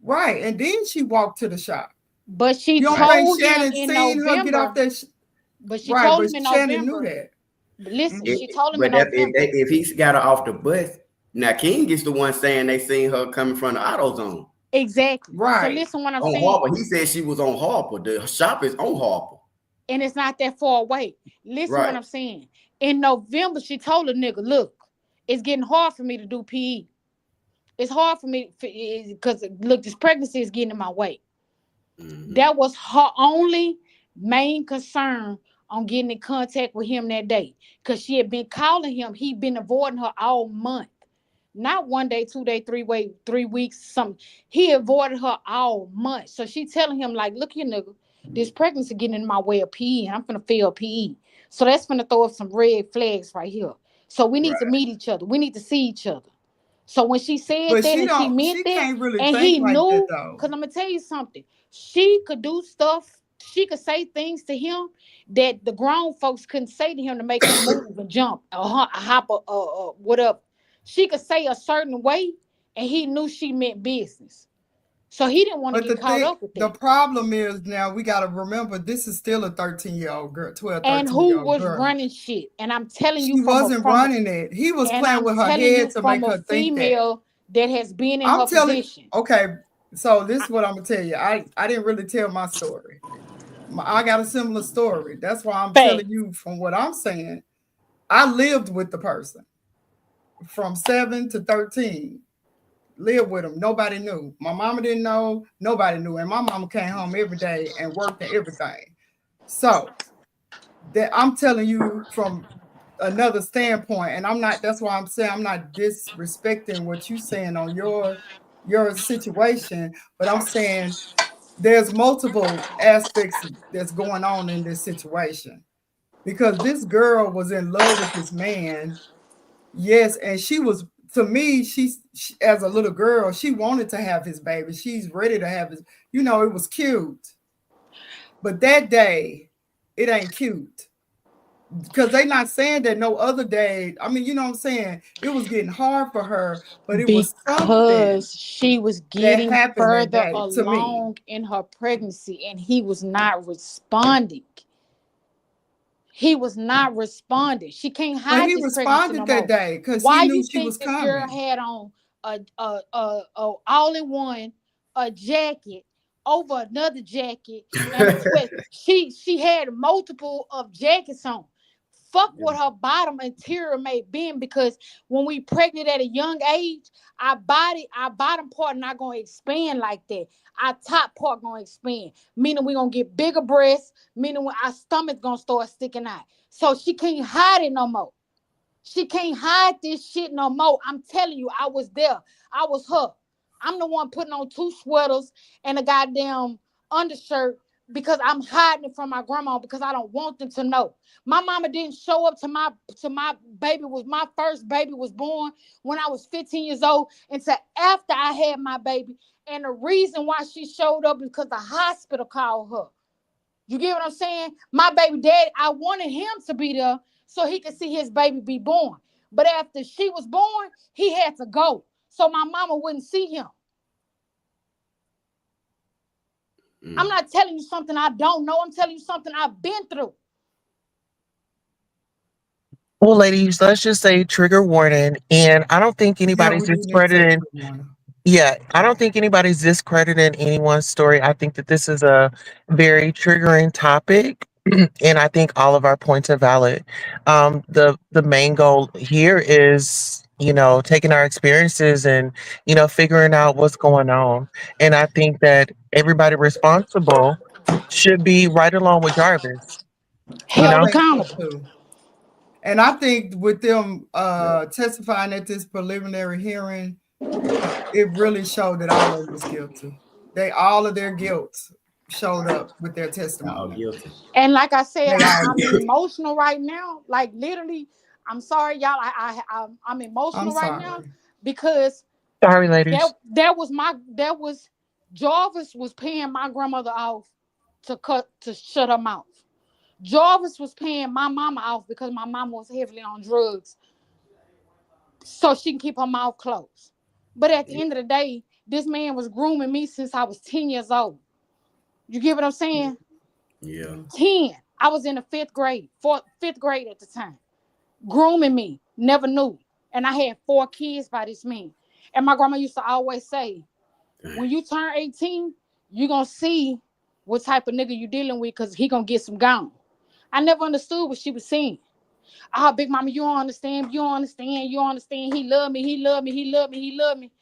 Right, and then she walked to the shop. But she told him in November. Her get off that but she told him in November. Shannon knew that. Listen, she told him in November. If he got her off the bus, Now King is the one saying they seen her coming from the AutoZone. Exactly. Right. So listen what I'm on saying. Harper. He said she was on Harper. The shop is on Harper. And it's not that far away. Listen what I'm saying. In November, she told a nigga, look, it's getting hard for me to do PE. It's hard for me because look, this pregnancy is getting in my way. That was her only main concern on getting in contact with him that day. Because she had been calling him. He'd been avoiding her all month. Not 1 day, 2 day, 3 weeks, something. He avoided her all month. So she telling him, like, look here, nigga, this pregnancy getting in my way of PE, and I'm finna fail PE. So that's finna throw up some red flags right here. So we need to meet each other. We need to see each other. So when she said But that she and she don't. meant She that, can't really and think he like that knew, though. because I'm going to tell you something. She could do stuff. She could say things to him that the grown folks couldn't say to him to make him move and jump or hop or whatever. She could say a certain way, and he knew she meant business. So he didn't want to get caught up with that. The problem is now we got to remember this is still a 13-year-old girl, 12, 13-year-old and who girl. was running shit. And I'm telling you, She wasn't running it. He was playing with her head to make her think that. Female that has been in her position. Okay, so this is what I'm gonna tell you. I didn't really tell my story. I got a similar story. That's why I'm telling you from what I'm saying. I lived with the person from 7 to 13. Lived with him. Nobody knew. My mama didn't know. Nobody knew. And my mama came home every day and worked and everything. So that I'm telling you from another standpoint, and I'm not. That's why I'm saying I'm not disrespecting what you're saying on your situation, but I'm saying there's multiple aspects that's going on in this situation because this girl was in love with this man. Yes, and she was, to me, she as a little girl, she wanted to have his baby. She's ready to have his, it was cute. But that day, it ain't cute. Because they not saying that no other day. I mean, you know what I'm saying? It was getting hard for her, but it was something she was getting further along to in her pregnancy, and he was not responding. He was not responding. She can't hide. But he this pregnancy responded no that more. day because Why he knew you she think was this coming. girl had on a all-in-one, a jacket over another jacket and a sweat? She had multiple of jackets on. Fuck what her bottom interior may be, because when we pregnant at a young age, our bottom part not gonna expand like that. Our top part gonna expand, meaning we gonna get bigger breasts, meaning when our stomach gonna start sticking out. So she can't hide it no more. She can't hide this shit no more. I'm telling you, I was there. I was her. I'm the one putting on 2 sweaters and a goddamn undershirt because I'm hiding it from my grandma because I don't want them to know. My mama didn't show up to my baby. My first baby was born when I was 15 years old until after I had my baby. And the reason why she showed up is because the hospital called her. You get what I'm saying? My baby daddy, I wanted him to be there so he could see his baby be born. But after she was born, he had to go so my mama wouldn't see him. I'm not telling you something I don't know. I'm telling you something I've been through. Well, ladies, let's just say trigger warning. And I don't think anybody's discrediting. Yeah, I don't think anybody's discrediting anyone's story. I think that this is a very triggering topic. And I think all of our points are valid. The main goal here is, taking our experiences and, figuring out what's going on. And I think that everybody responsible should be right along with Jarvis. Held accountable. And I think with them testifying at this preliminary hearing, it really showed that all of them was guilty. All of their guilt showed up with their testimony. And like I said, I'm emotional right now. Like literally, I'm sorry, y'all. I'm emotional right now because sorry, ladies. Jarvis was paying my grandmother off to shut her mouth. Jarvis was paying my mama off because my mama was heavily on drugs, so she can keep her mouth closed. But at the end of the day, this man was grooming me since I was 10 years old. You get what I'm saying? Yeah. 10. I was in the 5th grade at the time. Grooming me. Never knew. And I had 4 kids by this man. And my grandma used to always say, when you turn 18, you're going to see what type of nigga you dealing with because he going to get some gone. I never understood what she was saying. Oh, big mama, you don't understand. You don't understand. You don't understand. He loved me. He loved me. He loved me. He loved me.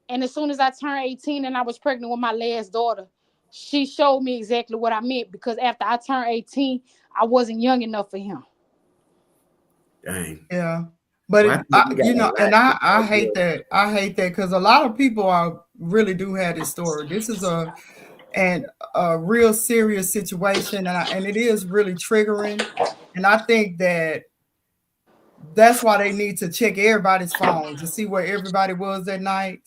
And as soon as I turned 18 and I was pregnant with my last daughter, she showed me exactly what I meant because after I turned 18, I wasn't young enough for him. Dang. Yeah. But Well, I hate that. I hate that because a lot of people really do have this story. This is a real serious situation, and it is really triggering. And I think that's why they need to check everybody's phones to see where everybody was that night,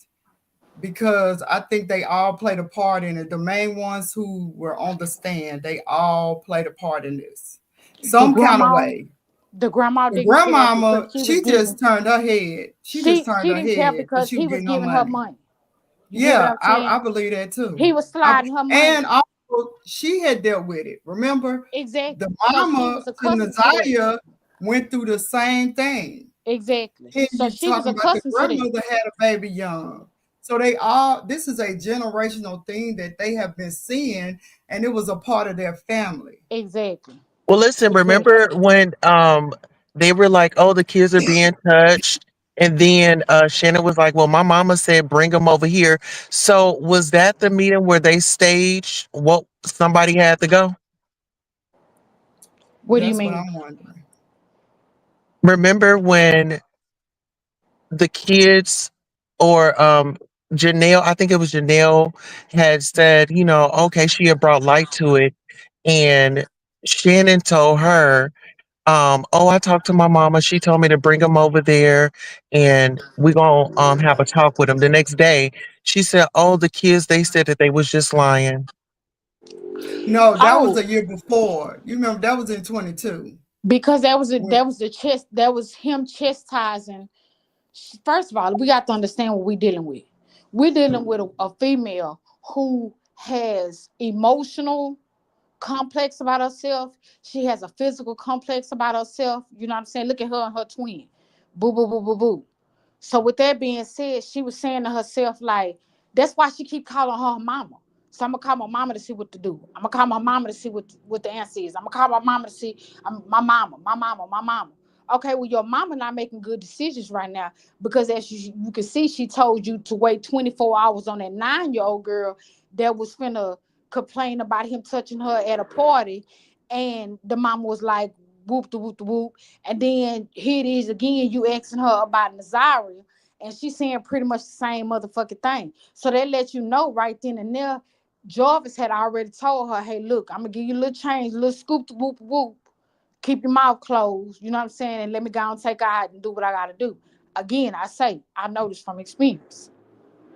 because I think they all played a part in it. The main ones who were on the stand, they all played a part in this, some kind of way. The grandma The didn't care grandmama, because she just turned her head. She didn't care because he was giving her money. You get what Yeah, I'm saying? I believe that too. He was sliding her money. And also, she had dealt with it. Remember? Exactly. The So she mama was to accustomed to that. Nasiah went through the same thing. Exactly. And So you she was talking about the accustomed to that. grandmother had a baby young. So this is a generational thing that they have been seeing, and it was a part of their family. Exactly. Well, listen, remember when they were like, "Oh, the kids are being touched," and then Shannon was like, "Well, my mama said bring them over here." So was that the meeting where they staged what somebody had to go? What do you That's what mean? I'm wondering. Remember when the kids or Janelle, I think it was Janelle, had said, okay, she had brought light to it, and Shannon told her, oh, I talked to my mama. She told me to bring him over there and we're gonna have a talk with him. The next day, she said, oh, the kids, they said that they was just lying. No, that was a year before. You remember that was in 22. Because that was him chastising. First of all, we got to understand what we're dealing with. We're dealing with a female who has emotional complex about herself. She has a physical complex about herself. You know what I'm saying? Look at her and her twin. Boo, boo, boo, boo, boo. So with that being said, she was saying to herself, like, that's why she keep calling her mama. So I'm gonna call my mama to see what to do. I'm gonna call my mama to see what the answer is. I'm gonna call my mama to see my mama. Okay, well, your mama not making good decisions right now because as you can see, she told you to wait 24 hours on that 9-year-old girl that was finna complain about him touching her at a party, and the mama was like, whoop the whoop the whoop. And then here it is again, you asking her about Nazaria, and she's saying pretty much the same motherfucking thing. So that lets you know right then and there, Jarvis had already told her, hey, look, I'm gonna give you a little change, a little scoop to whoop whoop. Keep your mouth closed, you know what I'm saying? And let me go and take out and do what I gotta do. Again, I say, I know this from experience.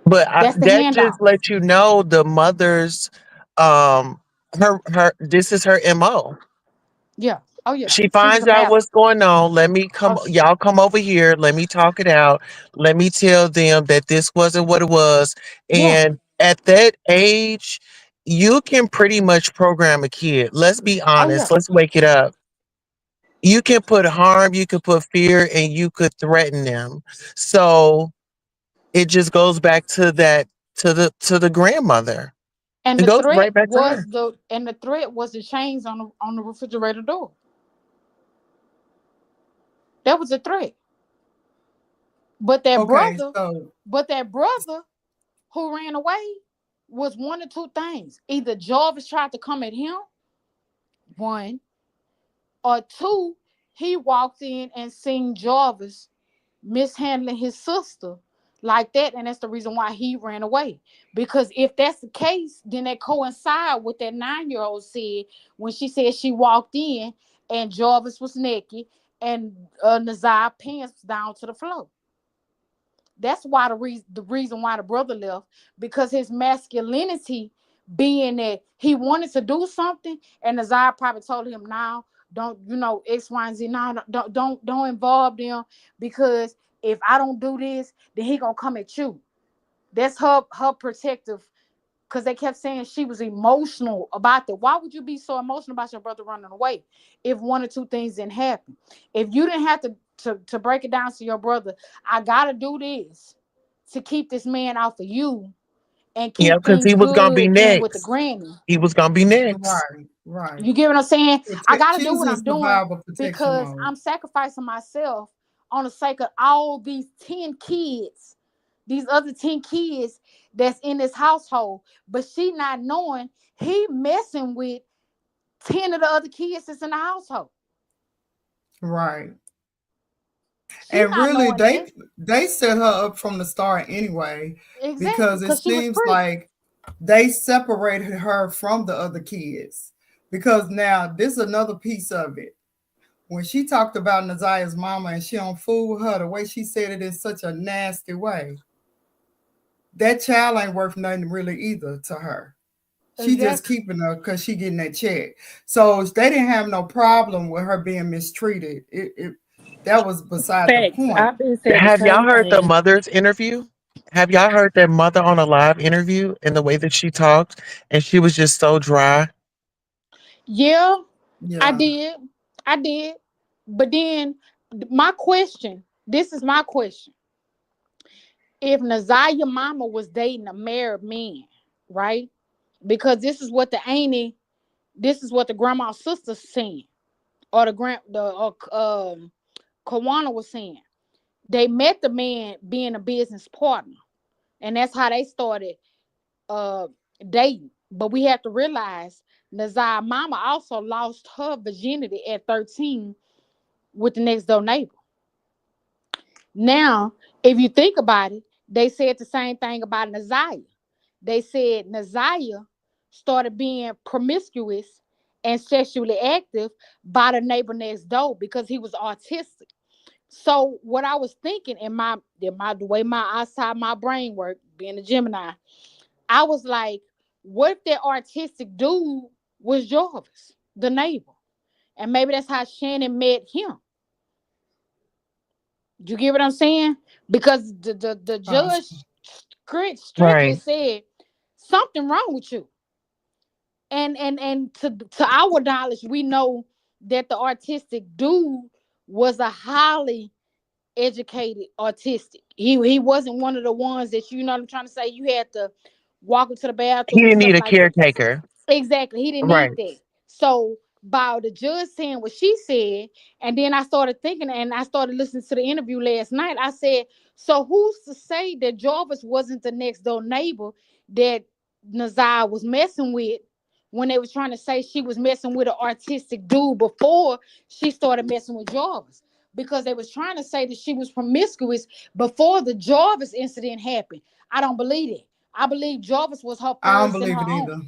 But That's the that handoff. just lets you know the mother's her this is her MO. Yeah. Oh yeah. She She was finds a out master. what's going on. Let me come, y'all come over here. Let me talk it out. Let me tell them that this wasn't what it was. Yeah. And at that age, you can pretty much program a kid. Let's be Oh yeah. honest. Let's wake it up. You can put harm, you could put fear, and you could threaten them. So it just goes back to that to the grandmother. And It goes right back to her. the threat was the chains on the refrigerator door. That was a threat. But Okay, so that brother who ran away was one of two things. Either Jarvis tried to come at him, one, or two, he walked in and seen Jarvis mishandling his sister like that, and that's the reason why he ran away. Because if that's the case, then that coincide with that 9-year-old said when she said she walked in and Jarvis was naked and Nazar pants was down to the floor. That's why the reason why the brother left, because his masculinity being that he wanted to do something, and Nazar probably told him, "Now, don't X, Y, and Z. No, don't involve them because if I don't do this, then he gonna come at you." That's her protective, because they kept saying she was emotional about that. Why would you be so emotional about your brother running away if one or two things didn't happen? If you didn't have to to break it down to your brother, I gotta do this to keep this man off of you and Yeah, keep because he things was gonna be good in with the next. granny. He was gonna be next. Right. You get what I'm saying? I gotta do She's what in I'm doing survival protection because mode. I'm sacrificing myself on the sake of all these 10 kids, these other 10 kids that's in this household. But she not knowing he messing with 10 of the other kids that's in the household. Right. She And not really, knowing that. they set her up from the start anyway, Exactly, because it because she was seems pretty. like they separated her from the other kids. Because now this is another piece of it. When she talked about Naziah's mama and she don't fool with her, the way she said it in such a nasty way, that child ain't worth nothing really either to her. She just Exactly. keeping her because she getting that check. So they didn't have no problem with her being mistreated. That was beside the Facts. point. I've been saying the Have y'all same heard the thing. mother's interview? Have y'all heard that mother on a live interview and the way that she talked? And she was just so dry. Yeah, I Yeah. did. I did. But then my question, this is my question. If Naziah mama was dating a married man, right? Because this is what the grandma's sister saying, or Kawana was saying. They met the man being a business partner, and that's how they started uh dating. But we have to realize Naziah mama also lost her virginity at 13 with the next door neighbor. Now, if you think about it, they said the same thing about Naziah. They said Naziah started being promiscuous and sexually active by the neighbor next door because he was autistic. So what I was thinking the way my outside my brain worked, being a Gemini, I was like, what if that artistic dude was Jarvis, the neighbor? And maybe that's how Shannon met him. You get what I'm saying? Because the judge strictly Right. said something wrong with you. And to our knowledge, we know that the artistic dude was a highly educated autistic. He wasn't one of the ones that, you know what I'm trying to say, you had to walk into the He bathroom and didn't stuff need a like that. caretaker. Exactly. He didn't need Right. that. So by the judge saying what she said, and then I started thinking, and I started listening to the interview last night. I said, so who's to say that Jarvis wasn't the next door neighbor that Naziah was messing with when they was trying to say she was messing with an artistic dude before she started messing with Jarvis? Because they was trying to say that she was promiscuous before the Jarvis incident happened. I don't believe it. I believe Jarvis was her I don't first and believe her it only. either.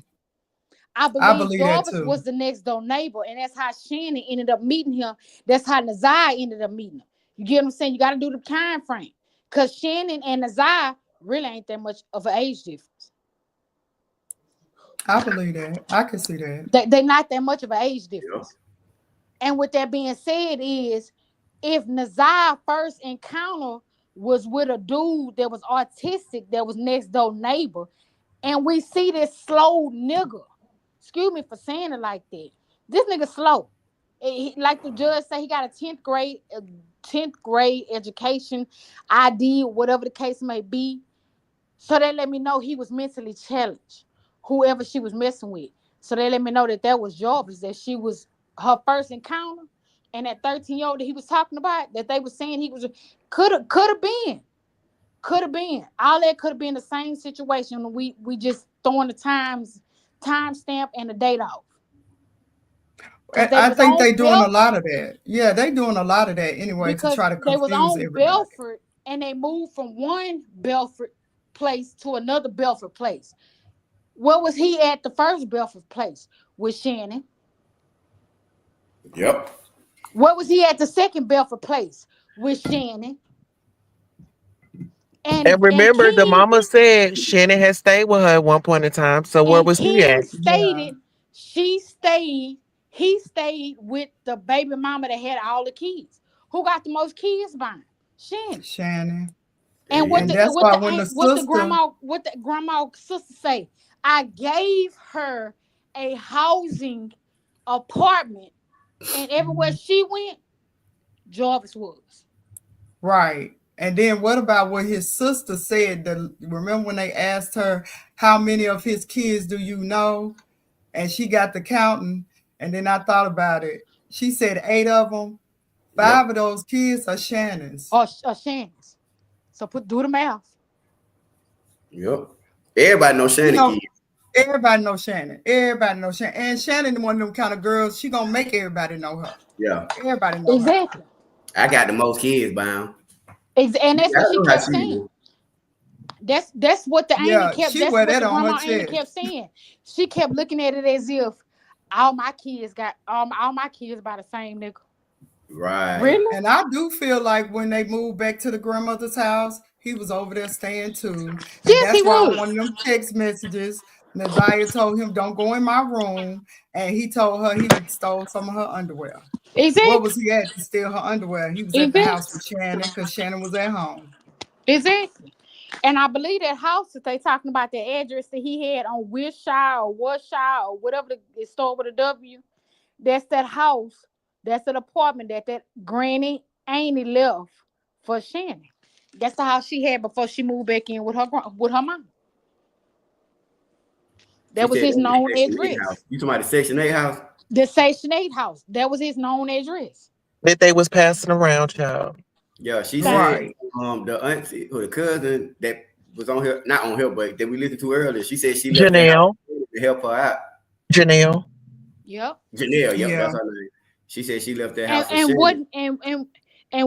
I I believe believe that Jarvis too. was the next door neighbor, and that's how Shannon ended up meeting him. That's how Naziah ended up meeting him. You get what I'm saying? You got to do the time frame, because Shannon and Naziah really ain't that much of an age difference. I believe that. I can see that. They're not that much of an age Yeah. difference. And with that being said, is if Naziah first encounter was with a dude that was autistic, that was next door neighbor, and we see this slow nigga, excuse me for saying it like that, this nigga slow. Like the judge said, he got a 10th grade education, ID, whatever the case may be. So they let me know he was mentally challenged, whoever she was messing with. So they let me know that was Jarvis, that she was her first encounter, and that 13-year-old that he was talking about, that they were saying he was, could have been. All that could have been the same situation. We just throwing the time stamp and the date off. Because they I was think they on doing a Belford, lot of that. Yeah, they doing a lot of that anyway to because try to they was confuse on everybody. Belford, and they moved from one Belford place to another Belford place. What was he at the first Belford place with Shannon? Yep. What was he at the second Belford place with Shannon? And And remember, the King mama said Shannon had stayed with her at one point in time. So where and was he King at? Yeah. stated he stayed with the baby mama that had all the kids. Who got the most kids by him? Shannon. Shannon. And Yeah. And that's why when the sister, what the grandma sister say? I gave her a housing apartment, and everywhere she went, Jarvis was. Right. And then what about what his sister said? Remember when they asked her, how many of his kids do you know? And she got the counting. And then I thought about it. She said 8 of them. 5 of those kids are Shannon's. Or Shannon's. So do the math. Yep. Everybody knows Shannon kids. Everybody knows Shannon. Everybody knows Shannon. And Shannon one of them kind of girls, she gonna make everybody know her. Yeah. Everybody know exactly. her. I got the most kids bound. And that's what she kept saying. That's what the auntie kept. That's what the grandma auntie kept saying. She kept looking at it as if all my kids by the same nigga. Right. Really? And I do feel like when they moved back to the grandmother's house, he was over there staying too. And yes, that's he why was. one of them text messages, Ziyah told him, don't go in my room. And he told her he stole some of her underwear. Exactly. What was he at to steal her underwear? He was at the house with Shannon because Shannon was at home. Exactly. And I believe that house that they talking about, the address that he had on Wilshire or Warshire or whatever it started with a W, that's that house, that's an apartment that granny auntie left for Shannon. That's the house she had before she moved back in with her mom. That was his known address. You talking about the Section 8 house? The Section 8 house. That was his known address. That they was passing around, child. Yeah, she said the auntie or the cousin that was on here, not on here, but that we listened to earlier. She said she left Janelle to help her out. Janelle. Yep. Janelle, yep, that's her name. She said she left that house. And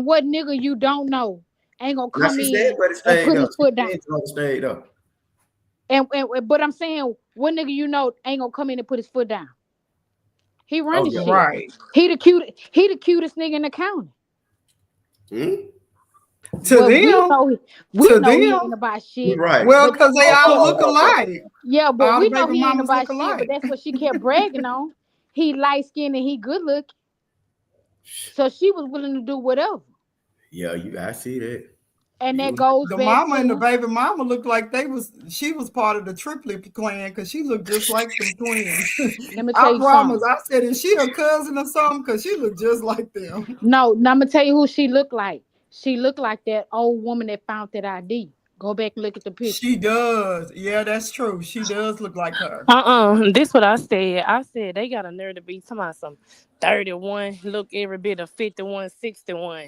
what nigga you don't know ain't gonna come in and put his foot down. But I'm saying, what nigga you know ain't gonna come in and put his foot down? He run the shit. Right. He the cutest nigga in the county. To them, we know he ain't about shit. Right. Well, because they all look alike. Yeah, but all we know he ain't about shit. alike. But that's what she kept bragging on. He light skinned and he good looking. So she was willing to do whatever. Yeah, I see that. And that goes the back mama to and the baby mama looked like she was part of the triplet clan because she looked just like them twins. Let me tell you promise. something. I said, is she a cousin or something? Because she looked just like them. No, now I'm gonna tell you who she looked like. She looked like that old woman that found that ID. Go back and look at the picture. She does. Yeah, that's true. She does look like her. This what I said. I said they got a nerve to be talking about some 31. Look every bit of 51, 61.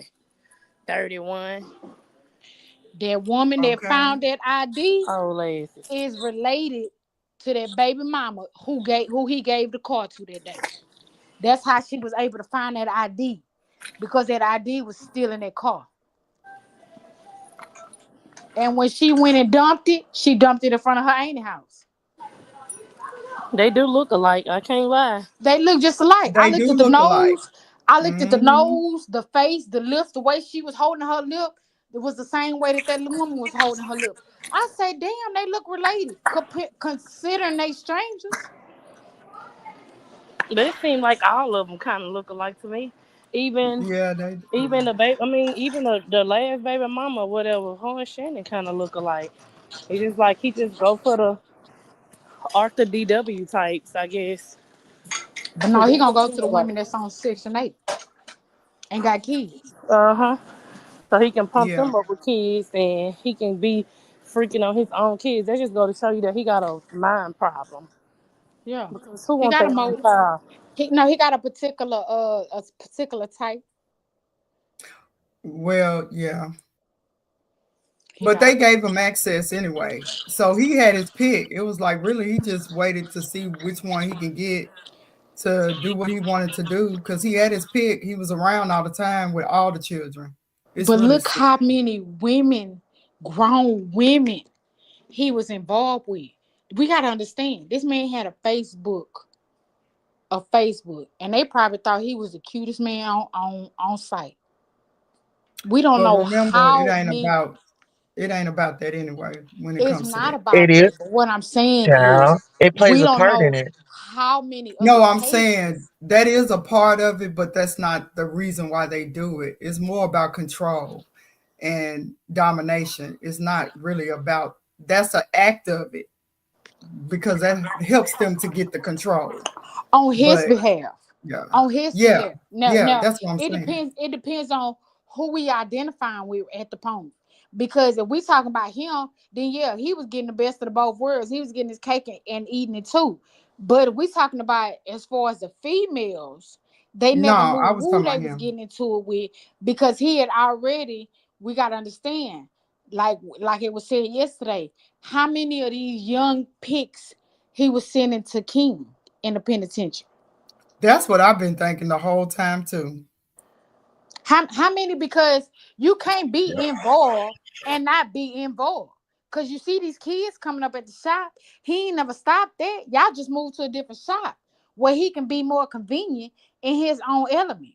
31. That woman that found that ID is related to that baby mama who he gave the car to that day. That's how she was able to find that ID, because that ID was still in that car. And when she went and dumped it, she dumped it in front of her auntie house. They do look alike. I can't lie. They look just alike. I looked at the nose. Alike. I looked at the nose, the face, the lips, the way she was holding her lip. It was the same way that woman was holding her lip. I say, damn, they look related. Considering they strangers. But it seemed like all of them kind of look alike to me. Even the baby. I mean, even the last baby mama, whatever. Her and Shannon kind of look alike. It's just like he just go for the Arthur DW types, I guess. But no, he gonna go to the women that's on Section 8 and got kids. So he can pump them up with kids, and he can be freaking on his own kids. They just go to show you that he got a mind problem. Yeah, because who wants that motive? He got a particular type. Well, yeah. But they gave him access anyway. So he had his pick. It was like, really, he just waited to see which one he can get to do what he wanted to do, because he had his pick. He was around all the time with all the children. But really look how many women, grown women, he was involved with. We got to understand, this man had a Facebook, and they probably thought he was the cutest man on site. We don't know how it ain't about that anyway. When it comes to that, about that. Is. But what I'm saying is, it plays a part in it. How many? No, I'm saying that is a part of it, but that's not the reason why they do it. It's more about control and domination. It's not really about. That's an act of it, because that helps them to get the control on his behalf. Yeah. On his behalf. Now, that's what I'm saying. It depends on who we identifying with at the point. Because if we talking about him, then yeah, he was getting the best of the both worlds. He was getting his cake and eating it too. But if we talking about as far as the females, they No, never I knew was who talking they about was him. getting into it with, because he had already, we got to understand, like it was said yesterday, how many of these young pics he was sending to King in the penitentiary. That's what I've been thinking the whole time too. How many? Because you can't be involved and not be involved. Because you see these kids coming up at the shop. He ain't never stopped that. Y'all just moved to a different shop where he can be more convenient in his own element.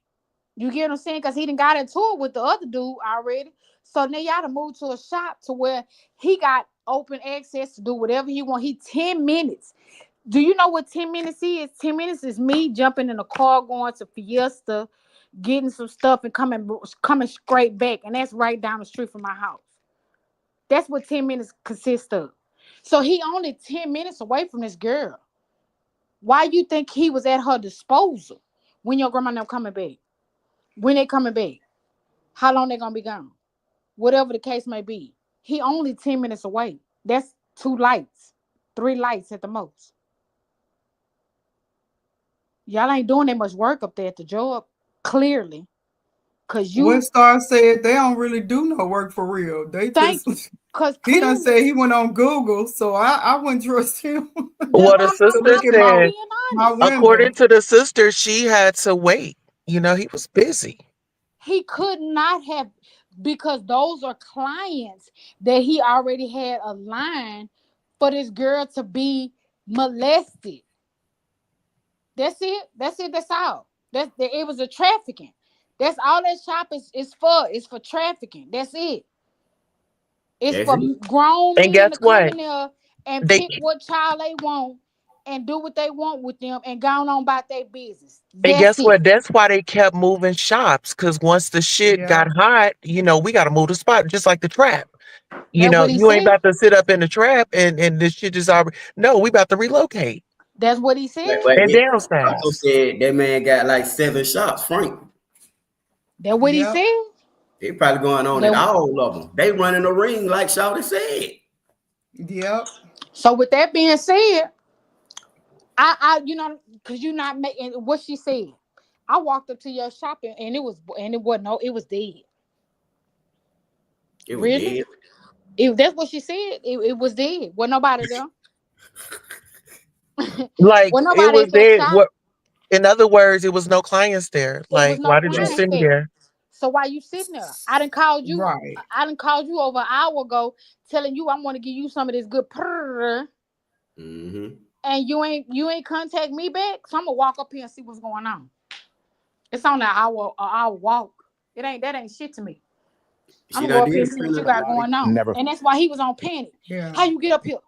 You get what I'm saying? Because he done got into it with the other dude already. So now y'all to move to a shop to where he got open access to do whatever he want. He 10 minutes. Do you know what 10 minutes is? 10 minutes is me jumping in a car going to Fiesta, getting some stuff and coming straight back. And that's right down the street from my house. That's what 10 minutes consists of. So he only 10 minutes away from this girl. Why you think he was at her disposal when your grandma never coming back? When they coming back? How long they gonna be gone? Whatever the case may be. He only 10 minutes away. That's 2 lights, 3 lights at the most. Y'all ain't doing that much work up there at the job, clearly. Cause you Winstar said they don't really do no work for real. They just cause he done said he went on Google, so I wouldn't trust him. Well, the sister said, my window. according to the sister, she had to wait. You know, he was busy. He could not have, because those are clients that he already had a line for this girl to be molested. That's it. That's it. That's all. It was a trafficking. That's all that shop is for. It's for trafficking. That's it. It's for grown And men guess to come what? in there and They pick what child they want and do what they want with them and go on about their business. And That's guess it. what? That's why they kept moving shops. Because once the shit got hot, you know, we got to move the spot, just like the trap. You That's know, what he you ain't said. about to sit up in the trap and this shit is already. No, we about to relocate. That's what he said. And He downstairs. also said that man got like 7 shops, Frank. That's what he said. They probably going on at all of them. They running the ring like Shawty said. Yep. So with that being said, I you know, because you're not making what she said. I walked up to your shop and it was dead. It was Really? dead. That's what she said. It was dead. Wasn't nobody there. Like, Wasn't it nobody was at that there. shop. What? In other words, it was no clients there. It was Like, no why did you clients sit there. there? So why you sitting there? I done called you. Right. I done called you over an hour ago, telling you I want to give you some of this good purr. And you ain't contact me back. So I'm gonna walk up here and see what's going on. It's on an hour walk. That ain't shit to me. I'm gonna go up here and see what you got going on. And that's why he was on panic. Yeah. How you get up here?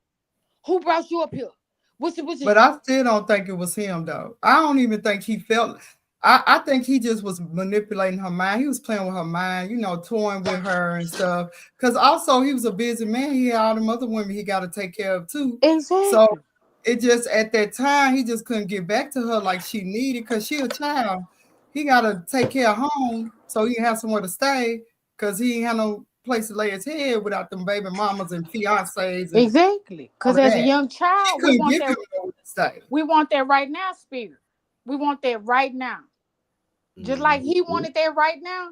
Who brought you up here? What's it? But I still don't think it was him though. I don't even think he felt. I think he just was manipulating her mind. He was playing with her mind, you know, toying with her and stuff. Because also he was a busy man. He had all them other women he got to take care of too. Exactly. So it just at that time he just couldn't get back to her like she needed because she a child. He got to take care of home so he can have somewhere to stay because he ain't have no place to lay his head without them baby mamas and fiancés. And exactly. Because as a young child, we want that right now, spirit. We want that right now. Just like he wanted that right now.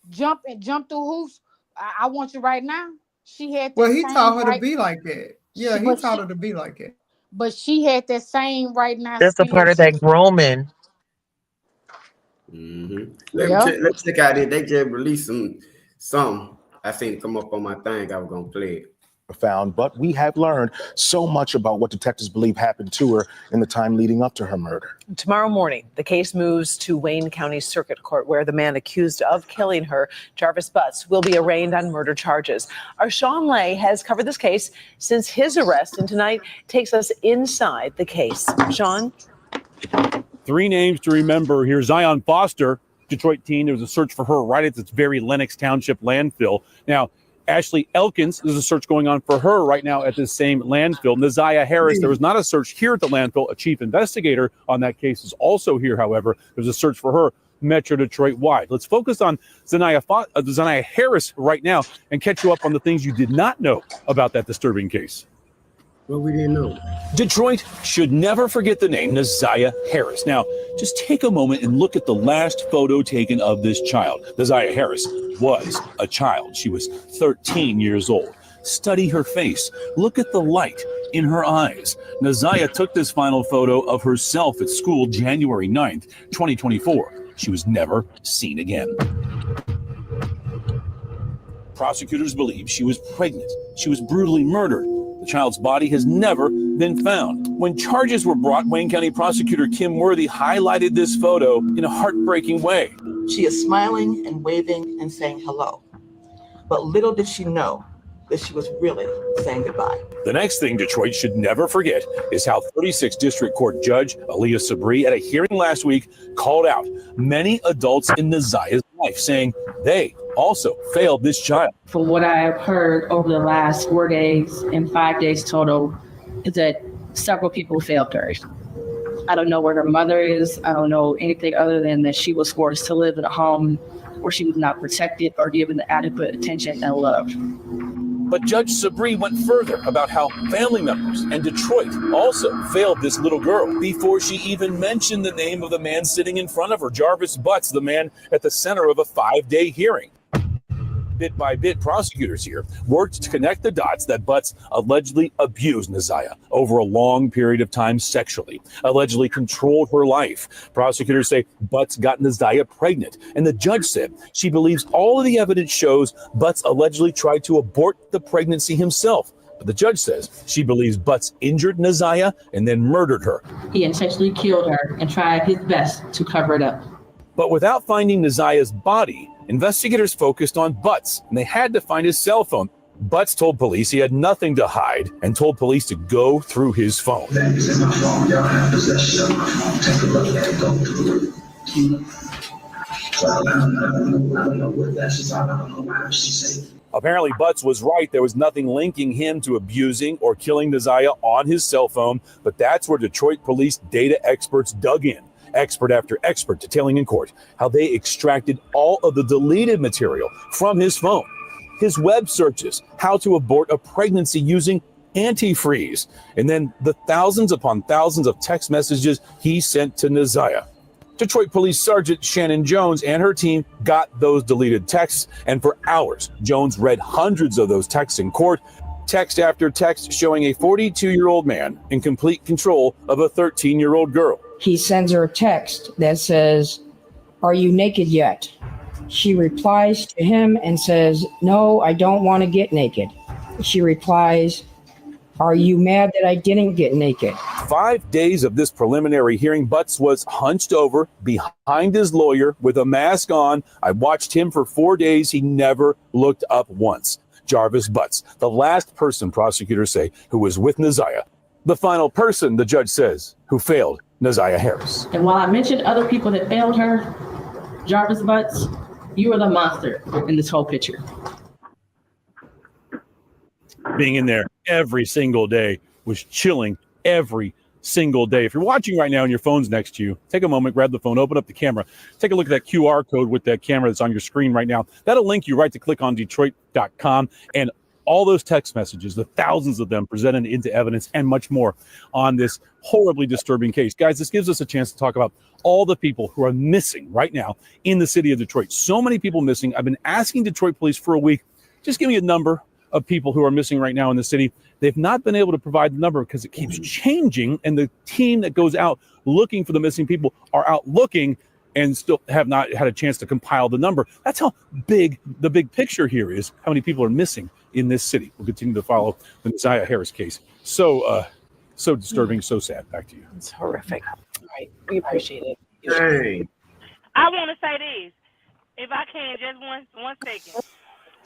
Jump through hoops. I want you right now. She had that. Well, he same taught her right, to be like that. Yeah, he taught her to be like that. But she had that same right now. That's a part of that grooming. Let's check out it. They just released some. I seen it come up on my thing. I was gonna play it. Found, but we have learned so much about what detectives believe happened to her in the time leading up to her murder. Tomorrow morning, the case moves to Wayne County Circuit Court, where the man accused of killing her, Jarvis Butts, will be arraigned on murder charges. Our Sean Lay has covered this case since his arrest, and tonight takes us inside the case. Sean? 3 names to remember here. Zion Foster, Detroit teen. There was a search for her right at this very Lenox Township landfill. Now, Ashley Elkins, there's a search going on for her right now at this same landfill. Ziyah Harris, there was not a search here at the landfill. A chief investigator on that case is also here, however. There's a search for her. Metro Detroit wide. Let's focus on Ziyah Harris right now and catch you up on the things you did not know about that disturbing case. Well, we didn't know. Detroit should never forget the name Ziyah Harris. Now, just take a moment and look at the last photo taken of this child. Ziyah Harris was a child. She was 13 years old. Study her face. Look at the light in her eyes. Ziyah took this final photo of herself at school January 9th, 2024. She was never seen again. Prosecutors believe she was pregnant. She was brutally murdered. The child's body has never been found. When charges were brought, Wayne County Prosecutor Kim Worthy highlighted this photo in a heartbreaking way. She is smiling and waving and saying hello. But little did she know that she was really saying goodbye. The next thing Detroit should never forget is how 36th District Court Judge Aaliyah Sabri at a hearing last week called out many adults in Ziyah's life, saying they also failed this child. From what I have heard over the last 4 days and 5 days total, is that several people failed her. I don't know where her mother is. I don't know anything other than that she was forced to live in a home where she was not protected or given the adequate attention and love. But Judge Sabri went further about how family members and Detroit also failed this little girl before she even mentioned the name of the man sitting in front of her, Jarvis Butts, the man at the center of a 5-day hearing. Bit by bit, prosecutors here worked to connect the dots that Butts allegedly abused Ziyah over a long period of time sexually, allegedly controlled her life. Prosecutors say Butts got Ziyah pregnant, and the judge said she believes all of the evidence shows Butts allegedly tried to abort the pregnancy himself. But the judge says she believes Butts injured Ziyah and then murdered her. He intentionally killed her and tried his best to cover it up. But without finding Ziyah's body, investigators focused on Butts, and they had to find his cell phone. Butts told police he had nothing to hide and told police to go through his phone. Apparently, Butts was right. There was nothing linking him to abusing or killing Ziyah on his cell phone, but that's where Detroit police data experts dug in. Expert after expert detailing in court how they extracted all of the deleted material from his phone, his web searches, how to abort a pregnancy using antifreeze, and then the thousands upon thousands of text messages he sent to Ziyah. Detroit Police Sergeant Shannon Jones and her team got those deleted texts, and for hours, Jones read hundreds of those texts in court, text after text showing a 42-year-old man in complete control of a 13-year-old girl. He sends her a text that says, "Are you naked yet?" She replies to him and says, "No, I don't want to get naked." She replies, "Are you mad that I didn't get naked?" 5 days of this preliminary hearing, Butts was hunched over behind his lawyer with a mask on. I watched him for 4 days. He never looked up once. Jarvis Butts, the last person prosecutors say who was with Ziyah. The final person, the judge says, who failed Ziyah Harris. And while I mentioned other people that failed her, Jarvis Butts, you are the monster in this whole picture. Being in there every single day was chilling every single day. If you're watching right now and your phone's next to you, take a moment, grab the phone, open up the camera, take a look at that QR code with that camera that's on your screen right now. That'll link you right to clickondetroit.com and all those text messages, the thousands of them presented into evidence and much more on this horribly disturbing case. Guys, this gives us a chance to talk about all the people who are missing right now in the city of Detroit. So many people missing. I've been asking Detroit police for a week, just give me a number of people who are missing right now in the city. They've not been able to provide the number because it keeps changing, and the team that goes out looking for the missing people are out looking and still have not had a chance to compile the number. That's how big the big picture here is, how many people are missing in this city. We'll continue to follow the Ziyah Harris case. So disturbing, so sad. Back to you. It's horrific. All right, we appreciate it. Hey. I want to say this, if I can, just one second.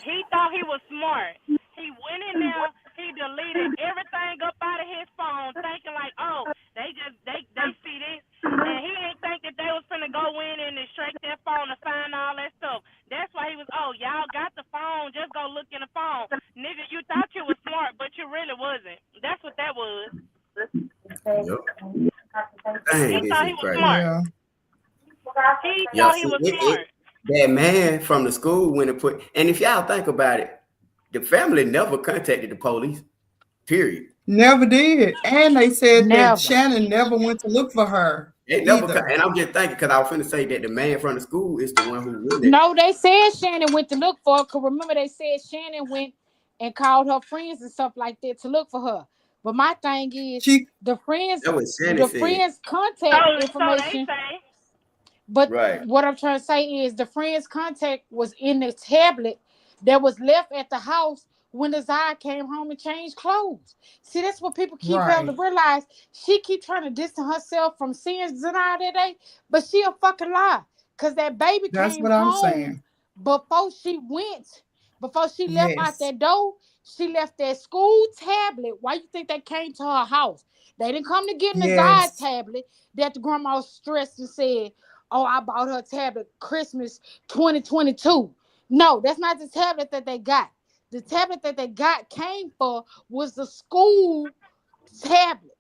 He thought he was smart. He went in there, he deleted everything up out of his phone, thinking like, oh, they see this, and he didn't think that they was finna go in and extract that phone to find all that stuff. That's why he was, oh, y'all got the phone, just go look in the phone. Nigga, you thought you was smart, but you really wasn't. That's what that was. Yep. Dang, He thought he was crazy. smart. Yeah. He Yeah, thought he see, was smart. that man from the school went and put, and if y'all think about it, the family never contacted the police. Period. Never did. And they said that Never. Shannon never went to look for her. They never, either. and I'm just thinking because I was finna say that the man from the school is the one who really. No, they said Shannon went to look for her. Cause remember they said Shannon went and called her friends and stuff like that to look for her. But my thing is the friends contact information. So they say. But what I'm trying to say is the friend's contact was in the tablet that was left at the house when the Ziyah came home and changed clothes. See, that's what people keep failing to realize. She keep trying to distance herself from seeing Ziyah that day, but she a fucking lie. Cause that baby came home before she left out that door. She left that school tablet. Why you think they came to her house? They didn't come to get the Ziyah tablet that the grandma stressed and said, "Oh, I bought her a tablet Christmas 2022." No, that's not the tablet that they got. The tablet that they got came for was the school tablet.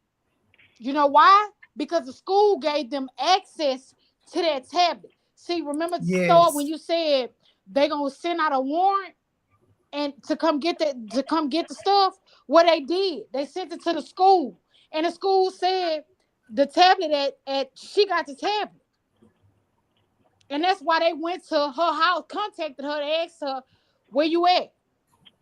You know why? Because the school gave them access to that tablet. See, remember the store when you said they gonna send out a warrant and to come get the stuff? What they did, they sent it to the school, and the school said the tablet at she got the tablet. And that's why they went to her house, contacted her, and asked her, "Where you at?"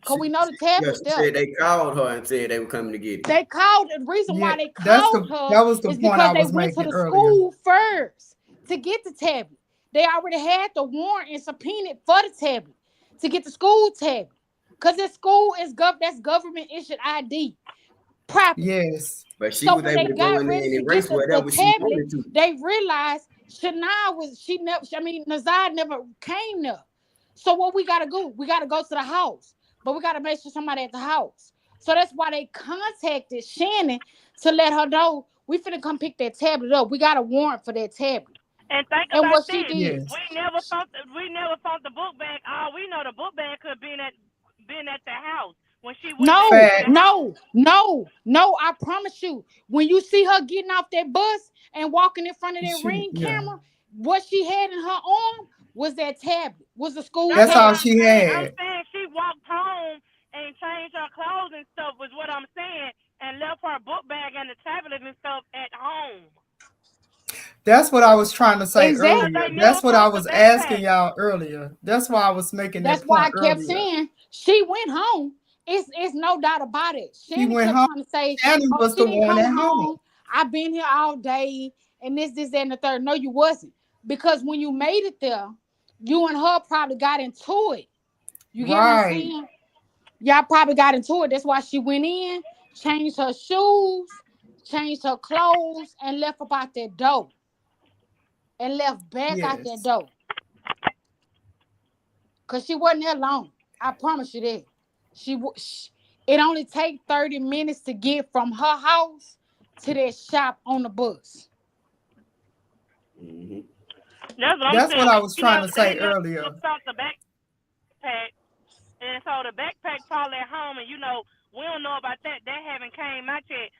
Because we know the tablet She said they called her and said they were coming to get it. They called. The reason why they called her is because they went to the school first to get the tablet. They already had the warrant and subpoenaed for the tablet to get the school tablet. Because the school is that's government issued ID. Property. Yes. But she so was when able they to got go in there ready and to erase get whatever the she tablet, wanted to. they realized Nazar never came there. So what we gotta do? We gotta go to the house, but we gotta make sure somebody at the house. So that's why they contacted Shannon to let her know we finna come pick that tablet up. We got a warrant for that tablet. And think and about what this. she did. We never found the book bag. All we know, the book bag could have been at the house when she went back to the house. No. I promise you, when you see her getting off that bus and walking in front of that Ring camera, what she had in her arm was that tablet. Was the school tablet. That's all she had. I'm saying she walked home and changed her clothes and stuff. Was what I'm saying, and left her book bag and the tablet and stuff at home. That's what I was trying to say earlier. That's what I was asking y'all earlier. That's why I was making that point earlier. That's why I kept saying she went home. It's no doubt about it. Shannon went kept home. trying to say, Shannon was the one at home. I've been here all day and this, that, and the third. No, you wasn't. Because when you made it there, you and her probably got into it. You get what I'm saying? Y'all probably got into it. That's why she went in, changed her shoes, changed her clothes, and left up out that door. And left back out that door. Because she wasn't there long. I promise you that. It only take 30 minutes to get from her house to that shop on the bus. Mm-hmm. That's what I was trying to say earlier. Found the backpack, and so the backpack probably at home, and we don't know about that. That haven't came out yet.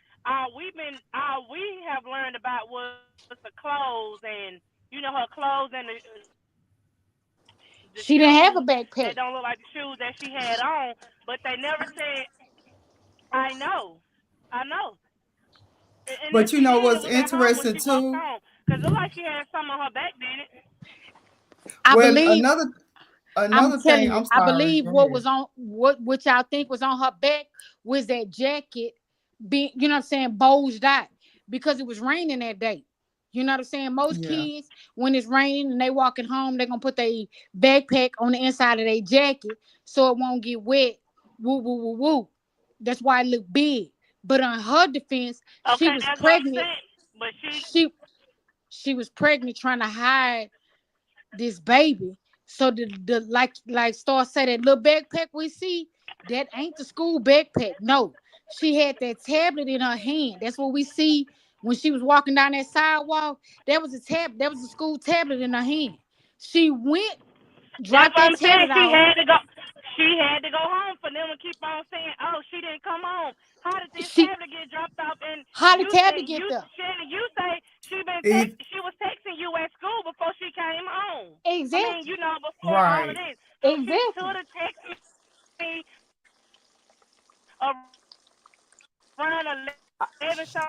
We have learned about was the clothes and her clothes and the she didn't have a backpack. That don't look like the shoes that she had on, but they never said. I know. And but you know what's interesting too? Because it looked like she had some on her back, didn't it? I believe another thing. I'm sorry. I believe what y'all think was on her back was that jacket being, you know what I'm saying, bulged out because it was raining that day. You know what I'm saying? Most kids, when it's raining and they walking home, they're going to put their backpack on the inside of their jacket so it won't get wet. Woo, woo, woo, woo. That's why it looked big. But on her defense, she was pregnant. But she was pregnant trying to hide this baby. So the like Star said, that little backpack we see, that ain't the school backpack. No. She had that tablet in her hand. That's what we see when she was walking down that sidewalk. That was a school tablet in her hand. She went, dropped that tablet off. She had to go home for them to keep on saying, "Oh, she didn't come home." How did this tablet get dropped off? And how did the tablet get there? Shannon, you say she was texting you at school before she Exactly. I mean, before all of this. So she should have texted me around 11.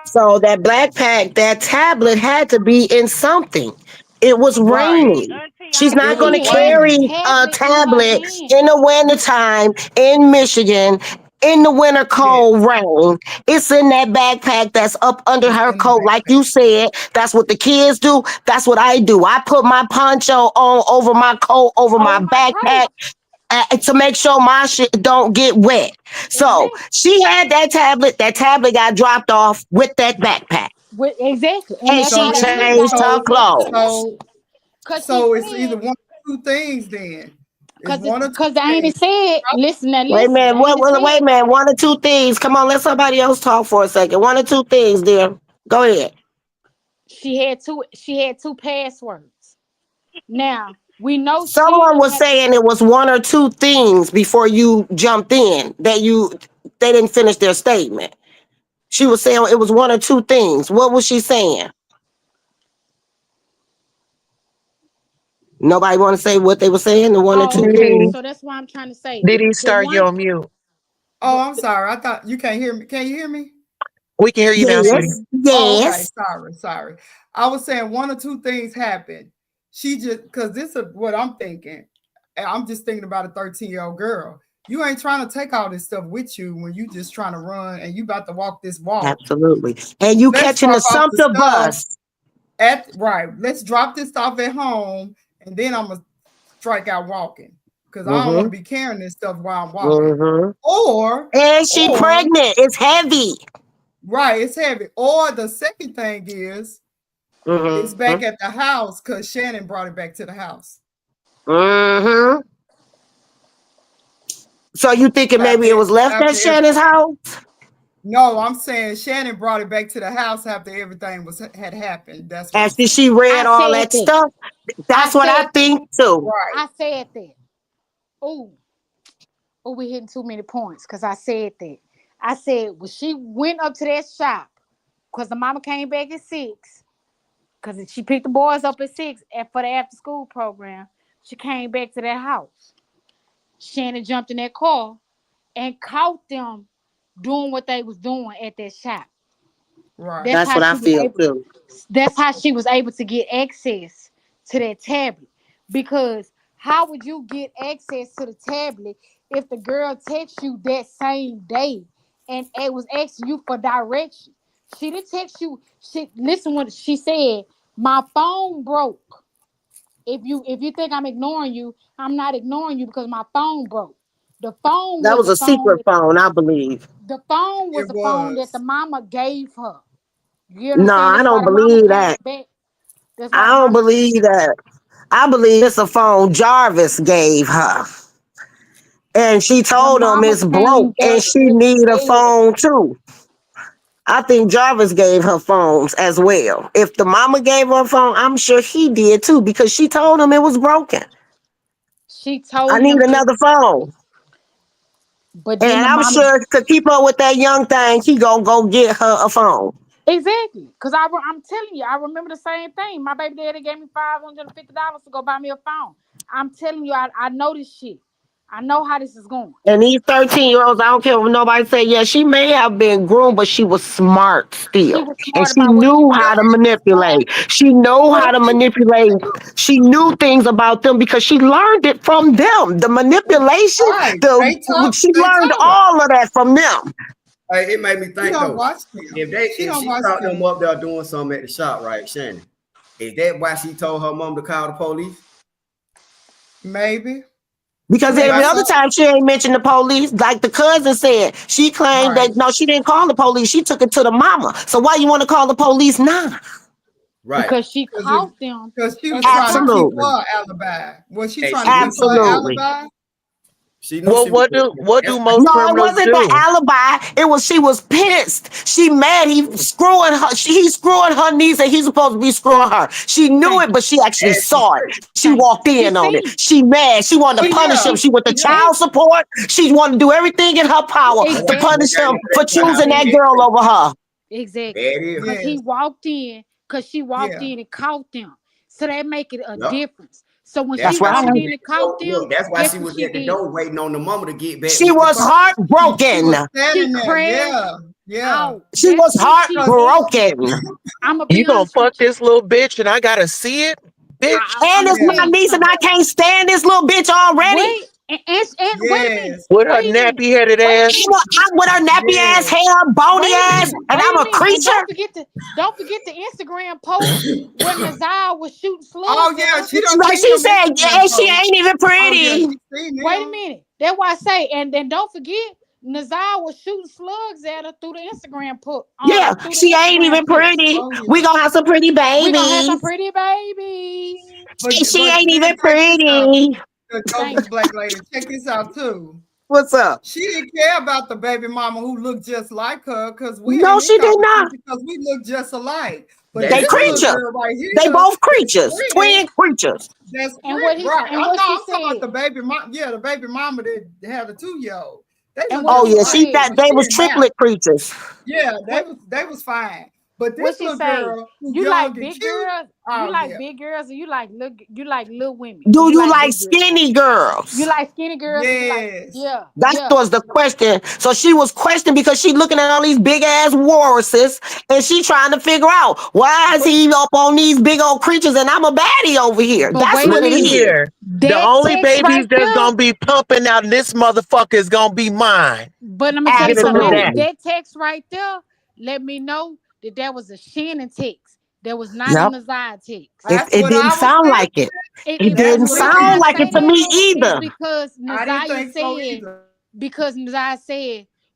So that backpack, that tablet had to be in something. It was raining. She's not going to She had carry the a tablet in her tablet hand. in the wintertime in Michigan in the winter cold rain. It's in that backpack that's up under her coat. Like you said, that's what the kids do. That's what I do. I put my poncho on over my coat, over my backpack. To make sure my shit don't get wet. So she had that tablet. That tablet got dropped off with that backpack. Exactly. And And that's she how they knew changed about her it. clothes. So it's either one or two things then. It's one or two Because I ain't things. said, listen, now Wait a listen. minute. They ain't Wait a minute. One or two things. Come on, let somebody else talk for a second. One or two things, dear. Go ahead. She had two passwords. Now we know Someone was saying it was one or two things before you jumped in that they didn't finish their statement. She was saying it was one or two things. What was she saying? Nobody want to say what they were saying? The one or two things? So that's why I'm trying to say. Did he start you on mute? Oh, I'm sorry. I thought you can't hear me. Can you hear me? We can hear you now, sweetie. Oh, okay. Sorry. I was saying one or two things happened. She just, because this is what I'm thinking. I'm just thinking about a 13-year-old girl. You ain't trying to take all this stuff with you when you just trying to run and you about to walk this walk. Absolutely. And you catching the Sumter bus. Let's drop this stuff at home and then I'm going to strike out walking. Because I don't want to be carrying this stuff while I'm walking. And she pregnant. It's heavy. Right, it's heavy. Or the second thing is, it's back at the house because Shannon brought it back to the house. So you thinking maybe it was left at Shannon's house? No, I'm saying Shannon brought it back to the house after everything had happened. That's what after she read all that stuff. That's what I think too. I said that. Oh, we hitting too many points because I said that. I said when she went up to that shop because the mama came back at 6 because she picked the boys up at 6 for the after school program. She came back to that house. Shannon jumped in that car and caught them doing what they was doing at that shop. Right. That's what I feel too. That's how she was able to get access to that tablet. Because how would you get access to the tablet if the girl texts you that same day and it was asking you for directions? She didn't text you. Listen what she said. My phone broke. If you think I'm ignoring you, I'm not ignoring you because my phone broke. The phone That was the a secret phone, I believe. The phone was the phone that the mama gave her. You No, understand? I don't believe that. I don't believe that. I believe it's a phone Jarvis gave her. And she told him it's broke and she need a phone too. I think Jarvis gave her phones as well. If the mama gave her a phone, I'm sure he did too because she told him it was broken. She told I need another phone. But and I'm sure to keep up with that young thing, he gonna go get her a phone. Exactly. Because I'm telling you, I remember the same thing. My baby daddy gave me $550 to go buy me a phone. I'm telling you, I know this shit. I know how this is going. And these 13-year-olds, I don't care what nobody say, yeah, she may have been groomed, but she was smart still. And she knew how to manipulate. She knew how to manipulate. She knew things about them because she learned it from them. The manipulation, she learned all of that from them. Hey, it made me think though. If she caught them up there doing something at the shop, right, Shannon? Is that why she told her mom to call the police? Maybe. Because every other time she ain't mentioned the police, like the cousin said, she claimed that no, she didn't call the police. She took it to the mama. So why you want to call the police now? Right. Because she caught them. Because she was trying to keep her alibi. Was she trying to keep her alibi? What do most criminals it wasn't do? the alibi. It was she was pissed. She mad. He's screwing her niece, and he's supposed to be screwing her. She knew it, but she actually saw it. She walked in on it. She mad. She wanted to punish him. She with the child support. She wanted to do everything in her power to punish him for choosing that girl over her. Exactly. Because he walked in. Because she walked in and caught them. So that make it a difference. So when That's she why walked she was in at and the door. caught them, Look, that's why guess she what was she at the did? door waiting on the mama to get back She with the was car. She heartbroken. was She standing there. crashed Yeah. She That's was when she heartbroken. I'm gonna You be gonna honest with fuck this little bitch and I gotta see it, bitch? And I'm it's gonna tell my you niece, and something. I can't stand this little bitch already. Wait, and wait a minute. Yes. With her Wait a minute. nappy headed Wait a ass. minute. I'm with her nappy ass Yes. hair, bony Wait a ass, minute. and Wait I'm a a minute. And creature. don't forget the Instagram post when Nazar was shooting Oh slugs at yeah, her. she done Like seen she them said, Instagram and she posts. ain't even Oh yeah, pretty. she seen them. Wait a minute. That's why I say, and then don't forget, Nazar was shooting slugs at her through the Instagram Yeah, through the she ain't Instagram even pics. pretty. Oh We yeah. gonna have some pretty We gonna have some babies. pretty babies. She But ain't then even check this out. pretty. The Thank Joker's black lady. Check this out too. What's up? She didn't care about the baby mama who looked just like her because we No, ain't in she did not. competition because we look just alike. But That's They this true. little creature. girl right They here, both that's creatures, friend, twin creatures. that's and what friend, right? and what she I'm talking about said. the baby mom. Yeah, the baby mama that had a 2-year-old. They And look what Oh just she yeah, alike, said. but they she was didn't nap. triplet creatures. Yeah, What they was fine. But what this she little say? girl who You young like and big cute, girls? You oh like yeah, big girls, or you like little women? Or Do you you like like big girls? skinny You girls? like skinny girls, or you like yes. That yeah. was the question. So she was questioning because she looking at all these big ass walruses and she trying to figure out why is But he up on these big old creatures and I'm a baddie over here. But That's wait a what it Listen minute. is. here. The That only text babies right that's there. gonna be pumping out of this motherfucker is gonna be mine. But I'm gonna tell you Get it something. through that. Absolutely. That text right there let me know that was a Shannon text. That was not a Yep. Nazar text. that's It what didn't I was sound like thinking. it. It The That's didn't what reason I sound I was like it say to that me thinking. is either. because I didn't Nazar think so said, either.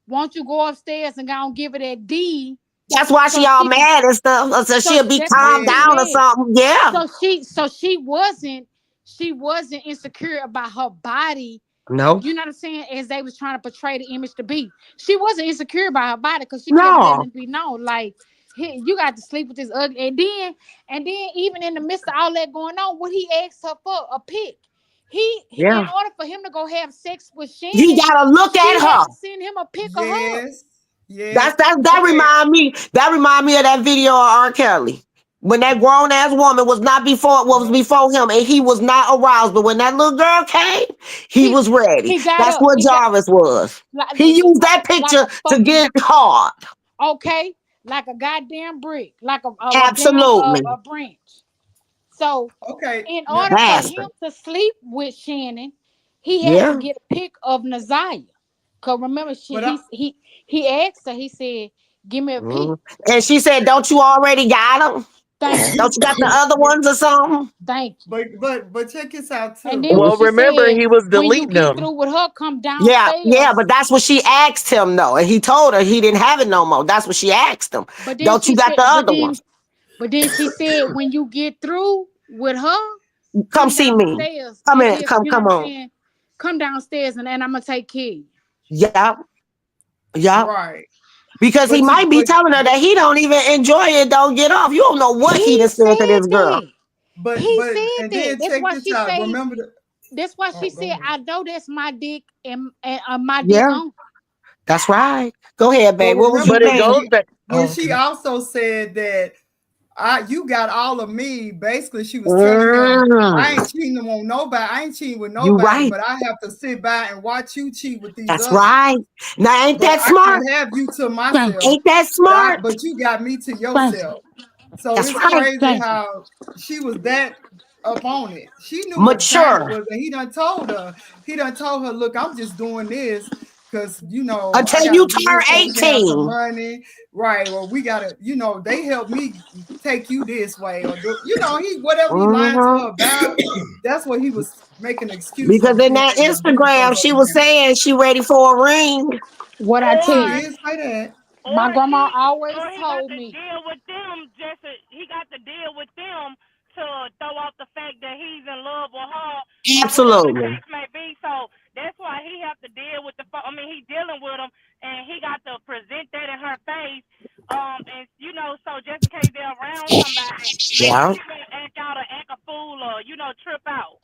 won't you go upstairs and go and give her that D That's why she so all she can mad and stuff. So she'll be that's why calmed she Yes. down or mad. something. Yeah. So she wasn't insecure about her body. No. You know what I'm saying? As they was trying to portray the image to be. She wasn't insecure about her body because she kept letting No. it be known. Like, hey, you got to sleep with this ugly. And then even in the midst of all that going on, what he asked her for, a pic. In Yeah. order for him to go have sex with You Shannon, gotta look she at had her. to send him a pic of her. Yes. Yes. That Okay. remind me. That remind me of that video of R. Kelly. When that grown ass woman was before him and he was not aroused. But when that little girl came, he He was ready. he got That's up. what Jarvis was. He used that Like picture a to fucking get hard. okay, like a goddamn brick, like a damn Absolutely. a branch. So Okay. in Now, order for him Bastard. to sleep with Shannon, he had to Yeah. get a pic of Nazaya. Cause remember, but I, he asked her. He said, "Give me a pic." Mhm. And she said, don't you already got them? Thank you, Don't you got the other ones or something? thank you. but check this out And then too. when Well, she remember said, he was "When you deleting get them. through with her, come Yeah, downstairs." but that's what she asked him though. And he told her he didn't have it no more. That's what she asked him. But then Don't you she got said, the other ones? but then she said, when you get through with her, Come come see me. downstairs Come and in. give, you know Come what I'm on. saying? Come downstairs and I'm gonna take care of you. Yep. Yep. Right. Because he But you might be but telling her that he don't even enjoy it, don't get off. You don't know what he He done said to said this girl. that. but He but said and that. then check this out. Remember the That's why she oh go said, ahead. I know that's my dick and my dick Yeah, on. that's right. Go ahead, But babe. What was you remember But it when saying? goes back. when Oh, she okay. also said that you got all of me. Basically, she was telling him, I Mm, ain't cheating on nobody. I ain't cheating with you nobody, right. but I have to sit by and watch you cheat with these That's others. right. Now, ain't But that I smart? can't have you to Thank myself. Ain't that smart? But you got me to thank you. yourself. So That's it's right. crazy Thank you. how she was that up on it. She knew what time it Mature was, and he done told her. He done told her, look, I'm just doing this because I until gotta you do turn this so we can have some 18. money. Right. Or we gotta, they help me take you this way. Or he whatever he lying to Mhm. her about, that's what he was making an excuse Because of in being that able to do because Instagram, of she the was money. saying she ready for a ring. What I She tell Or you, did say that. my grandma always or he got told to me, deal with them he got to deal with them to throw off the fact that he's in love with her or whatever the Absolutely. case may be. So that's why he have to deal with he dealing with them and he got to present that in her face. And so just in case they're around somebody, maybe Yeah. she may act out or act a fool or trip out.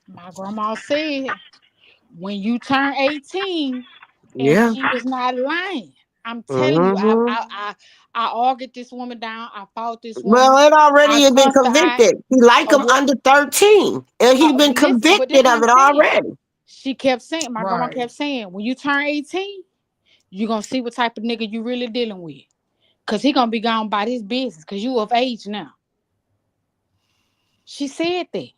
my grandma said, when you turn 18, and Yeah. she was not lying. I'm telling you, I argued this woman down. I fought this woman. Well, it already I had been cussed her out. convicted. He like him under 13. And he been Listen, but this convicted what of I'm it saying. already. She kept saying, my grandma Right. kept saying, when you turn 18, you're going to see what type of nigga you really dealing with. Because he going to be gone by his business because you of age now. She said that.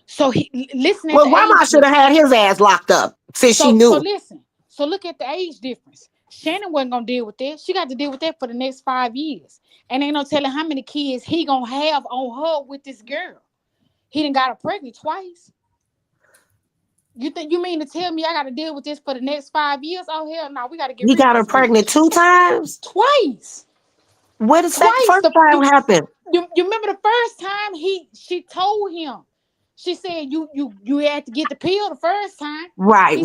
So listen at Well, the grandma age should have had difference. his ass locked up since she So knew. listen. So look at the age difference. Shannon wasn't going to deal with that. She got to deal with that for the next 5 years. And ain't no telling how many kids he going to have on her with this girl. He done got her pregnant twice. You mean to tell me I got to deal with this for the next 5 years? Oh, hell no. We got to get He rid of got her this pregnant bitch. 2 times? Twice. Where the first time happened? You remember the first time she told him. She said you had to get the pill the first time. Right.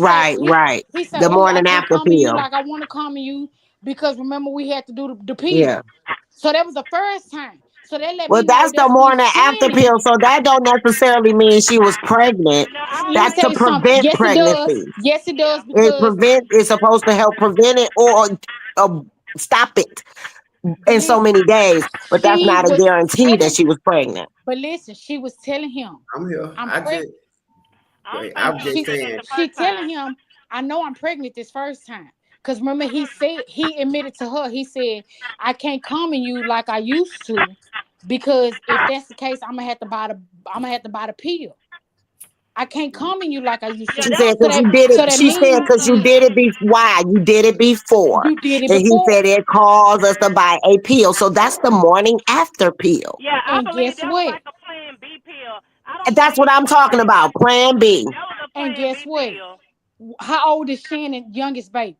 He said, The oh, I morning can't after come to you pill. like I want to come to you because remember we had to do the pill. Yeah. So that was the first time. So that let Well, me know that's the that's when morning after Shannon. pill, so that don't necessarily mean she was pregnant. Let me That's tell to you something. prevent Yes, it does. pregnancy. Yes, it does because It's supposed to help prevent it or stop it in so many days, but that's she not a was guarantee that telling. she was pregnant. But listen, she was telling him, I'm here. I'm I pregnant. just, I'm just saying. She telling him, I know I'm pregnant this first time. Because remember, he admitted to her, he said, I can't come in you like I used to, because if that's the case, I'm gonna have to buy the pill. I can't come in you like I used to. She said So because you did it. that She said means because you did it why? You did it before. you did it And he before. said it caused us to buy a pill. So that's the morning after pill. Yeah, I And believe guess that was what? like a Plan B pill. I And don't that's what believe I'm talking about. Plan B. that was a And Plan guess B what? pill. How old is Shannon's youngest baby?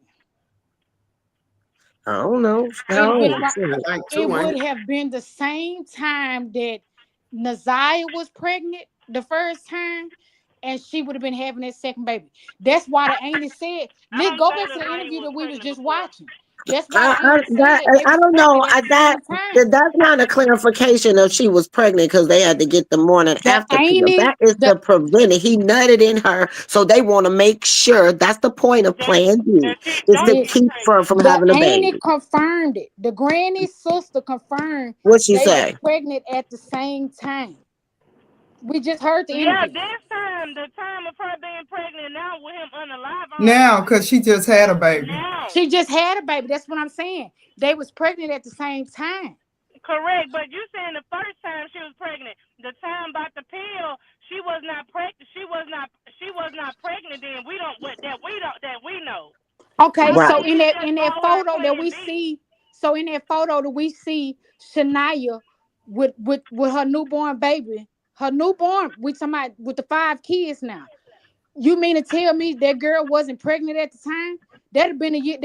I don't know. It How would old? I think it 2 ain't would it? have been the same time that Naziah was pregnant the first time, and she would have been having that second baby. That's why the auntie said, I "Let's don't go think back to the Ziyah interview was that we was pregnant just before. watching." That's why the auntie said they I was don't know. pregnant at the same time. That's not a clarification of she was pregnant because they had to get the morning The after pill. auntie, That is to prevent it. He nutted in her, so they want to make sure. That's the point of Plan B, is to keep her from the having a auntie baby. confirmed it. The granny sister confirmed What she they was say? pregnant at the same time. We just heard the Yeah, interview. this time, the time of her being pregnant now with him unalive. Now, because she just had a baby. Now. She just had a baby. That's what I'm saying. They was pregnant at the same time. Correct, but you saying the first time she was pregnant, the time about the pill, she was not pregnant. She was not pregnant. Then that we know. Okay, Right. so in that photo that we see, Shania with her newborn baby, we talking about with the 5 kids now. You mean to tell me that girl wasn't pregnant at the time? That'd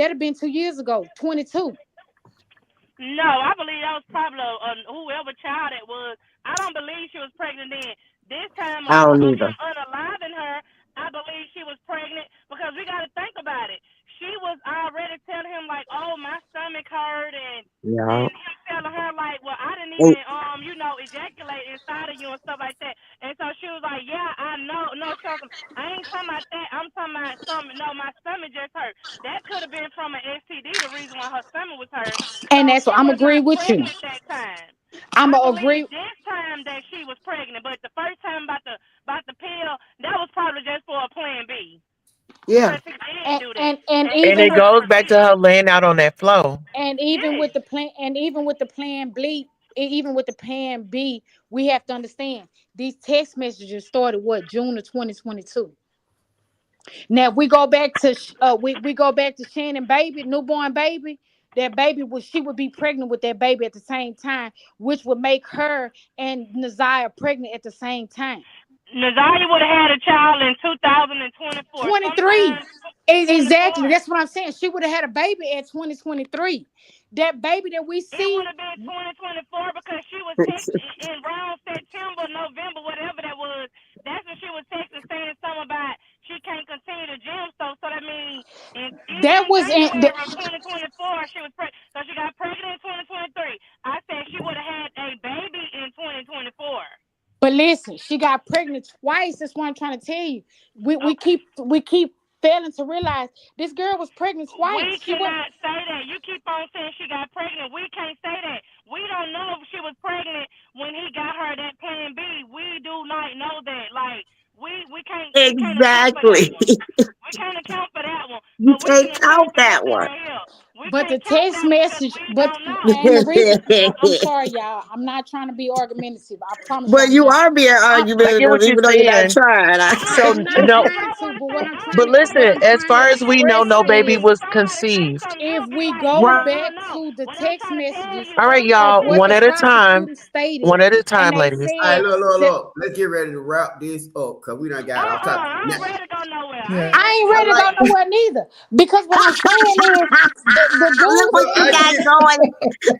have been 2 years ago, 22. No, I believe that was probably whoever child it was. I don't believe she was pregnant then. This time I don't of either. him unaliving her, I believe she was pregnant because we got to think about it. She was already telling him like, "Oh, my stomach hurt," and Yeah. him telling her like, "Well, I didn't And even ejaculate inside of you and stuff like that." And so she was like, "Yeah, I know. No, Chelsea, I ain't talking about that. I'm talking about something. No, my stomach just hurt. That could have been from an STD. The reason why her stomach was hurt." So And that's what she I'm was agree not with you. pregnant that time. I'm I gonna believe agree. this time that she was pregnant, but the first time about the pill, that was probably just for a Plan B. yeah. Because he did do that. And And he And was even it with trying to goes back to prevent her it. laying out on that floor. Yes. even with the plan B, even with the Plan B, we have to understand these text messages started June of 2022. Now if we go back to we go back to Shannon baby, newborn baby. That baby she would be pregnant with that baby at the same time, which would make her and Naziah pregnant at the same time. Nazaria would have had a child in 2024. 23. Sometime 24. Exactly. That's what I'm saying. She would have had a baby at 2023. That baby that we It would see. have been 2024 because she was texting in around September, November, whatever that was. That's when she was texting saying something about she can't continue the gym stuff. So that means That in was in January of 2024 she was pregnant. So she got pregnant in 2023. I said she would have had a baby in 2024. But listen, she got pregnant twice. That's what I'm trying to tell you. We keep failing to realize this girl was pregnant twice. We cannot say that. You keep on saying she got pregnant. We can't say that. We don't know if she was pregnant when he got her that Plan B. We do not know that. Like we can't account for that Exactly. one. We can't account for that one. You But we can can't account count for this that one one. right here. We But the can't count text that one because message, we but don't know. and the reason I'm sorry, y'all. I'm not trying to be argumentative. I promise you But I'm you not. are being I get argumentative, what you're even though you're not saying. trying. So I'm not no, trying to, but but what listen, I'm as trying to far as we know, express no baby is was conceived. if we go Right. back to the text messages All right, of y'all, what one the at a time. prosecutor stated, One at a and time, they ladies. All right, said that look. Let's get ready to wrap this up because we done got off topic. I ain't ready to go nowhere. I ain't ready to like go nowhere neither. Because what I'm saying is the Look what dude you got said going.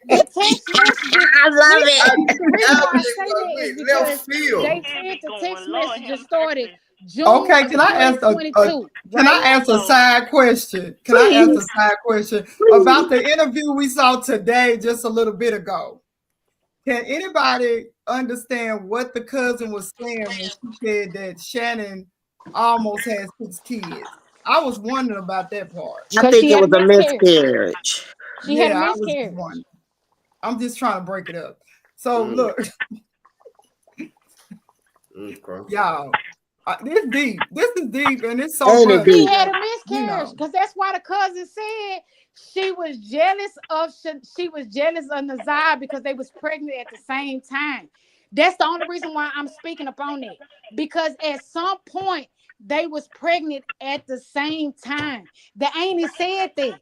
the text messages. I love it. The reason why I say gonna that is be left because field. they said the text messages started June Okay, of can I ask 2022, can I right? ask a side question? Can I ask a side question about the interview we saw today, just a little bit ago? Can anybody understand what the cousin was saying when she said that Shannon almost had 6 kids? I was wondering about that part. I Because think she it had a was a miscarriage. miscarriage. She had a I was just miscarriage. wondering. I'm just trying to break it up. So look, y'all, this deep. This is deep, and it's so Ain't it funny. She deep? had a You miscarriage know, because that's why the cousin said she was jealous of Nazar because they was pregnant at the same time. That's the only reason why I'm speaking upon it, because at some point they was pregnant at the same time. The auntie said that.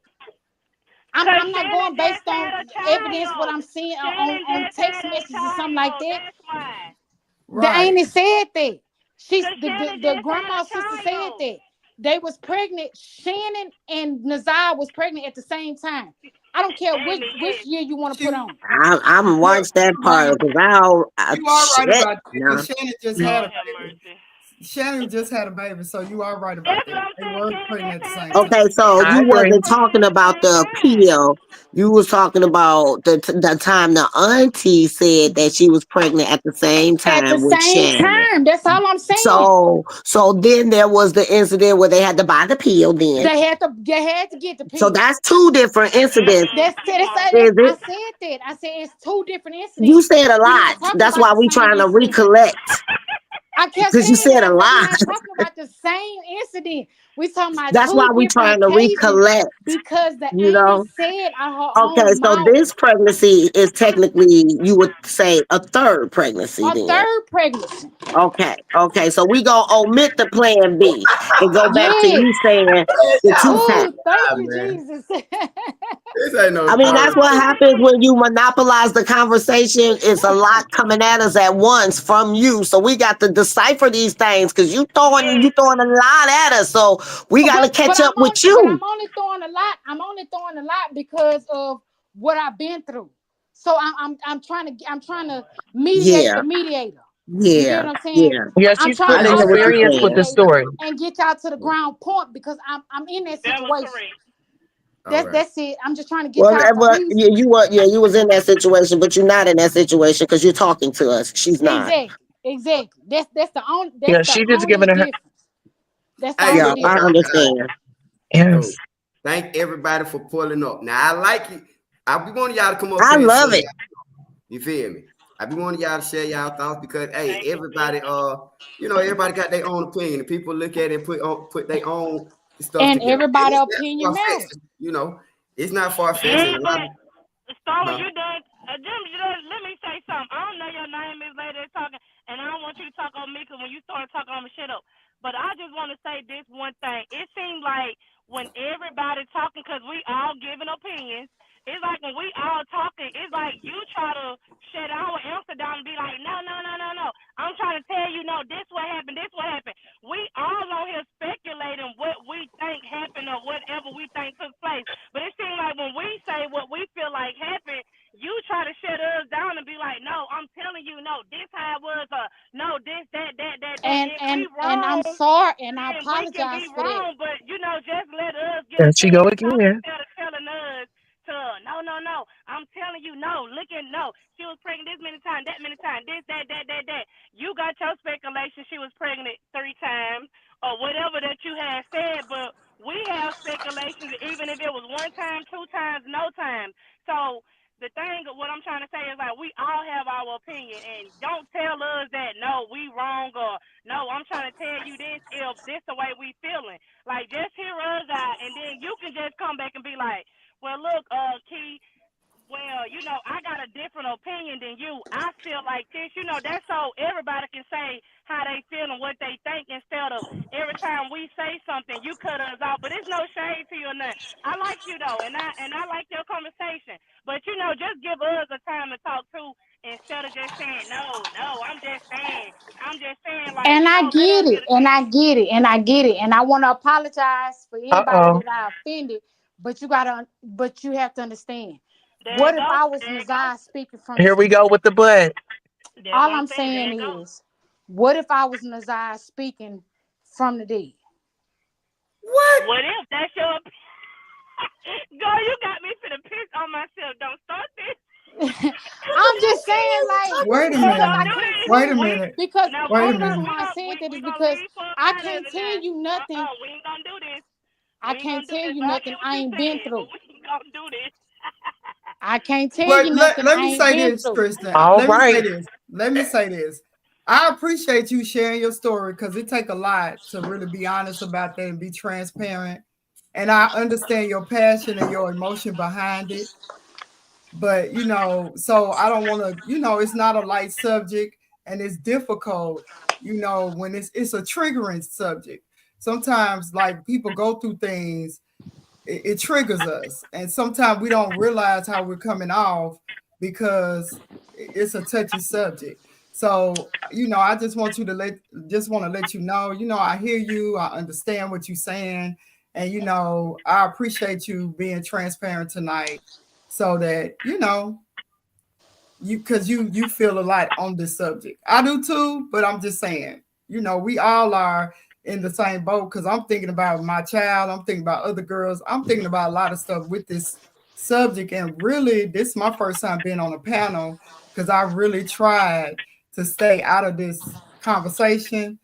I'm not Shannon going just based on had a evidence what child. I'm seeing Shannon on just text had a messages or something like child. that. That's why. The right? auntie said that. She's Because Shannon the just had grandma a sister said child. that they was pregnant. Shannon and Nazar was pregnant at the same time. I don't care which year you want to put on. I'm Look, watch that part because you are right shit. about that No. because Shannon just had Lord a have baby. mercy. Shannon just had a baby, so you are right about That's what that. I'm They saying. were Shannon pregnant just at the had a same baby. time. Okay, so I you agree. wasn't talking about the appeal. You was talking about the time the auntie said that she was pregnant at the same At the time with same Shannon. time. That's all I'm saying. So then there was the incident where they had to buy the pill then. They had to get the So pill. that's two different incidents. Is I it? said that. I said it's two different You incidents. said a We're not lot. talking That's about why the we same trying to incident. recollect. I kept Because you saying said that. a I said we're lot. not talking about the same incident. We're talking about That's two why we different trying to occasions recollect, because the you auntie know? said out her Okay, own so mouth. this pregnancy is technically, you would say, a third pregnancy A then. third pregnancy. Okay. So we gonna omit the plan B and go back to Yes. you saying the two Oh, pack. thank you, Jesus. This ain't no I mean, third. that's what happens when you monopolize the conversation. It's a lot coming at us at once from you. So we got to decipher these things because you throwing a lot at us. So we got to catch up with you. I'm only throwing a lot. I'm only throwing a lot because of what I've been through. So I'm trying to mediate Yeah, the mediator. You get yeah, what I'm saying? yeah. Yeah, I'm she's trying I putting to hear what you're overcome the experience with the saying. mediator story. and get y'all to the ground point because I'm in that That was situation. correct. All right. That's it. I'm just trying to get Well, y'all to reason. you was in that situation, but you're not in that situation because you're talking to us. She's not. Exactly. That's Yeah, the she just only giving her. difference. That's the Hey, only Yeah, look, I difference. understand. so Yes. thank everybody for pulling up. Now I like it. I be wanting y'all to come up I here and love say, it. you feel me? I be wanting y'all to share y'all thoughts because hey, everybody everybody got their own opinion. People look at it and put their own stuff And together. everybody's It's opinion not matters. far-fetched, it's not far-fetched. And a lot of Star, huh? you done? Jim, let me say something. I don't know your name, Miss Lady that's talking, and I don't want you to talk on me because when you start talking, I'm going to shut up. But I just want to say this one thing. It seems like when everybody talking, because we all giving opinions, it's like when we all talking, it's like you try to shut our answer down and be like, no. I'm trying to tell you, no, this what happened. We all on here speculating what we think happened or whatever we think took place. But it seems like when we say what we feel like happened, you try to shut us down and be like, no, I'm telling you, no, this how it was, no, this, that. If we And wrong, I'm sorry and I then we can be apologize for that. wrong, but just let us get There a she go chance to talk again. instead of telling us to no. no, I'm telling you, no, no, she was pregnant this many times, that many times, this, that. You got your speculation she was pregnant 3 times or whatever that you had said, but we have speculations even if it was 1 time, 2 times, no time. So the thing, what I'm trying to say is like we all have our opinion, and don't tell us that no, we wrong or no, I'm trying to tell you this if this the way we feeling. Like just hear us out, and then you can just come back and be like, well, look, Key. Well, I got a different opinion than you. I feel like this, that's so everybody can say how they feel and what they think instead of every time we say something, you cut us off. But it's no shade to you or nothing. I like you though, and I like your conversation. But just give us a time to talk to instead of just saying no. I'm just saying like And I let get us it, get a and I chance. get it, and I get it, and I want to apologize for anybody Uh-oh. that I offended. But you have to understand. There What you if go. I was There you go. Naziah speaking from the Here we D? go with the but. That's All what I'm I'm saying. There saying you go. is, what if I was Naziah speaking from the D? What if that's your girl? You got me finna piss on myself. Don't start this. I'm just saying, like, Wait a We because gonna I minute. do can't this. tell Wait a you. We minute. Because now Wait a only we gonna reason minute. we why I gonna said we, that we is gonna because leave for I out of can't it tell now. you nothing. We ain't gonna do this. I We ain't can't gonna do tell this. you I nothing hear what I you ain't been saying, but through. we ain't gonna do this. I can't tell But you nothing let I me ain't say been this, through. Kristen. All Let me say right. this. Let me say this. I appreciate you sharing your story because it take a lot to really be honest about that and be transparent. And I understand your passion and your emotion behind it. But so I don't want to, it's not a light subject and it's difficult, when it's a triggering subject. Sometimes like people go through things, it triggers us. And sometimes we don't realize how we're coming off because it's a touchy subject. So, I just want you to let you know, I hear you, I understand what you're saying. And I appreciate you being transparent tonight so that, you feel a lot on this subject. I do too, but I'm just saying, we all are in the same boat because I'm thinking about my child, I'm thinking about other girls, I'm thinking about a lot of stuff with this subject. And really, this is my first time being on a panel because I really tried to stay out of this conversation,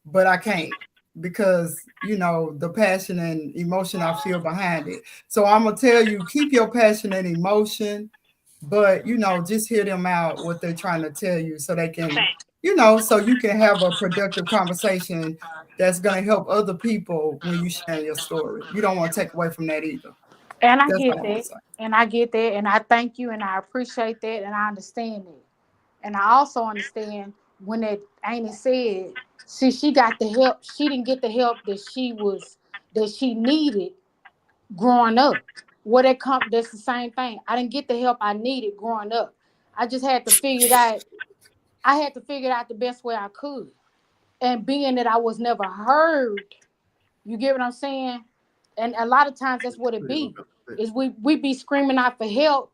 but I can't because the passion and emotion I feel behind it. So I'm gonna tell you, keep your passion and emotion, but just hear them out what they're trying to tell you so they can so you can have a productive conversation that's going to help other people when you share your story. You don't want to take away from that either. And I That's get all I want to that. say. And I get that. And I thank you and I appreciate that. And I understand that. And I also understand when that Amy said she got the help. She didn't get the help that she needed growing up. That's the same thing. I didn't get the help I needed growing up. I just had to figure it out. I had to figure it out the best way I could. And being that I was never heard, you get what I'm saying? And a lot of times that's what it be. Is we be screaming out for help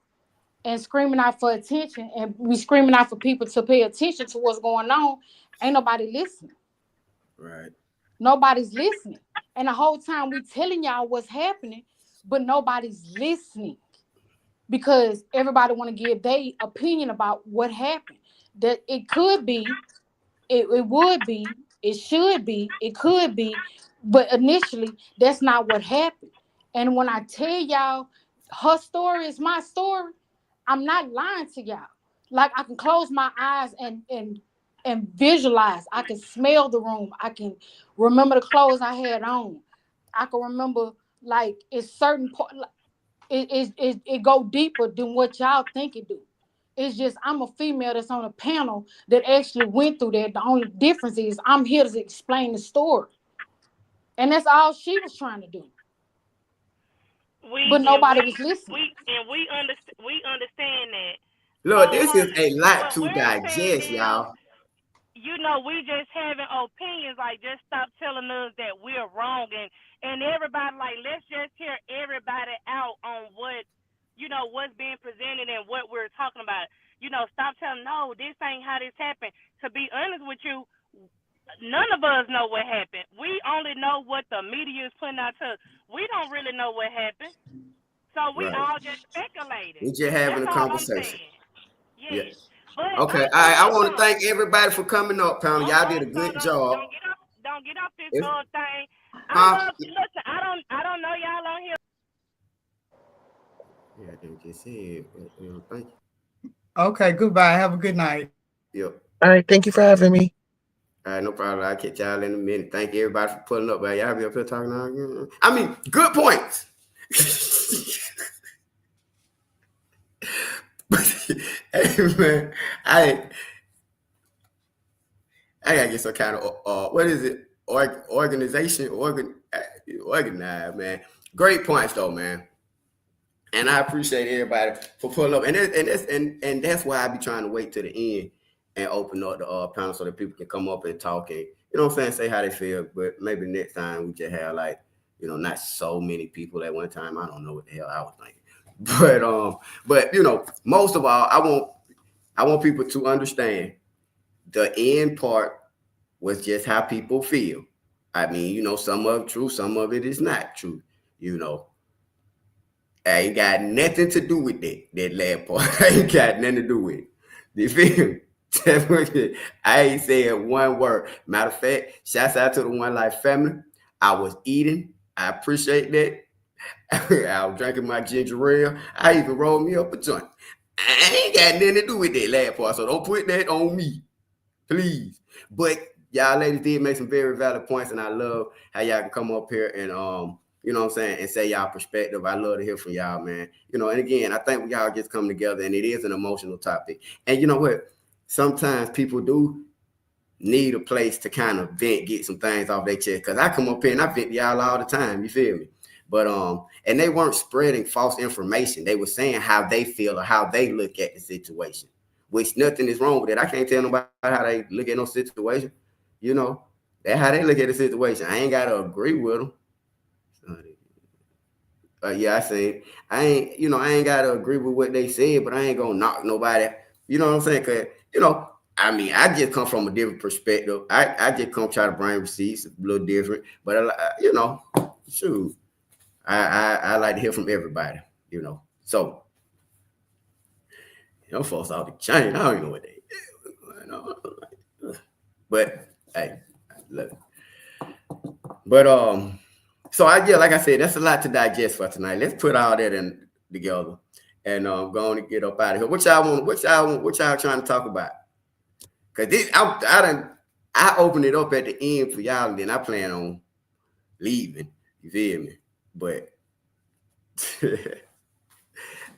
and screaming out for attention, and we screaming out for people to pay attention to what's going on. Ain't nobody listening. Right. Nobody's listening. And the whole time we telling y'all what's happening, but nobody's listening because everybody want to give their opinion about what happened. That it could be, it would be, it should be, it could be, but initially that's not what happened. And when I tell y'all her story is my story, I'm not lying to y'all. Like I can close my eyes and visualize. I can smell the room. I can remember the clothes I had on. I can remember like it's certain part. It go deeper than what y'all think it do. It's just I'm a female that's on a panel that actually went through that. The only difference is I'm here to explain the story, and that's all she was trying to do. We But and nobody we was listening. we understand that. Look, this is Wholeheartedly. a lot What to we're saying digest, is, y'all. we just having opinions. Like, just stop telling us that we're wrong, and everybody, like, let's just hear everybody out on what's being presented and what we're talking about. Stop telling no, this ain't how this happened. To be honest with you, none of us know what happened. We only know what the media is putting out to us. We don't really know what happened. So we Right. all just speculating. We just having That's a all I'm conversation. saying. Yeah. But Okay. All right. I want to thank everybody for coming up, panel. Y'all did a good job. Don't get off this If- thing. Listen, I don't know y'all on here. Yeah, I think just said. Thank you. Okay, goodbye. Have a good night. Yep. All right, thank you for having me. All right, no problem. I'll catch y'all in a minute. Thank you everybody for pulling up. Y'all be up here talking now. I mean, good points. Hey man, I gotta get some kind of what is it? Organization, organized, man. Great points though, man. And I appreciate everybody for pulling up. And that's why I be trying to wait to the end and open up the panel so that people can come up and talk and, you know what I'm saying, say how they feel. But maybe next time we just have like, you know, not so many people at one time. I don't know what the hell I was thinking. But you know, most of all, I want people to understand the end part was just how people feel. I mean, you know, some of it true, some of it is not true, you know. I ain't got nothing to do with that last part. I ain't got nothing to do with it. You feel me? I ain't said one word. Matter of fact, shouts out to the One Life family. I was eating. I appreciate that. I was drinking my ginger ale. I even rolled me up a joint. I ain't got nothing to do with that last part, so don't put that on me, please. But y'all ladies did make some very valid points, and I love how y'all can come up here and you know what I'm saying, and say y'all perspective. I love to hear from y'all, man. You know, and again, I think we all just come together, and it is an emotional topic. And you know what? Sometimes people do need a place to kind of vent, get some things off their chest. Because I come up here and I vent y'all all the time. You feel me? But and they weren't spreading false information. They were saying how they feel or how they look at the situation, which nothing is wrong with it. I can't tell nobody how they look at no situation. You know, that's how they look at the situation. I ain't got to agree with them. Yeah, I say I ain't got to agree with what they said, but I ain't gonna knock nobody. You know what I'm saying? Cause you know, I mean, I just come from a different perspective. I just come try to bring receipts a little different, but you know, shoot, I like to hear from everybody. You know, so you know, folks out the chain. I don't even know what they do. But hey, look. But so like I said, that's a lot to digest for tonight. Let's put all that in together and go on and get up out of here. What y'all trying to talk about? Cause I opened it up at the end for y'all, and then I plan on leaving. You feel me? But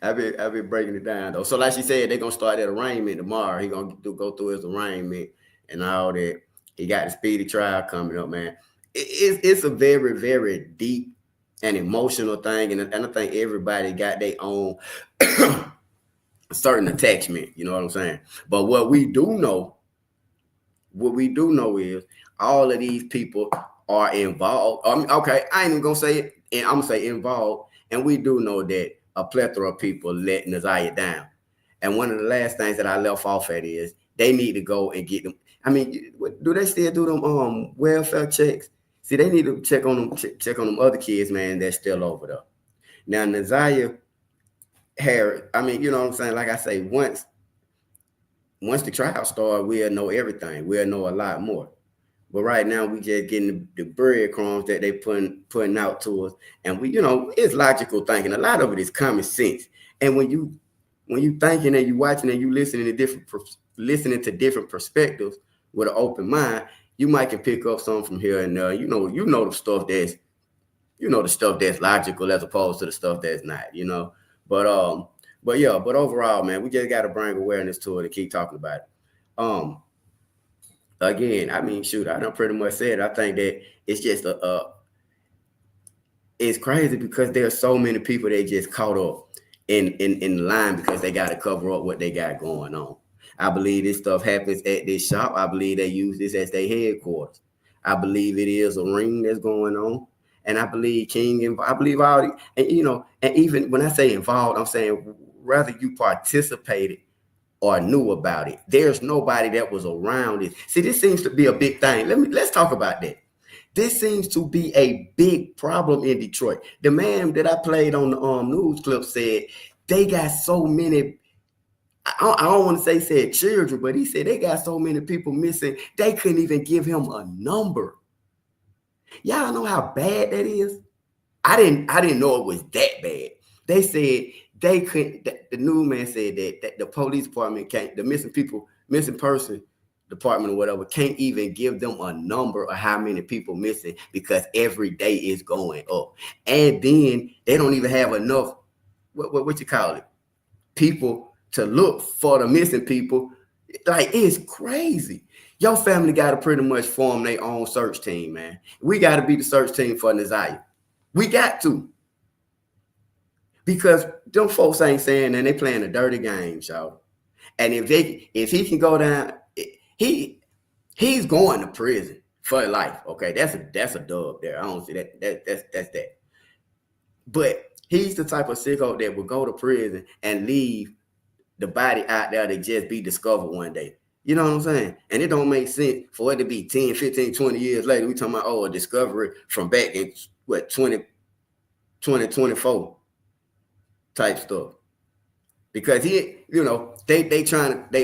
I've been breaking it down though. So like she said, they're gonna start that arraignment tomorrow. He gonna go through his arraignment and all that. He got the speedy trial coming up, man. It's a very, very deep and emotional thing, and I think everybody got their own certain attachment. You know what I'm saying? But what we do know is all of these people are involved. Okay, I ain't even gonna say it, and I'm gonna say involved. And we do know that a plethora of people let Ziyah down. And one of the last things that I left off at is they need to go and get them. I mean, do they still do them welfare checks? See, they need to check on them other kids, man, that's still over there. Now, Ziyah Harris, I mean, you know what I'm saying? Like I say, once the trial starts, we'll know everything. We'll know a lot more. But right now, we just getting the breadcrumbs that they putting out to us. And we, you know, it's logical thinking. A lot of it is common sense. And when you thinking and you watching and you listening to different perspectives with an open mind, you might can pick up something from here and there. You know the stuff that's logical as opposed to the stuff that's not, you know. But overall, man, we just got to bring awareness to it and keep talking about it. Again, I mean, shoot, I done pretty much said, I think that it's just it's crazy because there are so many people that just caught up in line because they got to cover up what they got going on. I believe this stuff happens at this shop. I believe they use this as their headquarters. I believe it is a ring that's going on. And I believe King, and I believe all, and you know, and even when I say involved, I'm saying whether you participated or knew about it, there's nobody that was around it. See, this seems to be a big thing. Let's talk about that. This seems to be a big problem in Detroit. The man that I played on the news clip said they got so many. I don't want to say said children, but he said they got so many people missing. They couldn't even give him a number. Y'all know how bad that is. I didn't know it was that bad. They said they couldn't. The newsman said that the police department can't. The missing person department or whatever can't even give them a number of how many people missing because every day is going up, and then they don't even have enough. What you call it? People to look for the missing people. Like, it's crazy. Your family got to pretty much form their own search team, man. We got to be the search team for Ziyah. We got to. Because them folks ain't saying that they playing a dirty game, y'all. And if he can go down, he's going to prison for life. Okay, that's a dub there. I don't see that. That's that. But he's the type of sicko that will go to prison and leave the body out there to just be discovered one day. You know what I'm saying? And it don't make sense for it to be 10, 15, 20 years later. We talking about, a discovery from back in 2024 type stuff. Because they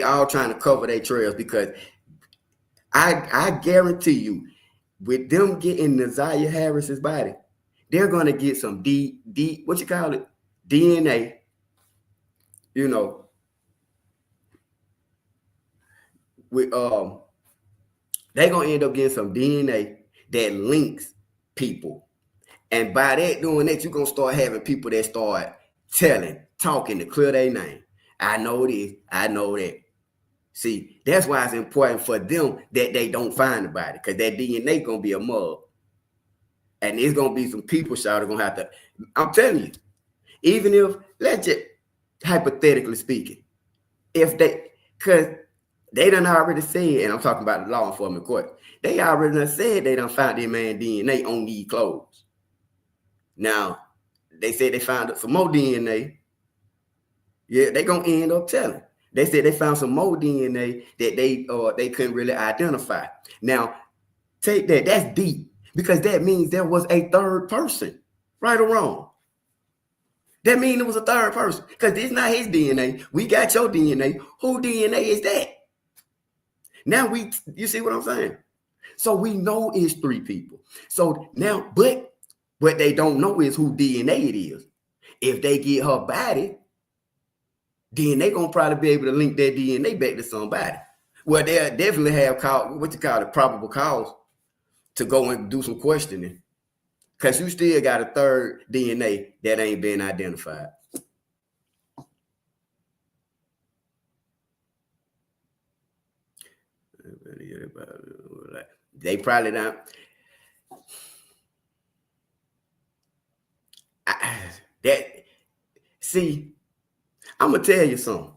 all trying to cover their trails, because I guarantee you, with them getting Ziyah Harris's body, they're gonna get some DNA, with they're gonna end up getting some DNA that links people. And by that doing that, you're gonna start having people that start talking to clear their name. I know this, I know that. See, that's why it's important for them that they don't find the body, because that DNA gonna be a mug. And there's gonna be some people gonna have to. I'm telling you, even if, let's just hypothetically speaking, because they done already said, and I'm talking about the law enforcement court, they already done said they done found their man DNA on these clothes. Now, they said they found some more DNA. Yeah, they gonna end up telling. They said they found some more DNA that they couldn't really identify. Now, take that. That's deep, because that means there was a third person, right or wrong. That means it was a third person, because it's not his DNA. We got your DNA. Who DNA is that? Now you see what I'm saying? So we know it's 3 people. So now, but what they don't know is who DNA it is. If they get her body, then they gonna probably be able to link that DNA back to somebody. Well, they'll definitely have probable cause to go and do some questioning, because you still got a third DNA that ain't been identified. They probably don't. See, I'm gonna tell you something.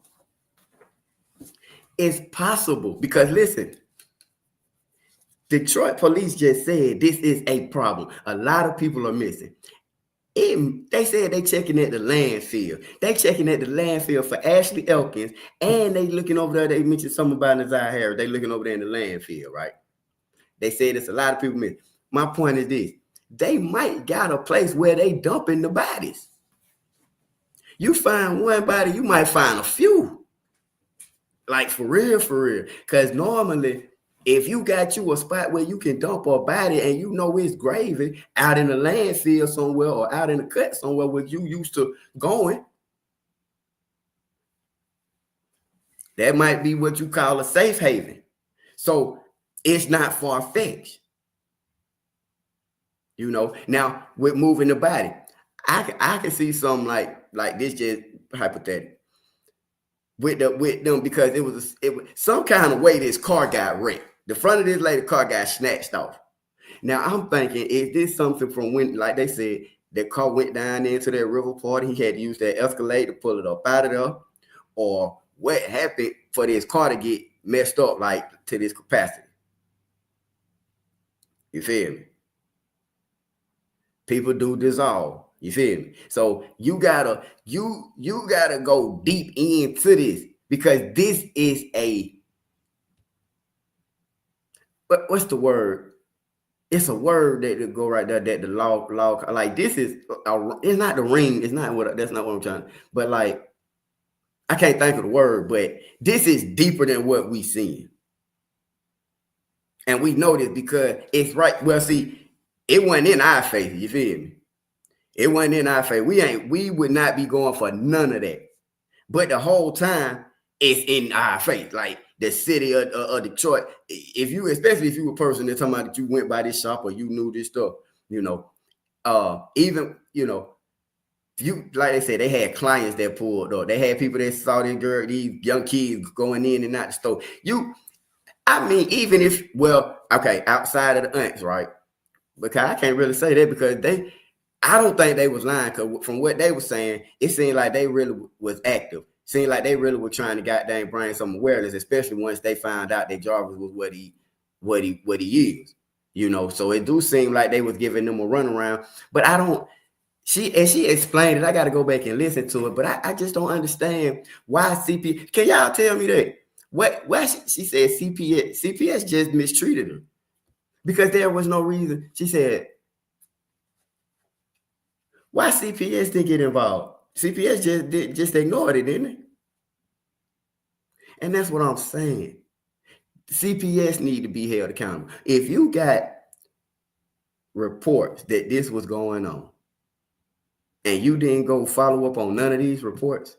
It's possible, because listen, Detroit police just said this is a problem. A lot of people are missing. They said they checking at the landfill. They checking at the landfill for Ashley Elkins, and they looking over there. They mentioned something about Ziyah Harris. They looking over there in the landfill, right? They said it's a lot of people missing. My point is this: they might got a place where they dumping the bodies. You find one body, you might find a few. Like, for real. Because normally, if you got you a spot where you can dump a body and you know it's gravy out in the landfill somewhere or out in the cut somewhere where you used to going, that might be what you call a safe haven. So it's not far-fetched. Now with moving the body, I can see something like this, just hypothetical. With them, because it was some kind of way this car got wrecked. The front of this lady car got snatched off. Now I'm thinking, is this something from when, like they said, the car went down into that river party, he had to use that Escalade to pull it up out of there, or what happened for this car to get messed up like to this capacity? You feel me? People do dissolve. You feel me? So you gotta go deep into this, because this is what's the word? It's a word that go right there that the law like this is it's not the ring. It's not what that's not what I'm trying. But like I can't think of the word, but this is deeper than what we seen. And we know this because it's right. Well, see, it wasn't in our face. You feel me? It wasn't in our face. We would not be going for none of that. But the whole time it's in our face. Like the city of Detroit. Especially if you were a person that's talking about that you went by this shop or you knew this stuff, even, you like they said, they had clients that pulled up. They had people that saw these young kids going in and out the store. Even if, outside of the aunts, right? Because I can't really say that because I don't think they was lying because from what they were saying, it seemed like they really was active. Seemed like they really were trying to goddamn bring some awareness, especially once they found out that Jarvis was what he is. So it do seem like they was giving them a runaround. But she explained it. I got to go back and listen to it, but I just don't understand why CPS. Can y'all tell me that? Why she said CPS just mistreated her because there was no reason. She said, why CPS didn't get involved? CPS just ignored it, didn't it? And that's what I'm saying. CPS need to be held accountable. If you got reports that this was going on and you didn't go follow up on none of these reports,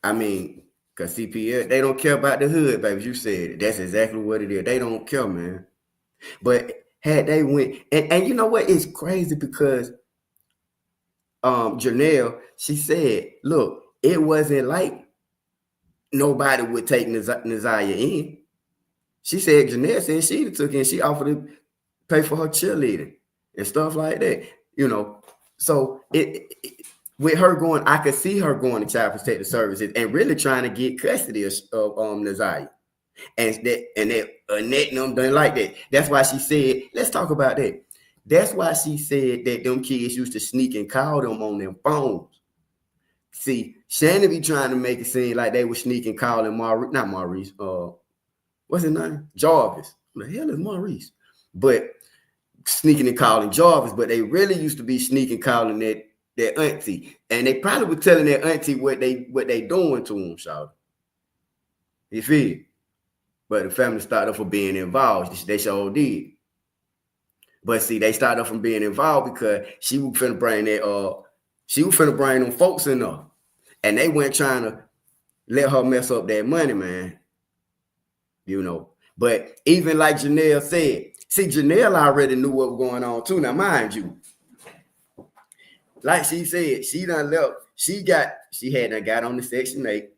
because CPS, they don't care about the hood, baby. You said it. That's exactly what it is. They don't care, man. But had they went, and you know what? It's crazy because Janelle, she said, look, it wasn't like nobody would take Ziyah in. She said, Janelle said she took in, she offered to pay for her cheerleading and stuff like that, So with her going, I could see her going to Child Protective Services and really trying to get custody of Ziyah. And that Annette and them didn't like that. That's why she said, let's talk about that. That's why she said that them kids used to sneak and call them on their phones. See, Shannon be trying to make it seem like they were sneaking calling Maurice, what's his name? Jarvis. Who the hell is Maurice? But sneaking and calling Jarvis, but they really used to be sneaking calling their auntie. And they probably were telling their auntie what they doing to them, shout. You feel? But the family started off from being involved. They sure did. But see, they started off from being involved because she was finna bring them folks in there. And they weren't trying to let her mess up that money, man. But even like Janelle said, see, Janelle already knew what was going on too. Now, mind you, like she said, she done left. She had got on the Section 8,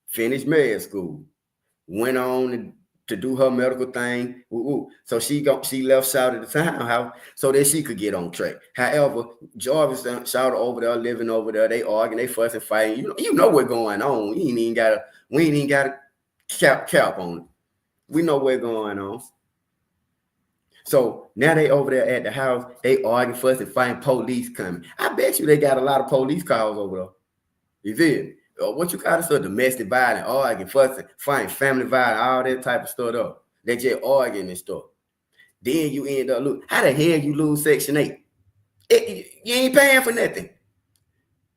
finished med school, went on to do her medical thing. So she left Shout at the townhouse so that she could get on track. However, Jarvis and Shout over there, living over there, they arguing, they fussing, fighting. You know what's going on. We ain't even got a cap on it. We know what's going on. So now they over there at the house, they arguing, fussing, fighting, police coming. I bet you they got a lot of police calls over there. You feel? What you call it? So domestic violence, arguing, fussing, fighting, family violence, all that type of stuff up. They just arguing and stuff. Then you end up losing. How the hell you lose Section 8? You ain't paying for nothing.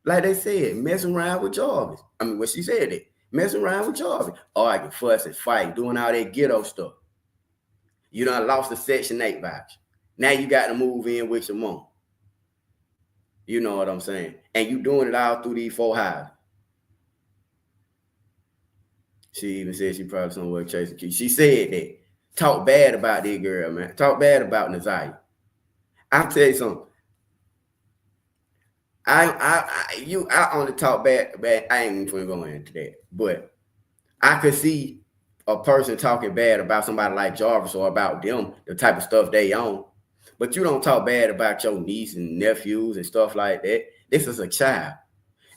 Like they said, messing around with Jarvis. What she said it. Messing around with Jarvis. Arguing, fussing, fighting, doing all that ghetto stuff. You done lost the Section 8 voucher. Now you got to move in with your mom. You know what I'm saying? And you doing it all through these 4 houses. She even said she probably somewhere chasing kids. She said that. Talk bad about this girl, man. Talk bad about Ziyah. I'll tell you something. I only talk bad. I ain't even going to go into that. But I could see a person talking bad about somebody like Jarvis or about them, the type of stuff they own. But you don't talk bad about your niece and nephews and stuff like that. This is a child.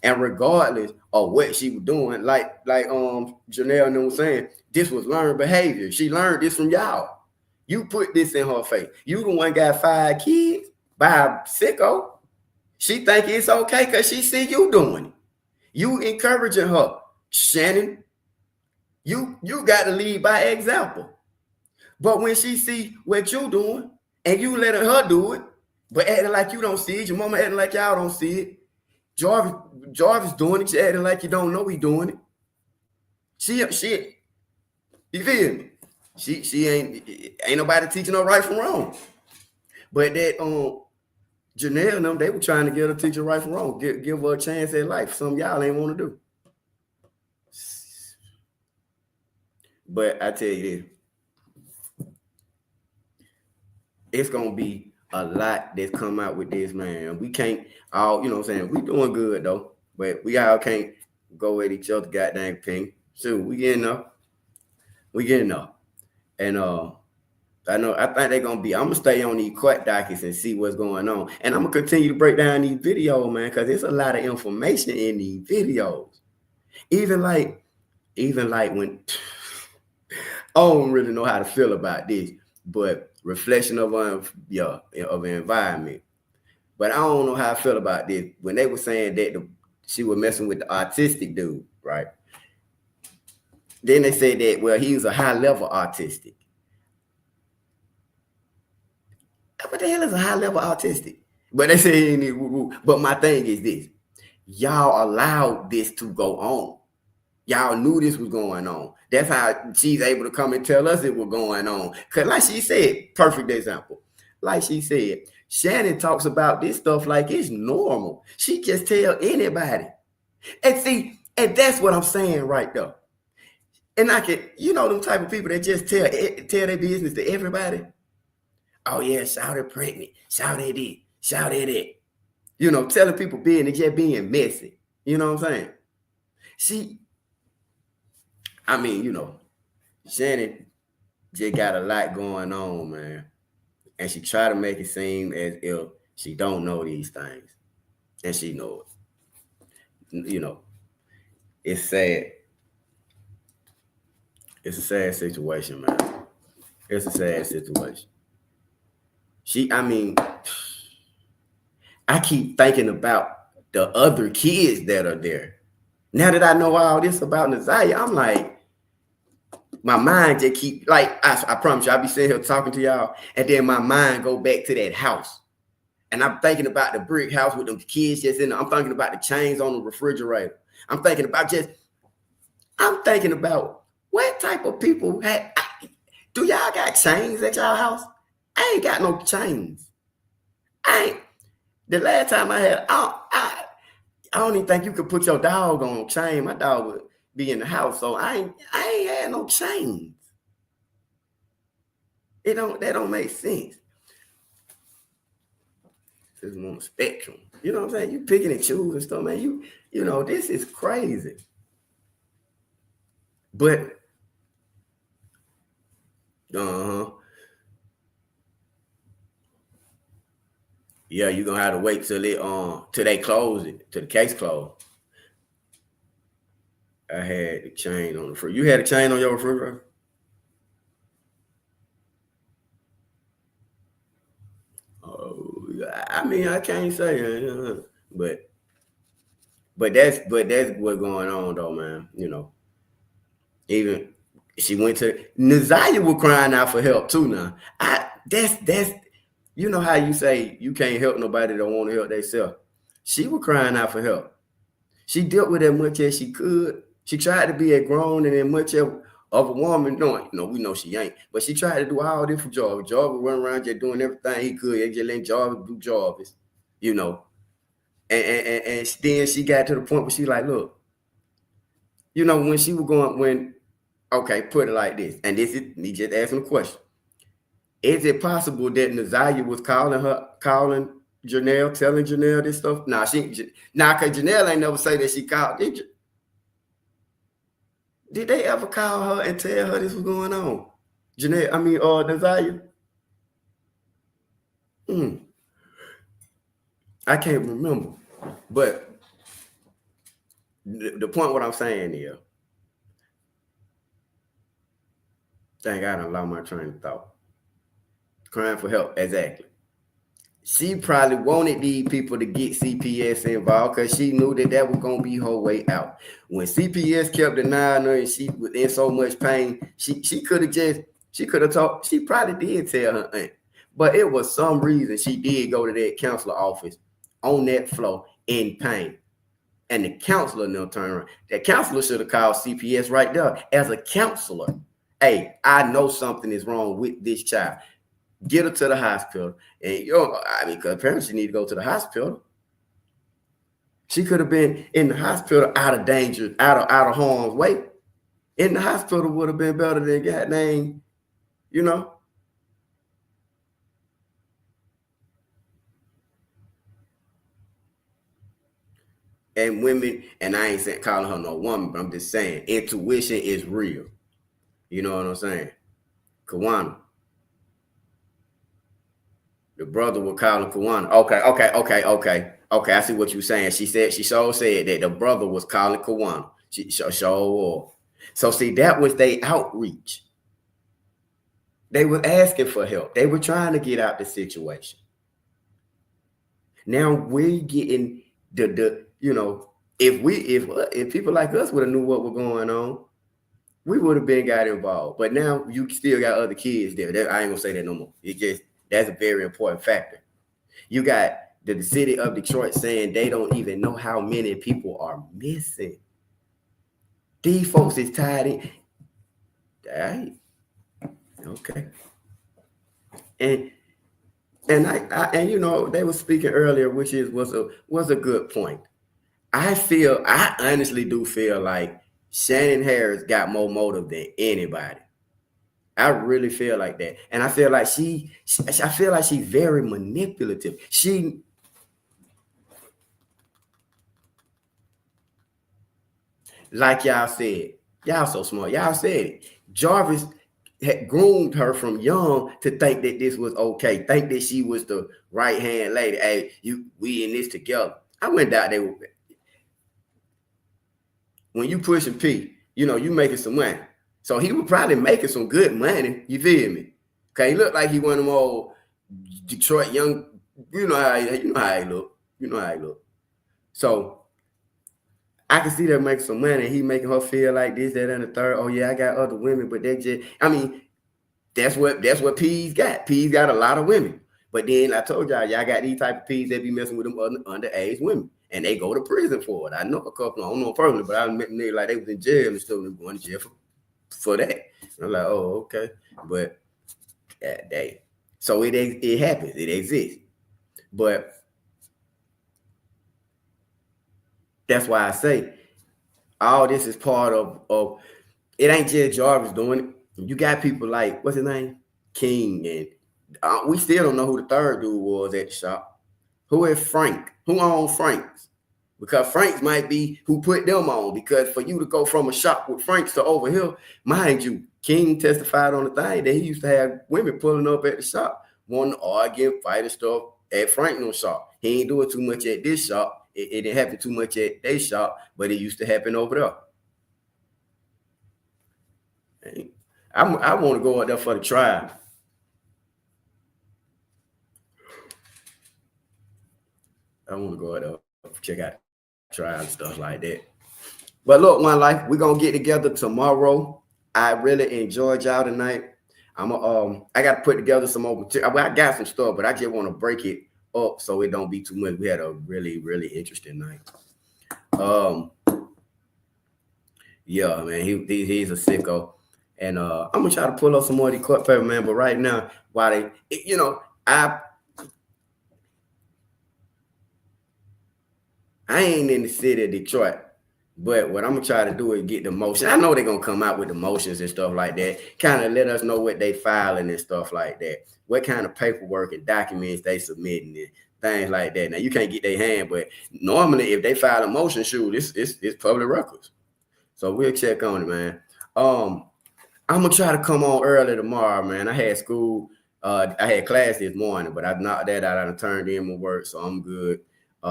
And regardless of what she was doing, like Janelle and them was saying, this was learned behavior. She learned this from y'all. You put this in her face. You the one got 5 kids by a sicko. She think it's okay because she see you doing it. You encouraging her. Shannon, you got to lead by example. But when she see what you doing and you letting her do it, but acting like you don't see it, your mama acting like y'all don't see it. Jarvis doing it, she acting like you don't know he doing it. She, you feel me? She ain't nobody teaching her right from wrong. But that Janelle and them, they were trying to get her teacher right from wrong, give her a chance at life. Some y'all ain't want to do. But I tell you this, it's gonna be a lot that's come out with this, man. We can't all, you know what I'm saying? We doing good though, but we all can't go at each other goddamn ping. So we getting up. And I think they're gonna be, I'm gonna stay on these court dockets and see what's going on. And I'm gonna continue to break down these videos, man, because there's a lot of information in these videos. Even like when I don't really know how to feel about this, but reflection of an environment. But I don't know how I feel about this. When they were saying that she was messing with the autistic dude, right? Then they said that, well, he was a high level autistic. What the hell is a high level autistic? But they say, but my thing is this: y'all allowed this to go on. Y'all knew this was going on. That's how she's able to come and tell us it was going on. Because like she said, perfect example. Like she said, Shannon talks about this stuff like it's normal. She just tell anybody. And see, and that's what I'm saying right there. And I can, them type of people that just tell their business to everybody. Oh yeah, shout it pregnant, shout at it, shout at it. Telling people business, just being messy. You know what I'm saying? Shannon just got a lot going on, man. And she try to make it seem as if she don't know these things. And she knows it. It's sad. It's a sad situation, man. It's a sad situation. I keep thinking about the other kids that are there. Now that I know all this about Ziyah, I'm like, my mind just keep, like, I promise you, I'll be sitting here talking to y'all, and then my mind go back to that house. And I'm thinking about the brick house with them kids just in there. I'm thinking about the chains on the refrigerator. I'm thinking about what type of people do y'all got chains at y'all house? I ain't got no chains. The last time I had, I don't even think you could put your dog on a chain. My dog would be in the house, so I ain't had no chains. That don't make sense. This is on the spectrum. You know what I'm saying? You picking and choosing stuff, man. This is crazy. But yeah, you're gonna have to wait till they close it, till the case closed. I had the chain on the refrigerator. You had a chain on your refrigerator? Oh, I can't say, but that's what's going on though, man. Even she went to Ziyah was crying out for help too. Now, that's how you say you can't help nobody that want to help themselves. She was crying out for help. She dealt with as much as she could. She tried to be as grown and as much of a woman. No, we know she ain't. But she tried to do all this for Jarvis. Jarvis run around just doing everything he could. And just letting Jarvis do Jarvis, And then she got to the point where she like, look, when she was going, okay, put it like this. And this is me just asking a question. Is it possible that Ziyah was calling Janelle, telling Janelle this stuff? Nah, because Janelle ain't never say that she called. Did they ever call her and tell her this was going on? Ziyah? I can't remember. But the point what I'm saying is, thank God I lost my train of thought. Crying for help, exactly. She probably wanted these people to get CPS involved because she knew that was going to be her way out. When CPS kept denying her and she was in so much pain, she could have just She could have told, she probably did tell her aunt. But it was some reason she did go to that counselor office on that floor in pain. And the counselor now turned around. That counselor should have called CPS right there as a counselor. Hey, I know something is wrong with this child. Get her to the hospital. And because apparently she need to go to the hospital. She could have been in the hospital out of danger, out of harm's way. In the hospital would have been better than goddamn, you know. And women, and I ain't saying calling her no woman, but I'm just saying intuition is real. You know what I'm saying? Kawana. The brother was calling Kawana. Okay. I see what you're saying. She said that the brother was calling Kawana. So see, that was their outreach. They were asking for help. They were trying to get out the situation. Now we're getting the if people like us would have knew what was going on, we would have been got involved. But now you still got other kids there. I ain't gonna say that no more. That's a very important factor. You got the city of Detroit saying they don't even know how many people are missing. These folks is tied in. Right. Okay. And they were speaking earlier, which was a good point. I honestly do feel like Shannon Harris got more motive than anybody. I really feel like that. And I feel like she's very manipulative. Like y'all said, y'all so smart. Y'all said it. Jarvis had groomed her from young to think that this was okay. Think that she was the right hand lady. Hey, we in this together. I went out there. When you pushing P, you making some money. So he was probably making some good money. You feel me? Okay, he looked like he one of them old Detroit young. You know how he look. You know how he look. So I can see that making some money. He making her feel like this, that, and the third. Oh yeah, I got other women, but they just. I mean, that's what P's got. P's got a lot of women. But then I told y'all got these type of P's that be messing with them underage women. And they go to prison for it. I know a couple, I don't know personally, but I met niggas like they was in jail and still going to jail for that. And I'm like, oh, okay. But so it happens, it exists. But that's why I say all this is part of it ain't just Jarvis doing it. You got people like, what's his name? King, and we still don't know who the third dude was at the shop. Who is Frank? Who owns Frank's? Because Frank's might be who put them on. Because for you to go from a shop with Frank's to over here, mind you, King testified on the thing that he used to have women pulling up at the shop, wanting to argue, fight and stuff at Franklin's shop. He ain't doing too much at this shop. It didn't happen too much at their shop, but it used to happen over there. I want to go out there for the trial. I want to go out there, check out trial and stuff like that. But look, One Life, we're gonna get together tomorrow. I really enjoyed y'all tonight. I got to put together some more material. I got some stuff, but I just want to break it up so it don't be too much. We had a really, really interesting night. Yeah, man, he's a sicko. And I'm gonna try to pull up some more of the court paper, man. But right now, while I ain't in the city of Detroit, but what I'm gonna try to do is get the motion. I know they're gonna come out with the motions and stuff like that. Kind of let us know what they filing and stuff like that. What kind of paperwork and documents they submitting and things like that. Now you can't get their hand, but normally if they file a motion, shoot, it's public records. So we'll check on it, man. I'm gonna try to come on early tomorrow, man. I had school, I had class this morning, but I knocked that out. I turned in my work, so I'm good.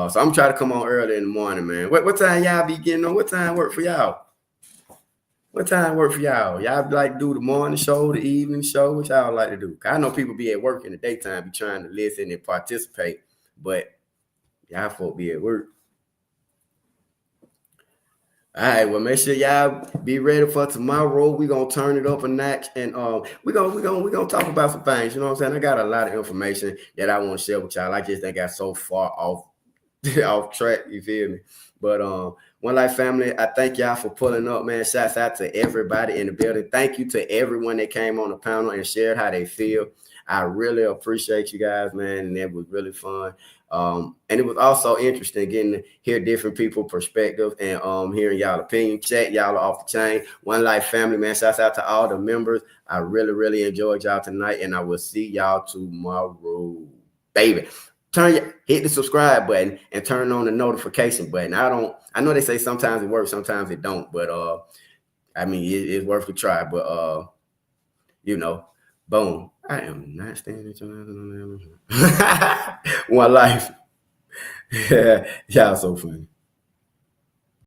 So I'm trying to come on early in the morning, man. What time y'all be getting on? What time work for y'all? What time work for y'all? Y'all like to do the morning show, the evening show? What y'all like to do? I know people be at work in the daytime, be trying to listen and participate, but y'all folk be at work. All right, well, make sure y'all be ready for tomorrow. We're gonna turn it up a notch, and we're gonna talk about some things. You know what I'm saying? I got a lot of information that I want to share with y'all. I just think I got so far off off track. You feel me? But One Life family, I thank y'all for pulling up, man. Shouts out to everybody in the building. Thank you to everyone that came on the panel and shared how they feel. I really appreciate you guys, man, and it was really fun. And it was also interesting getting to hear different people's perspective and hearing y'all opinion. Check y'all off the chain. One Life family, man. Shouts out to all the members. I really enjoyed y'all tonight, and I will see y'all tomorrow, baby. Hit the subscribe button and turn on the notification button. I know they say sometimes it works, sometimes it don't, but I mean it's worth a try. But you know, boom. I am not standing. One Life. Y'all so funny.